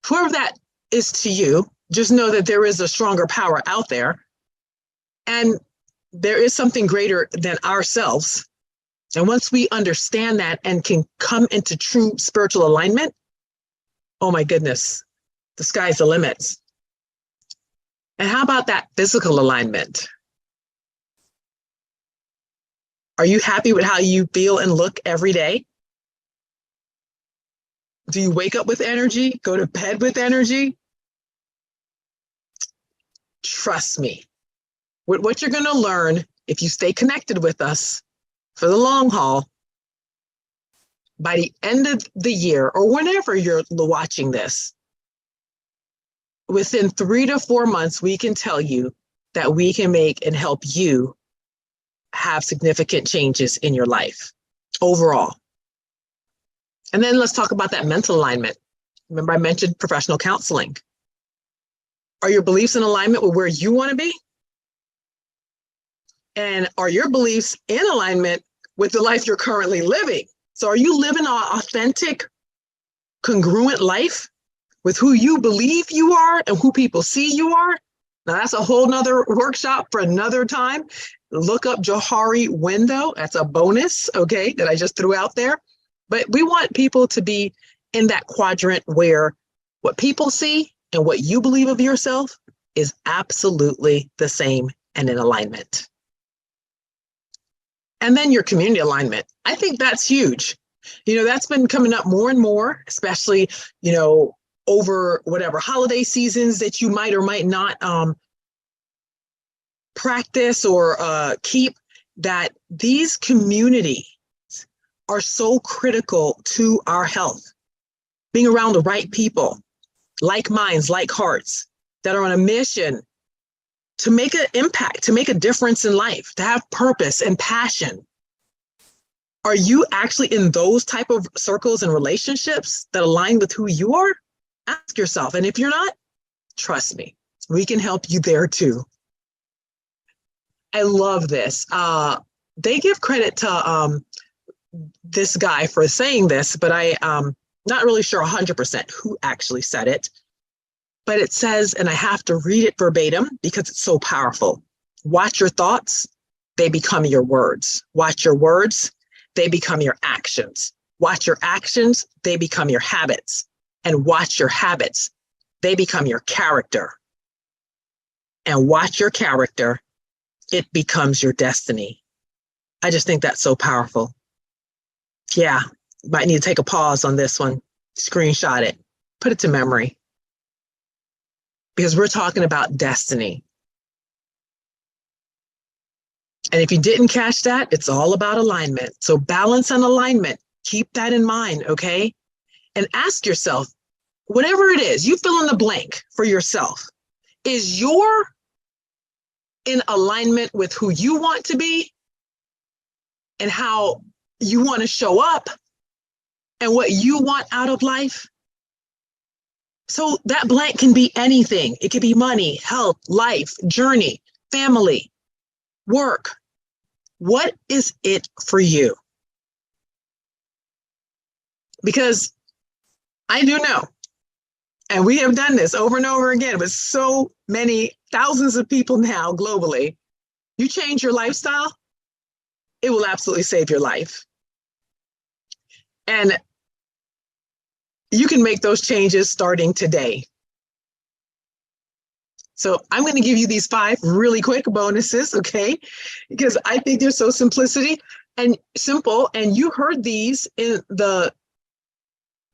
whoever that is to you? Just know that there is a stronger power out there. And there is something greater than ourselves. And once we understand that and can come into true spiritual alignment, oh my goodness, the sky's the limit. And how about that physical alignment? Are you happy with how you feel and look every day? Do you wake up with energy, go to bed with energy? Trust me, with what you're going to learn if you stay connected with us for the long haul, by the end of the year or whenever you're watching this, within 3 to 4 months, we can tell you that we can make and help you have significant changes in your life overall. And then let's talk about that mental alignment. Remember, I mentioned professional counseling. Are your beliefs in alignment with where you want to be? And are your beliefs in alignment with the life you're currently living? So are you living an authentic, congruent life with who you believe you are and who people see you are? Now that's a whole nother workshop for another time. Look up Johari Window. That's a bonus, okay, that I just threw out there. But we want people to be in that quadrant where what people see and what you believe of yourself is absolutely the same and in alignment. And then your community alignment. I think that's huge. You know, that's been coming up more and more, especially, you know, over whatever holiday seasons that you might or might not practice or keep, that these communities are so critical to our health. Being around the right people, like minds, like hearts, that are on a mission to make an impact, to make a difference in life, to have purpose and passion. Are you actually in those type of circles and relationships that align with who you are? Ask yourself. And if you're not, trust me, we can help you there too. I love this. They give credit to this guy for saying this, but I'm not really sure 100% who actually said it. But it says, and I have to read it verbatim because it's so powerful. Watch your thoughts, they become your words. Watch your words, they become your actions. Watch your actions, they become your habits. And watch your habits, they become your character. And watch your character, it becomes your destiny. I just think that's so powerful. Yeah, might need to take a pause on this one, screenshot it, put it to memory. Because we're talking about destiny. And if you didn't catch that, it's all about alignment. So balance and alignment, keep that in mind, okay? And ask yourself, whatever it is, you fill in the blank for yourself. Is your in alignment with who you want to be and how you want to show up and what you want out of life? So that blank can be anything. It could be money, health, life, journey, family, work. What is it for you? Because I do know, and we have done this over and over again with so many thousands of people now globally. You change your lifestyle, it will absolutely save your life. And you can make those changes starting today. So I'm going to give you these 5 really quick bonuses, okay? Because I think they're so simplicity and simple. And you heard these in the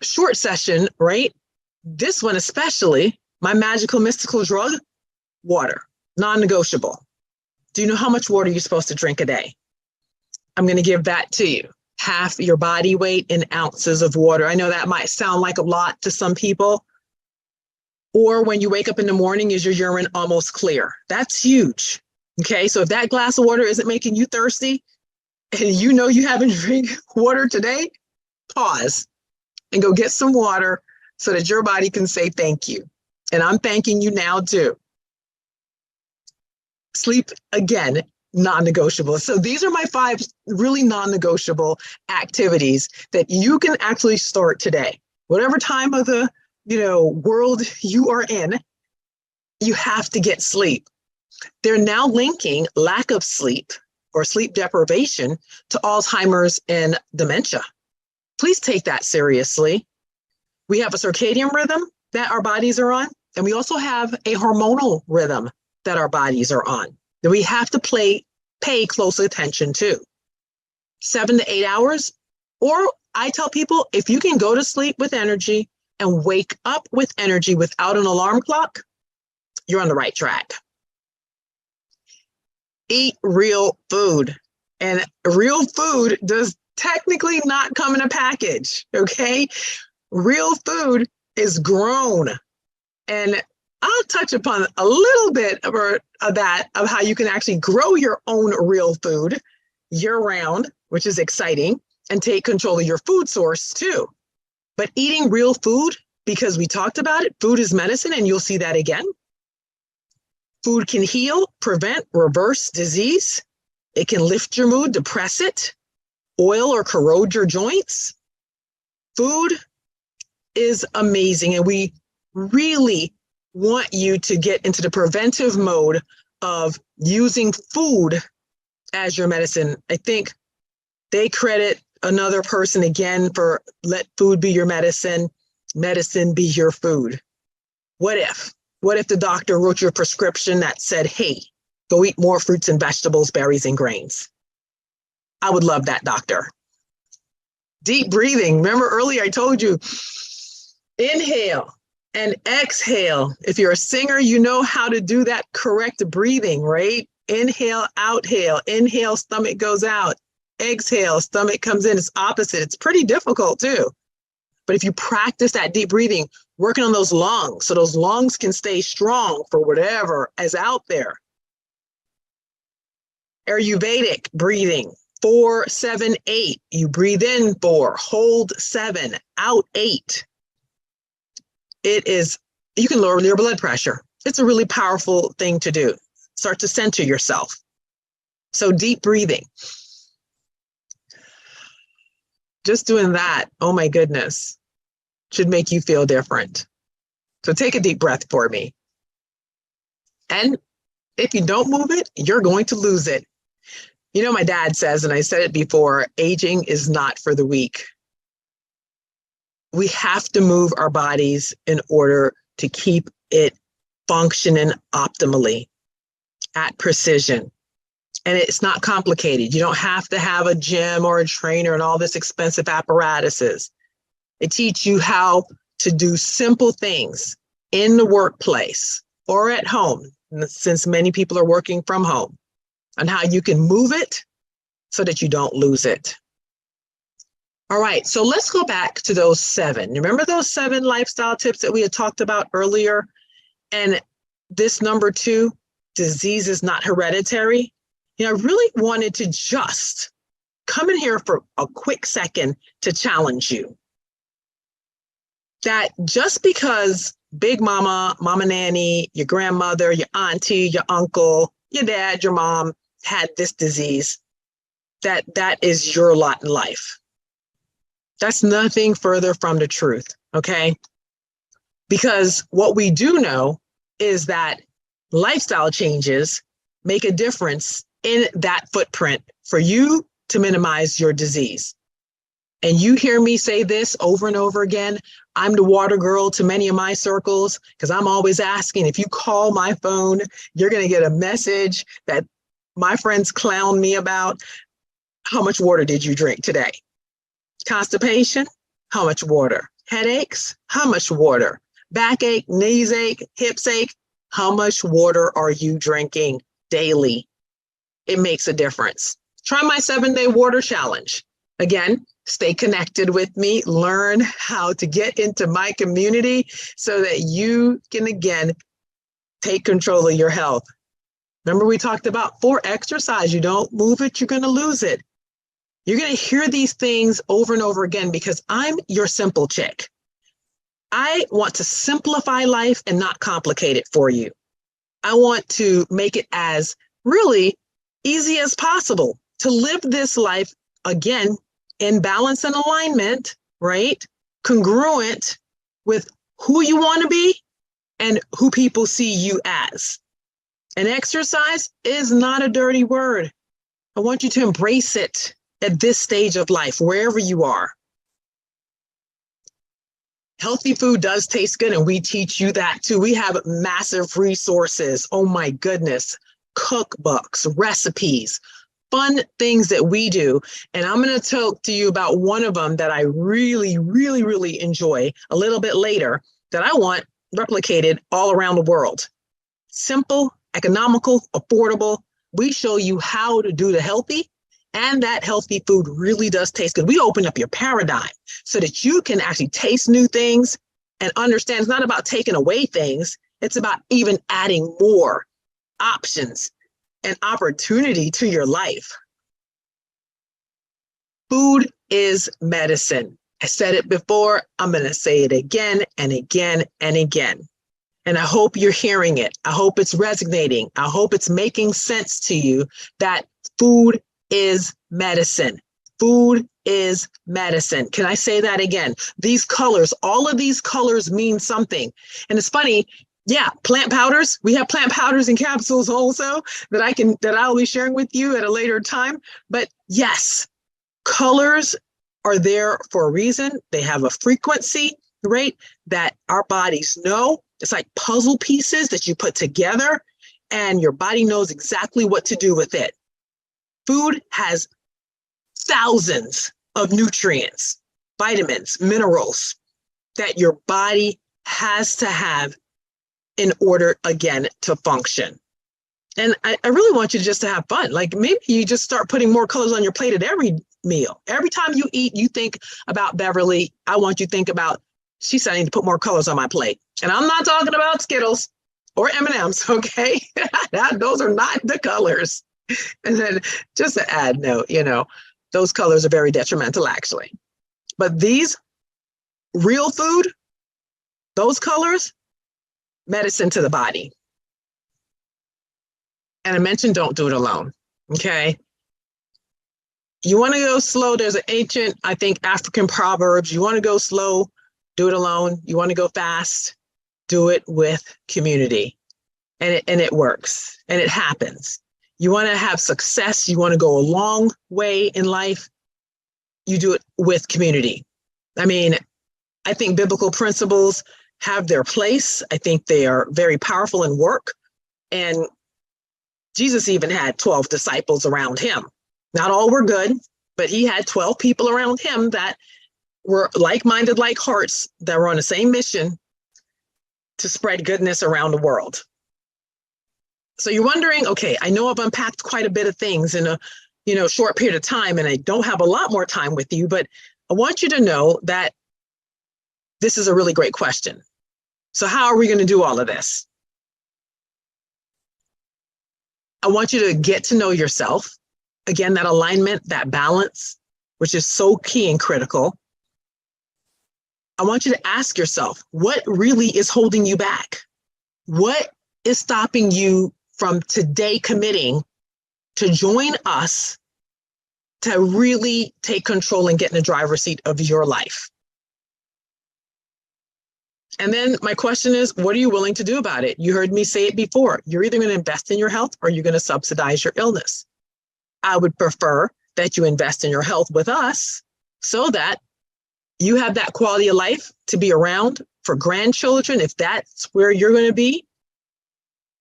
short session, right? This one especially, my magical mystical drug, water, non-negotiable. Do you know how much water you're supposed to drink a day? I'm going to give that to you. Half your body weight in ounces of water. I know that might sound like a lot to some people. Or when you wake up in the morning, is your urine almost clear? That's huge. Okay, so if that glass of water isn't making you thirsty and you know you haven't drank water today, pause and go get some water so that your body can say thank you. And I'm thanking you now too. Sleep, again, non-negotiable. So these are my 5 really non-negotiable activities that you can actually start today. Whatever time of the world you are in, you have to get sleep. They're now linking lack of sleep or sleep deprivation to Alzheimer's and dementia. Please take that seriously. We have a circadian rhythm that our bodies are on, and we also have a hormonal rhythm that our bodies are on that we have to pay close attention to. 7 to 8 hours, or I tell people, if you can go to sleep with energy and wake up with energy without an alarm clock, you're on the right track. Eat real food. And real food does technically not come in a package, okay? Real food is grown. And I'll touch upon a little bit of how you can actually grow your own real food year-round, which is exciting, and take control of your food source too. But eating real food, because we talked about it, food is medicine, and you'll see that again. Food can heal, prevent, reverse disease. It can lift your mood, depress it, oil or corrode your joints. Food is amazing, and we really want you to get into the preventive mode of using food as your medicine. I think they credit another person again for let food be your medicine, medicine be your food. What if the doctor wrote you a prescription that said, hey, go eat more fruits and vegetables, berries and grains? I would love that, doctor. Deep breathing. Remember earlier I told you, inhale and exhale. If you're a singer, you know how to do that correct breathing, right? Inhale, outhale. Inhale, stomach goes out. Exhale, stomach comes in. It's opposite. It's pretty difficult too. But if you practice that deep breathing, working on those lungs, so those lungs can stay strong for whatever is out there. Ayurvedic breathing, 4, 7, 8. You breathe in 4, hold 7, out 8. You can lower your blood pressure. It's a really powerful thing to do. Start to center yourself. So deep breathing. Just doing that, oh my goodness, should make you feel different. So take a deep breath for me. And if you don't move it, you're going to lose it. You know, my dad says, and I said it before, aging is not for the weak. We have to move our bodies in order to keep it functioning optimally at precision. And it's not complicated. You don't have to have a gym or a trainer and all this expensive apparatuses. They teach you how to do simple things in the workplace or at home, since many people are working from home, and how you can move it so that you don't lose it. All right, so let's go back to those 7. Remember those 7 lifestyle tips that we had talked about earlier? And this number 2, disease is not hereditary. I really wanted to just come in here for a quick second to challenge you. That just because Big Mama, Mama Nanny, your grandmother, your auntie, your uncle, your dad, your mom had this disease, that is your lot in life. That's nothing further from the truth, okay? Because what we do know is that lifestyle changes make a difference in that footprint for you to minimize your disease. And you hear me say this over and over again. I'm the water girl to many of my circles because I'm always asking, if you call my phone, you're going to get a message that my friends clown me about. How much water did you drink today? Constipation? How much water? Headaches? How much water? Backache, knees ache, hips ache? How much water are you drinking daily? It makes a difference. Try my 7-day water challenge. Again, stay connected with me, learn how to get into my community so that you can, again, take control of your health. Remember, we talked about 4 exercise. You don't move it, you're going to lose it. You're going to hear these things over and over again because I'm your simple chick. I want to simplify life and not complicate it for you. I want to make it as really easy as possible to live this life, again, in balance and alignment, right? Congruent with who you want to be and who people see you as. And exercise is not a dirty word. I want you to embrace it at this stage of life, wherever you are. Healthy food does taste good, and we teach you that too. We have massive resources. Oh my goodness. Cookbooks, recipes, fun things that we do. And I'm going to talk to you about one of them that I really, really, really enjoy a little bit later that I want replicated all around the world. Simple, economical, affordable. We show you how to do the healthy, and that healthy food really does taste good. We open up your paradigm so that you can actually taste new things and understand it's not about taking away things. It's about even adding more options and opportunity to your life. Food is medicine. I said it before. I'm going to say it again and again and again. And I hope you're hearing it. I hope it's resonating. I hope it's making sense to you that food is medicine. Food is medicine. Can I say that again? These colors, all of these colors mean something. And it's funny, yeah, plant powders. We have plant powders and capsules also that I'll be sharing with you at a later time. But yes, colors are there for a reason. They have a frequency, right, that our bodies know. It's like puzzle pieces that you put together and your body knows exactly what to do with it. Food has thousands of nutrients, vitamins, minerals that your body has to have in order, again, to function. And I really want you just to have fun. Like maybe you just start putting more colors on your plate at every meal. Every time you eat, you think about Beverly. I want you to think about, she said I need to put more colors on my plate. And I'm not talking about Skittles or M&Ms, okay? Those are not the colors. And then just to add note, those colors are very detrimental actually. But these real food, those colors, medicine to the body. And I mentioned don't do it alone, okay? You want to go slow. There's an ancient, I think, African proverbs. You want to go slow, do it alone. You want to go fast, do it with community. And it works and it happens. You want to have success. You want to go a long way in life. You do it with community. I mean, I think biblical principles have their place. I think they are very powerful in work. And Jesus even had 12 disciples around him. Not all were good, but he had 12 people around him that were like-minded, like hearts, that were on the same mission to spread goodness around the world. So you're wondering, okay, I know I've unpacked quite a bit of things in a short period of time, and I don't have a lot more time with you, but I want you to know that this is a really great question. So how are we going to do all of this? I want you to get to know yourself. Again, that alignment, that balance, which is so key and critical. I want you to ask yourself, what really is holding you back? What is stopping you from today committing to join us to really take control and get in the driver's seat of your life? And then my question is, what are you willing to do about it? You heard me say it before. You're either going to invest in your health or you're going to subsidize your illness. I would prefer that you invest in your health with us so that you have that quality of life to be around for grandchildren, if that's where you're going to be,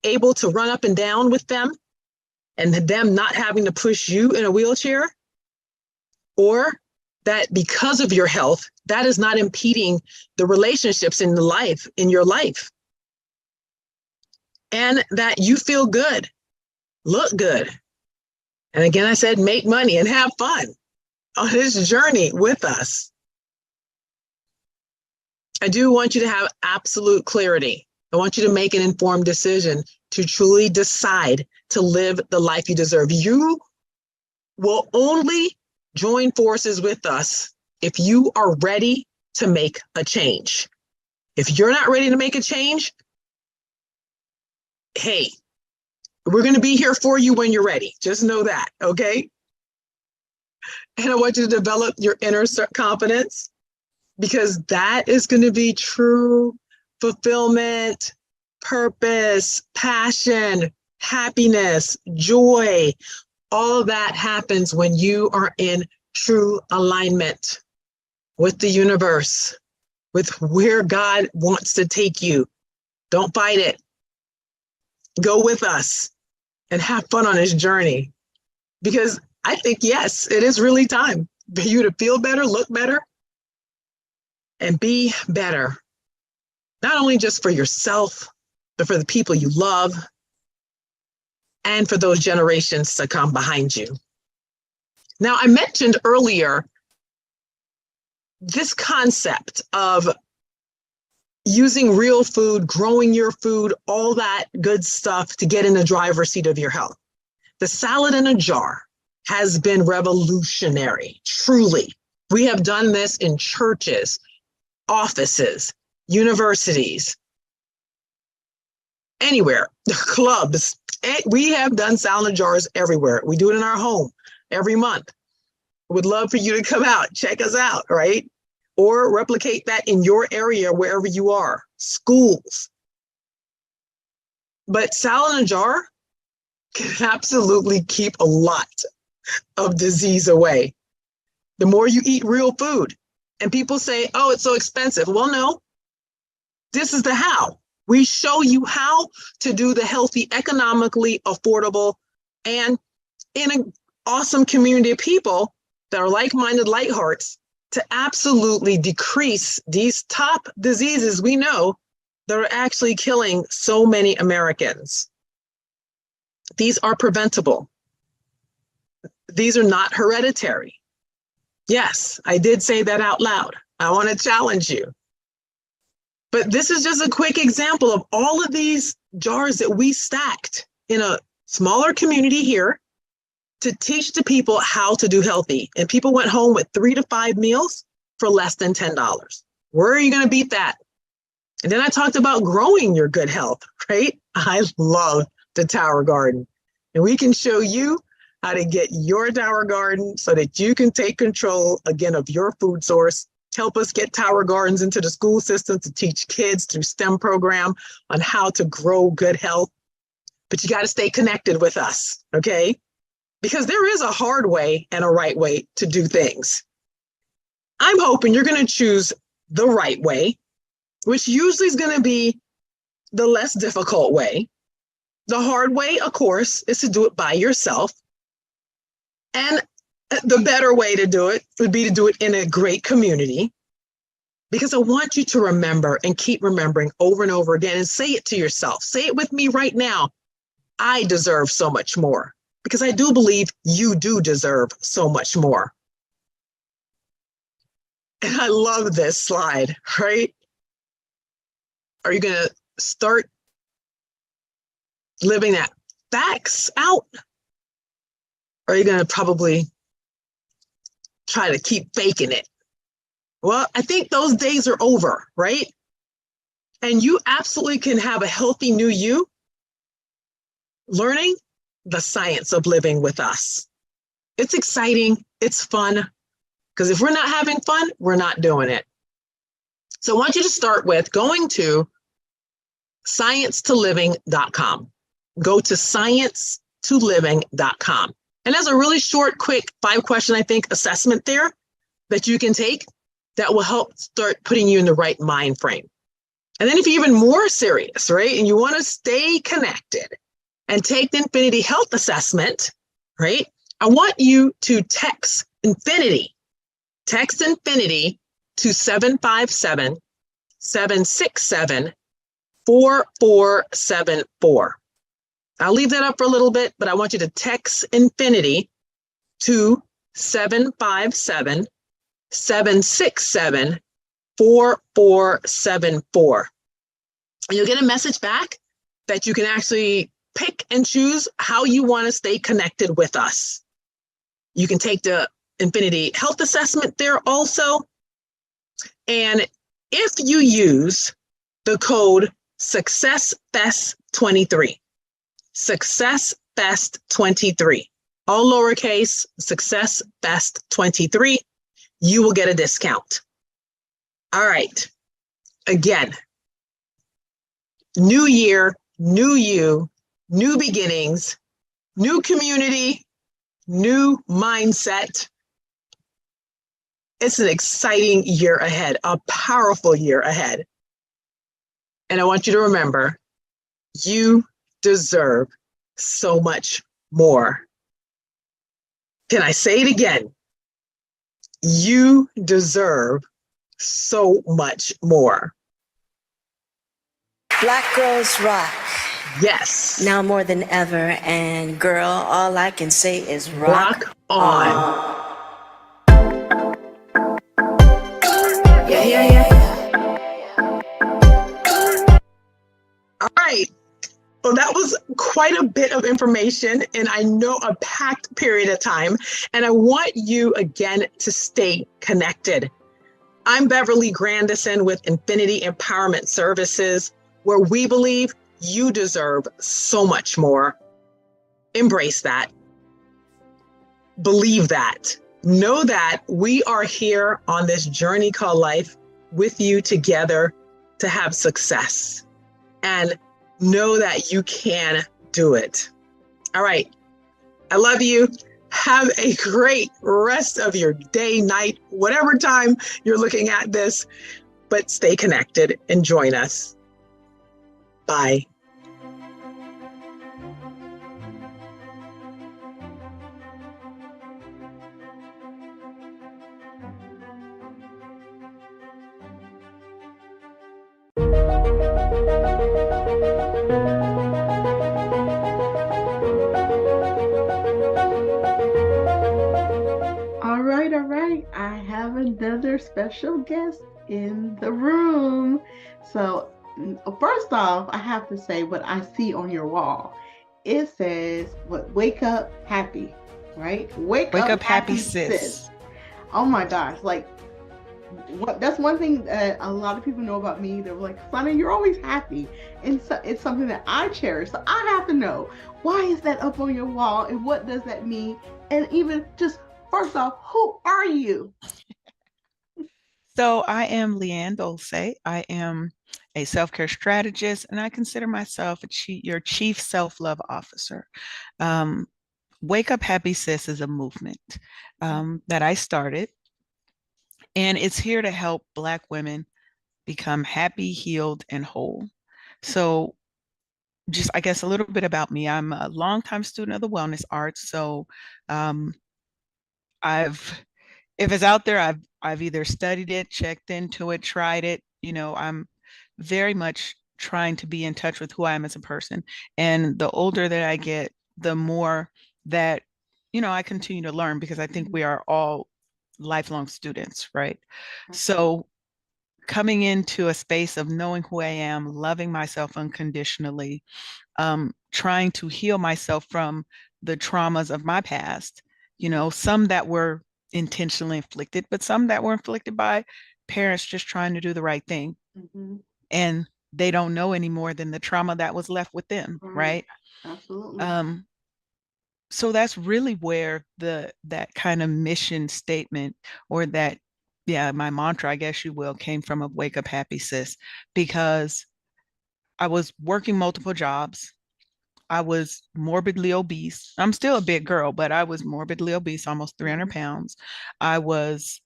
able to run up and down with them and them not having to push you in a wheelchair, or that because of your health, that is not impeding the relationships in your life. And that you feel good, look good. And again, I said, make money and have fun on this journey with us. I do want you to have absolute clarity. I want you to make an informed decision to truly decide to live the life you deserve. You will only join forces with us if you are ready to make a change. If you're not ready to make a change, hey, we're going to be here for you when you're ready. Just know that, okay? And I want you to develop your inner confidence, because that is going to be true fulfillment, purpose, passion, happiness, joy. All of that happens when you are in true alignment with the universe, with where God wants to take you. Don't fight it. Go with us and have fun on this journey. Because I think, yes, it is really time for you to feel better, look better, and be better. Not only just for yourself, but for the people you love and for those generations to come behind you. Now, I mentioned earlier this concept of using real food, growing your food, all that good stuff to get in the driver's seat of your health. The salad in a jar has been revolutionary, truly. We have done this in churches, offices, universities, anywhere, clubs. We have done salad jars everywhere. We do it in our home every month. Would love for you to come out, check us out, right? Or replicate that in your area, wherever you are, schools. But salad in a jar can absolutely keep a lot of disease away. The more you eat real food. And people say, oh, it's so expensive. Well, no, this is the how. We show you how to do the healthy, economically affordable, and in an awesome community of people that are like-minded, light hearts, to absolutely decrease these top diseases we know that are actually killing so many Americans. These are preventable. These are not hereditary. Yes, I did say that out loud. I want to challenge you. But this is just a quick example of all of these jars that we stacked in a smaller community here to teach the people how to do healthy. And people went home with 3 to 5 meals for less than $10. Where are you going to beat that? And then I talked about growing your good health, right? I love the Tower Garden. And we can show you how to get your Tower Garden so that you can take control, again, of your food source. Help us get Tower Gardens into the school system to teach kids through STEM program on how to grow good health. But you got to stay connected with us, okay? Because there is a hard way and a right way to do things. I'm hoping you're going to choose the right way, which usually is going to be the less difficult way. The hard way, of course, is to do it by yourself. And the better way to do it would be to do it in a great community, because I want you to remember and keep remembering over and over again, and say it to yourself. Say it with me right now. I deserve so much more, because I do believe you do deserve so much more. And I love this slide, right? Are you going to start living that facts out? Or are you going to probably try to keep faking it? Well, I think those days are over, right? And you absolutely can have a healthy new you learning the science of living with us. It's exciting. It's fun. Because if we're not having fun, we're not doing it. So I want you to start with going to sciencetoliving.com. Go to sciencetoliving.com. And there's a really short, quick 5-question, I think, assessment there that you can take that will help start putting you in the right mind frame. And then if you're even more serious, right, and you want to stay connected and take the Infinity Health Assessment, right, I want you to text Infinity. Text Infinity to 757-767-4474. I'll leave that up for a little bit, but I want you to text Infinity to 757-767-4474. And you'll get a message back that you can actually pick and choose how you want to stay connected with us. You can take the Infinity Health Assessment there also. And if you use the code SuccessFest23, SuccessFest23, all lowercase, SuccessFest23, you will get a discount. All right. Again, new year, new you, new beginnings, new community, new mindset. It's an exciting year ahead, a powerful year ahead. And I want you to remember, you deserve so much more. Can I say it again? You deserve so much more. Black girls rock. Yes. Now more than ever. And girl, all I can say is rock on. Yeah. All right. Well, that was quite a bit of information, and I know a packed period of time, and I want you again to stay connected. I'm Beverly Grandison with Infinity Empowerment Services, where we believe you deserve so much more. Embrace that. Believe that. Know that we are here on this journey called life with you together to have success. And know that you can do it. All right. I love you. Have a great rest of your day, night, whatever time you're looking at this, but stay connected and join us. Bye. All right. I have another special guest in the room. So, first off, I have to say what I see on your wall. It says, wake up happy, right? Wake up happy, sis. Oh my gosh. Like, that's one thing that a lot of people know about me. They're like, Sonny, you're always happy. And so it's something that I cherish. So I have to know, why is that up on your wall? And what does that mean? And even just, first off, who are you? So I am Leanne Dulce. I am a self-care strategist, and I consider myself your chief self-love officer. Wake Up Happy Sis is a movement that I started, and it's here to help Black women become happy, healed, and whole. So just, I guess, a little bit about me. I'm a longtime student of the wellness arts. So if it's out there, I've either studied it, checked into it, tried it. I'm very much trying to be in touch with who I am as a person. And the older that I get, the more that, I continue to learn, because I think we are all lifelong students, right? So coming into a space of knowing who I am, loving myself unconditionally, trying to heal myself from the traumas of my past, some that were intentionally inflicted, but some that were inflicted by parents just trying to do the right thing. Mm-hmm. And they don't know any more than the trauma that was left with them, right? Absolutely. So that's really where that kind of mission statement, or that, my mantra, I guess you will, came from, of Wake Up Happy Sis, because I was working multiple jobs. I was morbidly obese. I'm still a big girl, but I was morbidly obese, almost 300 pounds. I was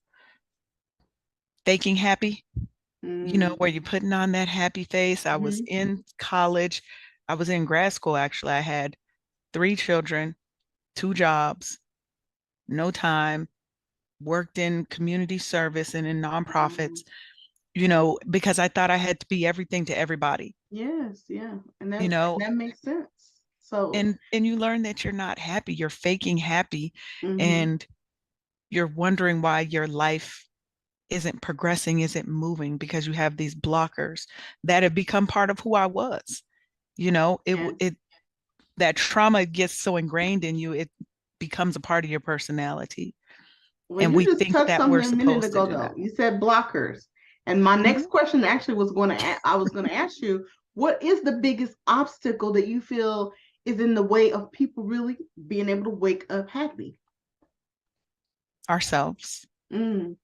faking happy, Mm. where you're putting on that happy face. I was in college. I was in grad school, actually. I had 3 children, 2 jobs, no time, worked in community service and in nonprofits, because I thought I had to be everything to everybody, Yes, yeah. And you know, that makes sense. So, and you learn that you're not happy, you're faking happy, mhm. and you're wondering why your life isn't progressing, isn't moving, because you have these blockers that have become part of who I was. Yes. It that trauma gets so ingrained in you, it becomes a part of your personality. Well, And you we just think touched that something we're a minute supposed to ago, do though. that. You said blockers, and my Mhm. next question actually was I was going to ask you, what is the biggest obstacle that you feel is in the way of people really being able to wake up happy? Ourselves, Mm.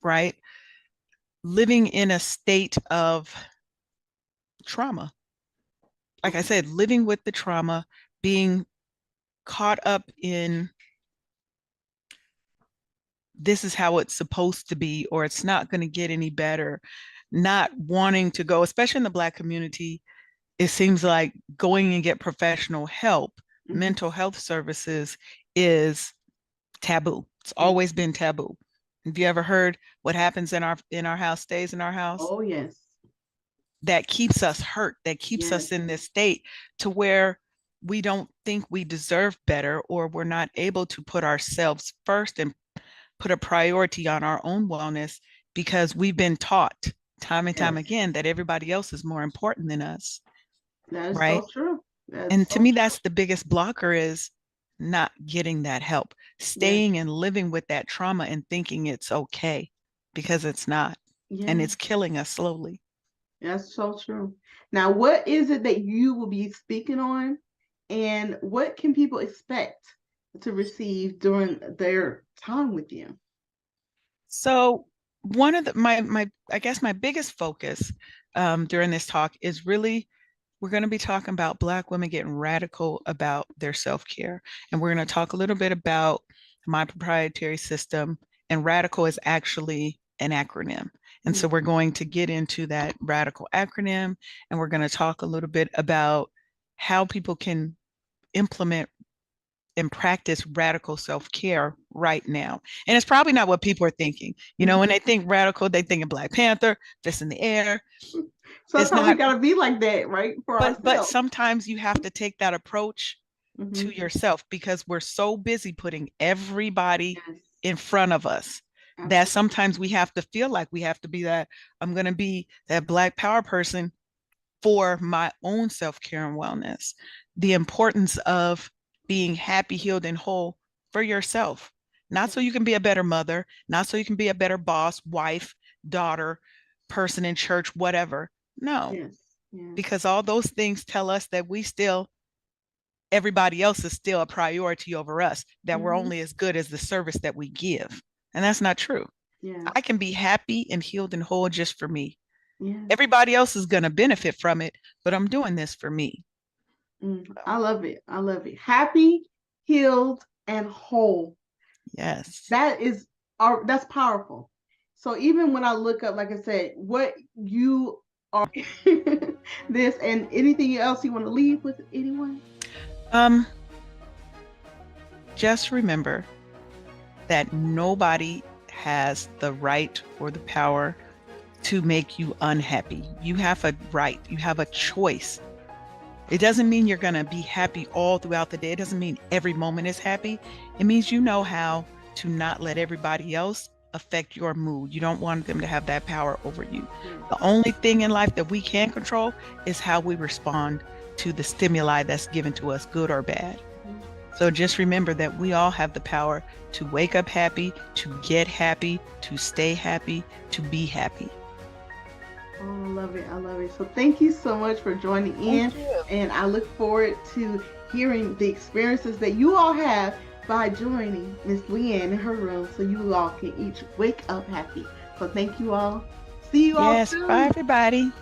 right? Living in a state of trauma. Like I said, living with the trauma, being caught up in this is how it's supposed to be, or it's not going to get any better, not wanting to go, especially in the Black community. It seems like going and get professional help, mental health services is taboo. It's always been taboo. Have you ever heard what happens in our house stays in our house? Oh, yes. That keeps us hurt, that keeps Yes. us in this state to where we don't think we deserve better, or we're not able to put ourselves first and put a priority on our own wellness, because we've been taught time and time Yes. again that everybody else is more important than us. That is Right. so true. That's And so to me, true. that's the biggest blocker, is not getting that help, staying and living with that trauma and thinking it's okay, because it's not. And Yeah, it's killing us slowly. that's so true. Now, what is it that you will be speaking on, and what can people expect to receive during their time with you? So one of my I guess my biggest focus during this talk is really, we're going to be talking about Black women getting radical about their self-care. And we're going to talk a little bit about my proprietary system. And radical is actually an acronym. And so we're going to get into that radical acronym, and we're going to talk a little bit about how people can implement and practice radical self-care right now. And it's probably not what people are thinking. When they think radical, they think of Black Panther, fist in the air. Sometimes we gotta be like that, right? For But ourselves. sometimes you have to take that approach to Mhm. yourself, because we're so busy putting everybody Yes. in front of us that sometimes we have to feel like we have to be that, I'm going to be that Black power person for my own self-care and wellness. The importance of being happy, healed, and whole for yourself, not so you can be a better mother, not so you can be a better boss, wife, daughter, person in church, whatever. No, Yes. Yes. because all those things tell us that everybody else is still a priority over us, that we're only as good as the service that we give. And that's not true. Yes. I can be happy and healed and whole just for me. Yes. Everybody else is going to benefit from it, but I'm doing this for me. I love it. I love it. Happy, healed, and whole. Yes. That's powerful. So even when I look up, like I said, what you are, this and anything else you want to leave with anyone? Just remember that nobody has the right or the power to make you unhappy. You have a right, you have a choice. It doesn't mean you're going to be happy all throughout the day. It doesn't mean every moment is happy. It means you know how to not let everybody else affect your mood. You don't want them to have that power over you. The only thing in life that we can control is how we respond to the stimuli that's given to us, good or bad. So just remember that we all have the power to wake up happy, to get happy, to stay happy, to be happy. Oh, I love it. I love it. So thank you so much for joining in. And I look forward to hearing the experiences that you all have by joining Miss Leanne in her room, so you all can each wake up happy. So thank you all. See you all soon. Bye, everybody.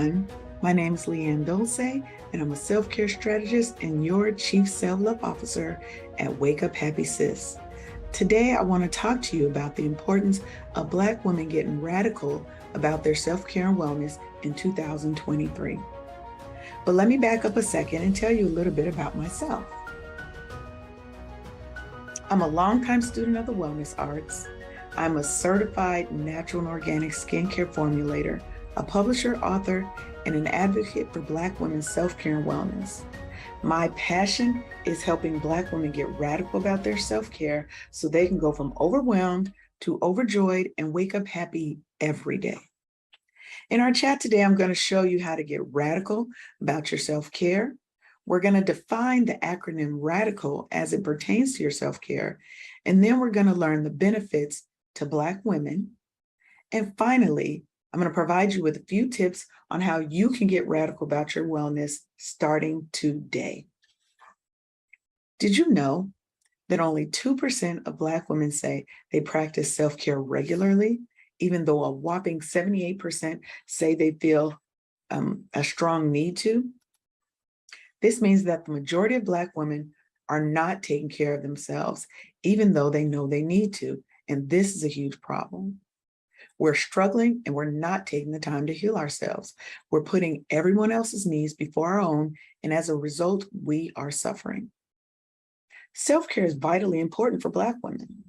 everyone. My name is Leanne Dulce, and I'm a self-care strategist and your Chief Self-Love Officer at Wake Up Happy Sis. Today, I want to talk to you about the importance of Black women getting radical about their self-care and wellness in 2023. But let me back up a second and tell you a little bit about myself. I'm a longtime student of the wellness arts. I'm a certified natural and organic skincare formulator, a publisher, author, and an advocate for Black women's self-care and wellness. My passion is helping Black women get radical about their self-care so they can go from overwhelmed to overjoyed and wake up happy every day. In our chat today, I'm going to show you how to get radical about your self-care. We're going to define the acronym RADICAL as it pertains to your self-care, and then we're going to learn the benefits to Black women. And finally, I'm going to provide you with a few tips on how you can get radical about your wellness starting today. Did you know that only 2% of Black women say they practice self-care regularly, even though a whopping 78% say they feel a strong need to? This means that the majority of Black women are not taking care of themselves, even though they know they need to. And this is a huge problem. We're struggling and we're not taking the time to heal ourselves. We're putting everyone else's needs before our own, and as a result, we are suffering. Self-care is vitally important for Black women.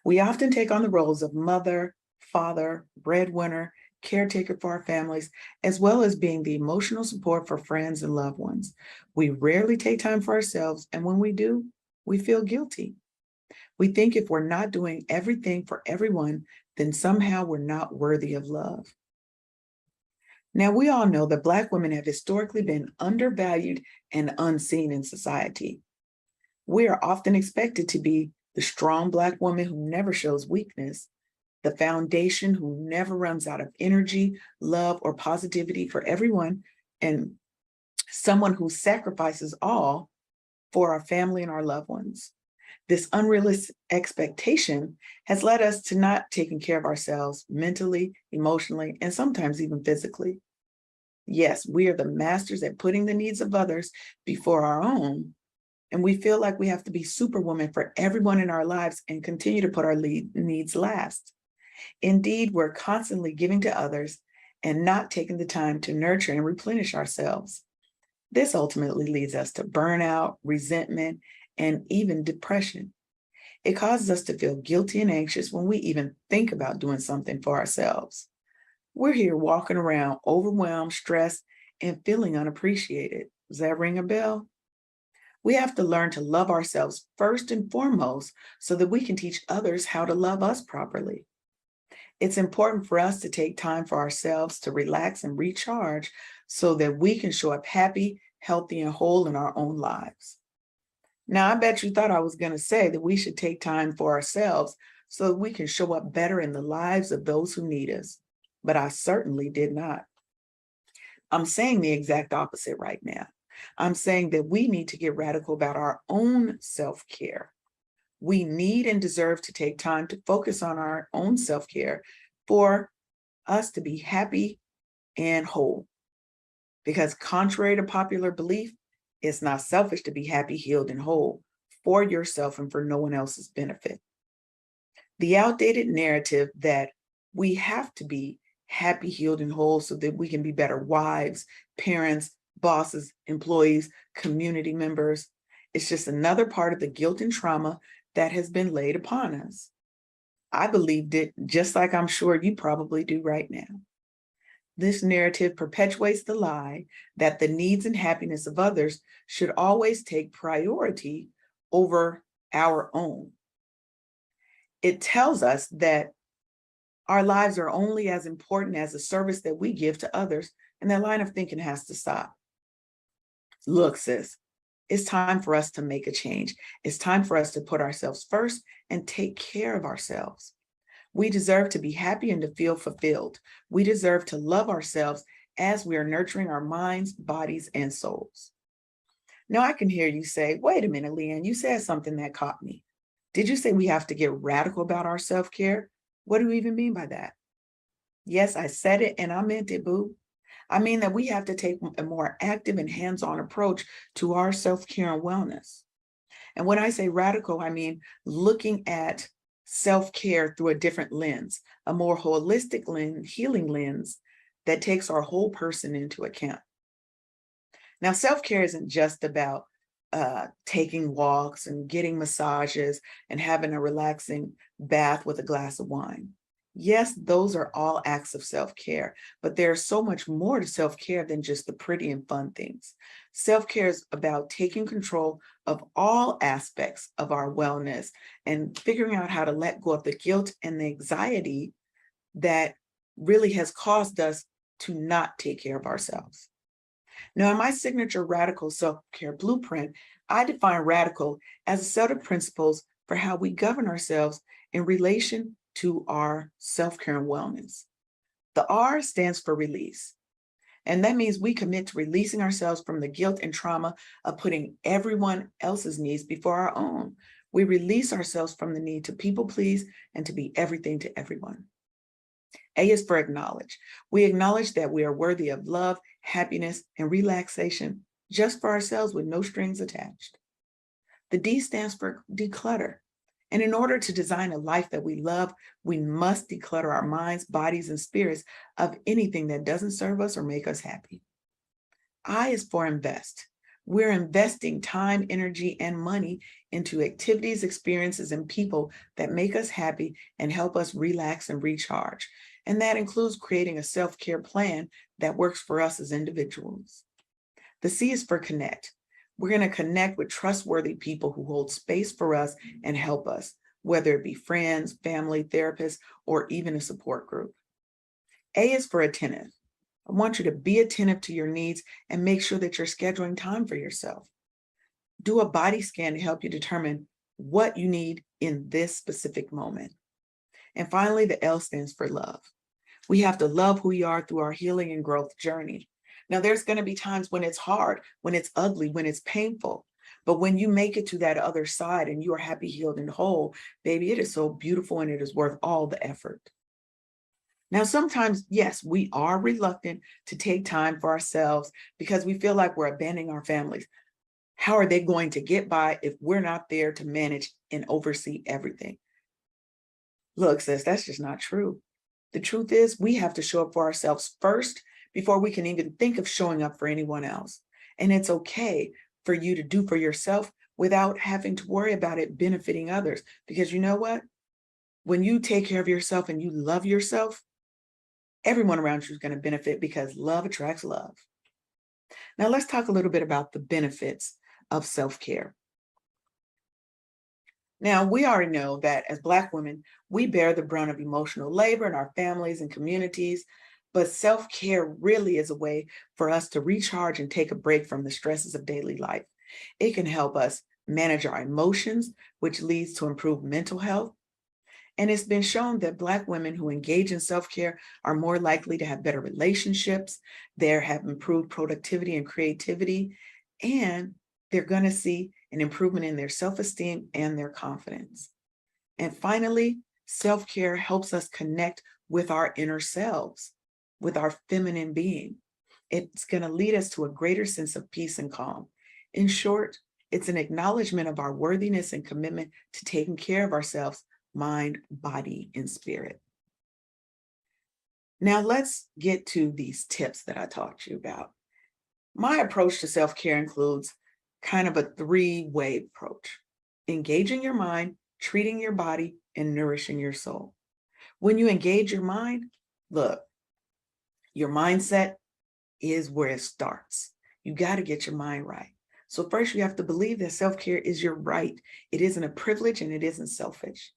We often take on the roles of mother, father, breadwinner, caretaker for our families, as well as being the emotional support for friends and loved ones. We rarely take time for ourselves, and when we do, we feel guilty. We think if we're not doing everything for everyone, then somehow we're not worthy of love. Now, we all know that Black women have historically been undervalued and unseen in society. We are often expected to be the strong Black woman who never shows weakness, the foundation who never runs out of energy, love, or positivity for everyone, and someone who sacrifices all for our family and our loved ones. This unrealistic expectation has led us to not taking care of ourselves mentally, emotionally, and sometimes even physically. Yes, we are the masters at putting the needs of others before our own, and we feel like we have to be superwoman for everyone in our lives and continue to put our needs last. Indeed, we're constantly giving to others and not taking the time to nurture and replenish ourselves. This ultimately leads us to burnout, resentment, and even depression. It causes us to feel guilty and anxious when we even think about doing something for ourselves. We're here walking around overwhelmed, stressed, and feeling unappreciated. Does that ring a bell? We have to learn to love ourselves first and foremost so that we can teach others how to love us properly. It's important for us to take time for ourselves to relax and recharge so that we can show up happy, healthy, and whole in our own lives. Now, I bet you thought I was going to say that we should take time for ourselves so that we can show up better in the lives of those who need us, but I certainly did not. I'm saying the exact opposite right now. I'm saying that we need to get radical about our own self-care. We need and deserve to take time to focus on our own self-care for us to be happy and whole. Because contrary to popular belief, it's not selfish to be happy, healed, and whole for yourself and for no one else's benefit. The outdated narrative that we have to be happy, healed, and whole so that we can be better wives, parents, bosses, employees, community members, it's just another part of the guilt and trauma that has been laid upon us. I believed it just like I'm sure you probably do right now. This narrative perpetuates the lie that the needs and happiness of others should always take priority over our own. It tells us that our lives are only as important as the service that we give to others, and that line of thinking has to stop. Look, sis, it's time for us to make a change. It's time for us to put ourselves first and take care of ourselves. We deserve to be happy and to feel fulfilled. We deserve to love ourselves as we are nurturing our minds, bodies, and souls. Now I can hear you say, wait a minute, Leanne, you said something that caught me. Did you say we have to get radical about our self-care? What do you even mean by that? Yes, I said it and I meant it, boo. I mean that we have to take a more active and hands-on approach to our self-care and wellness. And when I say radical, I mean looking at self-care through a different lens, a more holistic lens, healing lens that takes our whole person into account. Now, self-care isn't just about taking walks and getting massages and having a relaxing bath with a glass of wine. Yes, those are all acts of self-care, but there's so much more to self-care than just the pretty and fun things. Self-care is about taking control of all aspects of our wellness and figuring out how to let go of the guilt and the anxiety that really has caused us to not take care of ourselves. Now, in my signature radical self-care blueprint, I define radical as a set of principles for how we govern ourselves in relation to our self-care and wellness. The R stands for release. And that means we commit to releasing ourselves from the guilt and trauma of putting everyone else's needs before our own. We release ourselves from the need to people please and to be everything to everyone. A is for acknowledge. We acknowledge that we are worthy of love, happiness, and relaxation just for ourselves with no strings attached. The D stands for declutter. And in order to design a life that we love, we must declutter our minds, bodies, and spirits of anything that doesn't serve us or make us happy. I is for invest. We're investing time, energy, and money into activities, experiences, and people that make us happy and help us relax and recharge. And that includes creating a self-care plan that works for us as individuals. The C is for connect. We're going to connect with trustworthy people who hold space for us and help us, whether it be friends, family, therapists, or even a support group. A is for attentive. I want you to be attentive to your needs and make sure that you're scheduling time for yourself. Do a body scan to help you determine what you need in this specific moment. And finally, the L stands for love. We have to love who we are through our healing and growth journey. Now, there's going to be times when it's hard, when it's ugly, when it's painful. But when you make it to that other side and you are happy, healed, and whole, baby, it is so beautiful and it is worth all the effort. Now, sometimes, yes, we are reluctant to take time for ourselves because we feel like we're abandoning our families. How are they going to get by if we're not there to manage and oversee everything? Look, sis, that's just not true. The truth is we have to show up for ourselves first before we can even think of showing up for anyone else. And it's okay for you to do for yourself without having to worry about it benefiting others. Because you know what? When you take care of yourself and you love yourself, everyone around you is going to benefit because love attracts love. Now let's talk a little bit about the benefits of self-care. Now, we already know that as Black women, we bear the brunt of emotional labor in our families and communities, but self-care really is a way for us to recharge and take a break from the stresses of daily life. It can help us manage our emotions, which leads to improved mental health. And it's been shown that Black women who engage in self-care are more likely to have better relationships, they have improved productivity and creativity, and they're going to see an improvement in their self-esteem and their confidence. And finally, self-care helps us connect with our inner selves, with our feminine being. It's going to lead us to a greater sense of peace and calm. In short, it's an acknowledgement of our worthiness and commitment to taking care of ourselves, mind, body, and spirit. Now let's get to these tips that I talked to you about. My approach to self-care includes kind of a three-way approach: engaging your mind, treating your body, and nourishing your soul. When you engage your mind, look, your mindset is where it starts. You got to get your mind right. So first, you have to believe that self-care is your right. It isn't a privilege and it isn't selfish.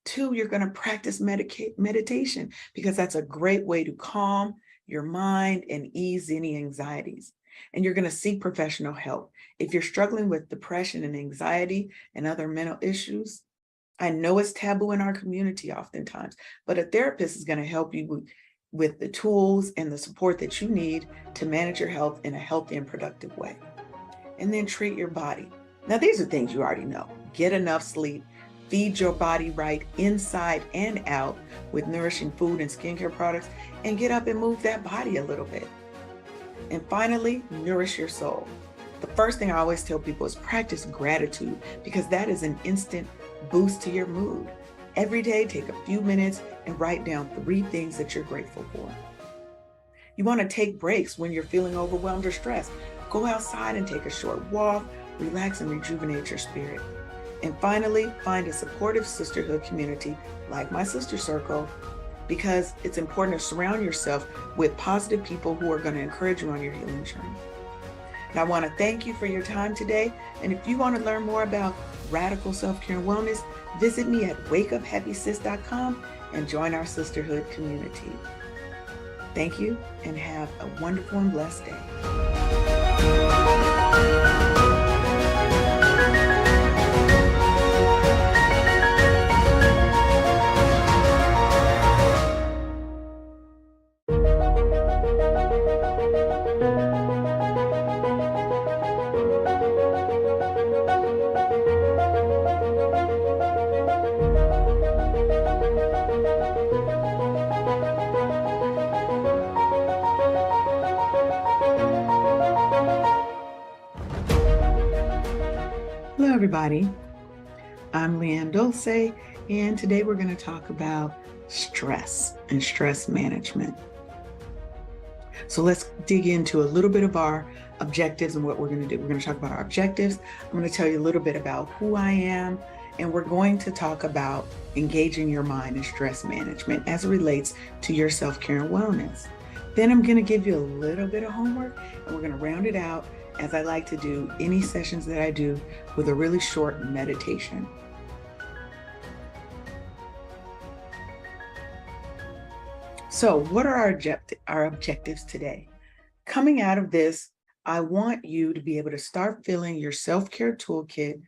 Two, you're going to practice meditation because that's a great way to calm your mind and ease any anxieties. And you're going to seek professional help. If you're struggling with depression and anxiety and other mental issues, I know it's taboo in our community oftentimes, but a therapist is going to help you with the tools and the support that you need to manage your health in a healthy and productive way. And then treat your body. Now, these are things you already know. Get enough sleep, feed your body right inside and out with nourishing food and skincare products, and get up and move that body a little bit. And finally, nourish your soul. The first thing I always tell people is practice gratitude, because that is an instant boost to your mood. Every day, take a few minutes and write down 3 things that you're grateful for. You want to take breaks when you're feeling overwhelmed or stressed. Go outside and take a short walk, relax and rejuvenate your spirit. And finally, find a supportive sisterhood community like my Sister Circle, because it's important to surround yourself with positive people who are going to encourage you on your healing journey. And I want to thank you for your time today. And if you want to learn more about radical self-care and wellness, visit me at wakeuphappysis.com and join our sisterhood community. Thank you and have a wonderful and blessed day. Hello, everybody. I'm Leanne Dulce, and today we're going to talk about stress and stress management. So let's dig into a little bit of our objectives and what we're going to do. We're going to talk about our objectives. I'm going to tell you a little bit about who I am, and we're going to talk about engaging your mind in stress management as it relates to your self-care and wellness. Then I'm going to give you a little bit of homework, and we're going to round it out, as I like to do any sessions that I do, with a really short meditation. So what are our objectives today? Coming out of this, I want you to be able to start filling your self-care toolkit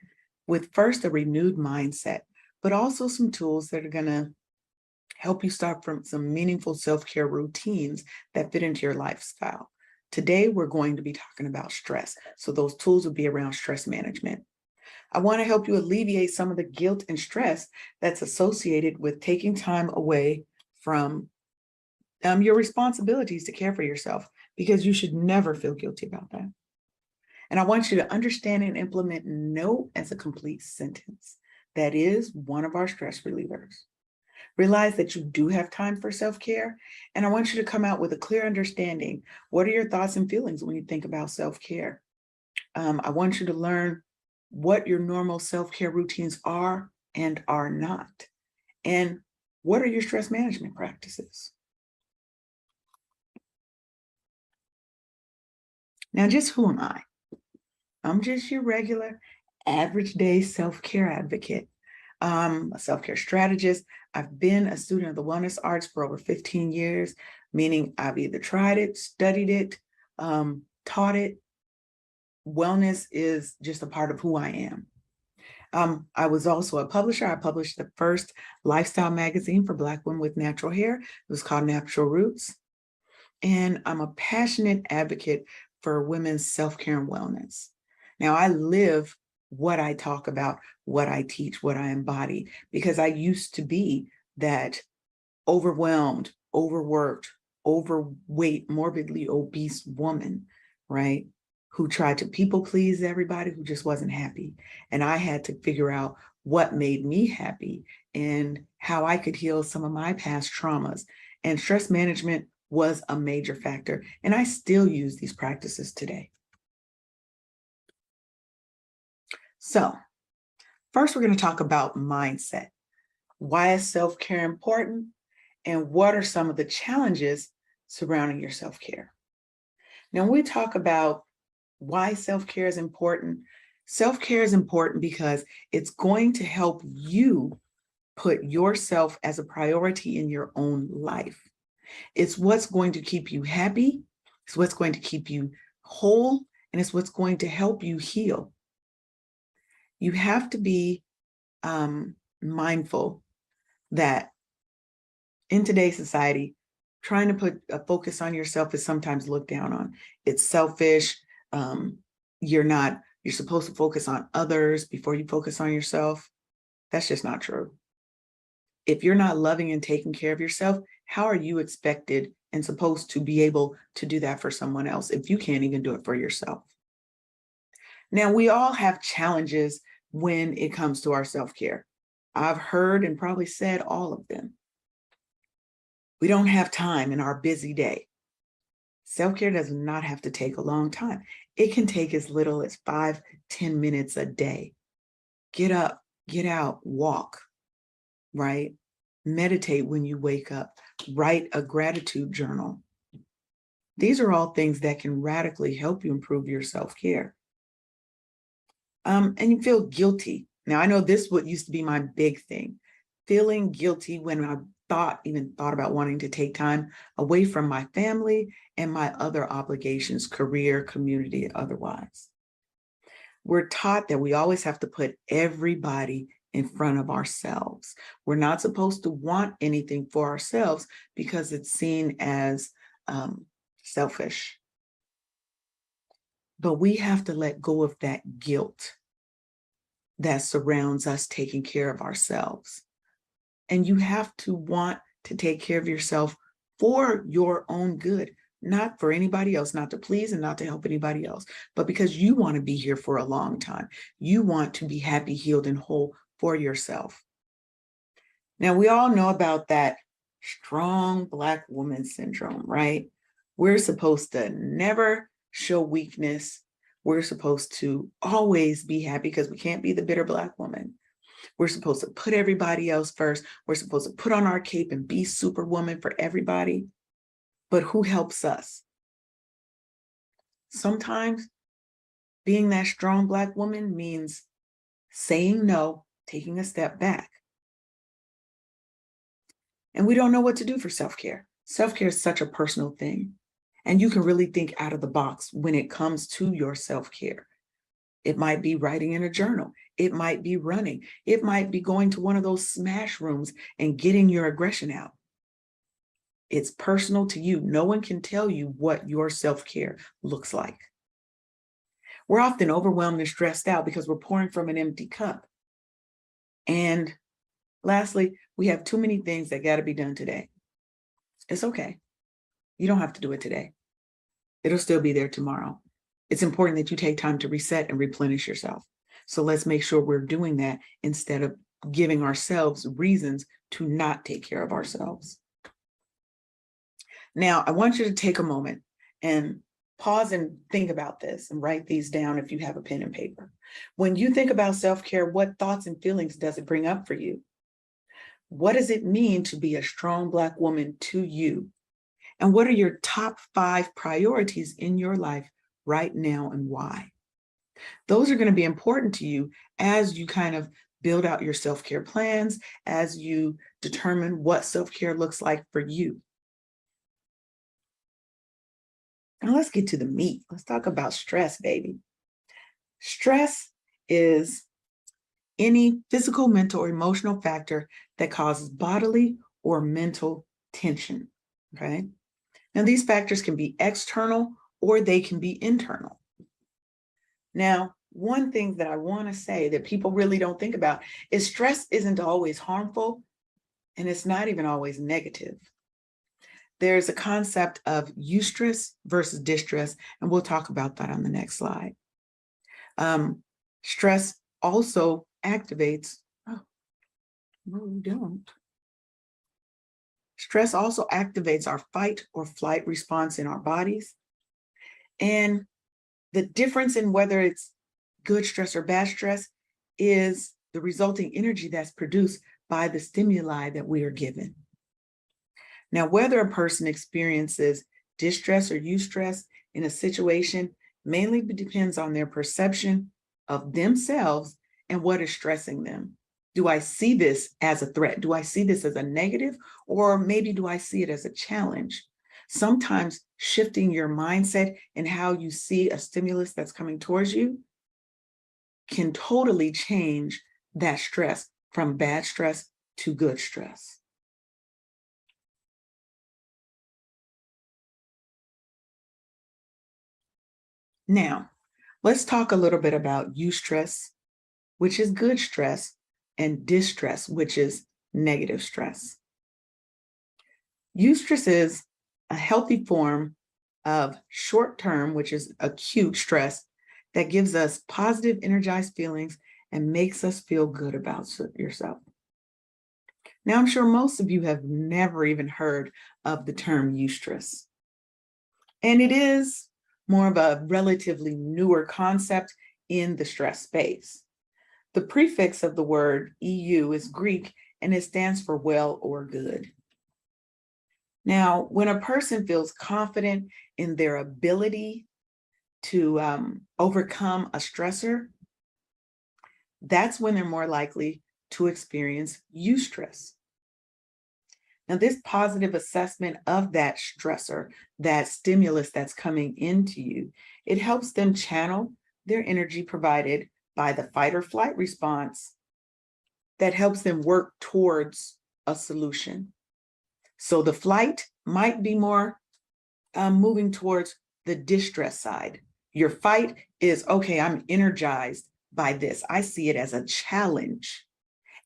with first a renewed mindset, but also some tools that are going to help you start from some meaningful self-care routines that fit into your lifestyle. Today, we're going to be talking about stress. So those tools will be around stress management. I want to help you alleviate some of the guilt and stress that's associated with taking time away from your responsibilities to care for yourself, because you should never feel guilty about that. And I want you to understand and implement no as a complete sentence. That is one of our stress relievers. Realize that you do have time for self-care, and I want you to come out with a clear understanding. What are your thoughts and feelings when you think about self-care? I want you to learn what your normal self-care routines are and are not, and what are your stress management practices. Now, just who am I? I'm just your regular, average day self-care advocate, a self-care strategist. I've been a student of the wellness arts for over 15 years, meaning I've either tried it, studied it, taught it. Wellness is just a part of who I am. I was also a publisher. I published the first lifestyle magazine for Black women with natural hair. It was called Natural Roots. And I'm a passionate advocate for women's self-care and wellness. Now, I live what I talk about, what I teach, what I embody, because I used to be that overwhelmed, overworked, overweight, morbidly obese woman, right? Who tried to people please everybody, who just wasn't happy. And I had to figure out what made me happy and how I could heal some of my past traumas. And stress management was a major factor. And I still use these practices today. So first, we're going to talk about mindset. Why is self-care important? And what are some of the challenges surrounding your self-care? Now, when we talk about why self-care is important because it's going to help you put yourself as a priority in your own life. It's what's going to keep you happy. It's what's going to keep you whole. And it's what's going to help you heal. You have to be mindful that in today's society, trying to put a focus on yourself is sometimes looked down on. It's selfish. You're supposed to focus on others before you focus on yourself. That's just not true. If you're not loving and taking care of yourself, how are you expected and supposed to be able to do that for someone else if you can't even do it for yourself. Now, we all have challenges when it comes to our self-care. I've heard and probably said all of them. We don't have time in our busy day. Self-care does not have to take a long time. It can take as little as 5-10 minutes a day. Get up, get out, walk, right? Meditate when you wake up, write a gratitude journal. These are all things that can radically help you improve your self-care. And you feel guilty. Now, I know this what used to be my big thing, feeling guilty when I even thought about wanting to take time away from my family and my other obligations, career, community, otherwise. We're taught that we always have to put everybody in front of ourselves. We're not supposed to want anything for ourselves because it's seen as selfish. But we have to let go of that guilt that surrounds us taking care of ourselves. And you have to want to take care of yourself for your own good, not for anybody else, not to please and not to help anybody else, but because you want to be here for a long time. You want to be happy, healed, and whole for yourself. Now, we all know about that strong Black woman syndrome, right? We're supposed to never show weakness. We're supposed to always be happy because we can't be the bitter Black woman. We're supposed to put everybody else first. We're supposed to put on our cape and be superwoman for everybody. But who helps us? Sometimes being that strong Black woman means saying no, taking a step back. And we don't know what to do for self-care. Self-care is such a personal thing. And you can really think out of the box when it comes to your self-care. It might be writing in a journal. It might be running. It might be going to one of those smash rooms and getting your aggression out. It's personal to you. No one can tell you what your self-care looks like. We're often overwhelmed and stressed out because we're pouring from an empty cup. And lastly, we have too many things that got to be done today. It's okay. You don't have to do it today. It'll still be there tomorrow. It's important that you take time to reset and replenish yourself. So let's make sure we're doing that instead of giving ourselves reasons to not take care of ourselves. Now, I want you to take a moment and pause and think about this and write these down if you have a pen and paper. When you think about self-care, what thoughts and feelings does it bring up for you? What does it mean to be a strong Black woman to you? And what are your top 5 priorities in your life right now and why? Those are going to be important to you as you kind of build out your self-care plans, as you determine what self-care looks like for you. Now let's get to the meat. Let's talk about stress, baby. Stress is any physical, mental, or emotional factor that causes bodily or mental tension, okay? Now these factors can be external or they can be internal. Now, one thing that I want to say that people really don't think about is stress isn't always harmful and it's not even always negative. There's a concept of eustress versus distress, and we'll talk about that on the next slide. Stress also activates, oh, no, we don't. Stress also activates our fight or flight response in our bodies. And the difference in whether it's good stress or bad stress is the resulting energy that's produced by the stimuli that we are given. Now, whether a person experiences distress or eustress in a situation mainly depends on their perception of themselves and what is stressing them. Do I see this as a threat? Do I see this as a negative? Or maybe do I see it as a challenge? Sometimes shifting your mindset and how you see a stimulus that's coming towards you can totally change that stress from bad stress to good stress. Now, let's talk a little bit about eustress, which is good stress, and distress, which is negative stress. Eustress is a healthy form of short-term, which is acute stress, that gives us positive, energized feelings and makes us feel good about yourself. Now, I'm sure most of you have never even heard of the term eustress. And it is more of a relatively newer concept in the stress space. The prefix of the word EU is Greek, and it stands for well or good. Now, when a person feels confident in their ability to overcome a stressor, that's when they're more likely to experience eustress. Now, this positive assessment of that stressor, that stimulus that's coming into you, it helps them channel their energy provided by the fight or flight response that helps them work towards a solution. So the flight might be more moving towards the distress side. Your fight is, okay, I'm energized by this. I see it as a challenge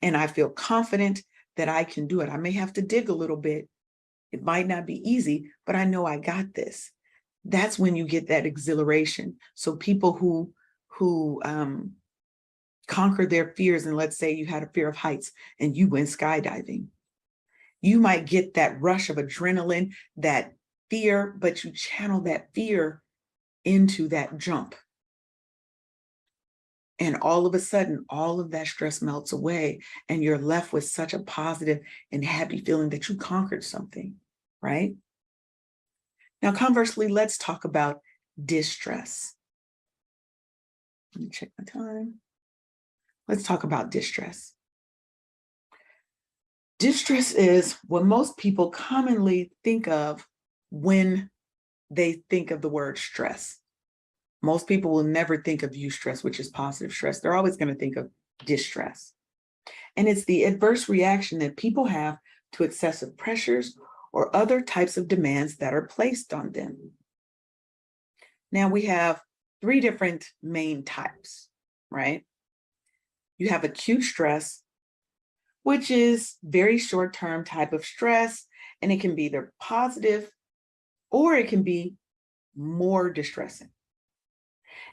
and I feel confident that I can do it. I may have to dig a little bit. It might not be easy, but I know I got this. That's when you get that exhilaration. So people who conquer their fears, and let's say you had a fear of heights and you went skydiving, you might get that rush of adrenaline, that fear, but you channel that fear into that jump. And all of a sudden, all of that stress melts away and you're left with such a positive and happy feeling that you conquered something, right? Now, conversely, let's talk about distress. Let me check my time. Let's talk about distress. Distress is what most people commonly think of when they think of the word stress. Most people will never think of eustress, which is positive stress. They're always going to think of distress. And it's the adverse reaction that people have to excessive pressures or other types of demands that are placed on them. Now, we have three different main types, right? You have acute stress, which is very short-term type of stress, and it can be either positive or it can be more distressing.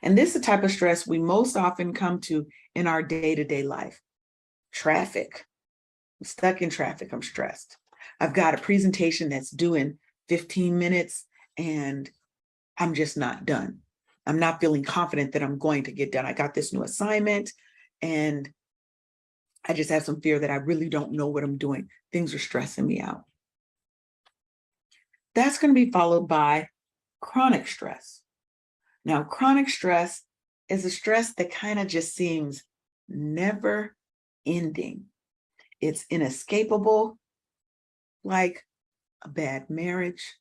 And this is the type of stress we most often come to in our day-to-day life. Traffic. I'm stuck in traffic, I'm stressed. I've got a presentation that's due in 15 minutes and I'm just not done. I'm not feeling confident that I'm going to get done. I got this new assignment and I just have some fear that I really don't know what I'm doing. Things are stressing me out. That's going to be followed by chronic stress. Now, chronic stress is a stress that kind of just seems never ending. It's inescapable, like a bad marriage,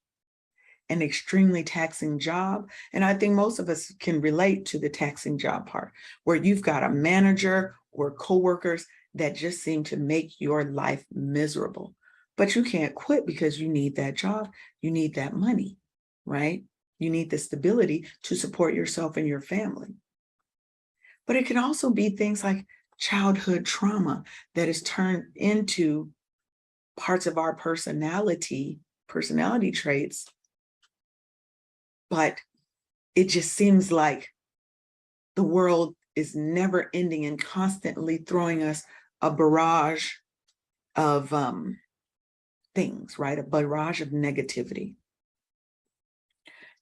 an extremely taxing job. And I think most of us can relate to the taxing job part, where you've got a manager or coworkers that just seem to make your life miserable. But you can't quit because you need that job. You need that money, right? You need the stability to support yourself and your family. But it can also be things like childhood trauma that is turned into parts of our personality traits. But it just seems like the world is never ending and constantly throwing us a barrage of things, right? A barrage of negativity.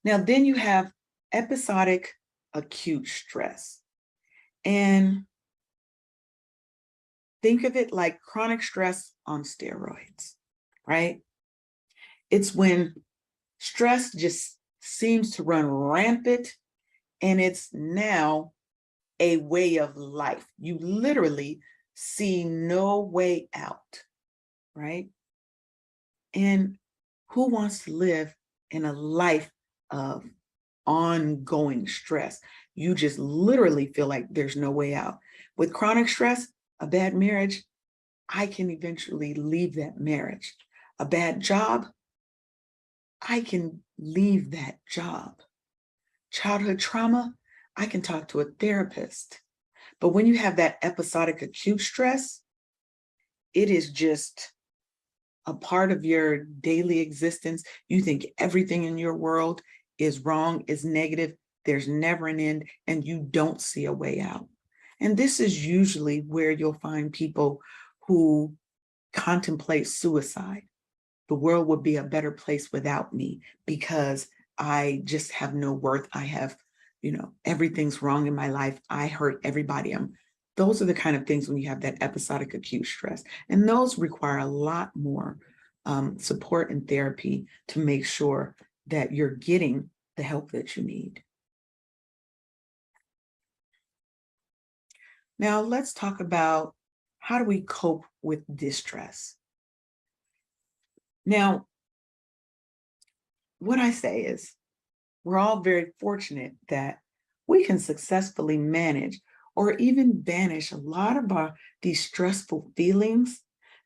Now, then you have episodic acute stress. And think of it like chronic stress on steroids, right? It's when stress just seems to run rampant and it's now a way of life. You literally see no way out, right? And who wants to live in a life of ongoing stress? You just literally feel like there's no way out. With chronic stress, a bad marriage, I can eventually leave that marriage. A bad job, I can leave that job. Childhood trauma, I can talk to a therapist. But when you have that episodic acute stress, it is just a part of your daily existence. You think everything in your world is wrong, is negative, there's never an end, and you don't see a way out. And this is usually where you'll find people who contemplate suicide. The world would be a better place without me because I just have no worth. I have, everything's wrong in my life. I hurt everybody. Those are the kind of things when you have that episodic acute stress. And those require a lot more support and therapy to make sure that you're getting the help that you need. Now let's talk about how do we cope with distress. Now, what I say is we're all very fortunate that we can successfully manage or even banish a lot of these stressful feelings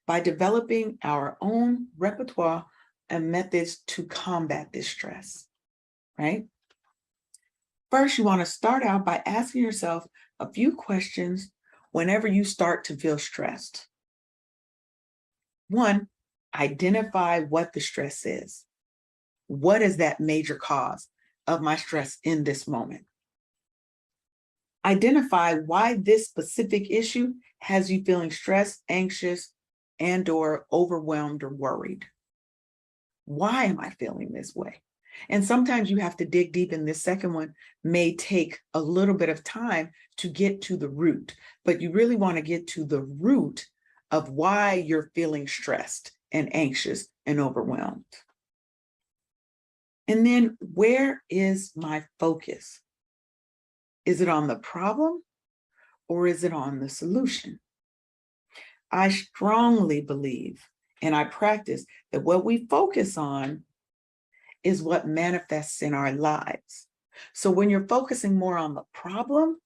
by developing our own repertoire and methods to combat this stress, right? First, you want to start out by asking yourself a few questions whenever you start to feel stressed. One, identify what the stress is. What is that major cause of my stress in this moment? Identify why this specific issue has you feeling stressed, anxious, and/or overwhelmed or worried. Why am I feeling this way? And sometimes you have to dig deep, and this second one may take a little bit of time to get to the root, but you really want to get to the root of why you're feeling stressed and anxious and overwhelmed. And then, where is my focus? Is it on the problem or is it on the solution? I strongly believe, and I practice, that what we focus on is what manifests in our lives. So when you're focusing more on the problem,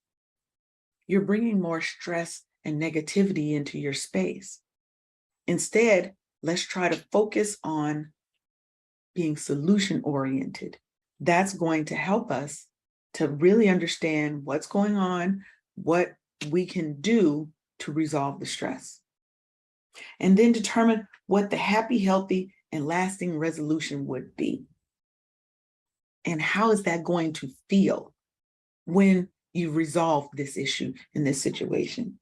you're bringing more stress and negativity into your space. Instead, let's try to focus on being solution-oriented. That's going to help us to really understand what's going on, what we can do to resolve the stress. And then determine what the happy, healthy, and lasting resolution would be. And how is that going to feel when you resolve this issue in this situation?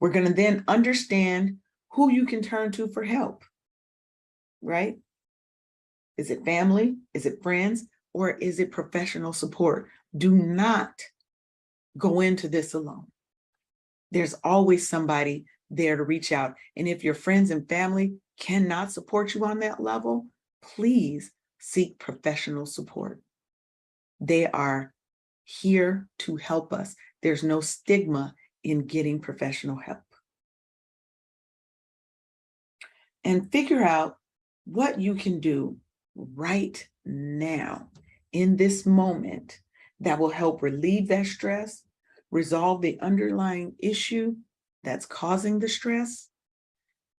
We're going to then understand who you can turn to for help, right? Is it family? Is it friends? Or is it professional support? Do not go into this alone. There's always somebody there to reach out. And if your friends and family cannot support you on that level, please seek professional support. They are here to help us. There's no stigma in getting professional help. And figure out what you can do right now in this moment that will help relieve that stress, resolve the underlying issue that's causing the stress,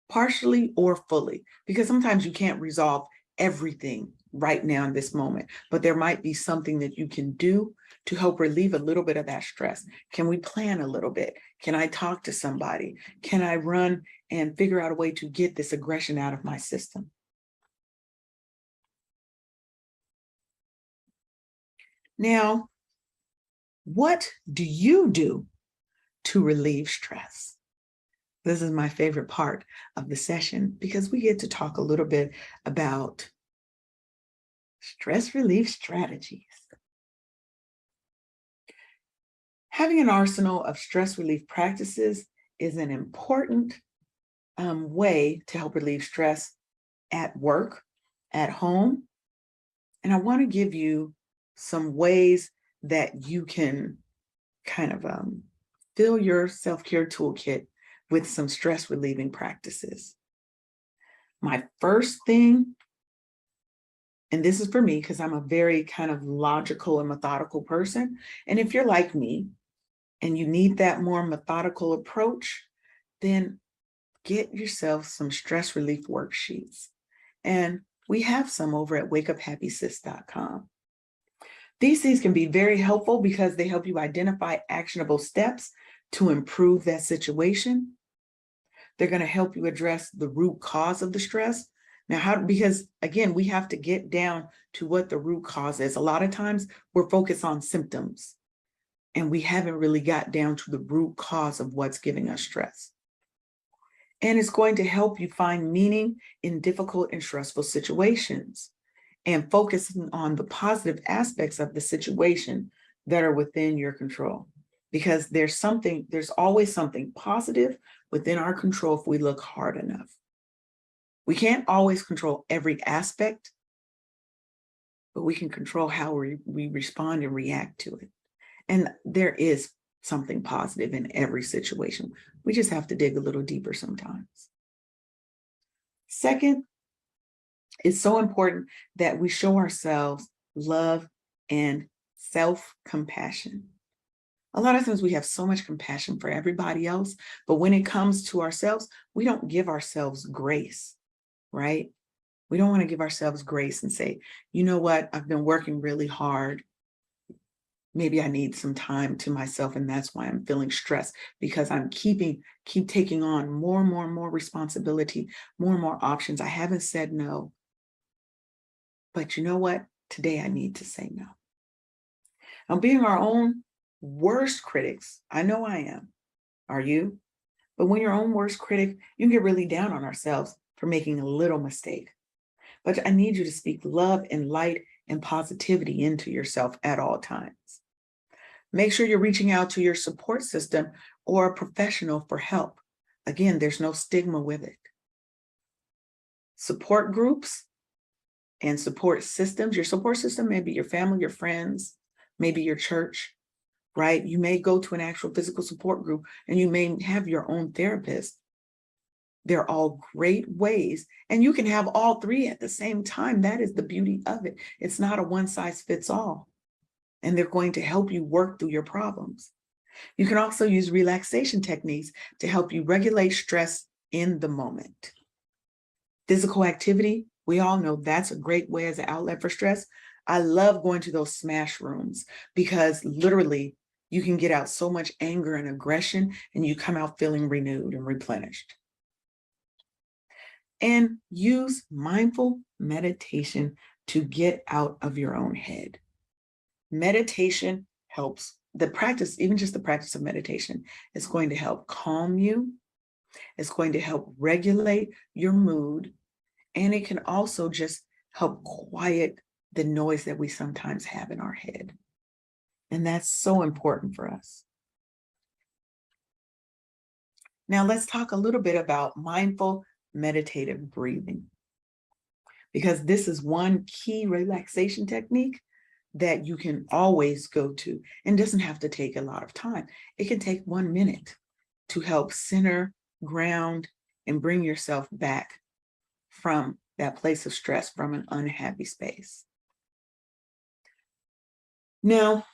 partially or fully, because sometimes you can't resolve everything right now in this moment, but there might be something that you can do to help relieve a little bit of that stress. Can we plan a little bit? Can I talk to somebody? Can I run and figure out a way to get this aggression out of my system? Now, what do you do to relieve stress? This is my favorite part of the session because we get to talk a little bit about stress relief strategies. Having an arsenal of stress relief practices is an important way to help relieve stress at work, at home. And I want to give you some ways that you can kind of fill your self-care toolkit with some stress relieving practices. My first thing, and this is for me because I'm a very kind of logical and methodical person. And if you're like me and you need that more methodical approach, then get yourself some stress relief worksheets. And we have some over at wakeuphappysis.com. These things can be very helpful because they help you identify actionable steps to improve that situation. They're going to help you address the root cause of the stress. Now, because again, we have to get down to what the root cause is. A lot of times we're focused on symptoms and we haven't really got down to the root cause of what's giving us stress. And it's going to help you find meaning in difficult and stressful situations and focusing on the positive aspects of the situation that are within your control. Because there's always something positive within our control if we look hard enough. We can't always control every aspect, but we can control how we respond and react to it. And there is something positive in every situation. We just have to dig a little deeper sometimes. Second, it's so important that we show ourselves love and self-compassion. A lot of times we have so much compassion for everybody else, but when it comes to ourselves, we don't give ourselves grace, right? We don't want to give ourselves grace and say, you know what, I've been working really hard. Maybe I need some time to myself, and that's why I'm feeling stressed, because I'm keep taking on more and more and more responsibility, more and more options. I haven't said no. But you know what? Today I need to say no. Now, being our own worst critics, I know I am. Are you? But when you're your own worst critic, you can get really down on ourselves for making a little mistake. But I need you to speak love and light and positivity into yourself at all times. Make sure you're reaching out to your support system or a professional for help. Again, there's no stigma with it. Support groups and support systems. Your support system may be your family, your friends, maybe your church, right? You may go to an actual physical support group and you may have your own therapist. They're all great ways, and you can have all three at the same time. That is the beauty of it. It's not a one size fits all, and they're going to help you work through your problems. You can also use relaxation techniques to help you regulate stress in the moment. Physical activity, we all know that's a great way as an outlet for stress. I love going to those smash rooms because literally you can get out so much anger and aggression and you come out feeling renewed and replenished. And use mindful meditation to get out of your own head. Meditation helps. The practice, even just the practice of meditation, is going to help calm you. It's going to help regulate your mood. And it can also just help quiet the noise that we sometimes have in our head. And that's so important for us. Now let's talk a little bit about mindful meditative breathing, because this is one key relaxation technique that you can always go to and doesn't have to take a lot of time. It can take 1 minute to help center, ground, and bring yourself back from that place of stress, from an unhappy space. Now,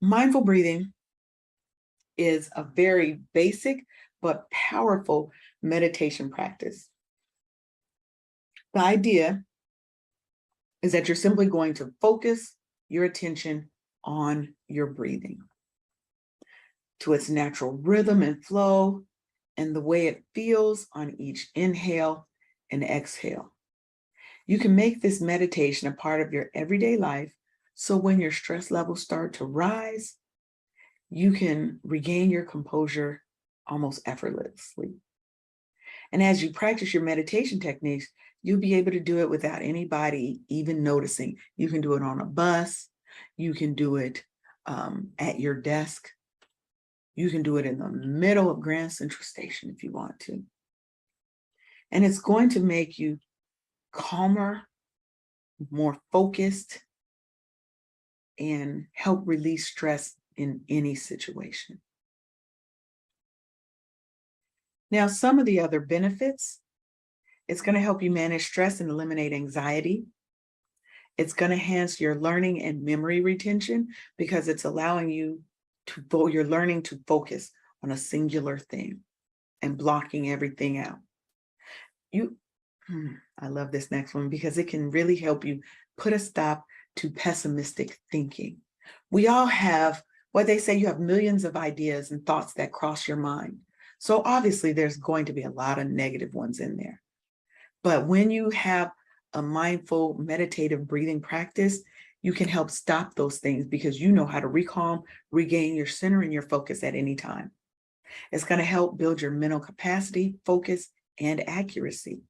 mindful breathing is a very basic but powerful meditation practice. The idea is that you're simply going to focus your attention on your breathing, to its natural rhythm and flow, and the way it feels on each inhale and exhale. You can make this meditation a part of your everyday life, so when your stress levels start to rise, you can regain your composure almost effortlessly. And as you practice your meditation techniques, you'll be able to do it without anybody even noticing. You can do it on a bus. You can do it at your desk. You can do it in the middle of Grand Central Station if you want to. And it's going to make you calmer, more focused, and help release stress in any situation. Now, some of the other benefits, it's going to help you manage stress and eliminate anxiety. It's going to enhance your learning and memory retention because it's allowing you to, you're learning to focus on a singular thing and blocking everything out. I love this next one because it can really help you put a stop to pessimistic thinking. We all have, what they say, you have millions of ideas and thoughts that cross your mind. So obviously there's going to be a lot of negative ones in there. But when you have a mindful meditative breathing practice, you can help stop those things because you know how to recalm, regain your center and your focus at any time. It's going to help build your mental capacity, focus, and accuracy.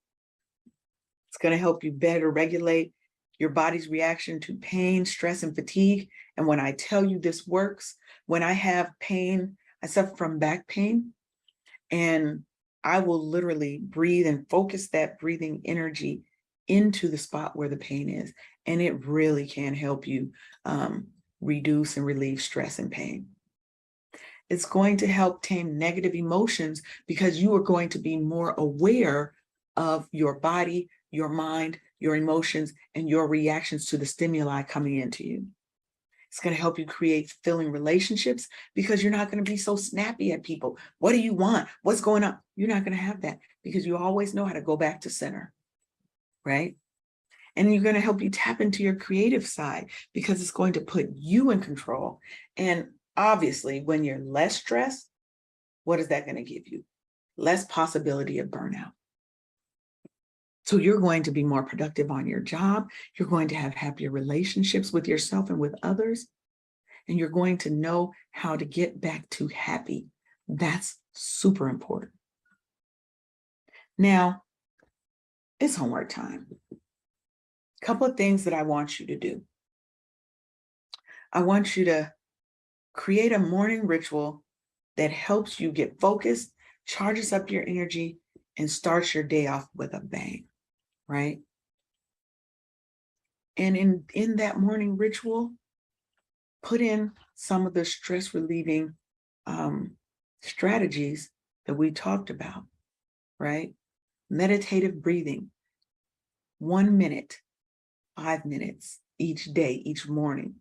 It's going to help you better regulate your body's reaction to pain, stress, and fatigue. And when I tell you this works, when I have pain, I suffer from back pain, and I will literally breathe and focus that breathing energy into the spot where the pain is. And it really can help you reduce and relieve stress and pain. It's going to help tame negative emotions because you are going to be more aware of your body, your mind, your emotions, and your reactions to the stimuli coming into you. It's going to help you create fulfilling relationships because you're not going to be so snappy at people. What do you want? What's going on? You're not going to have that because you always know how to go back to center, right? And you're going to help you tap into your creative side because it's going to put you in control. And obviously, when you're less stressed, what is that going to give you? Less possibility of burnout. So you're going to be more productive on your job. You're going to have happier relationships with yourself and with others. And you're going to know how to get back to happy. That's super important. Now, it's homework time. A couple of things that I want you to do. I want you to create a morning ritual that helps you get focused, charges up your energy, and starts your day off with a bang, right? And in that morning ritual, put in some of the stress relieving strategies that we talked about, right? Meditative breathing, 1 minute, 5 minutes each day, each morning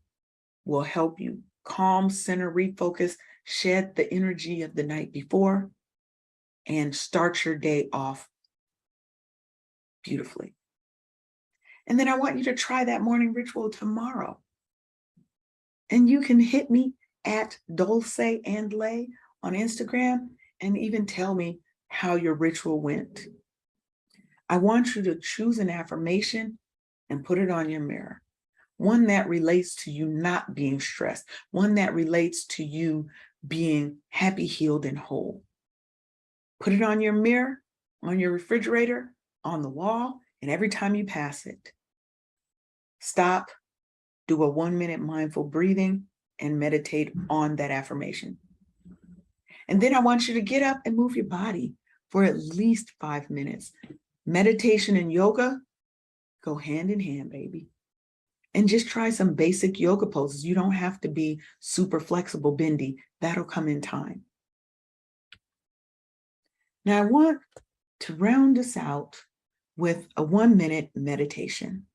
will help you calm, center, refocus, shed the energy of the night before, and start your day off beautifully. And then I want you to try that morning ritual tomorrow. And you can hit me at Dulce and Lay on Instagram and even tell me how your ritual went. I want you to choose an affirmation and put it on your mirror. One that relates to you not being stressed, one that relates to you being happy, healed, and whole. Put it on your mirror, on your refrigerator, on the wall, and every time you pass it, stop, do a 1 minute mindful breathing, and meditate on that affirmation. And then I want you to get up and move your body for at least 5 minutes. Meditation and yoga go hand in hand, baby. And just try some basic yoga poses. You don't have to be super flexible, bendy. That'll come in time. Now I want to round this out with a 1 minute meditation.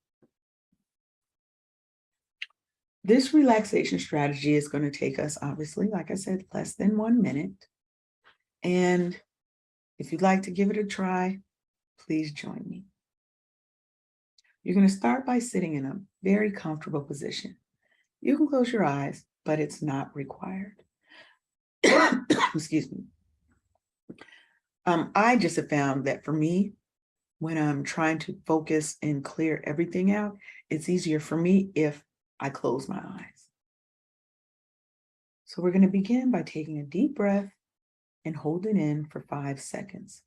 This relaxation strategy is going to take us, obviously, like I said, less than 1 minute. And if you'd like to give it a try, please join me. You're going to start by sitting in a very comfortable position. You can close your eyes, but it's not required. Excuse me. I just have found that for me, when I'm trying to focus and clear everything out, it's easier for me if I close my eyes. So we're going to begin by taking a deep breath and hold it in for 5 seconds.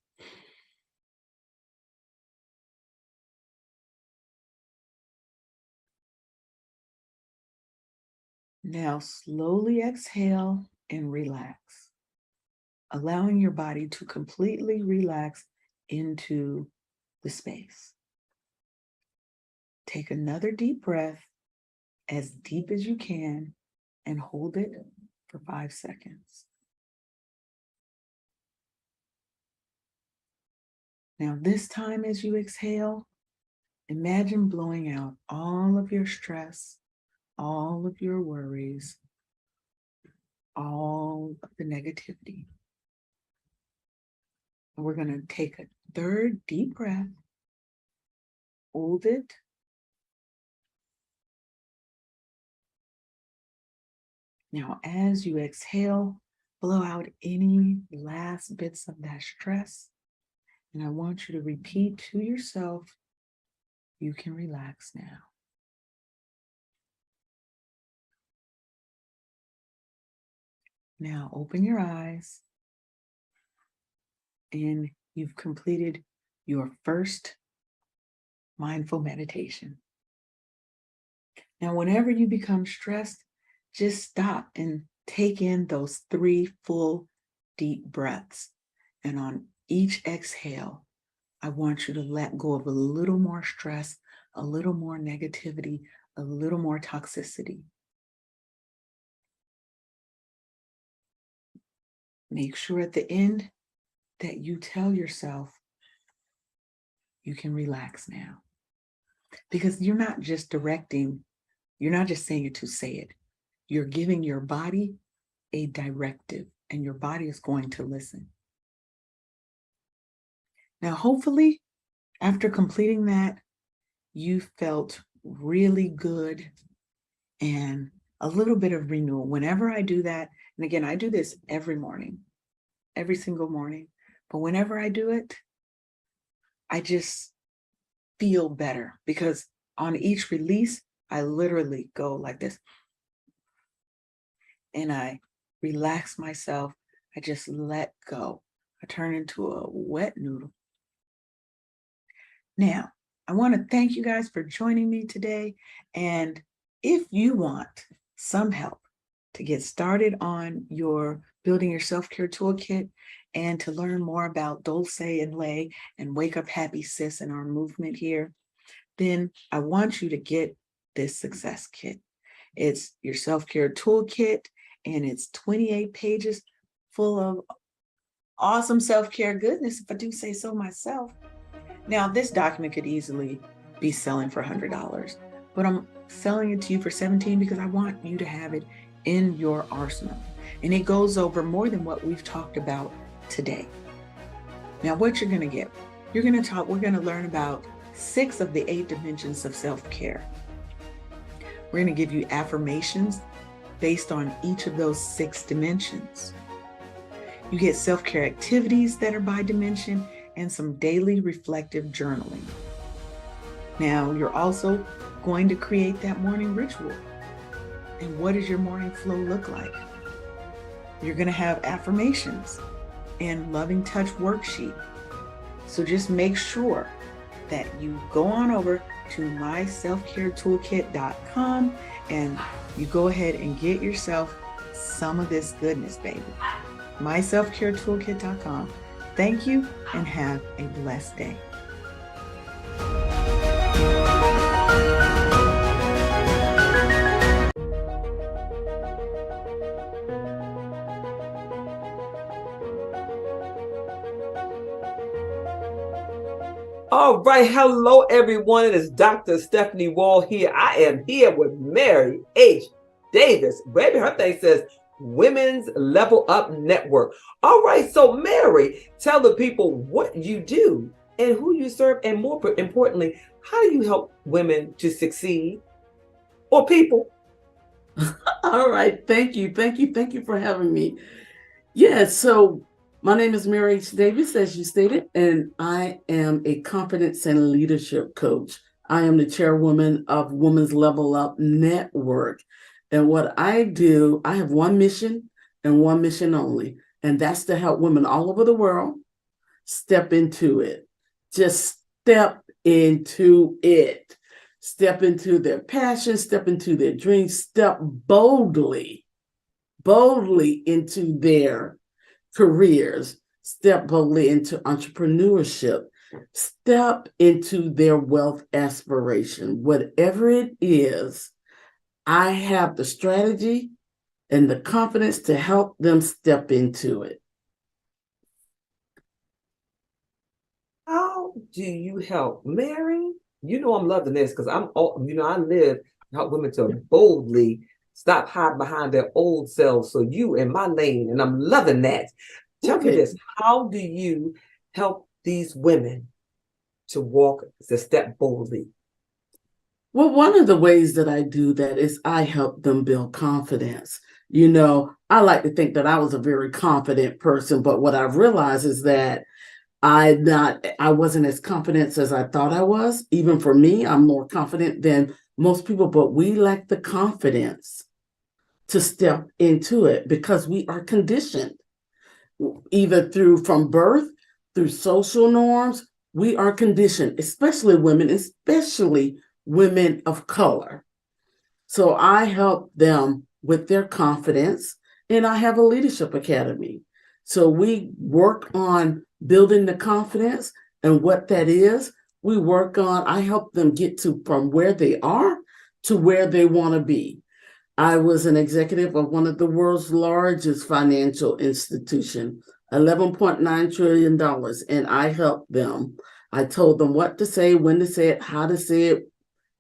Now slowly exhale and relax, allowing your body to completely relax into the space. Take another deep breath, as deep as you can, and hold it for 5 seconds. Now this time as you exhale, imagine blowing out all of your stress, all of your worries, all of the negativity. And we're going to take a third deep breath, hold it, now as you exhale, blow out any last bits of that stress. And I want you to repeat to yourself, you can relax now. Now open your eyes, and you've completed your first mindful meditation. Now, whenever you become stressed, just stop and take in those 3 full deep breaths. And on each exhale, I want you to let go of a little more stress, a little more negativity, a little more toxicity. Make sure at the end that you tell yourself you can relax now. Because you're not just saying it to say it. You're giving your body a directive, and your body is going to listen. Now, hopefully, after completing that, you felt really good and a little bit of renewal. Whenever I do that, and again, I do this every morning, every single morning, but whenever I do it, I just feel better, because on each release, I literally go like this, and I relax myself. I just let go. I turn into a wet noodle. Now, I want to thank you guys for joining me today. And if you want some help to get started on your building your self-care toolkit and to learn more about Dulce and Lay and Wake Up Happy Sis and our movement here, then I want you to get this success kit. It's your self-care toolkit, and it's 28 pages full of awesome self-care goodness, if I do say so myself. Now, this document could easily be selling for $100, but I'm selling it to you for $17 because I want you to have it in your arsenal. And it goes over more than what we've talked about today. Now, what you're going to get, we're going to learn about 6 of the 8 dimensions of self-care. We're going to give you affirmations based on each of those 6 dimensions. You get self-care activities that are by dimension and some daily reflective journaling. Now, you're also going to create that morning ritual. And what does your morning flow look like? You're going to have affirmations and loving touch worksheet. So just make sure that you go on over to myselfcaretoolkit.com and you go ahead and get yourself some of this goodness, baby. myselfcaretoolkit.com. Thank you and have a blessed day. All right, hello everyone. It is Dr. Stephanie Wall here. I am here with Mary H. Davis. Baby, her thing says Women's Level Up Network. All right, so Mary, tell the people what you do and who you serve, and more importantly, how do you help women to succeed, or people? All right, thank you for having me. Yeah, so my name is Mary H. Davis, as you stated, and I am a confidence and leadership coach. I am the chairwoman of Women's Level Up Network. And what I do, I have one mission and one mission only, and that's to help women all over the world step into it. Just step into it. Step into their passion, step into their dreams, step boldly into their careers, step boldly into entrepreneurship, step into their wealth aspiration. Whatever it is, I have the strategy and the confidence to help them step into it. How do you help, Mary? You know I'm loving this because I live to help women to boldly stop hiding behind their old selves. So you in my lane, and I'm loving that. Tell me this: how do you help these women to step boldly? Well, one of the ways that I do that is I help them build confidence. I like to think that I was a very confident person, but what I've realized is that I wasn't as confident as I thought I was. Even for me, I'm more confident than most people, but we lack the confidence to step into it because we are conditioned either from birth, through social norms. We are conditioned, especially women of color. So I help them with their confidence, and I have a leadership academy. So we work on building the confidence, and what that is, I help them get from where they are to where they want to be. I was an executive of one of the world's largest financial institution, $11.9 trillion, and I helped them. I told them what to say, when to say it, how to say it,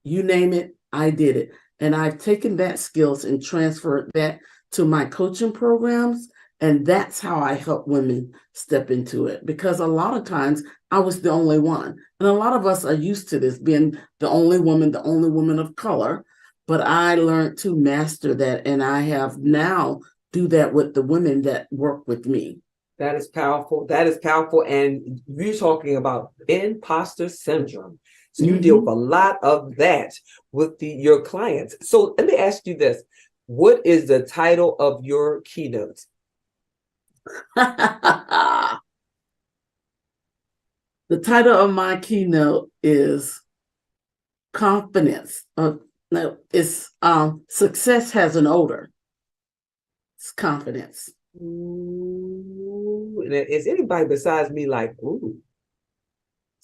you name it, I did it. And I've taken that skills and transferred that to my coaching programs. And that's how I help women step into it. Because a lot of times I was the only one. And a lot of us are used to this, being the only woman of color. But I learned to master that. And I have now do that with the women that work with me. That is powerful. That is powerful. And you're talking about imposter syndrome. So you deal with a lot of that with your clients. So let me ask you this. What is the title of your keynote? The title of my keynote is Confidence. No, it's Success Has an Odor. It's confidence. Ooh, and is anybody besides me like, ooh?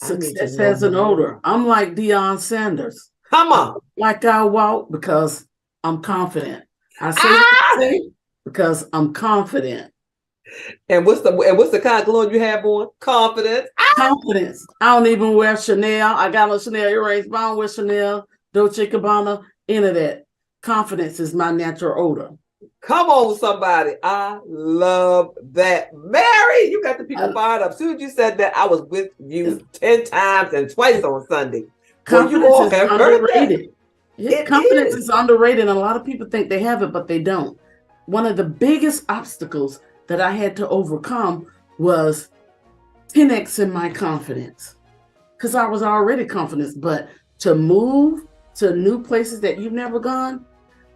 Success has an odor. I'm like Deion Sanders. Come on. Like I walk because I'm confident. I say what I say because I'm confident. And what's the kind of cologne you have on? Confidence. Confidence. I don't even wear Chanel. I got no Chanel earrings, but I don't wear Chanel, Dolce & Gabbana, any of that. Confidence is my natural odor. Come on, somebody. I love that. Mary, you got the people fired up. As soon as you said that, I was with you 10 times and twice on Sunday. Confidence is underrated. Confidence is underrated, and a lot of people think they have it, but they don't. One of the biggest obstacles that I had to overcome was 10x in my confidence. Because I was already confident, but to move to new places that you've never gone,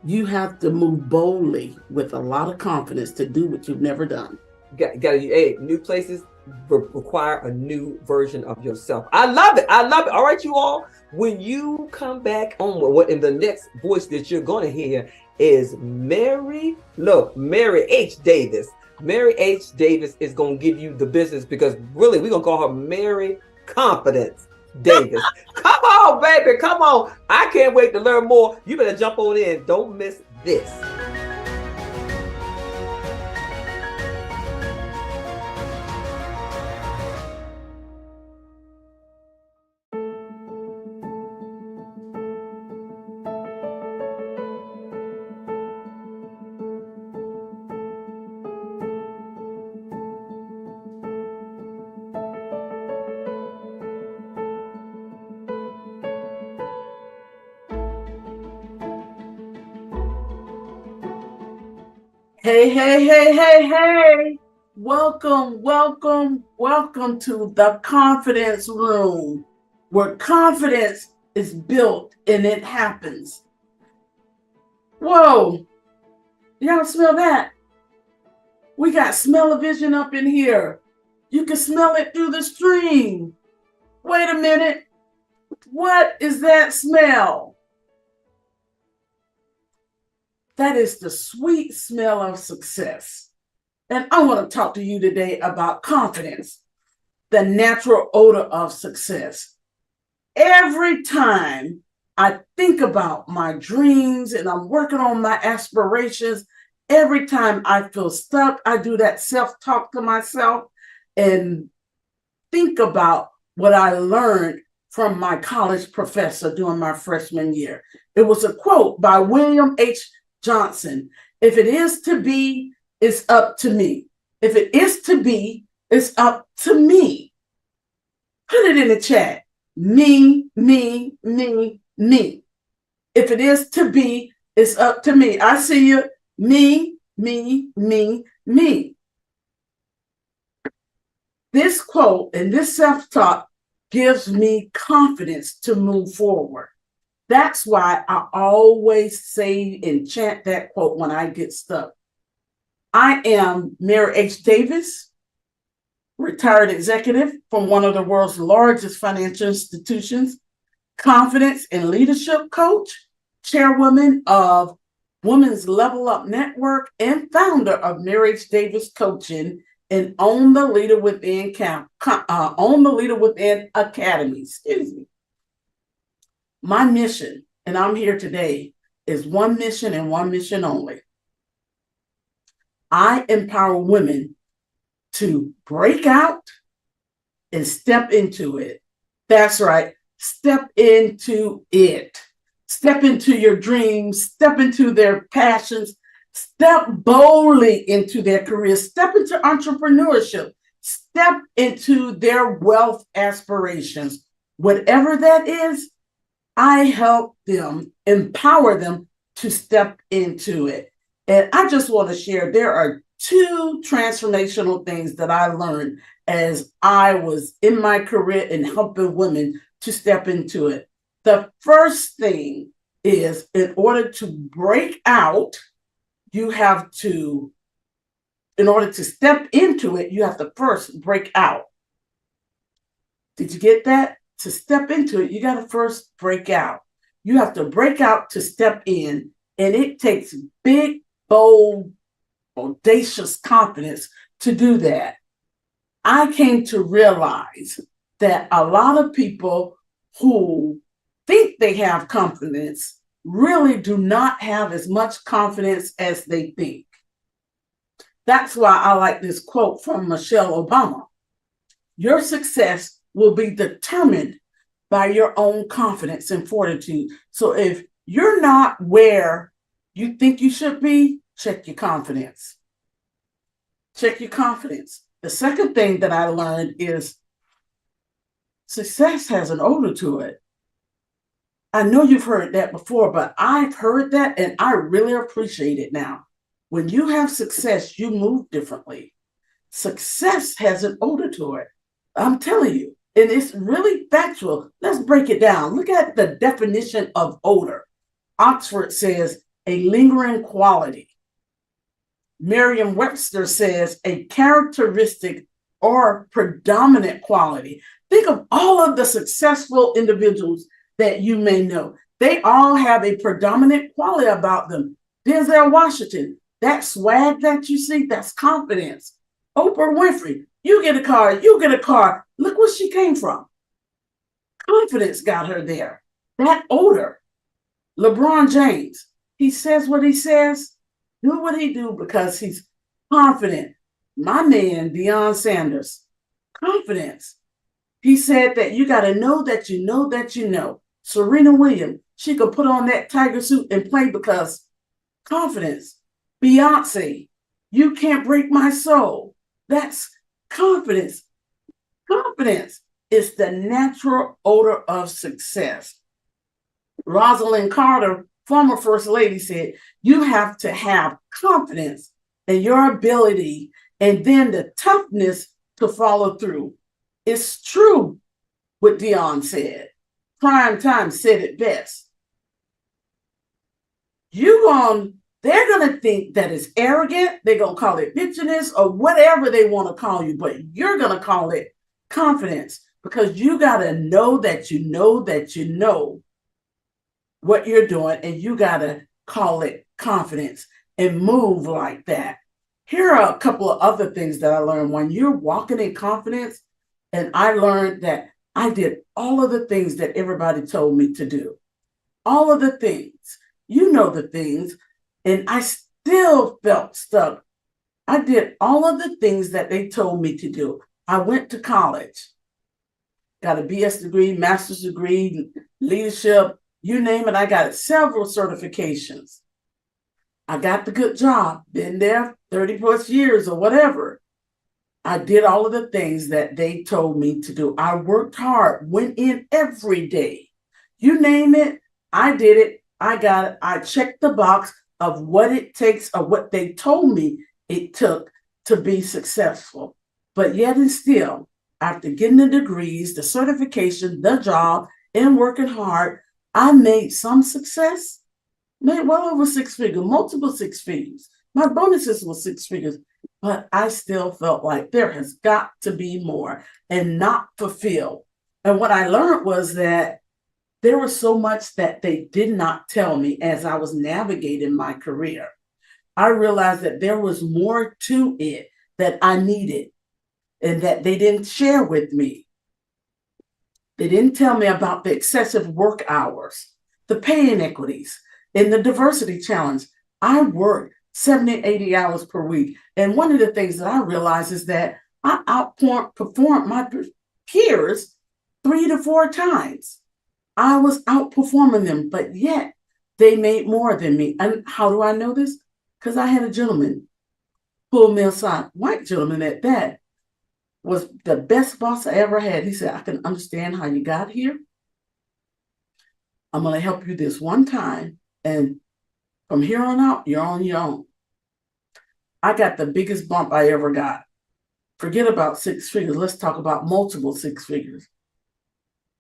you have to move boldly with a lot of confidence to do what you've never done. New places require a new version of yourself. I love it. I love it. All right, you all. When you come back on, what in the next voice that you're going to hear is Mary H. Davis. Mary H. Davis is going to give you the business because really we're going to call her Mary Confidence Davis. Come on, baby. Come on. I can't wait to learn more. You better jump on in. Don't miss this. Hey. Welcome to the confidence room, where confidence is built and it happens. Whoa, y'all smell that? We got smell-o-vision up in here. You can smell it through the stream. Wait a minute. What is that smell? That is the sweet smell of success. And I want to talk to you today about confidence, the natural odor of success. Every time I think about my dreams and I'm working on my aspirations, every time I feel stuck, I do that self-talk to myself and think about what I learned from my college professor during my freshman year. It was a quote by William H. Johnson. If it is to be, it's up to me. If it is to be, it's up to me. Put it in the chat. Me. If it is to be, it's up to me. I see you. Me, me, me, me. This quote and this self-talk gives me confidence to move forward. That's why I always say and chant that quote when I get stuck. I am Mary H. Davis, retired executive from one of the world's largest financial institutions, confidence and leadership coach, chairwoman of Women's Level Up Network, and founder of Mary H. Davis Coaching and Own the Leader Within Academy. Excuse me. My mission, and I'm here today, is one mission and one mission only. I empower women to break out and step into it. That's right. Step into it. Step into your dreams. Step into their passions. Step boldly into their careers. Step into entrepreneurship. Step into their wealth aspirations. Whatever that is, I help them, empower them to step into it. And I just want to share, there are 2 transformational things that I learned as I was in my career in helping women to step into it. The first thing is, in order to break out, you have to, in order to step into it, you have to first break out. Did you get that? To step into it, you got to first break out. You have to break out to step in, and it takes big, bold, audacious confidence to do that. I came to realize that a lot of people who think they have confidence really do not have as much confidence as they think. That's why I like this quote from Michelle Obama. Your success will be determined by your own confidence and fortitude. So if you're not where you think you should be, check your confidence. Check your confidence. The second thing that I learned is success has an odor to it. I know you've heard that before, but I've heard that and I really appreciate it now. When you have success, you move differently. Success has an odor to it. I'm telling you, and it's really factual. Let's break it down. Look at the definition of odor. Oxford says a lingering quality. Merriam-Webster says a characteristic or predominant quality. Think of all of the successful individuals that you may know. They all have a predominant quality about them. Denzel Washington, that swag that you see, that's confidence. Oprah Winfrey, you get a car, you get a car. Look where she came from. Confidence got her there. That odor. LeBron James, he says what he says, do what he do because he's confident. My man, Deion Sanders, confidence. He said that you got to know that you know that you know. Serena Williams, she could put on that tiger suit and play because confidence. Beyonce, you can't break my soul. That's confidence. Confidence is the natural odor of success. Rosalind Carter, former First Lady, said, you have to have confidence in your ability and then the toughness to follow through. It's true what Deion said. Prime Time said it best. They're going to think that it's arrogant. They're going to call it bitchiness or whatever they want to call you, but you're going to call it confidence because you got to know that you know that you know what you're doing, and you got to call it confidence and move like that. Here are a couple of other things that I learned. When you're walking in confidence, and I learned that I did all of the things that everybody told me to do. All of the things. You know the things. And I still felt stuck. I did all of the things that they told me to do. I went to college. Got a BS degree, master's degree, leadership, you name it. I got several certifications. I got the good job. Been there 30 plus years or whatever. I did all of the things that they told me to do. I worked hard, went in every day. You name it, I did it. I checked the box of what it takes or what they told me it took to be successful. But yet and still, after getting the degrees, the certification, the job, and working hard, I made some success, made well over 6 figures, multiple 6 figures. My bonuses were 6 figures, but I still felt like there has got to be more and not fulfilled. And what I learned was that there was so much that they did not tell me as I was navigating my career. I realized that there was more to it that I needed and that they didn't share with me. They didn't tell me about the excessive work hours, the pay inequities, and the diversity challenge. I worked 70, 80 hours per week. And one of the things that I realized is that I outperformed my peers 3 to 4 times. I was outperforming them, but yet they made more than me. And how do I know this? Because I had a gentleman pull me aside, white gentleman at that, was the best boss I ever had. He said, I can understand how you got here. I'm going to help you this one time. And from here on out, you're on your own. I got the biggest bump I ever got. Forget about 6 figures. Let's talk about multiple 6 figures.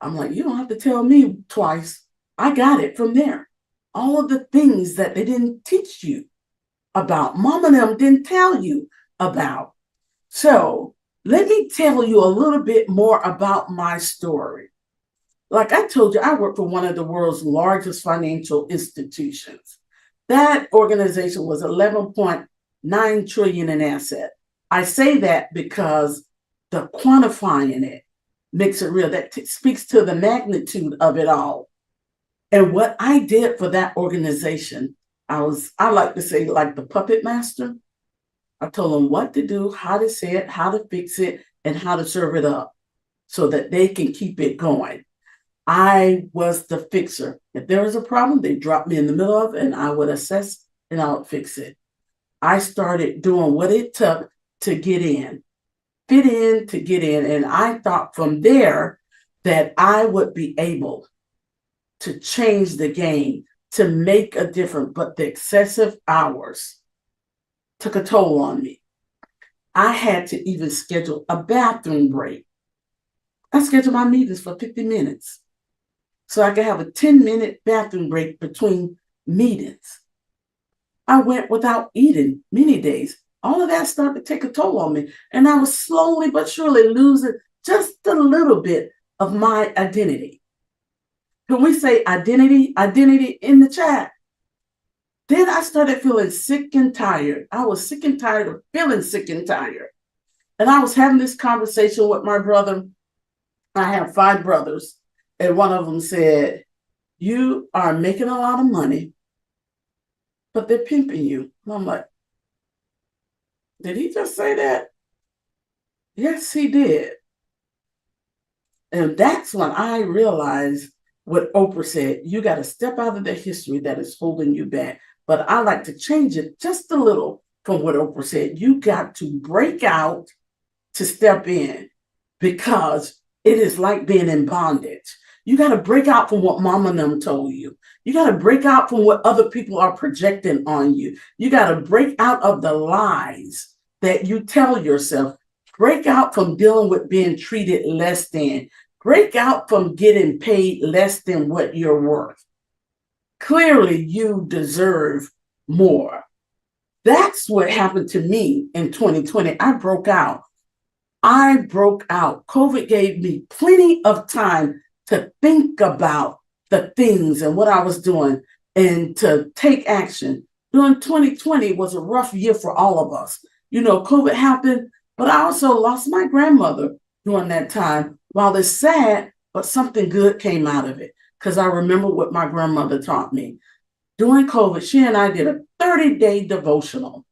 I'm like, you don't have to tell me twice. I got it from there. All of the things that they didn't teach you about, mom and them didn't tell you about. So let me tell you a little bit more about my story. Like I told you, I work for one of the world's largest financial institutions. That organization was 11.9 trillion in asset. I say that because the quantifying it makes it real. That speaks to the magnitude of it all. And what I did for that organization, I like to say, like the puppet master. I told them what to do, how to say it, how to fix it, and how to serve it up so that they can keep it going. I was the fixer. If there was a problem, they dropped me in the middle of it and I would assess and I would fix it. I started doing what it took to get in, fit in to get in. And I thought from there that I would be able to change the game, to make a difference. But the excessive hours took a toll on me. I had to even schedule a bathroom break. I scheduled my meetings for 50 minutes so I could have a 10-minute bathroom break between meetings. I went without eating many days. All of that started to take a toll on me. And I was slowly but surely losing just a little bit of my identity. Can we say identity in the chat? Then I started feeling sick and tired. I was sick and tired of feeling sick and tired. And I was having this conversation with my brother. I have 5 brothers. And one of them said, you are making a lot of money, but they're pimping you. And I'm like, did he just say that? Yes, he did. And that's when I realized what Oprah said. You got to step out of the history that is holding you back. But I like to change it just a little from what Oprah said. You got to break out to step in because it is like being in bondage. You got to break out from what mama and them told you. You got to break out from what other people are projecting on you. You got to break out of the lies that you tell yourself. Break out from dealing with being treated less than. Break out from getting paid less than what you're worth. Clearly, you deserve more. That's what happened to me in 2020. I broke out. COVID gave me plenty of time to think about the things and what I was doing and to take action. During 2020 was a rough year for all of us. You know, COVID happened, but I also lost my grandmother during that time. While it's sad, but something good came out of it because I remember what my grandmother taught me. During COVID, she and I did a 30-day devotional,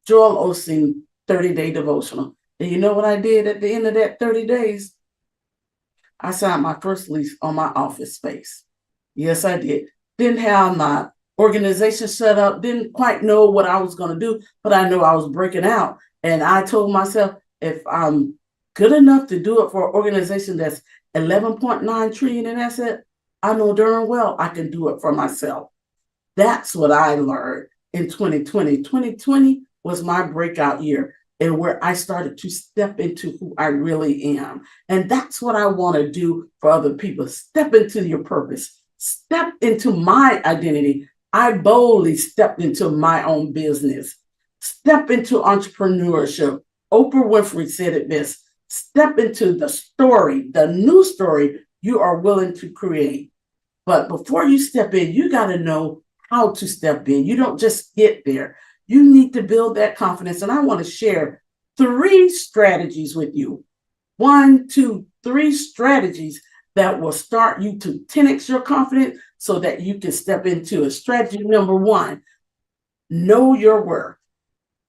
Joel Osteen 30-day devotional. And you know what I did at the end of that 30 days? I signed my first lease on my office space. Yes, I did. Didn't have my organization set up, didn't quite know what I was going to do, but I knew I was breaking out. And I told myself, if I'm good enough to do it for an organization that's 11.9 trillion in asset, I know darn well I can do it for myself. That's what I learned in 2020. 2020 was my breakout year and where I started to step into who I really am. And that's what I want to do for other people. Step into your purpose. Step into my identity. I boldly stepped into my own business. Step into entrepreneurship. Oprah Winfrey said it best. Step into the story, the new story you are willing to create. But before you step in, you got to know how to step in. You don't just get there. You need to build that confidence. And I want to share 3 strategies with you. 1, 2, 3 strategies that will start you to 10x your confidence so that you can step into it. Strategy number 1, know your worth.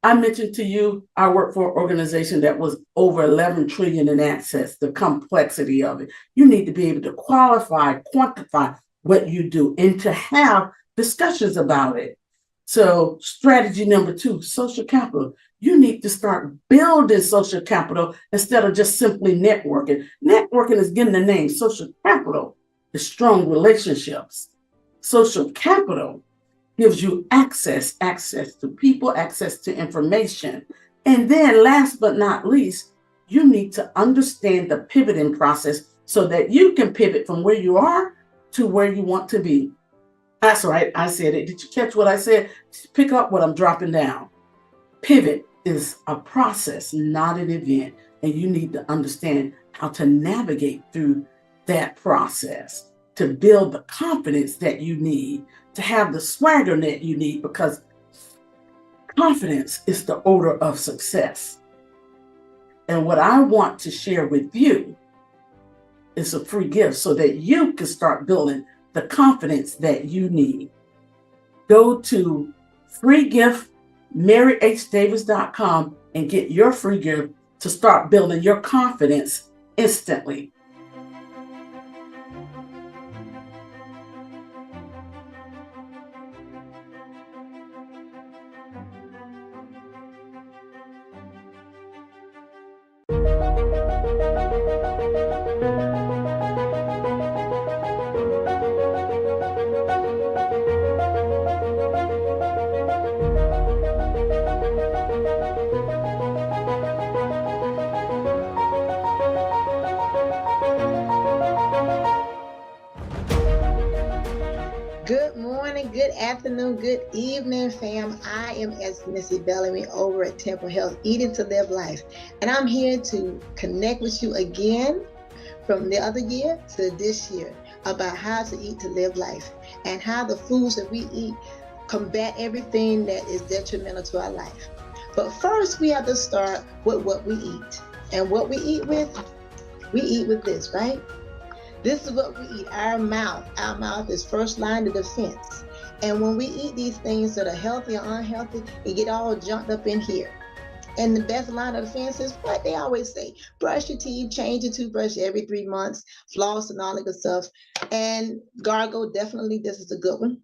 I mentioned to you, I work for an organization that was over 11 trillion in assets, the complexity of it. You need to be able to qualify, quantify what you do and to have discussions about it. So strategy number 2, social capital. You need to start building social capital instead of just simply networking. Networking is getting the name. Social capital is strong relationships. Social capital gives you access to people, access to information. And then last but not least, you need to understand the pivoting process so that you can pivot from where you are to where you want to be. That's right, I said it. Did you catch what I said? Pick up what I'm dropping down. Pivot is a process, not an event. And you need to understand how to navigate through that process to build the confidence that you need, to have the swagger that you need, because confidence is the odor of success. And what I want to share with you is a free gift so that you can start building the confidence that you need. Go to freegiftmaryhdavis.com and get your free gift to start building your confidence instantly. Good morning, good afternoon, good evening, fam. I am as Missy Bellamy over at Temple Health, Eating to Live Life. And I'm here to connect with you again from the other year to this year about how to eat to live life and how the foods that we eat combat everything that is detrimental to our life. But first, we have to start with what we eat. And what we eat with this, right? This is what we eat, our mouth. Our mouth is first line of defense. And when we eat these things that are healthy or unhealthy, it get all jumped up in here. And the best line of defense is what they always say. Brush your teeth, change your toothbrush every 3 months, floss and all that good stuff. And gargle, definitely, this is a good one.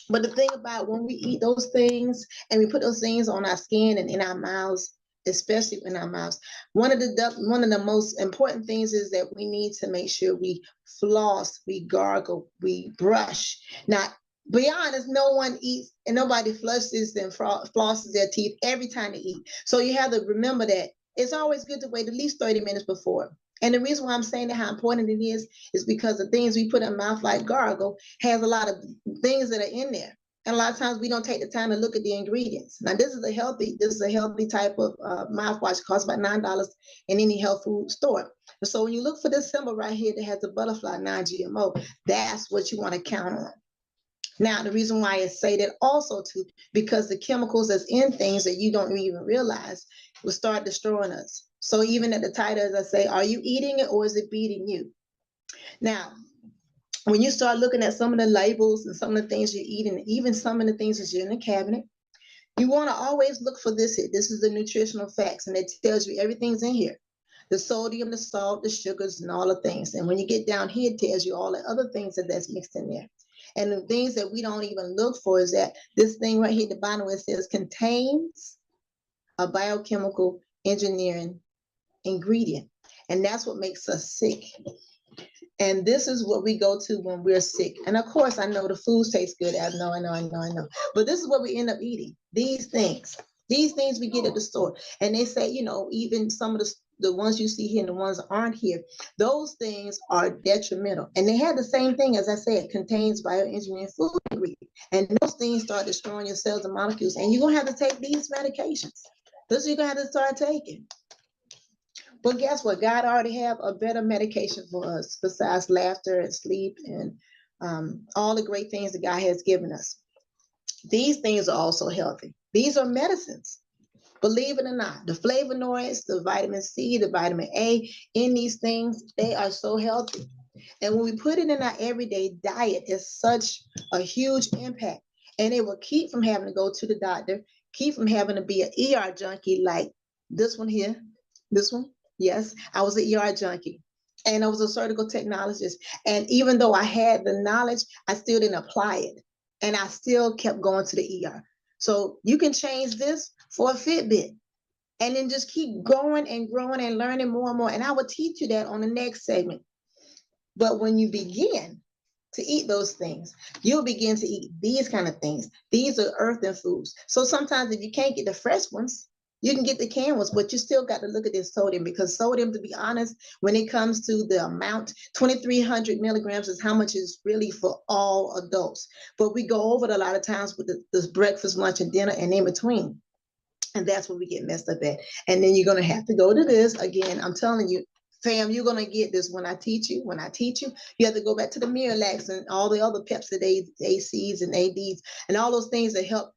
But the thing about when we eat those things and we put those things on our skin and in our mouths, especially in our mouths, one of the most important things is that we need to make sure we floss, we gargle, we brush. Now, be honest, no one eats and nobody flushes and flosses their teeth every time they eat. So you have to remember that it's always good to wait at least 30 minutes before. And the reason why I'm saying that how important it is because the things we put in our mouth like gargle has a lot of things that are in there. And a lot of times we don't take the time to look at the ingredients. Now, this is a healthy type of mouthwash. It costs about $9 in any health food store. And so when you look for this symbol right here that has the butterfly non-GMO, that's what you want to count on. Now, the reason why I say that also too, because the chemicals that's in things that you don't even realize will start destroying us. So even at the title, as I say, are you eating it or is it beating you? Now, when you start looking at some of the labels and some of the things you're eating, even some of the things that you're in the cabinet, you want to always look for this. This is the nutritional facts, and it tells you everything's in here. The sodium, the salt, the sugars, and all the things. And when you get down here, it tells you all the other things that's mixed in there. And the things that we don't even look for is that this thing right here at the bottom where it says contains a biochemical engineering ingredient. And that's what makes us sick. And this is what we go to when we're sick. And of course, I know the food tastes good. I know. But this is what we end up eating. These things we get at the store. And they say, even some of the ones you see here and the ones that aren't here, those things are detrimental. And they have the same thing, as I said, contains bioengineering food ingredients. And those things start destroying your cells and molecules. And you're going to have to take these medications. This you're going to have to start taking. But guess what? God already have a better medication for us besides laughter and sleep and all the great things that God has given us. These things are also healthy. These are medicines. Believe it or not, the flavonoids, the vitamin C, the vitamin A in these things, they are so healthy. And when we put it in our everyday diet, it's such a huge impact. And it will keep from having to go to the doctor, keep from having to be an ER junkie like this one here, this one. Yes, I was an ER junkie and I was a surgical technologist. And even though I had the knowledge, I still didn't apply it. And I still kept going to the ER. So you can change this for a Fitbit and then just keep growing and growing and learning more and more. And I will teach you that on the next segment. But when you begin to eat those things, you'll begin to eat these kind of things. These are earthen foods. So sometimes if you can't get the fresh ones, you can get the canned ones, but you still got to look at this sodium, because sodium, to be honest, when it comes to the amount, 2,300 milligrams is how much is really for all adults. But we go over it a lot of times with this breakfast, lunch, and dinner and in between. And that's where we get messed up at. And then you're going to have to go to this. Again, I'm telling you, fam, you're going to get this when I teach you. When I teach you, you have to go back to the Miralax and all the other Pepsidae, ACs and ADs and all those things that help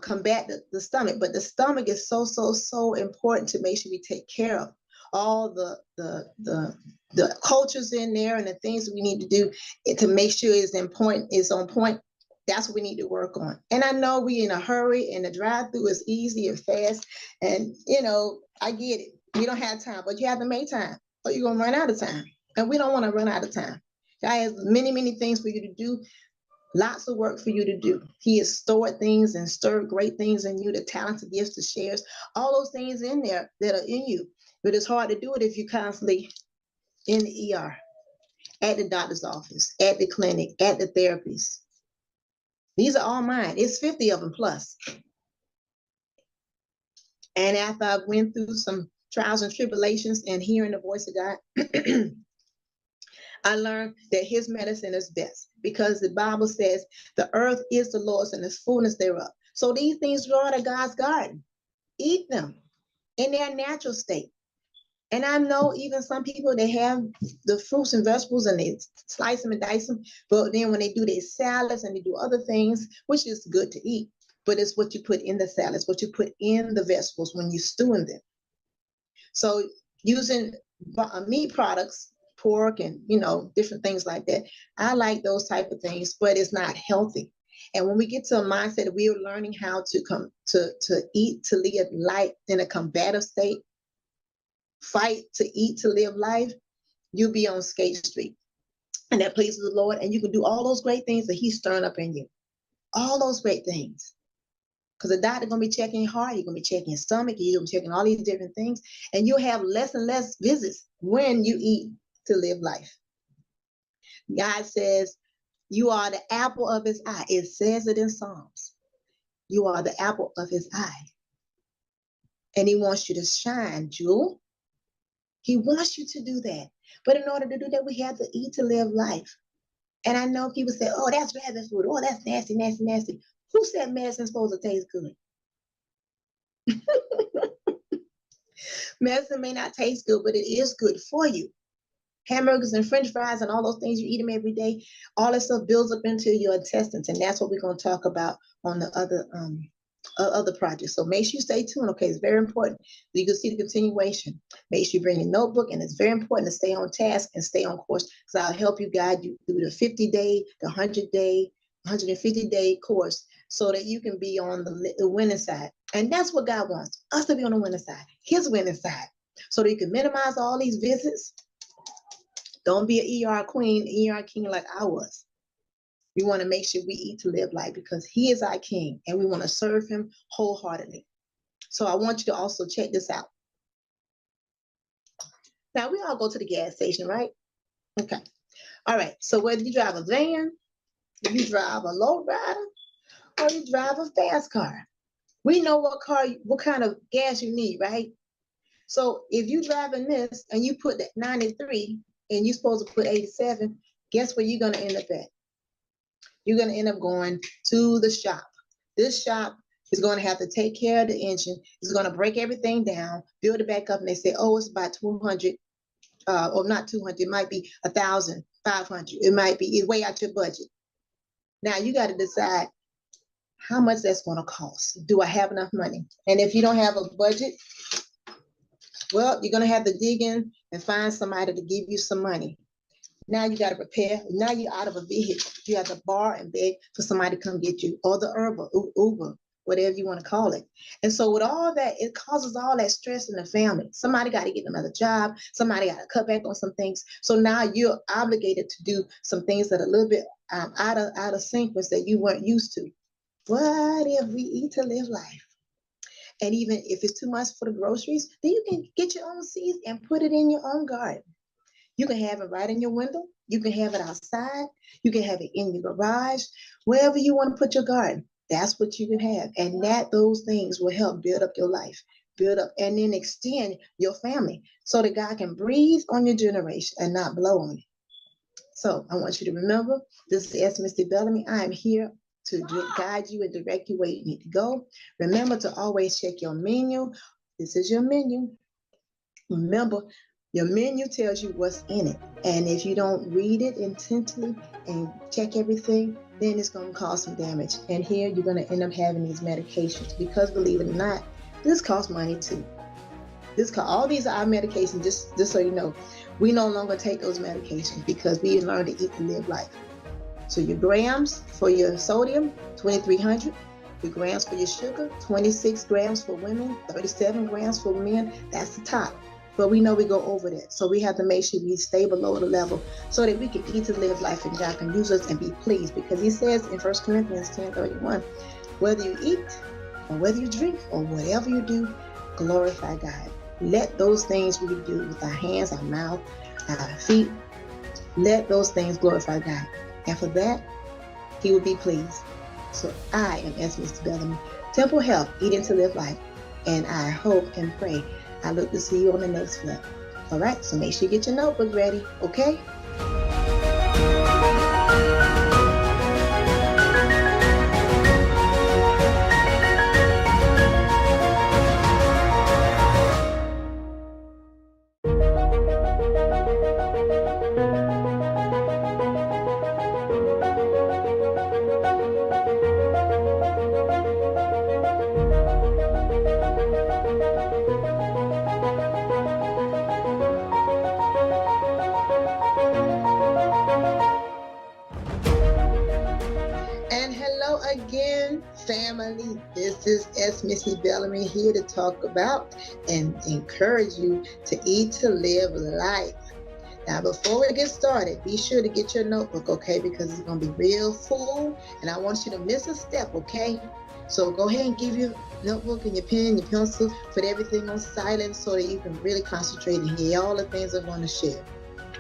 combat the stomach. But the stomach is so important to make sure we take care of. All the cultures in there and the things that we need to do to make sure it's on point. That's what we need to work on. And I know we in a hurry and the drive-through is easy and fast. And I get it. You don't have time, but you have to make time or you're gonna run out of time. And we don't want to run out of time. God has many, many things for you to do. Lots of work for you to do. He has stored things and stirred great things in you, the talents, the gifts, the shares, all those things in there that are in you. But it's hard to do it if you're constantly in the ER, at the doctor's office, at the clinic, at the therapies. These are all mine. It's 50 of them plus. And after I went through some trials and tribulations and hearing the voice of God, I learned that his medicine is best, because the Bible says the earth is the Lord's and the fullness thereof. So these things grow out of God's garden. Eat them in their natural state. And I know even some people, they have the fruits and vegetables and they slice them and dice them. But then when they do their salads and they do other things, which is good to eat, but it's what you put in the salads, what you put in the vegetables when you stew in them. So using meat products, pork and, different things like that, I like those type of things, but it's not healthy. And when we get to a mindset that we are learning how to come to eat, to live life in a combative state, fight to eat, to live life, you'll be on Skate Street. And that pleases the Lord. And you can do all those great things that he's stirring up in you. All those great things. Because the doctor's going to be checking your heart. You're going to be checking your stomach. You're going to be checking all these different things. And you'll have less and less visits when you eat to live life. God says, you are the apple of his eye. It says it in Psalms. You are the apple of his eye. And he wants you to shine, Jewel. He wants you to do that. But in order to do that, we have to eat to live life. And I know people say, oh, that's rabbit food. Oh, that's nasty, nasty, nasty. Who said medicine's supposed to taste good? Medicine may not taste good, but it is good for you. Hamburgers and French fries and all those things, you eat them every day. All that stuff builds up into your intestines. And that's what we're going to talk about on the other projects. So make sure you stay tuned. Okay, it's very important. You can see the continuation. Make sure you bring your notebook, and it's very important to stay on task and stay on course, because I'll help you guide you through the 50-day, the 100-day, 150-day course, so that you can be on the winning side. And that's what God wants, us to be on the winning side, his winning side, so that you can minimize all these visits. Don't be an ER queen, ER king like I was. We want to make sure we eat to live life, because he is our king and we want to serve him wholeheartedly. So I want you to also check this out. Now, we all go to the gas station, right? Okay. All right. So whether you drive a van, if you drive a low rider, or you drive a fast car, we know what kind of gas you need, right? So if you driving this and you put that 93 and you're supposed to put 87, guess where you're gonna end up at? You're gonna end up going to the shop. This shop is gonna have to take care of the engine. It's gonna break everything down, build it back up, and they say, oh, it's about 200, or not 200, it might be 1,500. It might be, it's way out your budget. Now you got to decide how much that's going to cost. Do I have enough money? And if you don't have a budget, well, you're going to have to dig in and find somebody to give you some money. Now you got to prepare. Now you're out of a vehicle. You have to borrow and beg for somebody to come get you, or the Uber, whatever you want to call it. And so with all that, it causes all that stress in the family. Somebody got to get another job. Somebody got to cut back on some things. So now you're obligated to do some things that are a little bit out of sequence that you weren't used to. What if we eat to live life? And even if it's too much for the groceries, then you can get your own seeds and put it in your own garden. You can have it right in your window. You can have it outside. You can have it in your garage, wherever you want to put your garden. That's what you can have. And those things will help build up your life, build up, and then extend your family so that God can breathe on your generation and not blow on it. So I want you to remember, this is Misty Bellamy. I am here to guide you and direct you where you need to go. Remember to always check your menu. This is your menu. Remember, your menu tells you what's in it. And if you don't read it intently and check everything, then it's going to cause some damage. And here you're going to end up having these medications because, believe it or not, this costs money too. All these are our medications, just so you know. We no longer take those medications because we learn to eat to live life. So your grams for your sodium, 2,300. Your grams for your sugar, 26 grams for women, 37 grams for men. That's the top. But we know we go over that. So we have to make sure we stay below the level so that we can eat to live life and God can use us and be pleased. Because he says in 1 Corinthians 10:31, whether you eat or whether you drink or whatever you do, glorify God. Let those things we do with our hands, our mouth, our feet, let those things glorify God. And for that, he will be pleased. So I am Mr. Bellamy, Temple Health, Eating to Live Life. And I hope and pray I look to see you on the next flip. All right, so make sure you get your notebook ready, okay? Again, family, this is Missy Bellamy here to talk about and encourage you to eat to live life. Now, before we get started, be sure to get your notebook, okay? Because it's going to be real full, and I want you to miss a step, okay? So go ahead and give your notebook and your pen, your pencil, put everything on silent so that you can really concentrate and hear all the things I'm going to share.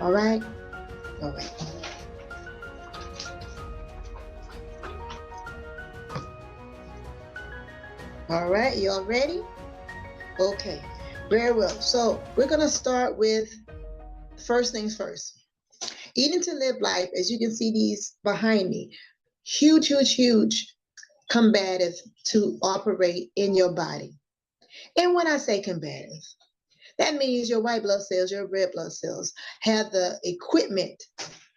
All right? All right. All right, y'all ready? Okay, very well. So we're gonna start with first things first. Eating to live life, as you can see these behind me, huge combative to operate in your body. And when I say combative, that means your white blood cells, your red blood cells have the equipment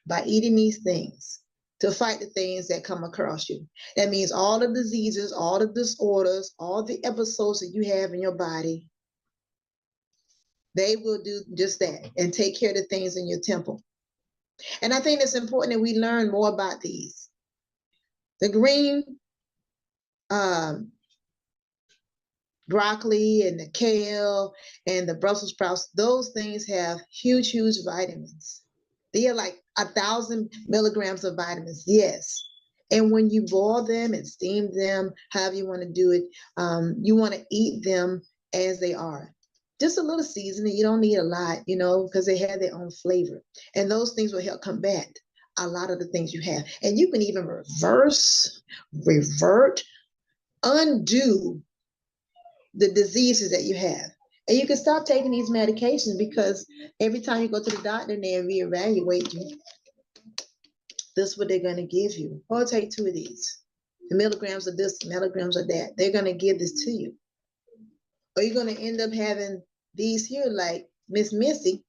by eating these things to fight the things that come across you. That means all the diseases, all the disorders, all the episodes that you have in your body, they will do just that and take care of the things in your temple. And I think it's important that we learn more about these. The green broccoli and the kale and the Brussels sprouts, those things have huge vitamins. They are like 1,000 milligrams of vitamins, yes. And when you boil them and steam them, however you want to do it, you want to eat them as they are. just a little seasoning. You don't need a lot, you know, because they have their own flavor. And those things will help combat a lot of the things you have. And you can even revert, undo the diseases that you have. And you can stop taking these medications, because every time you go to the doctor and they reevaluate you, this is what they're going to give you. Or take 2 of these. The milligrams of this, milligrams of that. They're going to give this to you. Or you're going to end up having these here, like Miss Missy,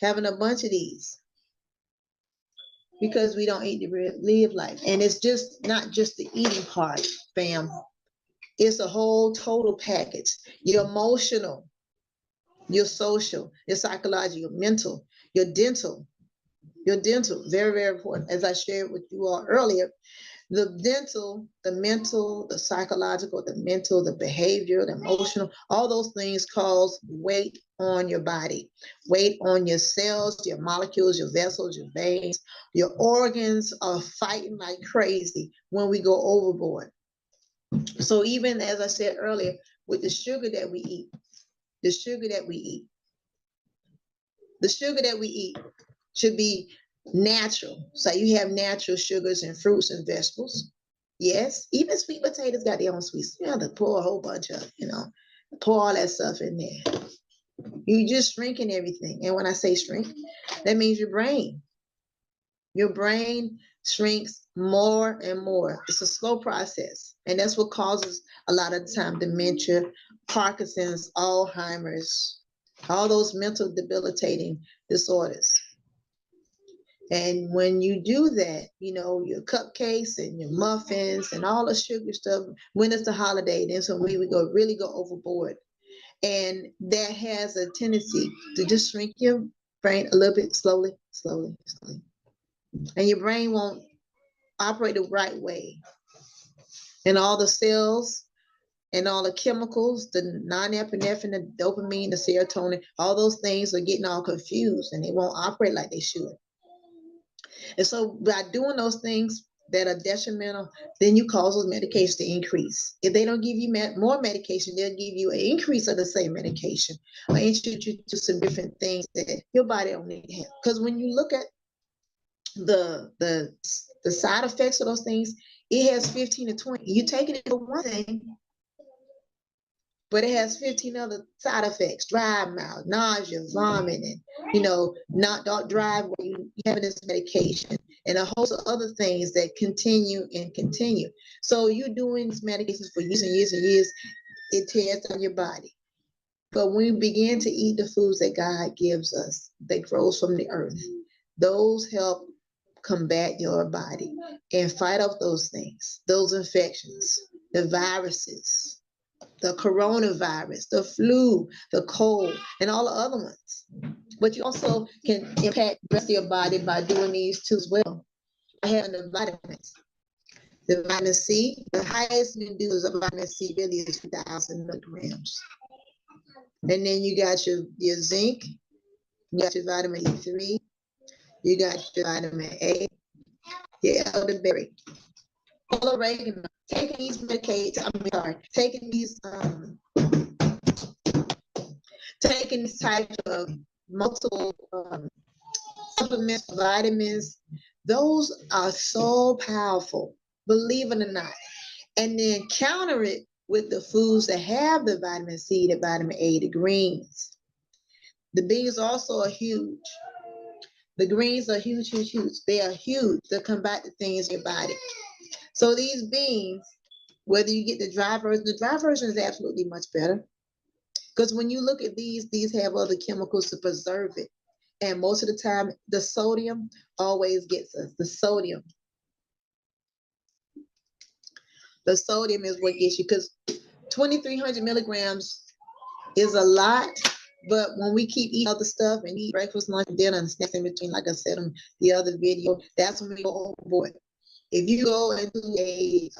having a bunch of these. Because we don't eat to live life. And it's just not just the eating part, fam. It's a whole total package. Your emotional, your social, your psychological, your mental, your dental, very, very important. As I shared with you all earlier, the dental, the mental, the psychological, the mental, the behavior, the emotional, all those things cause weight on your body, weight on your cells, your molecules, your vessels, your veins. Your organs are fighting like crazy when we go overboard. So even as I said earlier, with the sugar that we eat, the sugar that we eat should be natural. So you have natural sugars in fruits and vegetables. Yes, even sweet potatoes got their own sweets. You have to pour a whole bunch of, pour all that stuff in there. You just shrinking everything. And when I say shrink, that means your brain. Your brain shrinks more and more. It's a slow process. And that's what causes a lot of the time dementia, Parkinson's, Alzheimer's, all those mental debilitating disorders. And when you do that, your cupcakes and your muffins and all the sugar stuff, when it's the holiday, then so we really go overboard. And that has a tendency to just shrink your brain a little bit slowly. And your brain won't operate the right way. And all the cells and all the chemicals, the norepinephrine, the dopamine, the serotonin, all those things are getting all confused and they won't operate like they should. And so by doing those things that are detrimental, then you cause those medications to increase. If they don't give you more medication, they'll give you an increase of the same medication or introduce you to some different things that your body don't need to have. Because when you look at the side effects of those things, it has 15 to 20. You take it for one thing, but it has 15 other side effects: dry mouth, nausea, vomiting, don't drive when you having this medication, and a host of other things that continue. So you're doing these medications for years and years and years, it tears down your body. But when you begin to eat the foods that God gives us, that grows from the earth, those help combat your body and fight off those things, those infections, the viruses, the coronavirus, the flu, the cold, and all the other ones. But you also can impact the rest of your body by doing these too as well. I have the vitamins. The vitamin C, the highest you can do is a vitamin C really is 2,000 milligrams. And then you got your zinc, you got your vitamin E3, you got your vitamin A, your elderberry, oregano. Taking these taking these types of multiple supplements, vitamins, those are so powerful, believe it or not. And then counter it with the foods that have the vitamin C, the vitamin A, the greens. The beans also are huge. The greens are huge. They are huge to combat the things in your body. So these beans, whether you get the dry version is absolutely much better. Because when you look at these have other chemicals to preserve it. And most of the time, the sodium always gets us. The sodium is what gets you, because 2,300 milligrams is a lot. But when we keep eating other stuff and eat breakfast, lunch, dinner, and snacks in between, like I said on the other video, that's when we go overboard. If you go into a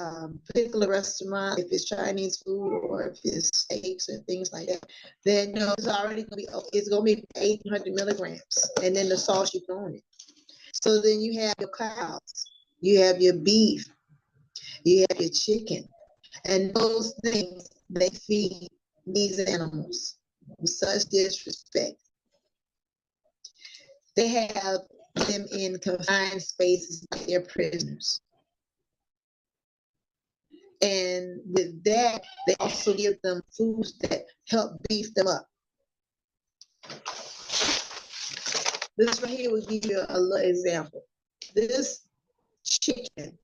particular restaurant, if it's Chinese food or if it's steaks and things like that, then it's already going to be 800 milligrams, and then the sauce you put on it. So then you have your cows, you have your beef, you have your chicken, and those things, they feed these animals. with such disrespect. They have them in confined spaces like they're prisoners. And with that, they also give them foods that help beef them up. This right here will give you a little example. This chicken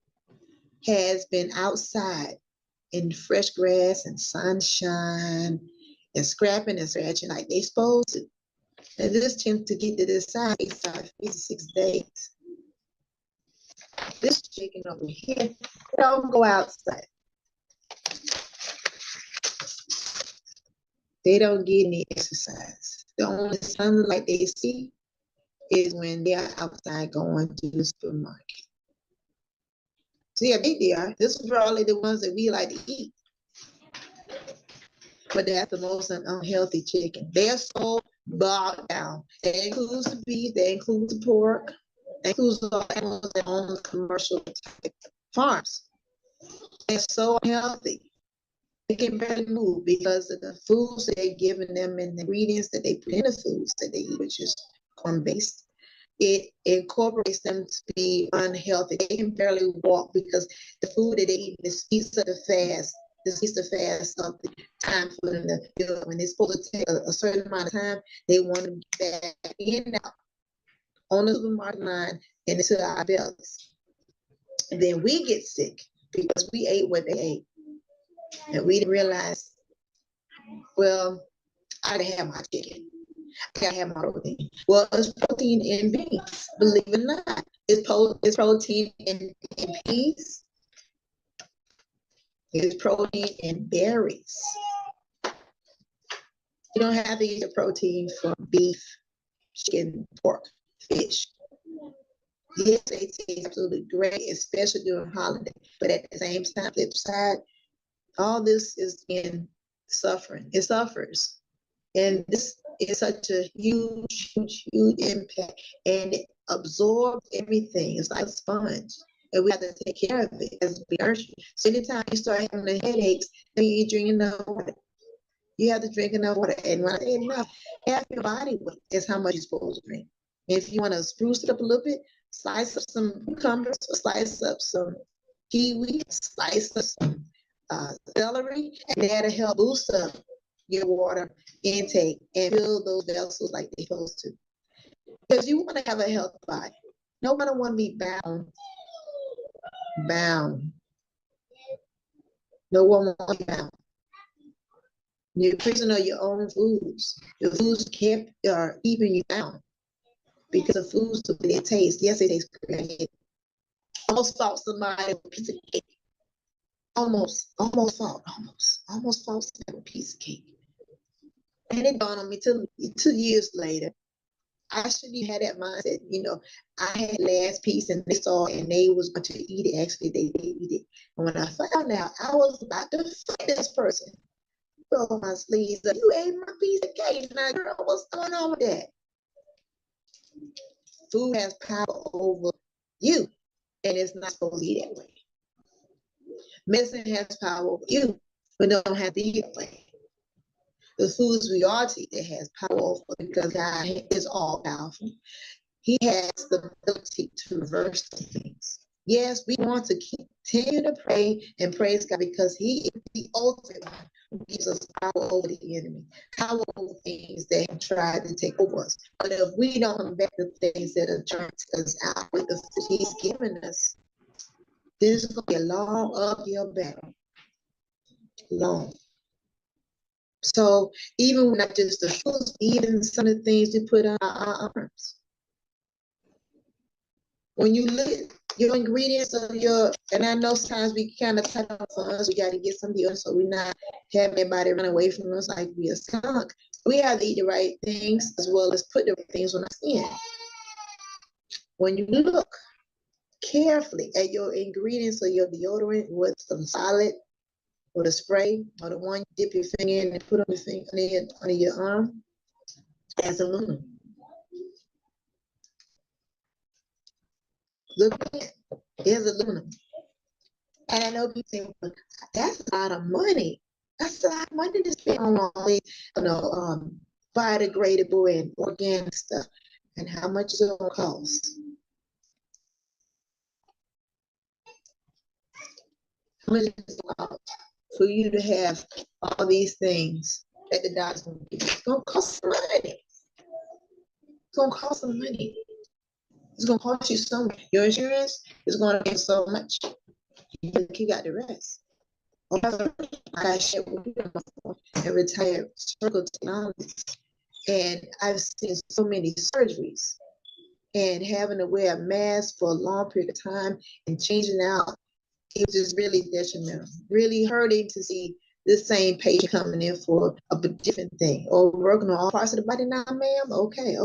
has been outside in fresh grass and sunshine and scrapping and scratching like they supposed to. And this chicken to get to this side takes 5 to 6 days. This chicken over here, they don't go outside. They don't get any exercise. The only sunlight they see is when they are outside going to the supermarket. See how big they are. This is probably the ones that we like to eat. But that's the most unhealthy chicken. They're so bogged down. That includes the beef, that includes the pork, that includes the animals that own commercial type farms. They're so unhealthy. They can barely move because of the foods that they're giving them and the ingredients that they put in the foods that they eat, which is corn-based. It incorporates them to be unhealthy. They can barely walk because the food that they eat is feast of the fast. This feast of fast of the time for them to build. When they're supposed to take a certain amount of time, they want to get back in and out on the supermarket line and into our bellies. And then we get sick because we ate what they ate. And we didn't realize, well, I gotta have my chicken. I gotta have my protein. Well, it's protein in beans, believe it or not. It's protein in peas. It's protein in berries. You don't have to eat the protein from beef, chicken, pork, fish. Yes, they taste absolutely great, especially during holiday. But at the same time, flip side, all this is in suffering. It suffers. And this is such a huge, huge, huge impact. And it absorbs everything. It's like a sponge. And we have to take care of it as we nurture. So anytime you start having the headaches, then you drink enough water. You have to drink enough water. And when I say enough, half your body weight is how much you're supposed to drink. If you want to spruce it up a little bit, slice up some cucumbers, or slice up some kiwi, slice up some celery, and that'll help boost up your water intake and fill those vessels like they're supposed to. Because you want to have a healthy body. Nobody want to be bound. No one wants to be bound. You're a prisoner of your own foods. The foods are keeping you bound because the foods, the way they taste. Yes, it tastes good. Almost fought somebody with a piece of cake. Almost fought somebody with a piece of cake. And it dawned on me 2 years later. I shouldn't have had that mindset. You know, I had last piece and they saw it and they was going to eat it. Actually, they did eat it. And when I found out, I was about to fight this person. Roll my sleeves up. You ate my piece of cake. Now, girl, what's going on with that? Food has power over you, and it's not supposed to be that way. Medicine has power over you, but don't have to eat that way. The foods we all eat that has power over because God is all powerful. He has the ability to reverse things. Yes, we want to continue to pray and praise God because He is the ultimate one who gives us power over the enemy, power over things that have tried to take over us. But if we don't come back to things that are trying to take us out with the food He's given us, this is going to be a long uphill battle. Long. So even not just the foods, even some of the things we put on our arms. When you look at your ingredients of and I know sometimes we kind of cut off funds, we got to get some deals so we're not having everybody run away from us like we a skunk. We have to eat the right things as well as put the right things on our skin. When you look carefully at your ingredients or your deodorant, whether it's solid or the spray or the one you dip your finger in and put on your finger under your arm, has aluminum. Look at it. There's aluminum. And I know people think, well, that's a lot of money. That's a lot of money to spend on all these, biodegradable and organic stuff. And how much is it gonna cost? How much is it gonna cost for you to have all these things that the doctor's gonna give you? It's gonna cost some money. It's gonna cost some money. It's gonna cost you so much. Your insurance is gonna be so much. You got the rest. I shared with you and retired surgical technologist. And I've seen so many surgeries, and having to wear a mask for a long period of time and changing out, it was just really detrimental, really hurting to see this same patient coming in for a different thing or working on all parts of the body. Now, ma'am, okay.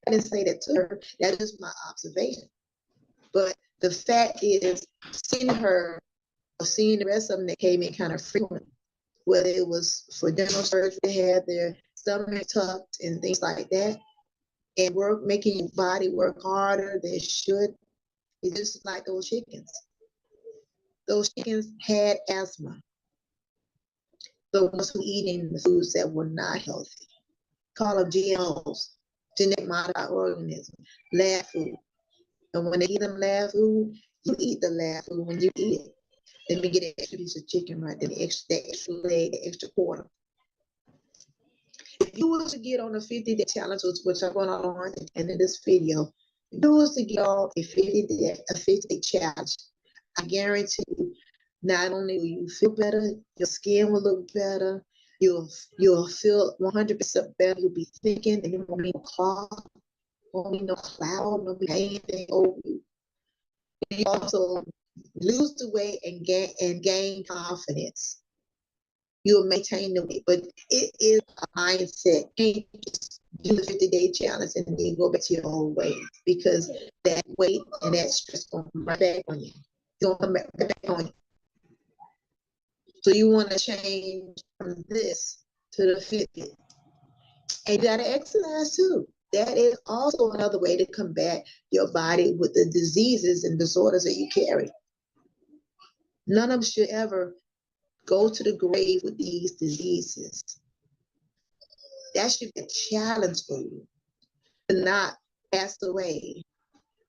I didn't say that to her. That is my observation. But the fact is, seeing her, seeing the rest of them that came in kind of frequent, whether it was for dental surgery, they had their stomach tucked and things like that, and making your body work harder than it should. It's just like those chickens. Those chickens had asthma. The ones who eating the foods that were not healthy. Call them GMOs, genetic modified organisms, lab food. And when they eat them lab food, you eat the lab food when you eat it. Let me get an extra piece of chicken right there, the extra leg, the extra quarter. If you was to get on a 50-day challenge, which I'm going on at the end of this video, if you was to get on a 50-day challenge, I guarantee you, not only will you feel better, your skin will look better, you'll feel 100% better, you'll be thinking, and you won't need no clog, won't need no cloud, no anything over you. You also lose the weight and gain confidence. You'll maintain the weight, but it is a mindset. You can't just do the 50-day challenge and then go back to your old weight, because that weight and that stress going to come right back on you. It's going to come back on you. So you want to change from this to the 50. And you got to exercise too. That is also another way to combat your body with the diseases and disorders that you carry. None of us should ever go to the grave with these diseases. That should be a challenge for you to not pass away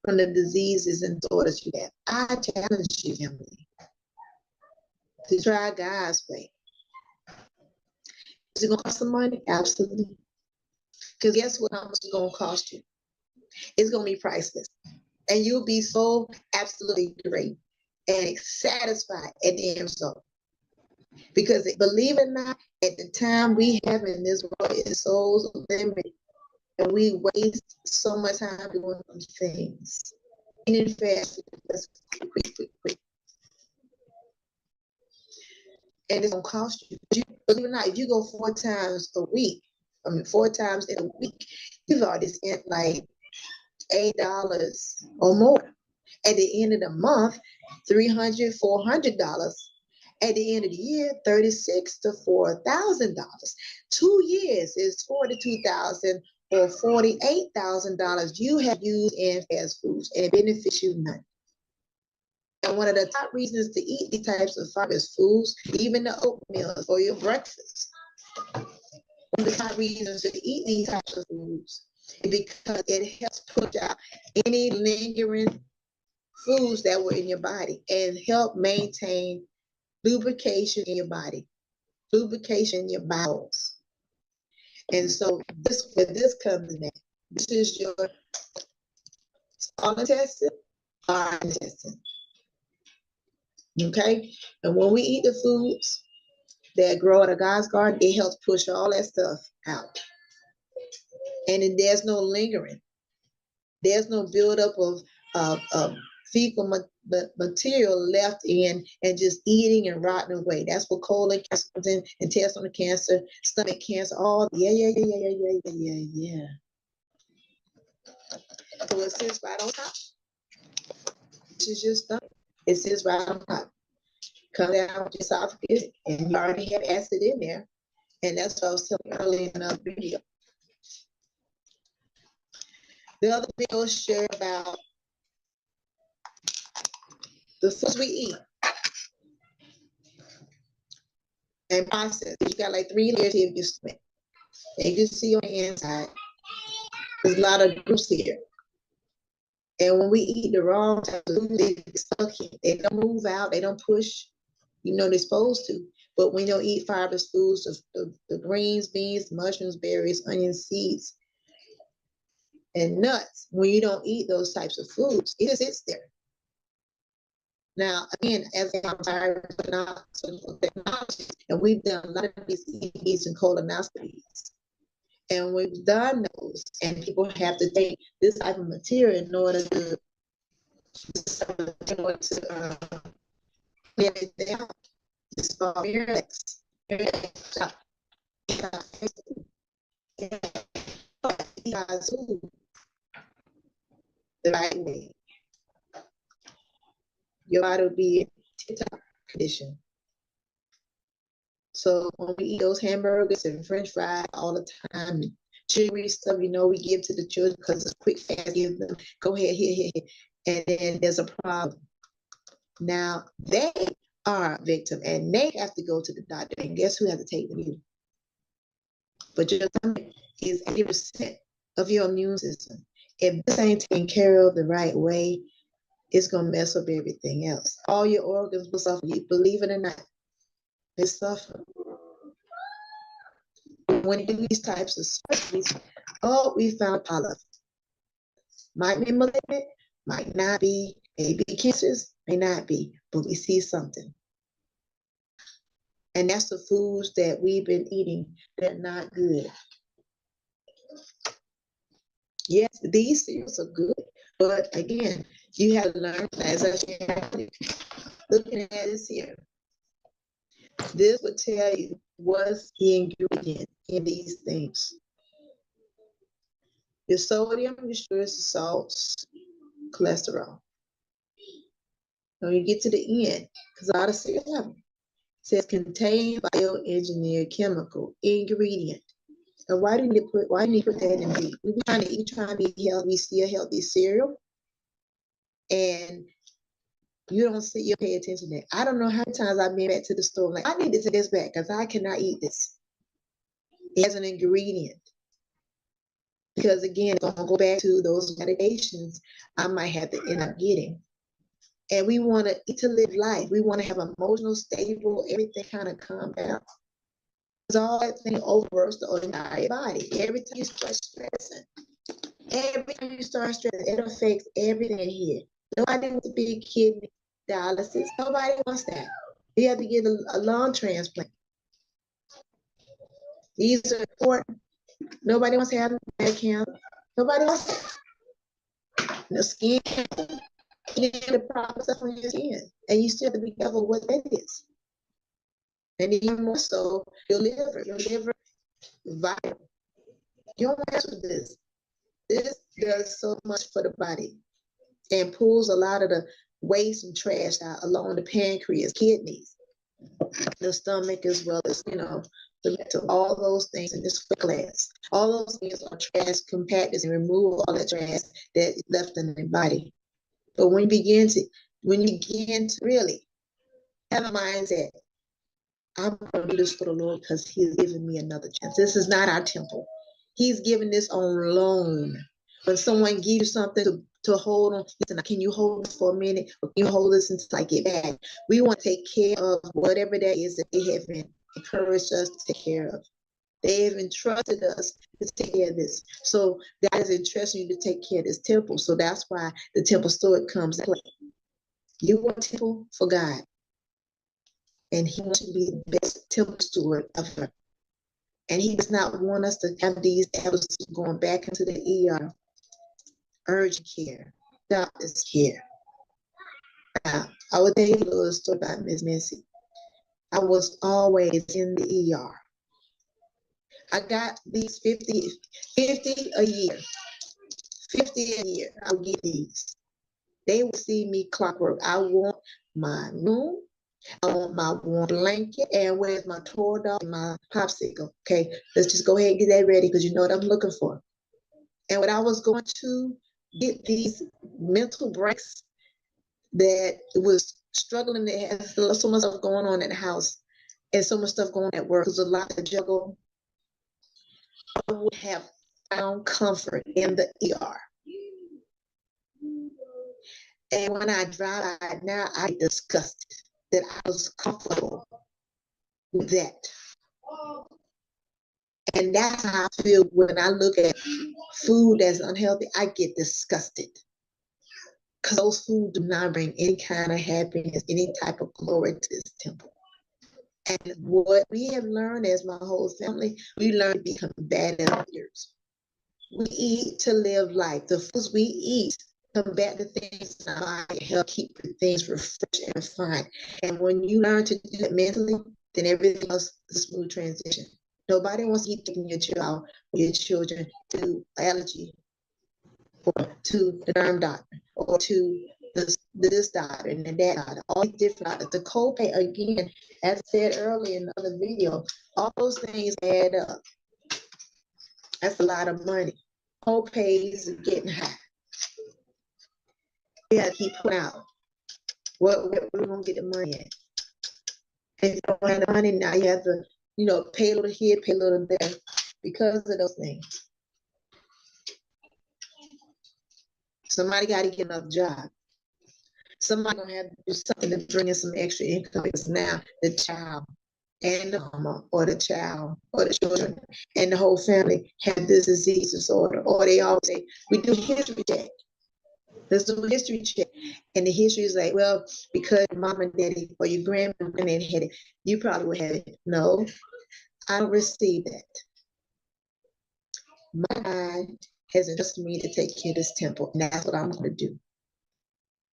from the diseases and disorders you have. I challenge you, Emily, to try God's way. Is it going to cost some money? Absolutely. Because guess what? How much it's going to cost you? It's going to be priceless. And you'll be so absolutely great and satisfied at the end result. Because believe it or not, at the time we have in this world is so limited, and we waste so much time doing those things. Eating fast, quick. And it's gonna cost you. Believe it or not, if you go 4 times a week, 4 times in a week, you've already spent like $8 or more. At the end of the month, $300, $400. At the end of the year, $36,000 to $4,000. 2 years is $42,000 or $48,000 you have used in fast foods, and it benefits you none. And one of the top reasons to eat these types of fast foods, even the oatmeal for your breakfast, one of the top reasons to eat these types of foods is because it helps push out any lingering foods that were in your body and help maintain lubrication in your body, lubrication in your bowels. And so this, where this comes in, this is your small intestine, large intestine. Okay? And when we eat the foods that grow in a God's garden, it helps push all that stuff out. And then there's no lingering. There's no buildup of fecal material left in and just eating and rotting away. That's what colon cancer comes in, intestinal cancer, stomach cancer, all yeah. So it sits right on top. This is your stomach. It sits right on top. Come down with your esophagus, and you already have acid in there. And that's what I was telling you earlier in another video. The other video share about the foods we eat. and processed. You got like 3 layers here of your stomach. And you can see on the inside, there's a lot of juice here. And when we eat the wrong type of food, they get stuck here. They don't move out, they don't push, they're supposed to. But when you eat fibrous foods, the greens, beans, mushrooms, berries, onions, seeds, and nuts, when you don't eat those types of foods, it just sits there. Now, again, as I'm tired of technology, and we've done a lot of these EVs and colonoscopies, and we've done those, and people have to take this type of material in order to clear it down. It's called Miralex. The right way. Your body will be in tip-top condition. So when we eat those hamburgers and French fries all the time, and sugary stuff, we give to the children because it's quick, fast, give them, go ahead, here. And then there's a problem. Now, they are a victim, and they have to go to the doctor, and guess who has to take them? You. But your stomach is 80% of your immune system. If this ain't taken care of the right way, it's going to mess up everything else. All your organs will suffer. You believe it or not, they suffer. When you do these types of surgeries, we found polyps. Might be malignant, might not be, maybe cancers, may not be, but we see something. And that's the foods that we've been eating that are not good. Yes, these cereals are good, but again, you have to learn, as I shared, looking at this here. This would tell you what's the ingredient in these things. Your sodium, your sugars, the salts, cholesterol. When you get to the end, because a lot of cereals have them, it says contain bioengineered chemical ingredient. And why do you put that in B? We're trying to be healthy. We see a healthy cereal, and you pay attention to that. I don't know how many times I've been back to the store, like, I need to take this back because I cannot eat this. It has an ingredient. Because again, if I'm gonna go back to those medications, I might have to end up getting. And we want to eat to live life. We want to have emotional, stable, everything kind of calm down. Because all that thing overworks the entire body. Every time you start stressing, it affects everything here. Nobody wants to be a kidney dialysis. Nobody wants that. You have to get a lung transplant. These are important. Nobody wants to have bad cancer. Nobody wants that. The skin, you get the problem stuff on your skin, and you still have to be careful what that is. And even more so, your liver, vital. You don't mess with this. This does so much for the body and pulls a lot of the waste and trash out along the pancreas, kidneys, the stomach, as well as, all those things in this class. All those things are trash compactors and remove all that trash that is left in the body. But when you begin to really have a mindset, I'm going to do this for the Lord because He's given me another chance. This is not our temple. He's given this on loan. When someone gives you something to hold on, listen, can you hold this for a minute? Or can you hold this until I get back? We want to take care of whatever that is that they have been encouraged us to take care of. They have entrusted us to take care of this. So God is entrusting you to take care of this temple. So that's why the temple steward comes into play. You want a temple for God. And He wants to be the best temple steward ever. And He does not want us to have these episodes going back into the ER, urgent care, doctor's care. Now, I will tell you a little story about Miss Missy. I was always in the ER. I got these 50 a year. 50 a year, I would get these. They would see me clockwork. I want my room. I want my warm blanket, and where's my toy dog and my popsicle? Okay, let's just go ahead and get that ready because you know what I'm looking for. And when I was going to get these mental breaks that was struggling to have so much stuff going on in the house, and so much stuff going on at work. There's a lot to juggle. I would have found comfort in the ER. And when I drive by now, I disgusted that I was comfortable with that. And that's how I feel when I look at food that's unhealthy. I get disgusted because those foods do not bring any kind of happiness, any type of glory to this temple. And what we have learned as my whole family, we learned to be combative eaters. We eat to live life. The foods we eat combat the things in our body, help keep things refreshed and fine. And when you learn to do it mentally, then everything else is a smooth transition. Nobody wants to keep taking your child or your children to allergy or to the derm doctor or to this doctor and that doctor, all these different doctors. The copay, again, as I said earlier in another video, all those things add up. That's a lot of money. Copays are getting high. We gotta keep putting out. Where we gonna get the money at? If you don't have the money now, you have to, pay a little here, pay a little there, because of those things. Somebody got to get another job. Somebody gonna have to do something to bring in some extra income, because now the child and the mama or the child or the children and the whole family have this disease disorder, or they all say, we do history check. Let's do a history check. And the history is like, well, because mom and daddy or your grandma and granddaddy had it, you probably would have it. No, I don't receive that. My God has entrusted me to take care of this temple, and that's what I'm going to do.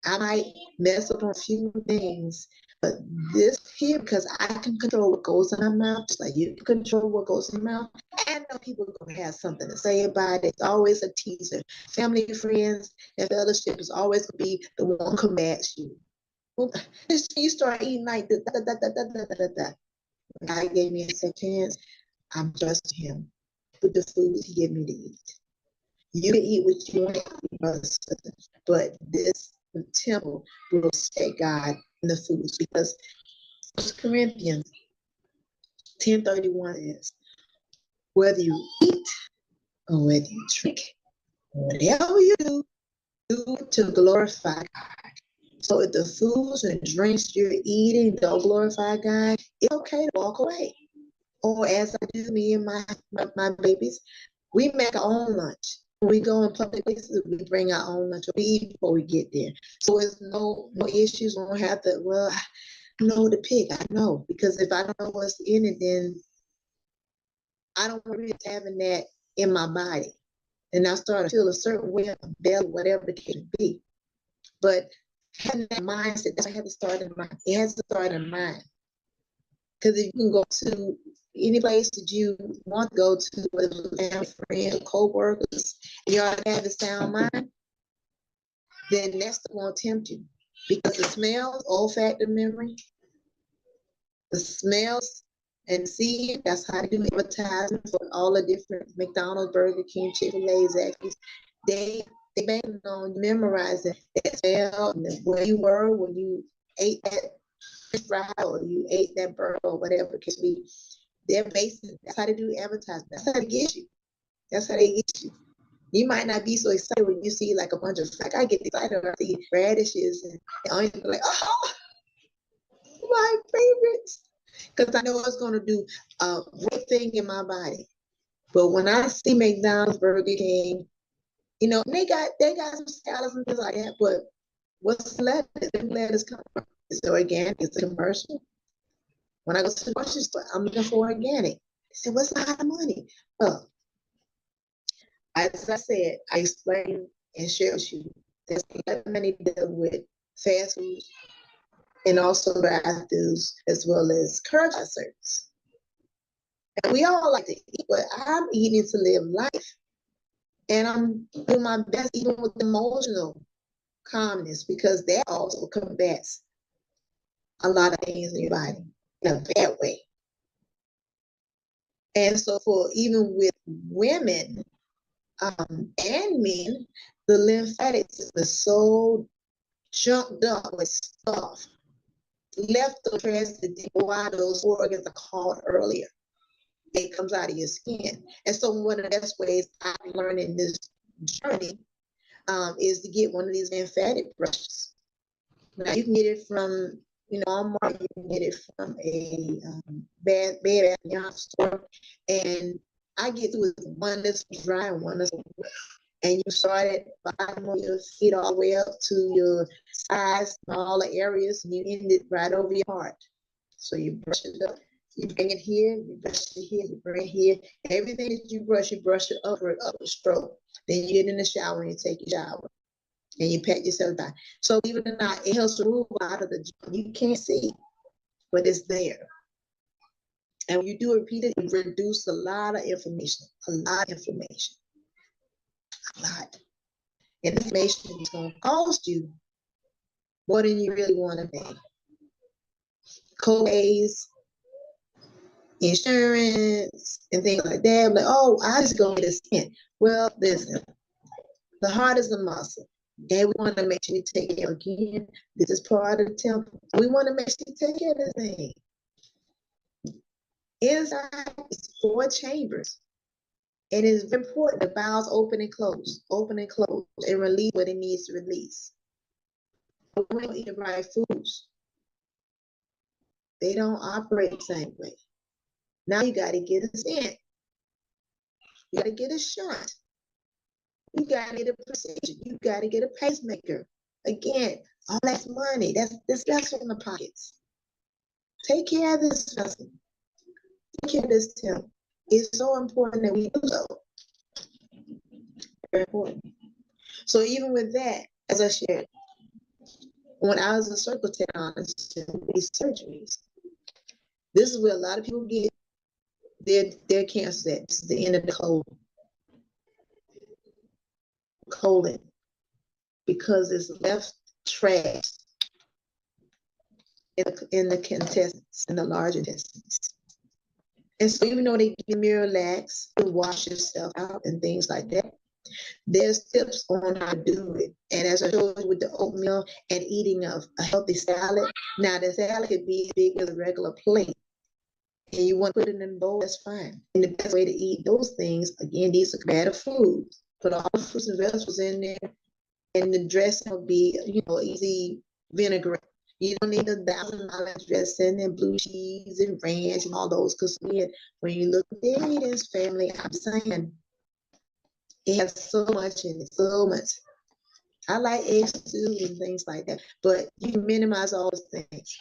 I might mess up on a few things, but this here, because I can control what goes in my mouth, just like you can control what goes in your mouth. I know people are going to have something to say about it. It's always a teaser. Family, friends, and fellowship is always going to be the one who combats you. Well, you start eating like da, da, da, da, da, da, da, da. God gave me a second chance. I'm trusting Him with the food He gave me to eat. You can eat what you want, but this temple will set God in the foods, because 1 Corinthians 10:31 is, whether you eat or whether you drink, whatever you do it to glorify God. So if the foods and drinks you're eating don't glorify God, it's okay to walk away. Or as I do, me and my babies, we make our own lunch. When we go in public places, we bring our own lunch. We eat before we get there. So it's no issues. We don't have to, well, I know the pig. I know. Because if I don't know what's in it, then I don't want to be having that in my body. And I start to feel a certain way in my belly, whatever the case may be. But having that mindset, that's why I have to start in mind. It has to start in mind. Because if you can go to any place that you want to go to, whether it's friends, co-workers, and you already have a sound mind, then that's going to tempt you. Because the smells, olfactory memory, the smells and seeing, that's how they do advertising for all the different McDonald's, Burger King, Chick-fil-A, Zaxby's. They bank on memorizing that smell and where you were when you ate that fry or you ate that burger or whatever it could be. They're basing, that's how they do advertising. That's how they get you. That's how they get you. You might not be so excited when you see like a bunch of, like I get excited when I see radishes and onions, like, oh, my favorites. Because I know it's going to do a great thing in my body. But when I see McDonald's, Burger King, they got some salads and things like that, but what's the lettuce? The lettuce come from? Is it organic? Is it commercial? When I go to the grocery store, I'm looking for organic. They said, what's a lot of money? Well, as I said, I explained and shared with you, there's a lot of money deal with fast food and also drive-thrus as well as curbside service. And we all like to eat, but I'm eating to live life. And I'm doing my best even with emotional calmness, because that also combats a lot of things in your body in a bad way. And so for even with women and men, the lymphatic system is so jumped up with stuff leftovers that why those organs are called earlier. It comes out of your skin. And so one of the best ways I've learned in this journey is to get one of these lymphatic brushes. Now you can get it from, Walmart, you can get it from a Bed Bath & Beyond store. And I get through with one that's dry and one that's wet. And you start at the bottom of your feet all the way up to your sides and all the areas, and you end it right over your heart. So you brush it up. You bring it here, you brush it here, you bring it here. Everything that you brush it upward stroke. Then you get in the shower and you take your shower. And you pat yourself down. So believe it or not, it helps to move out of the joint. You can't see, but it's there. And when you do it repeatedly, you reduce a lot of information. A lot. And information is going to cost you more than you really want to pay. Co-pays, insurance, and things like that. Like, oh, I just go get a stent. Well, listen, the heart is a muscle. And we want to make sure you take care again. This is part of the temple. We want to make sure you take care of this thing. Inside is 4 chambers. And it's important the bowels open and close, and release what it needs to release. But we don't eat the right foods. They don't operate the same way. Now you got to get a stent. You got to get a shot. You got to get a procedure. You got to get a pacemaker. Again, all that's money. That's less in the pockets. Take care of this vessel. Take care of this temple. It's so important that we do so. Very important. So even with that, as I shared, when I was a surgical technologist in these surgeries, this is where a lot of people get their cancer. This is the end of the colon, because it's left trash in the intestines, in the large intestines. And so even though they give you Miralax to wash yourself out and things like that, there's tips on how to do it. And as I showed you with the oatmeal and eating a healthy salad, now the salad could be as big as a regular plate. And you want to put it in a bowl, that's fine. And the best way to eat those things, again, these are better foods. Put all the fruits and vegetables in there, and the dressing will be, easy vinaigrette. You don't need $1,000 dressing and blue cheese and ranch and all those. Because when you look at this family, I'm saying it has so much in it, so much. I like eggs too and things like that, but you can minimize all those things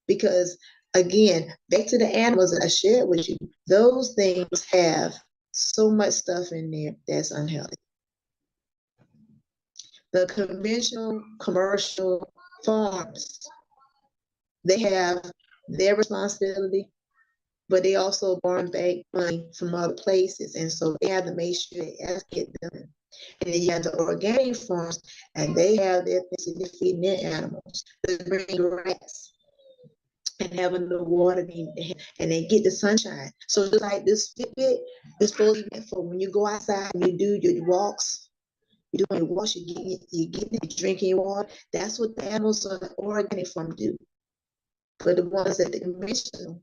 because, again, back to the animals that I shared with you, those things have so much stuff in there that's unhealthy. The conventional commercial farms, they have their responsibility, but they also borrow back money from other places. And so they have to make sure they educate them. And then you have the organic farms, and they have their things that they're feeding their animals. They bring grass and having the water, and they get the sunshine. So just like this Fitbit is supposed to be for when you go outside and you do your walks. You're doing your wash, you're drinking your water. That's what the animals on the organic farm do. But the ones that the conventional,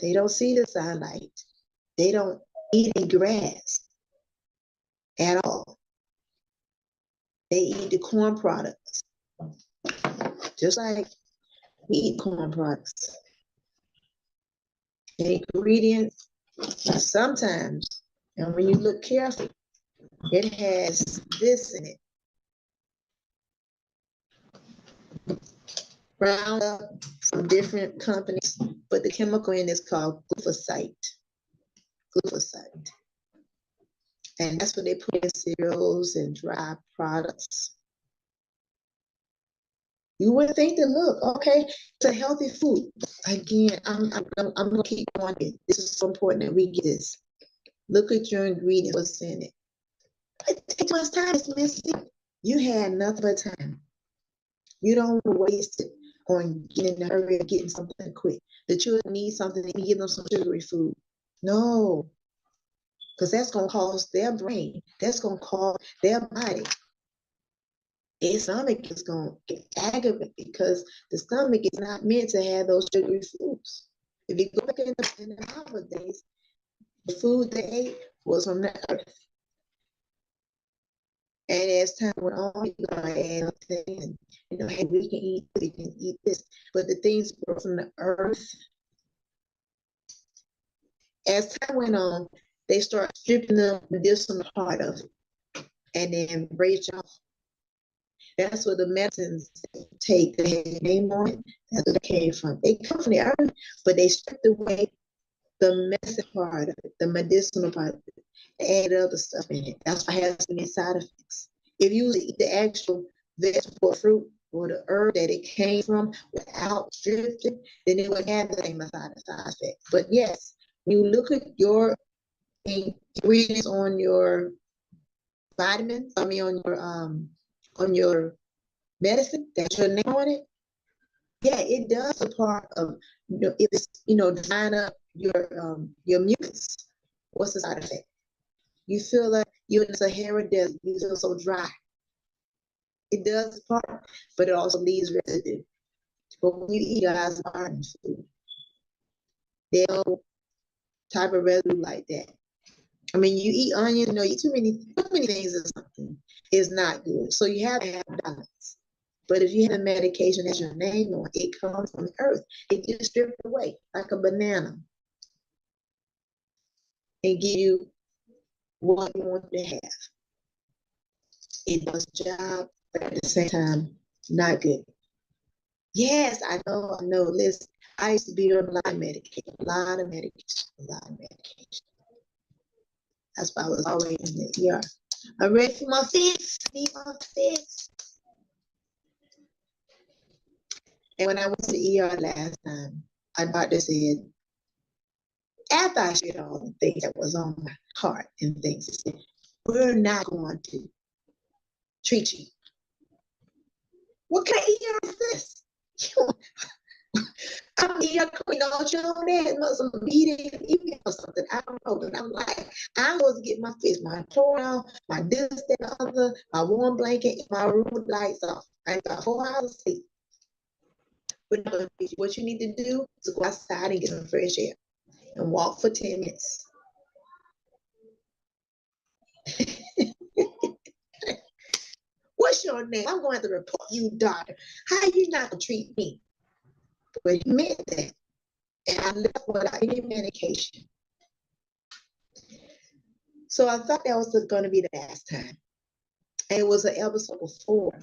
they don't see the sunlight. They don't eat any grass at all. They eat the corn products. Just like we eat corn products. The ingredients, sometimes, and when you look carefully, it has this in it. Ground up from different companies, but the chemical in is called glyphosate. And that's what they put in cereals and dry products. You would think that, look, okay, it's a healthy food. Again, I'm gonna keep going. This is so important that we get this. Look at your ingredients, what's in it. It takes much time, it's messy. You had nothing but time. You don't waste it on getting in a hurry of getting something quick. The children need something, they give them some sugary food. No, because that's gonna cause their brain, that's gonna cause their body its stomach is going to get aggravated because the stomach is not meant to have those sugary foods. If you go back in the Bible days, the food they ate was from the earth. And as time went on, you're going to add things, and, hey, we can eat this. But the things were from the earth. As time went on, they start stripping the medicinal part of it and then break it off. That's where the medicines take the name on it. That's where they came from. They come from the earth, but they stripped away the medicine part of it, the medicinal part of it, and added other stuff in it. That's why it has many side effects. If you eat the actual vegetable or fruit or the herb that it came from without stripping, then it wouldn't have the same side effect. But yes, you look at your ingredients on your vitamins, on your medicine, that's your name on it. Yeah, it does a part of, if it's, drying up your mucus. What's the side effect? You feel like you're in the Sahara Desert, you feel so dry. It does part, but it also leaves residue. But when you eat God's garden food, there's no type of residue like that. I mean, you eat onions, you eat too many things or something is not good. So you have to have balance. But if you have a medication that's your name on it, comes from the earth. It gets stripped away like a banana and give you what you want to have. It does the job, but at the same time, not good. Yes, I know. Listen, I used to be on a lot of medication. That's why I was always in the ER. I'm ready for my fix. And when I went to the ER last time, our doctor said, after I shared all the things that was on my heart and things, he said, we're not going to treat you. What kind of ER is this? I'm ER queen, don't you know that? It must have meeting, email or something. I don't know. But I'm like, I'm supposed to get my fix, my Torah, my this, that, other, my warm blanket, my room with lights off. I got 4 hours of sleep. But what you need to do is go outside and get some fresh air and walk for 10 minutes. What's your name? I'm going to report you, doctor. How are you not going to treat me? But he meant that. And I left without any medication. So I thought that was going to be the last time. And it was an episode before,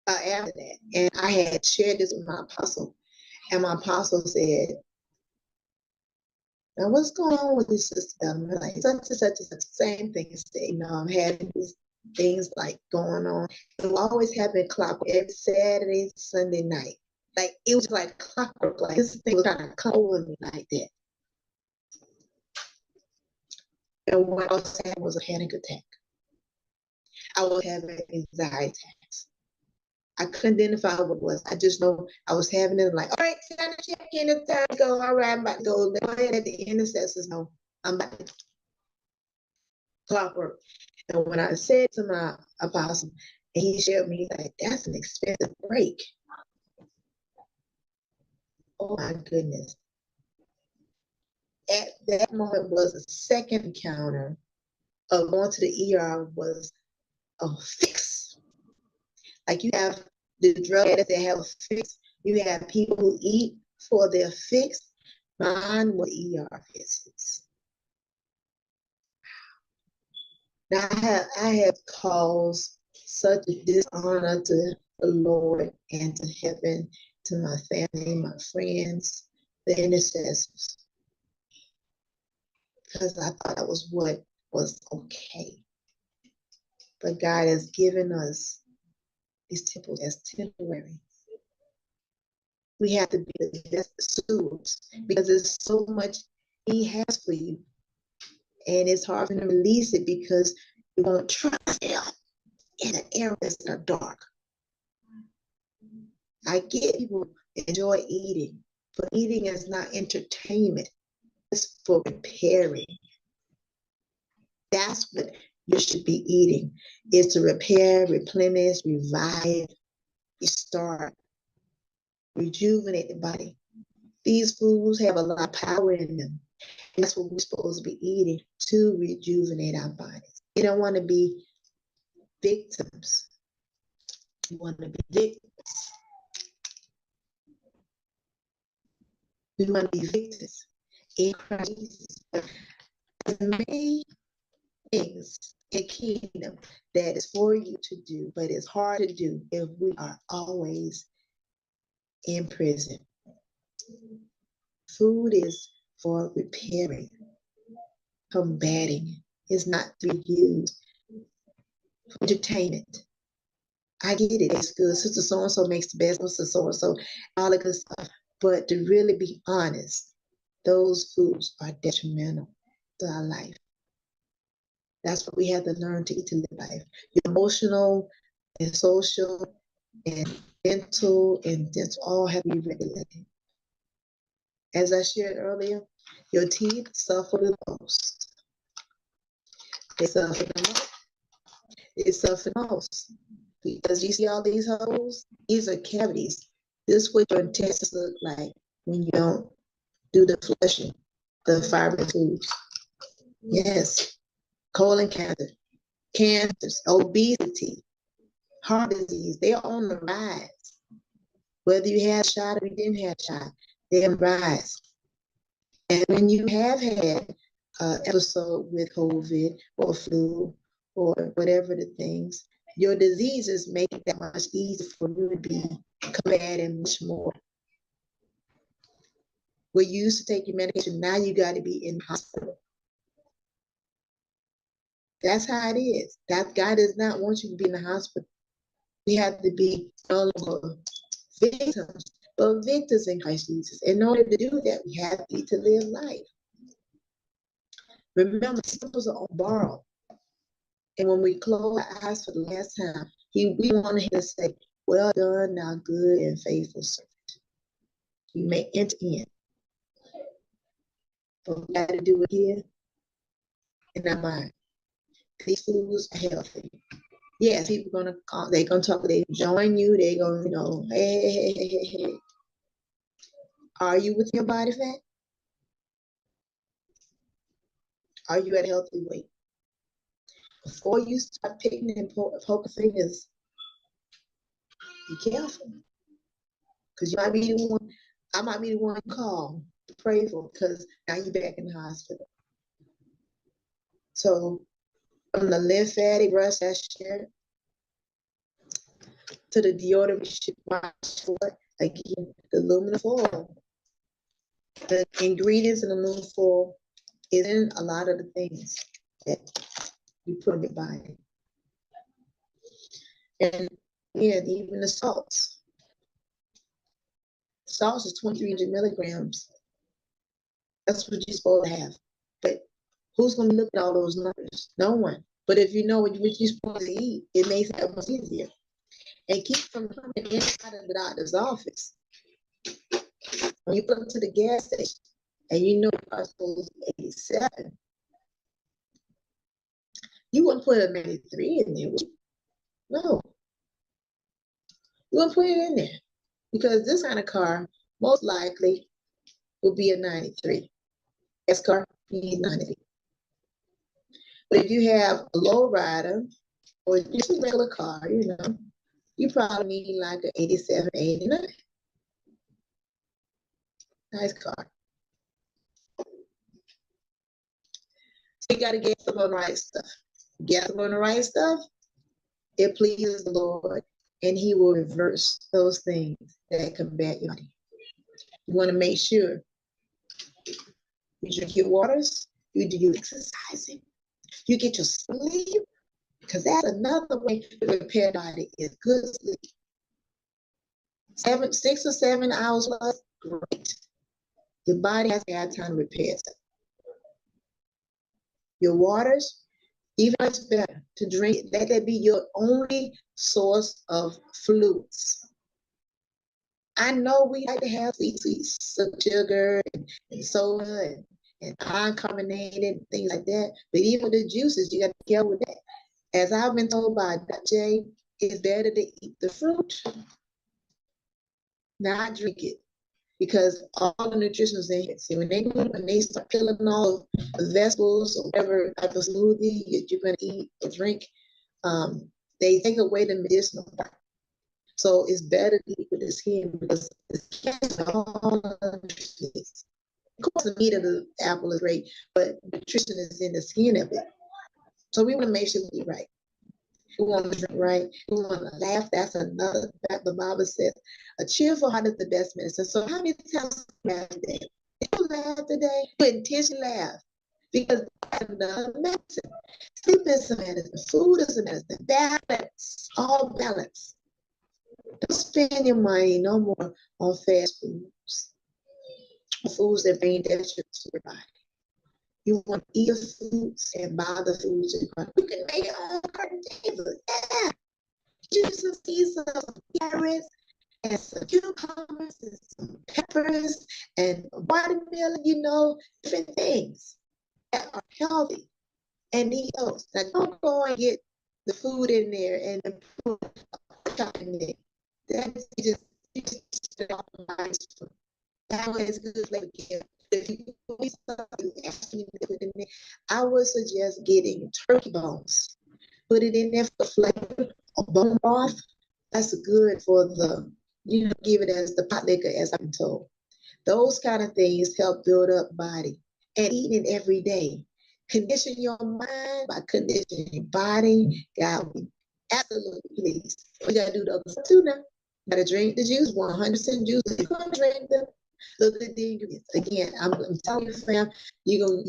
after that. And I had shared this with my apostle. And my apostle said, now what's going on with this sister? I'm like, such, same thing. I'm having these things like going on. It will always happen clockwork every Saturday, Sunday night. Like it was like clockwork. Like this thing was kind of come over me like that. And what I was having was a panic attack. I was having anxiety attacks. I couldn't identify what it was. I just know I was having it like, all right, time to check in, it's time to go. All right, I'm about to go. Go ahead at the intercessors know I'm about to clockwork. And when I said to my apostle, and he shared me, like, that's an expensive break. Oh my goodness. At that moment was a second encounter of going to the ER was a fix. Like you have the drug addicts that have a fix. You have people who eat for their fix. Mine were ER visits. Now I have caused such a dishonor to the Lord and to heaven, to my family, my friends, the intercessors. Because I thought that was what was okay. But God has given us these temples as temporary. We have to be the best stewards because there's so much He has for you. And it's hard for them to release it because you won't trust Him in the areas that are dark. I get people enjoy eating, but eating is not entertainment. It's for preparing. That's what you should be eating is to repair, replenish, revive, restart, rejuvenate the body. These foods have a lot of power in them. And that's what we're supposed to be eating to rejuvenate our bodies. You don't want to be victims. You want to be victims. We want to be victims in Christ Jesus. There's many things in kingdom that is for you to do, but it's hard to do if we are always in prison. Food is for repairing, combating. It's not to be used for entertainment. I get it, it's good. Sister so-and-so makes the best, sister so-and-so, all that good stuff. But to really be honest, those foods are detrimental to our life. That's what we have to learn to eat to live life. Your emotional and social and mental and dental all have to be regulated. As I shared earlier, your teeth suffer the most. They suffer the most. They suffer the most. Because you see all these holes? These are cavities. This is what your intestines look like when you don't do the flushing, the fiber foods. Yes. Colon cancer, cancers, obesity, heart disease, they're on the rise. Whether you had a shot or you didn't have a shot, they're on the rise. And when you have had an episode with COVID or flu or whatever the things, your diseases make it that much easier for you to be combating much more. Where you used to take your medication, now you got to be in the hospital. That's how it is. That God does not want you to be in the hospital. We have to be no longer victims, but victors in Christ Jesus. In order to do that, we have to eat to live life. Remember, symbols are on borrow. And when we closed our eyes for the last time, we wanted him to say, well done, thou good and faithful servant. You may enter in. But we got to do it here in our mind. These foods are healthy. Yes, people gonna call, they're gonna talk, they join you, they're gonna, hey. Are you with your body fat? Are you at a healthy weight? Before you start picking and poking fingers, be careful. Because you might be the one, I might be the one to call to pray for, because now you're back in the hospital. So from the lymphatic brush I shared to the deodorant we should watch for, again, the aluminum foil. The ingredients in aluminum foil is in a lot of the things that you put in your body. And yeah, even the salts. Salts is 2,300 milligrams. That's what you're supposed to have. But who's going to look at all those numbers? No one. But if you know what you're supposed to eat, it makes it much easier. And keep from coming inside of the doctor's office. When you go to the gas station and you know you're supposed to be 87, you wouldn't put a 93 in there. No. You wouldn't put it in there. Because this kind of car, most likely, will be a 93. S car, you need 93. But if you have a low rider or just a regular car, you probably need like an 87, 89. Nice car. So you got to get some on the right stuff. Get some on the right stuff, it pleases the Lord, and He will reverse those things that combat your body. You want to make sure you drink your waters, you do your exercising, you get your sleep, because that's another way to repair the body is good sleep. 6 or 7 hours plus, great. Your body has to have time to repair itself. Your waters, even if it's better to drink, let that be your only source of fluids. I know we like to have sweet sugar and soda and uncarbonated, things like that. But even the juices, you got to be careful with that. As I've been told by Dr. J, it's better to eat the fruit, not drink it. Because all the nutrition is in it. See, when they start killing all the vegetables or whatever type of smoothie that you're going to eat or drink, they take away the medicinal part. So it's better to eat with the skin because the skin is all the nutrition. Of course, the meat of the apple is great, but nutrition is in the skin of it. So we want to make sure we eat right. We want to drink right. We want to laugh. That's another fact. The Bible says, a cheerful heart is the best medicine. So how many times you laugh today? Did you laugh today? You intentionally laugh. Because that's another medicine. Sleep is a medicine. Food is a medicine. Balance. All balance. Don't spend your money no more on fast foods. Foods that bring detriment to your body. You want to eat the foods and buy the foods you want. You can make your own garden table. Yeah. Just some seasons, some carrots, and some cucumbers, and some peppers, and watermelon, different things that are healthy and eat those. Now, don't go and get the food in there and the food in there. That is just spit off the minds. That way it's good flavor. If you put something in there, I would suggest getting turkey bones. Put it in there for flavor. Or bone broth. That's good for give it as the pot liquor, as I'm told. Those kind of things help build up body. And eating it every day. Condition your mind by conditioning your body. God, we absolutely please. We gotta do the other stuff too now. Gotta drink the juice, 100% juice. If you gonna drink them, look at the ingredients. Again, I'm telling you, fam, you're gonna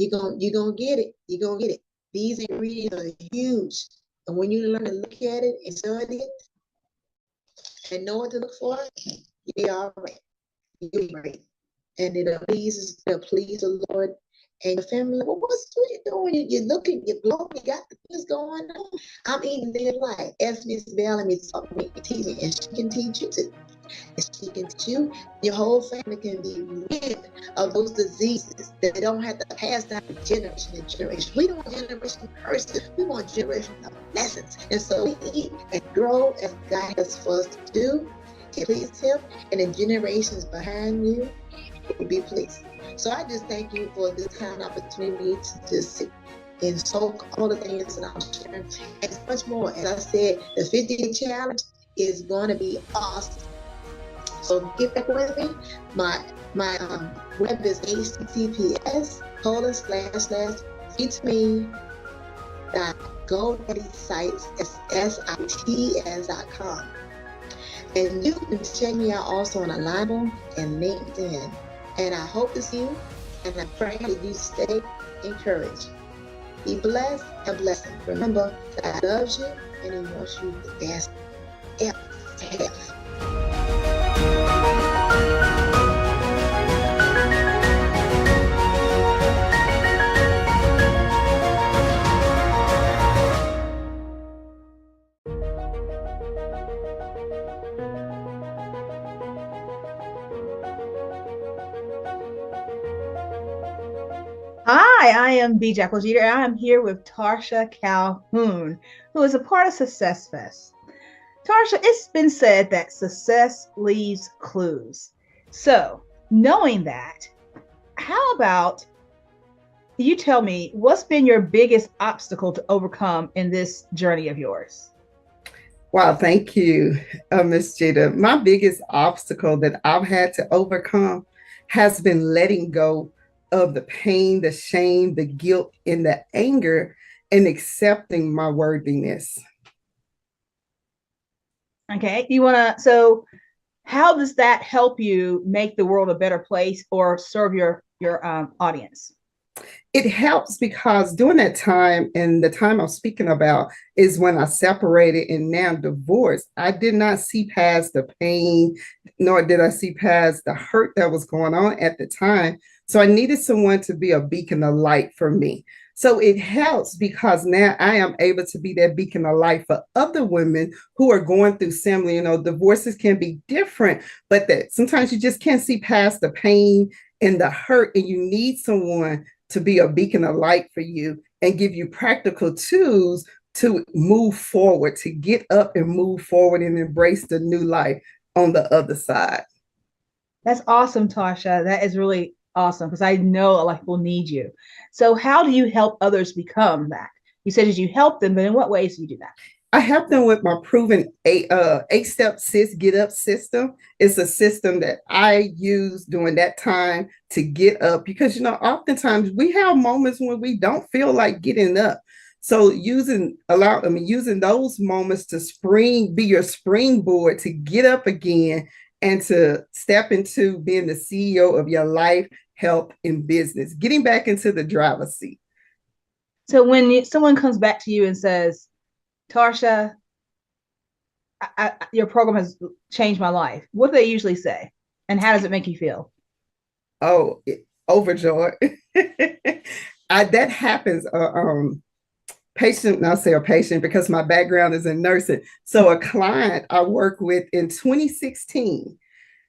get it. You're gonna get it. These ingredients are huge. And when you learn to look at it and study it and know what to look for, you'll be all right. You'll be great. And it'll please the Lord and your family. Well, what's you doing? You're looking, you're glowing, you got the things going on. I'm eating their life. Ask Miss Bellamy to talk me, teach me, and she can teach you too. And she can teach you. Your whole family can be rid of those diseases that they don't have to pass down from generation to generation. We don't want generation curses. We want generation of blessings. And so we eat and grow as God has for us to do, to please Him, and the generations behind you will be pleased. So I just thank you for this kind of opportunity to just sit and soak all the things that I'm sharing. And much more. As I said, the 50-day challenge is going to be awesome. So get back with me. My web is https://feedme.godaddysites.com. And you can check me out also on Alignable and LinkedIn. And I hope to see you, and I pray that you stay encouraged. Be blessed and blessed. Remember, God loves you and He wants you the best ever to have. Hi, I am B. Jackal Jeter, and I am here with Tarsha Calhoun, who is a part of SuccessFest. Tarsha, it's been said that success leaves clues. So, knowing that, how about you tell me what's been your biggest obstacle to overcome in this journey of yours? Wow, thank you, Ms. Jeter. My biggest obstacle that I've had to overcome has been letting go of the pain, the shame, the guilt, and the anger, and accepting my worthiness. Okay, so how does that help you make the world a better place or serve your audience? It helps because during that time, and the time I'm speaking about is when I separated and now divorced, I did not see past the pain, nor did I see past the hurt that was going on at the time. So I needed someone to be a beacon of light for me. So it helps because now I am able to be that beacon of light for other women who are going through similar, divorces can be different, but that sometimes you just can't see past the pain and the hurt, and you need someone to be a beacon of light for you and give you practical tools to move forward, to get up and move forward and embrace the new life on the other side. That's awesome, Tasha. That is really awesome because I know a lot of people need you. So how do you help others become that? You said that you help them, but in what ways do you do that? I help them with my proven eight-step sis get up system. It's a system that I use during that time to get up because, you know, oftentimes we have moments when we don't feel like getting up. So using those moments to be your springboard to get up again and to step into being the CEO of your life, health, and business, getting back into the driver's seat. So when someone comes back to you and says, Tasha, your program has changed my life, what do they usually say? And how does it make you feel? Oh, overjoyed. That happens. I'll say a patient because my background is in nursing. So a client I worked with in 2016,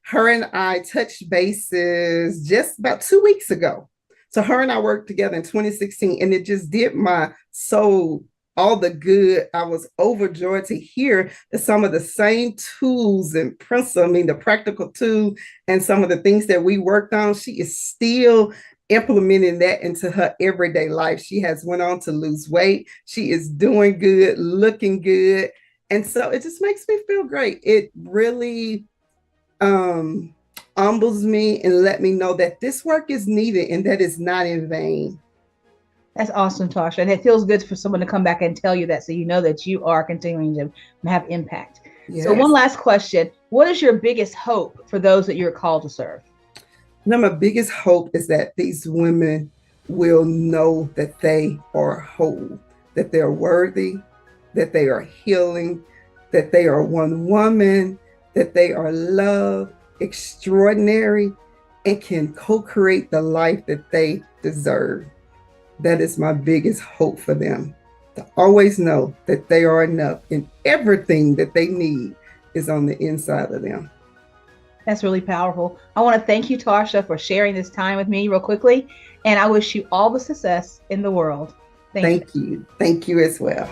her and I touched bases just about 2 weeks ago. So her and I worked together in 2016, and it just did my soul all the good. I was overjoyed to hear that some of the same tools and principles, the practical tools and some of the things that we worked on, she is still implementing that into her everyday life. She has went on to lose weight. She is doing good, looking good. And so it just makes me feel great. It really humbles me and let me know that this work is needed and that it's not in vain. That's awesome, Tasha. And it feels good for someone to come back and tell you that so you know that you are continuing to have impact. Yes. So one last question. What is your biggest hope for those that you're called to serve? Now, my biggest hope is that these women will know that they are whole, that they're worthy, that they are healing, that they are one woman, that they are loved, extraordinary, and can co-create the life that they deserve. That is my biggest hope for them, to always know that they are enough and everything that they need is on the inside of them. That's really powerful. I want to thank you, Tasha, for sharing this time with me real quickly. And I wish you all the success in the world. Thank you. Thank you as well.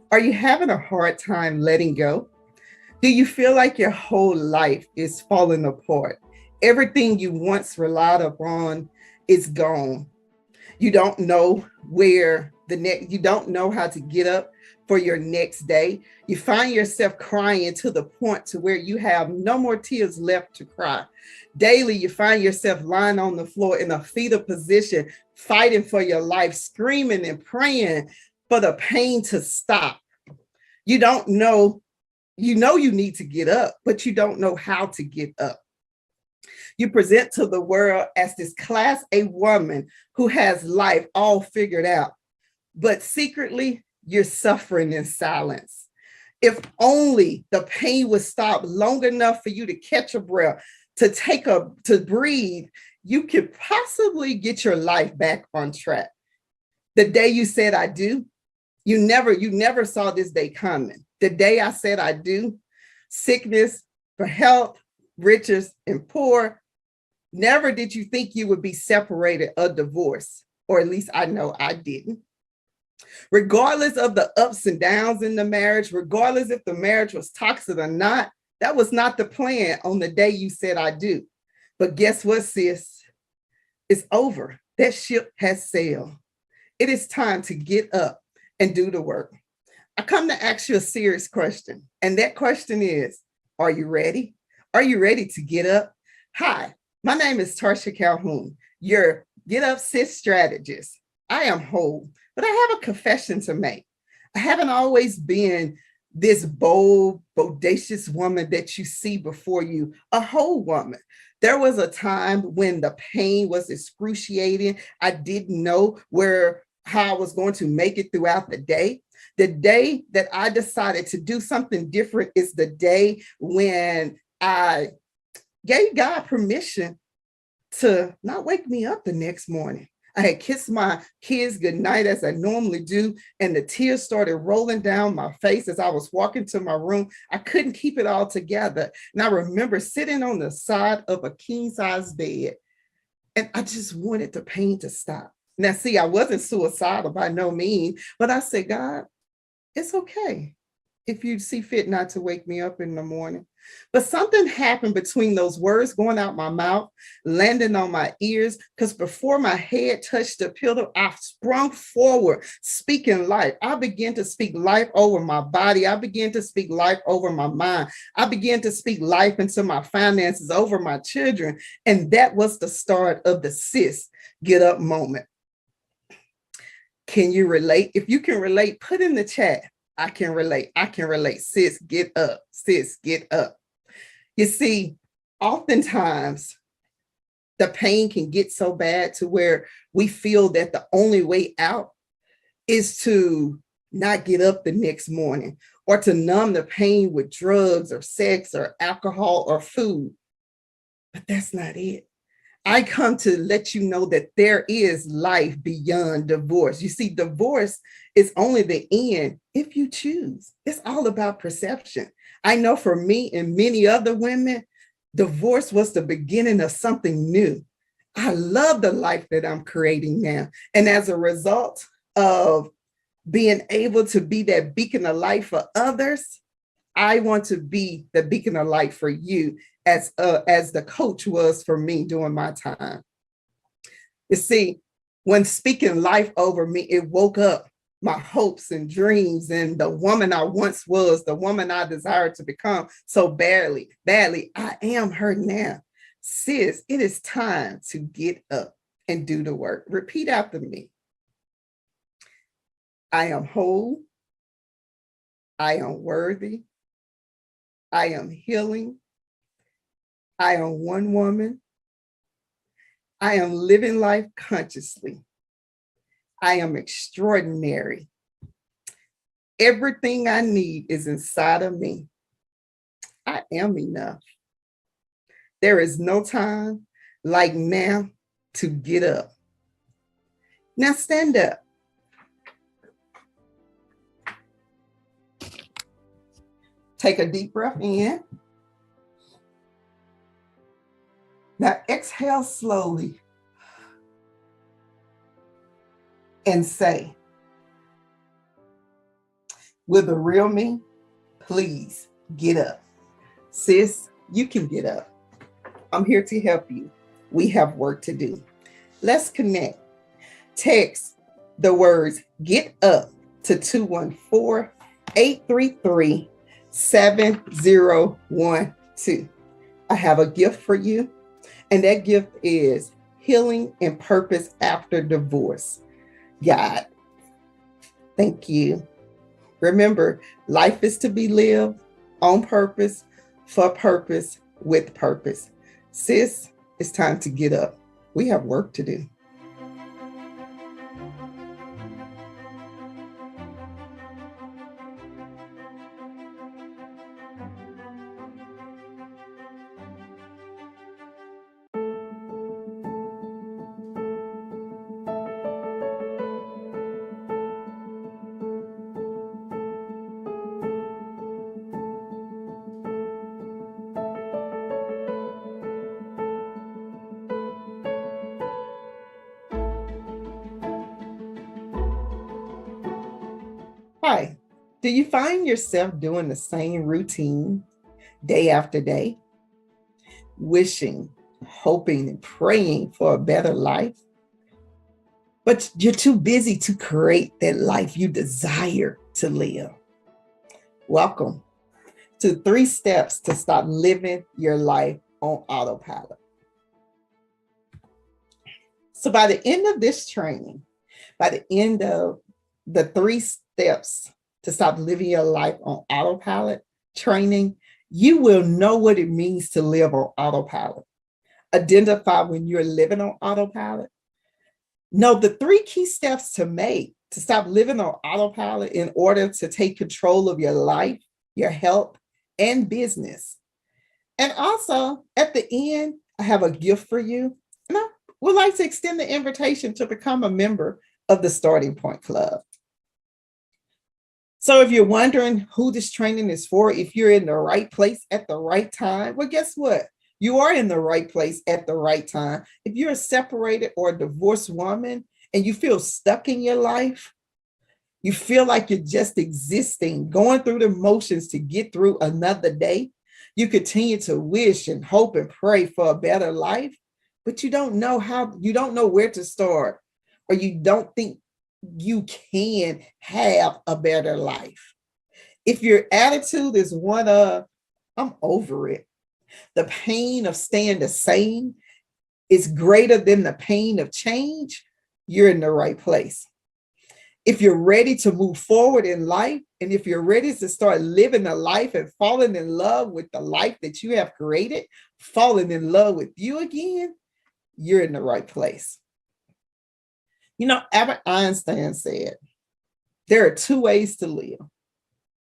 Are you having a hard time letting go? Do you feel like your whole life is falling apart? Everything you once relied upon is gone. You don't know you don't know how to get up for your next day. You find yourself crying to the point to where you have no more tears left to cry. Daily, you find yourself lying on the floor in a fetal position, fighting for your life, screaming and praying for the pain to stop. You don't know, you need to get up, but you don't know how to get up. You present to the world as this class A woman who has life all figured out, but secretly you're suffering in silence. If only the pain would stop long enough for you to catch a breath, to breathe, you could possibly get your life back on track. The day you said I do, you never saw this day coming. The day I said I do, sickness, for health, riches, and poor, never did you think you would be separated or divorced, or at least I know I didn't. Regardless of the ups and downs in the marriage, regardless if the marriage was toxic or not, that was not the plan on the day you said I do. But guess what, sis? It's over. That ship has sailed. It is time to get up and do the work. I come to ask you a serious question. And that question is, are you ready? Are you ready to get up? Hi, my name is Tasha Calhoun, your Get Up Sis strategist. I am whole, but I have a confession to make. I haven't always been this bold, bodacious woman that you see before you, a whole woman. There was a time when the pain was excruciating. I didn't know how I was going to make it throughout the day. The day that I decided to do something different is the day when I gave God permission to not wake me up the next morning. I had kissed my kids goodnight as I normally do, and the tears started rolling down my face as I was walking to my room. I couldn't keep it all together. And I remember sitting on the side of a king-size bed, and I just wanted the pain to stop. Now, see, I wasn't suicidal by no means, but I said, God, it's okay if you see fit not to wake me up in the morning. But something happened between those words going out my mouth, landing on my ears, because before my head touched the pillow, I sprung forward, speaking life. I began to speak life over my body. I began to speak life over my mind. I began to speak life into my finances, over my children. And that was the start of the sis get up moment. Can you relate? If you can relate, put in the chat. I can relate. I can relate. Sis, get up. Sis, get up. You see, oftentimes the pain can get so bad to where we feel that the only way out is to not get up the next morning or to numb the pain with drugs or sex or alcohol or food. But that's not it. I come to let you know that there is life beyond divorce. You see, divorce is only the end if you choose. It's all about perception. I know for me and many other women, divorce was the beginning of something new. I love the life that I'm creating now. And as a result of being able to be that beacon of light for others, I want to be the beacon of light for you as the coach was for me during my time. You see, when speaking life over me, it woke up my hopes and dreams and the woman I once was, the woman I desired to become so badly. I am her now. Sis, it is time to get up and do the work. Repeat after me. I am whole. I am worthy. I am healing. I am one woman. I am living life consciously. I am extraordinary. Everything I need is inside of me. I am enough. There is no time like now to get up. Now stand up. Take a deep breath in. Now exhale slowly and say, will the real me please get up? Sis, you can get up. I'm here to help you. We have work to do. Let's connect. Text the words get up to 214-833-7012. I have a gift for you. And that gift is healing and purpose after divorce. God, thank you. Remember, life is to be lived on purpose, for purpose, with purpose. Sis, it's time to get up. We have work to do. Hi, do you find yourself doing the same routine day after day? Wishing, hoping, and praying for a better life? But you're too busy to create that life you desire to live. Welcome to 3 steps to stop living your life on autopilot. So by the end of this training, by the end of the 3 steps to stop living your life on autopilot training, you will know what it means to live on autopilot. Identify when you're living on autopilot. Know the 3 key steps to stop living on autopilot in order to take control of your life, your health, and business. And also, at the end, I have a gift for you. And I would like to extend the invitation to become a member of the Starting Point Club. So if you're wondering who this training is for, if you're in the right place at the right time, well, guess what? You are in the right place at the right time. If you're a separated or a divorced woman and you feel stuck in your life, you feel like you're just existing, going through the motions to get through another day, you continue to wish and hope and pray for a better life, but you don't know where to start, or you don't think you can have a better life. If your attitude is one of, I'm over it, the pain of staying the same is greater than the pain of change, you're in the right place. If you're ready to move forward in life, and if you're ready to start living a life and falling in love with the life that you have created, falling in love with you again, you're in the right place. You know, Albert Einstein said, there are 2 ways to live.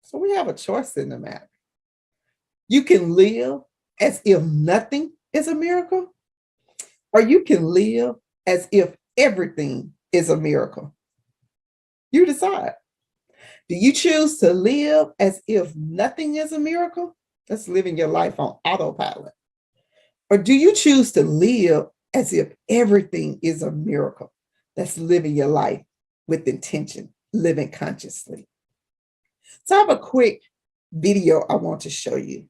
So we have a choice in the matter. You can live as if nothing is a miracle, or you can live as if everything is a miracle. You decide. Do you choose to live as if nothing is a miracle? That's living your life on autopilot. Or do you choose to live as if everything is a miracle? That's living your life with intention, living consciously. So I have a quick video I want to show you.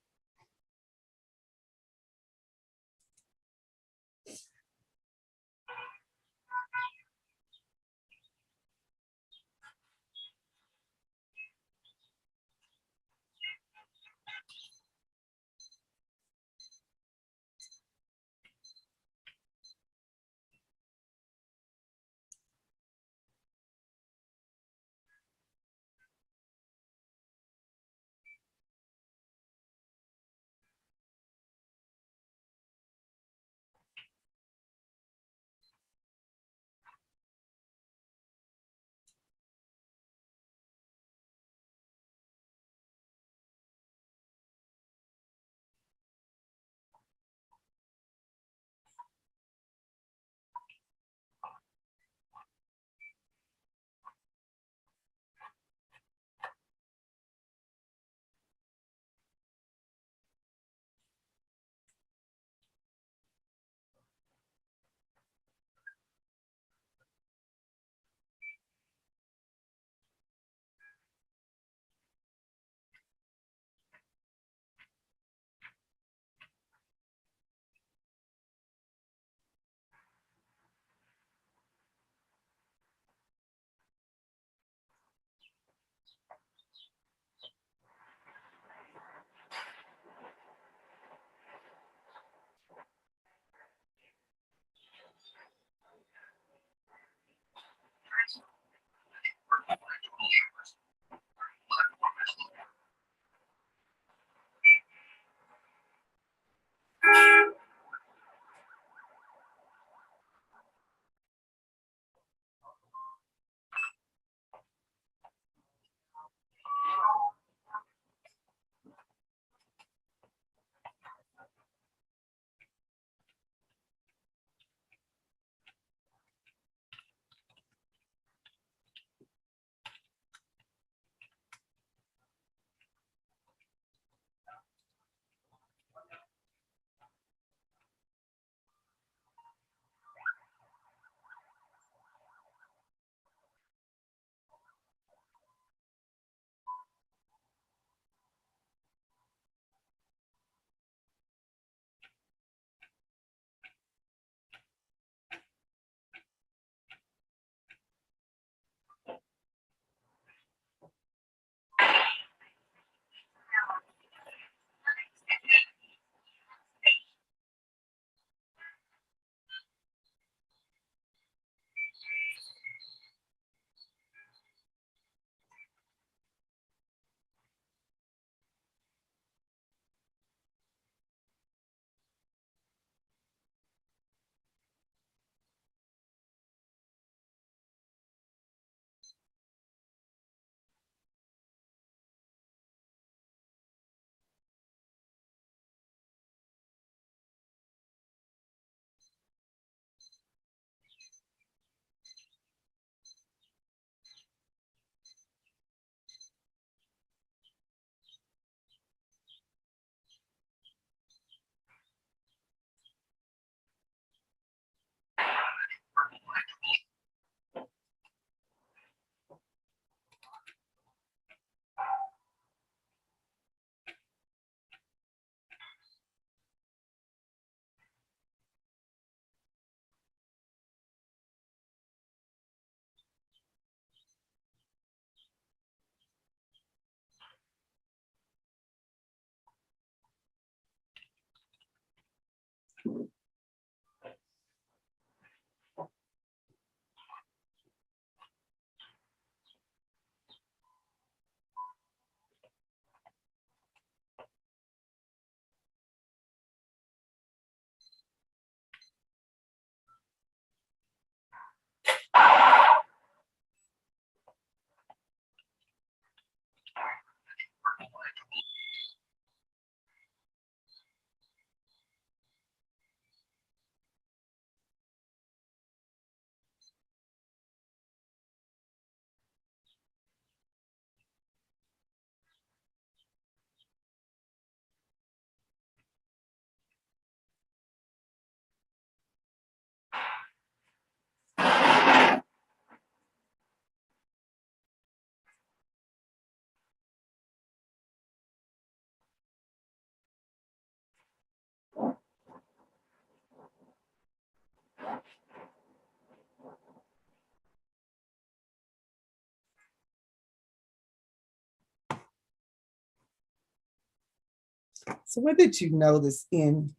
So what did you notice in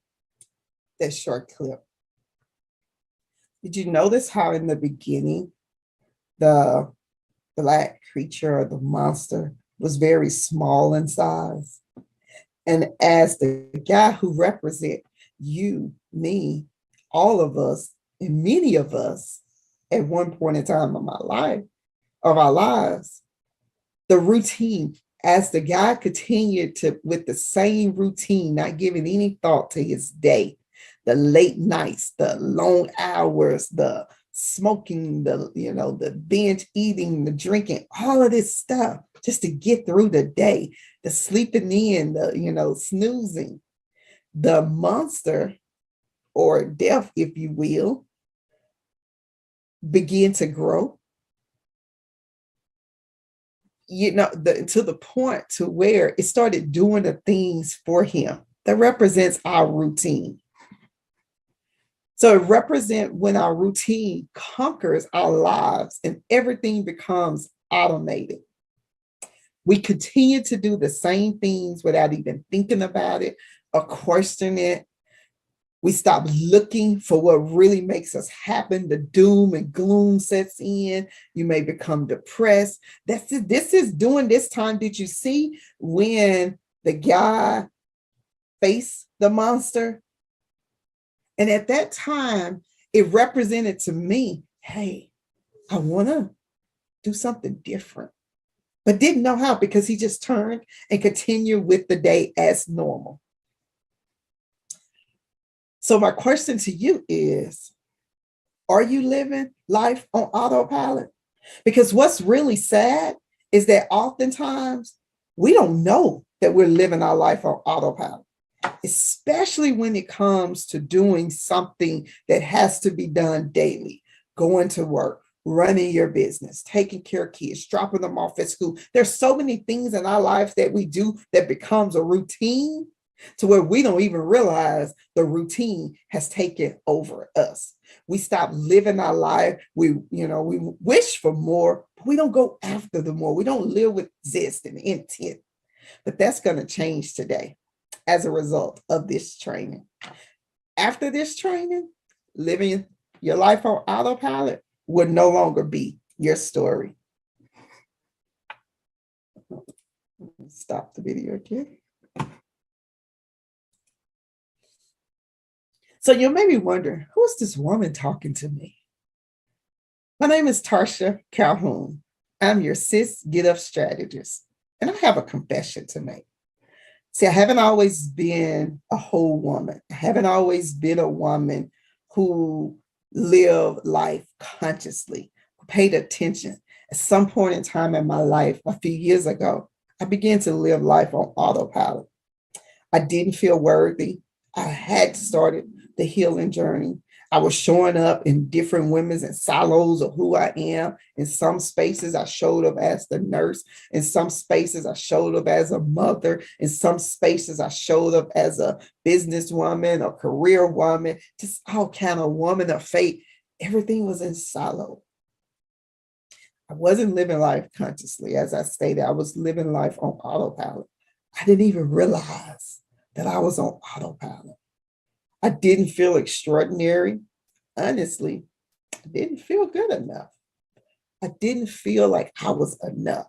that short clip? Did you notice how in the beginning, the black creature or the monster was very small in size? And as the guy who represent you, me, all of us, and many of us at one point in time of our lives, the routine, as the guy continued to with the same routine, not giving any thought to his day, the late nights, the long hours, the smoking, the binge eating, the drinking, all of this stuff just to get through the day, the sleeping in, the snoozing, the monster or death, if you will, begin to grow. To the point to where it started doing the things for him that represents our routine. So it represents when our routine conquers our lives and everything becomes automated. We continue to do the same things without even thinking about it or questioning it. We stop looking for what really makes us happen. The doom and gloom sets in. You may become depressed. This is during this time. Did you see when the guy faced the monster? And at that time, it represented to me, hey, I want to do something different, but didn't know how because he just turned and continued with the day as normal. So my question to you is, are you living life on autopilot? Because what's really sad is that oftentimes we don't know that we're living our life on autopilot, especially when it comes to doing something that has to be done daily, going to work, running your business, taking care of kids, dropping them off at school. There's so many things in our lives that we do that becomes a routine to where we don't even realize the routine has taken over us. We stop living our life. We wish for more, but we don't go after the more. We don't live with zest and intent. But that's going to change today as a result of this training. After this training, living your life on autopilot would no longer be your story. Stop the video again. So you may be wondering, who is this woman talking to me? My name is Tarsha Calhoun. I'm your sis get up strategist, and I have a confession to make. See, I haven't always been a whole woman. I haven't always been a woman who lived life consciously, paid attention. At some point in time in my life, a few years ago, I began to live life on autopilot. I didn't feel worthy. I had started the healing journey. I was showing up in different women's and silos of who I am. In some spaces, I showed up as the nurse. In some spaces, I showed up as a mother. In some spaces, I showed up as a businesswoman, a career woman, just all kind of woman of faith. Everything was in silo. I wasn't living life consciously. As I stated, I was living life on autopilot. I didn't even realize that I was on autopilot. I didn't feel extraordinary. Honestly, I didn't feel good enough. I didn't feel like I was enough,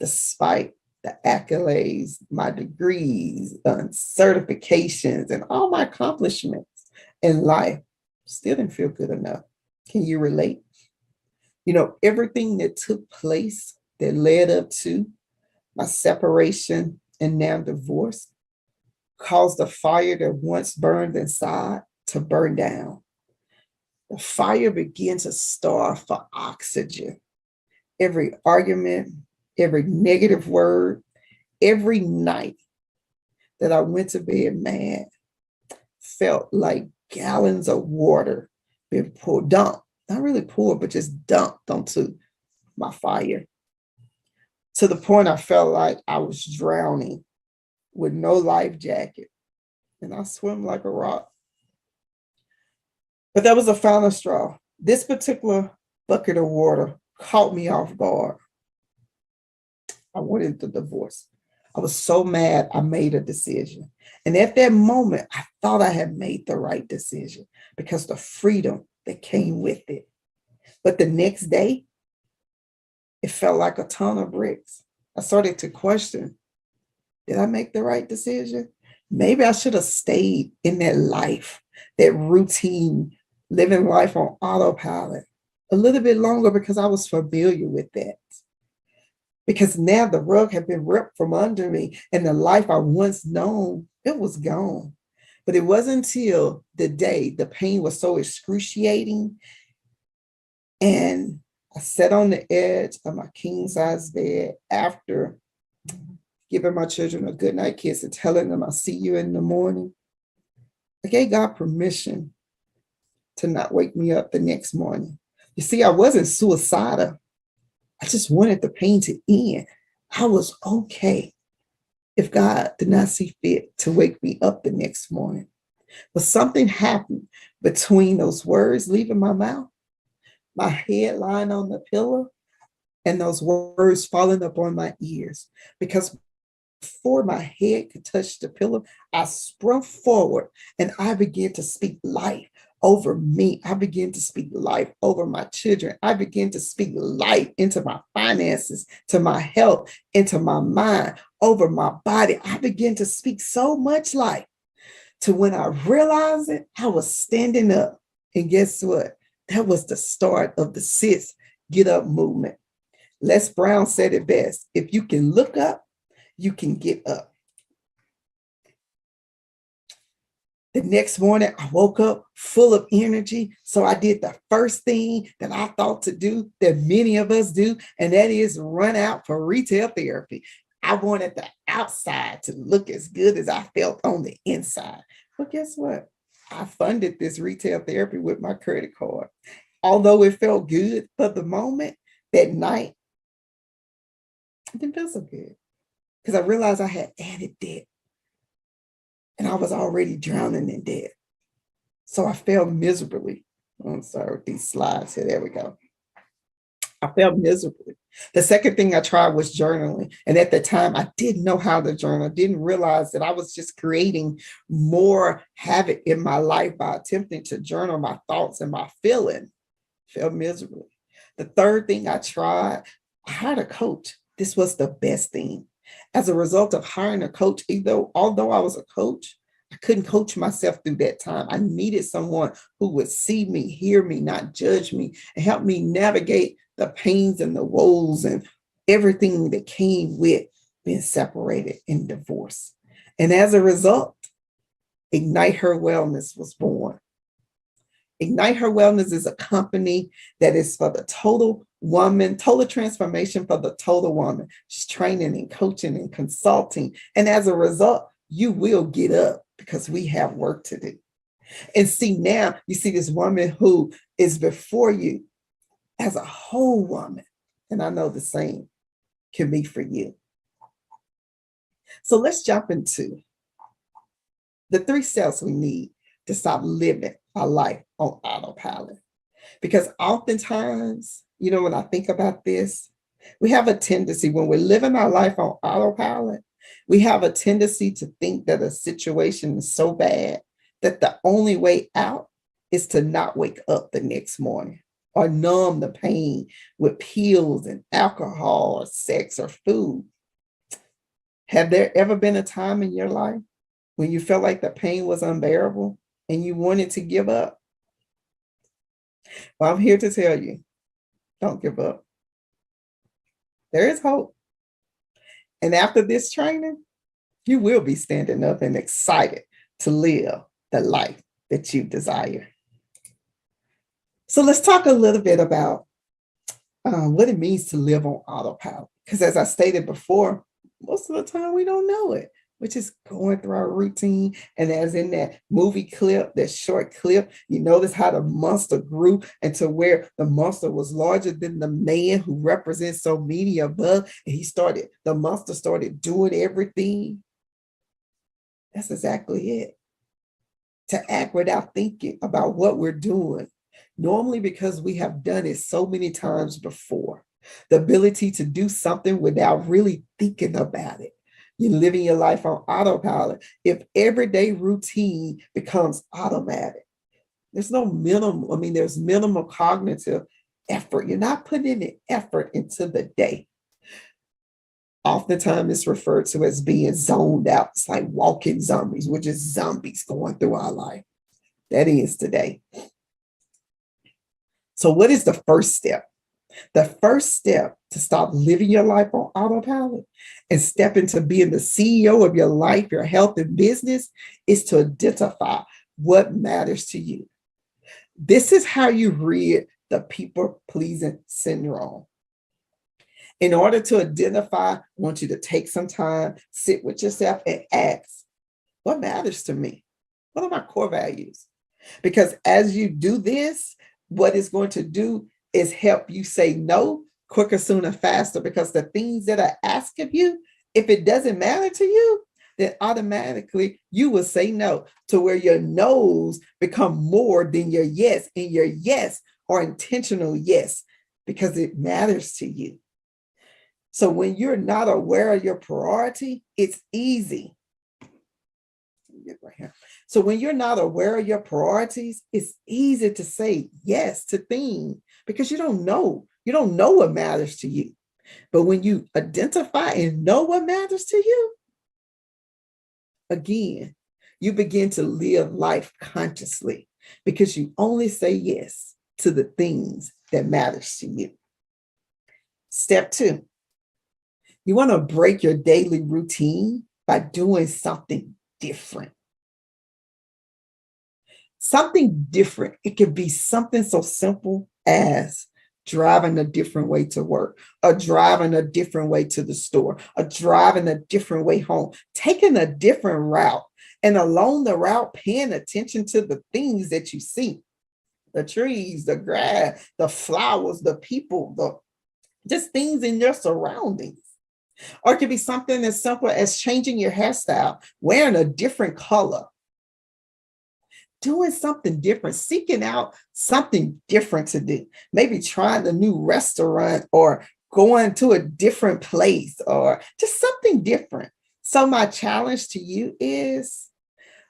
despite the accolades, my degrees, certifications, and all my accomplishments in life. Still didn't feel good enough. Can you relate? Everything that took place that led up to my separation and now divorce caused the fire that once burned inside to burn down. The fire began to starve for oxygen. Every argument, every negative word, every night that I went to bed mad felt like gallons of water being poured, dumped, not really poured, but just dumped onto my fire. To the point I felt like I was drowning with no life jacket, and I swim like a rock. But that was a final straw. This particular bucket of water caught me off guard. I wanted the divorce. I was so mad I made a decision. And at that moment, I thought I had made the right decision because the freedom that came with it. But the next day, it felt like a ton of bricks. I started to question, did I make the right decision? Maybe I should have stayed in that life, that routine, living life on autopilot a little bit longer because I was familiar with that. Because now the rug had been ripped from under me and the life I once known, it was gone. But it wasn't until the day the pain was so excruciating and I sat on the edge of my king size bed after giving my children a good night kiss and telling them I'll see you in the morning. I gave God permission to not wake me up the next morning. You see, I wasn't suicidal. I just wanted the pain to end. I was okay if God did not see fit to wake me up the next morning. But something happened between those words leaving my mouth, my head lying on the pillow, and those words falling up on my ears. Because before my head could touch the pillow, I sprung forward and I began to speak life over me. I began to speak life over my children. I began to speak life into my finances, to my health, into my mind, over my body. I began to speak so much life to when I realized it, I was standing up. And guess what? That was the start of the Sis Get Up movement. Les Brown said it best. If you can look up, you can get up. The next morning, I woke up full of energy. So I did the first thing that I thought to do, that many of us do, and that is run out for retail therapy. I wanted the outside to look as good as I felt on the inside. But guess what? I funded this retail therapy with my credit card. Although it felt good for the moment, that night, it didn't feel so good because I realized I had added debt and I was already drowning in debt. So I fell miserably. I'm sorry with these slides here. There we go. I felt miserably. The second thing I tried was journaling. And at the time, I didn't know how to journal. I didn't realize that I was just creating more havoc in my life by attempting to journal my thoughts and my feelings. Felt miserably. The third thing I tried, I hired a coach. This was the best thing. As a result of hiring a coach, although I was a coach, I couldn't coach myself through that time. I needed someone who would see me, hear me, not judge me, and help me navigate the pains and the woes and everything that came with being separated and divorced. And as a result, Ignite Her Wellness was born. Ignite Her Wellness is a company that is for the total woman, total transformation for the total woman. She's training and coaching and consulting. And as a result, you will get up because we have work to do. And see, now you see this woman who is before you as a whole woman. And I know the same can be for you. So let's jump into the 3 steps we need to stop living our life on autopilot. Because oftentimes, when I think about this, we have a tendency when we're living our life on autopilot, we have a tendency to think that a situation is so bad that the only way out is to not wake up the next morning or numb the pain with pills and alcohol or sex or food. Have there ever been a time in your life when you felt like the pain was unbearable and you wanted to give up? Well, I'm here to tell you, don't give up. There is hope. And after this training, you will be standing up and excited to live the life that you desire. So let's talk a little bit about what it means to live on autopilot. Because as I stated before, most of the time we don't know it. We're just going through our routine. And as in that movie clip, that short clip, you notice how the monster grew into where the monster was larger than the man who represents so many above. And the monster started doing everything. That's exactly it. to act without thinking about what we're doing, normally because we have done it so many times before. The ability to do something without really thinking about it. You're living your life on autopilot. If everyday routine becomes automatic, there's no minimum, there's minimal cognitive effort. You're not putting any effort into the day. Oftentimes it's referred to as being zoned out. It's like walking zombies. We're just zombies going through our life. That is today. So what is the first step? The first step to stop living your life on autopilot and step into being the CEO of your life, your health, and business is to identify what matters to you. This is how you rid the people-pleasing syndrome. In order to identify, I want you to take some time, sit with yourself and ask, what matters to me? What are my core values? Because as you do this, what it's going to do is help you say no quicker, sooner, faster, because the things that are asked of you, if it doesn't matter to you, then automatically you will say no, to where your no's become more than your yes, and your yes are intentional yes, because it matters to you. So when you're not aware of your priority, it's easy. Right here. So when you're not aware of your priorities, it's easy to say yes to things because you don't know what matters to you. But when you identify and know what matters to you, again, you begin to live life consciously because you only say yes to the things that matters to you. Step 2, you want to break your daily routine by doing something different. Something different. It could be something so simple as driving a different way to work, or driving a different way to the store, or driving a different way home, taking a different route, and along the route, paying attention to the things that you see, the trees, the grass, the flowers, the people, just things in your surroundings. Or it could be something as simple as changing your hairstyle, wearing a different color, doing something different, seeking out something different to do. Maybe trying a new restaurant or going to a different place or just something different. So my challenge to you is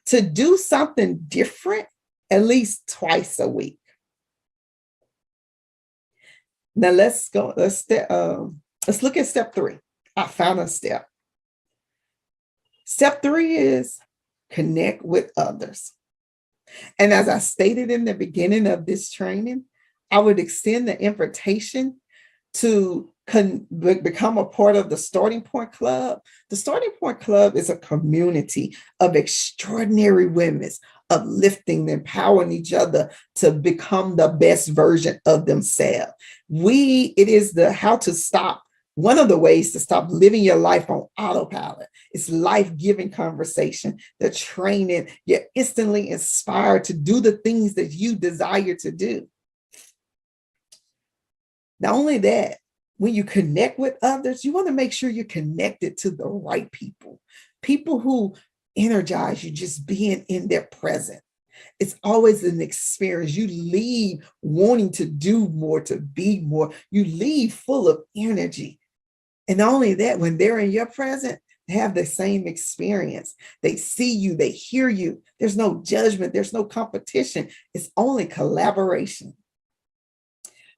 to do something different at least twice a week. Now let's go. Let's look at step 3. I found a step. Step 3 is connect with others. And as I stated in the beginning of this training, I would extend the invitation to become a part of the Starting Point Club. The Starting Point Club is a community of extraordinary women, uplifting, empowering each other to become the best version of themselves. It is one of the ways to stop living your life on autopilot. It's life-giving conversation, the training. You're instantly inspired to do the things that you desire to do. Not only that, when you connect with others, you want to make sure you're connected to the right people, people who energize you just being in their presence. It's always an experience. You leave wanting to do more, to be more. You leave full of energy. And not only that, when they're in your presence, they have the same experience. They see you, they hear you. There's no judgment, there's no competition. It's only collaboration.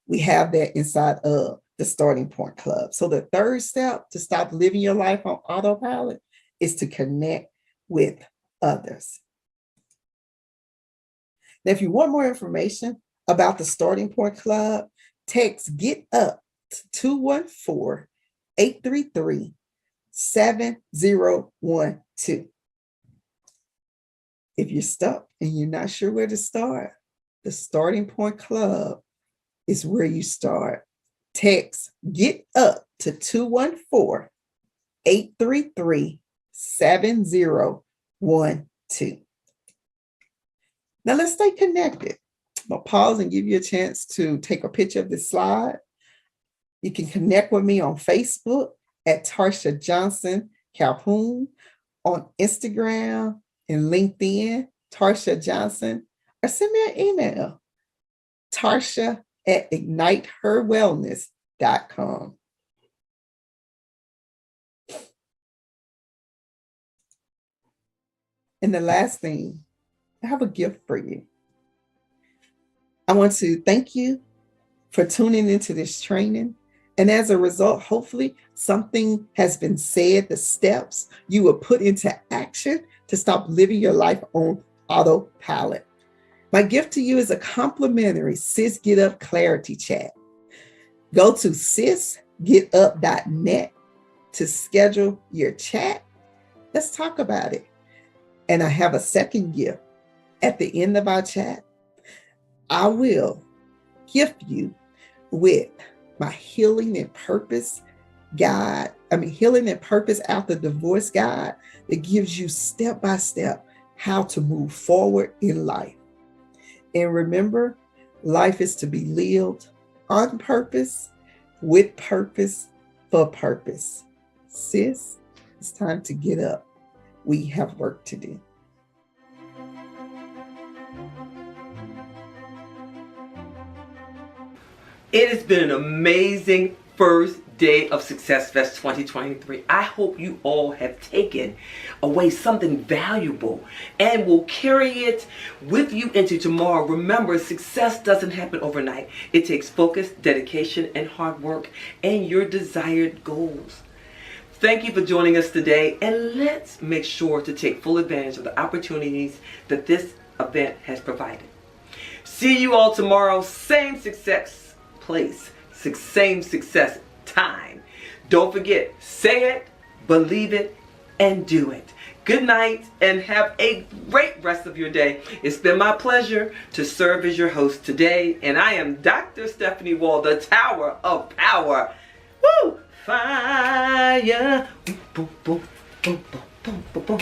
We have that inside of the Starting Point Club. So the third step to stop living your life on autopilot is to connect with others. Now, if you want more information about the Starting Point Club, text GET UP to 214-833-7012. If you're stuck and you're not sure where to start, the Starting Point Club is where you start. Text GET UP to 214-833-7012. Now let's stay connected. I'm going to pause and give you a chance to take a picture of this slide. You can connect with me on Facebook at Tarsha Johnson Calhoun, on Instagram and LinkedIn Tarsha Johnson, or send me an email, tarsha@igniteherwellness.com. And the last thing, I have a gift for you. I want to thank you for tuning into this training. And as a result, hopefully something has been said, the steps you will put into action to stop living your life on autopilot. My gift to you is a complimentary Sis Get Up Clarity Chat. Go to sisgetup.net to schedule your chat. Let's talk about it. And I have a second gift. At the end of our chat, I will gift you with my Healing and Purpose guide. Healing and Purpose After Divorce guide that gives you step-by-step how to move forward in life. And remember, life is to be lived on purpose, with purpose, for purpose. Sis, it's time to get up. We have work to do. It has been an amazing first day of SuccessFest 2023. I hope you all have taken away something valuable and will carry it with you into tomorrow. Remember, success doesn't happen overnight. It takes focus, dedication, and hard work and your desired goals. Thank you for joining us today, and let's make sure to take full advantage of the opportunities that this event has provided. See you all tomorrow, same success place, same success time. Don't forget, say it, believe it, and do it. Good night, and have a great rest of your day. It's been my pleasure to serve as your host today, and I am Dr. Stephanie Wall, the Tower of Power. Woo! Fire! Boom, boom, boom, boom, boom, boom, boom.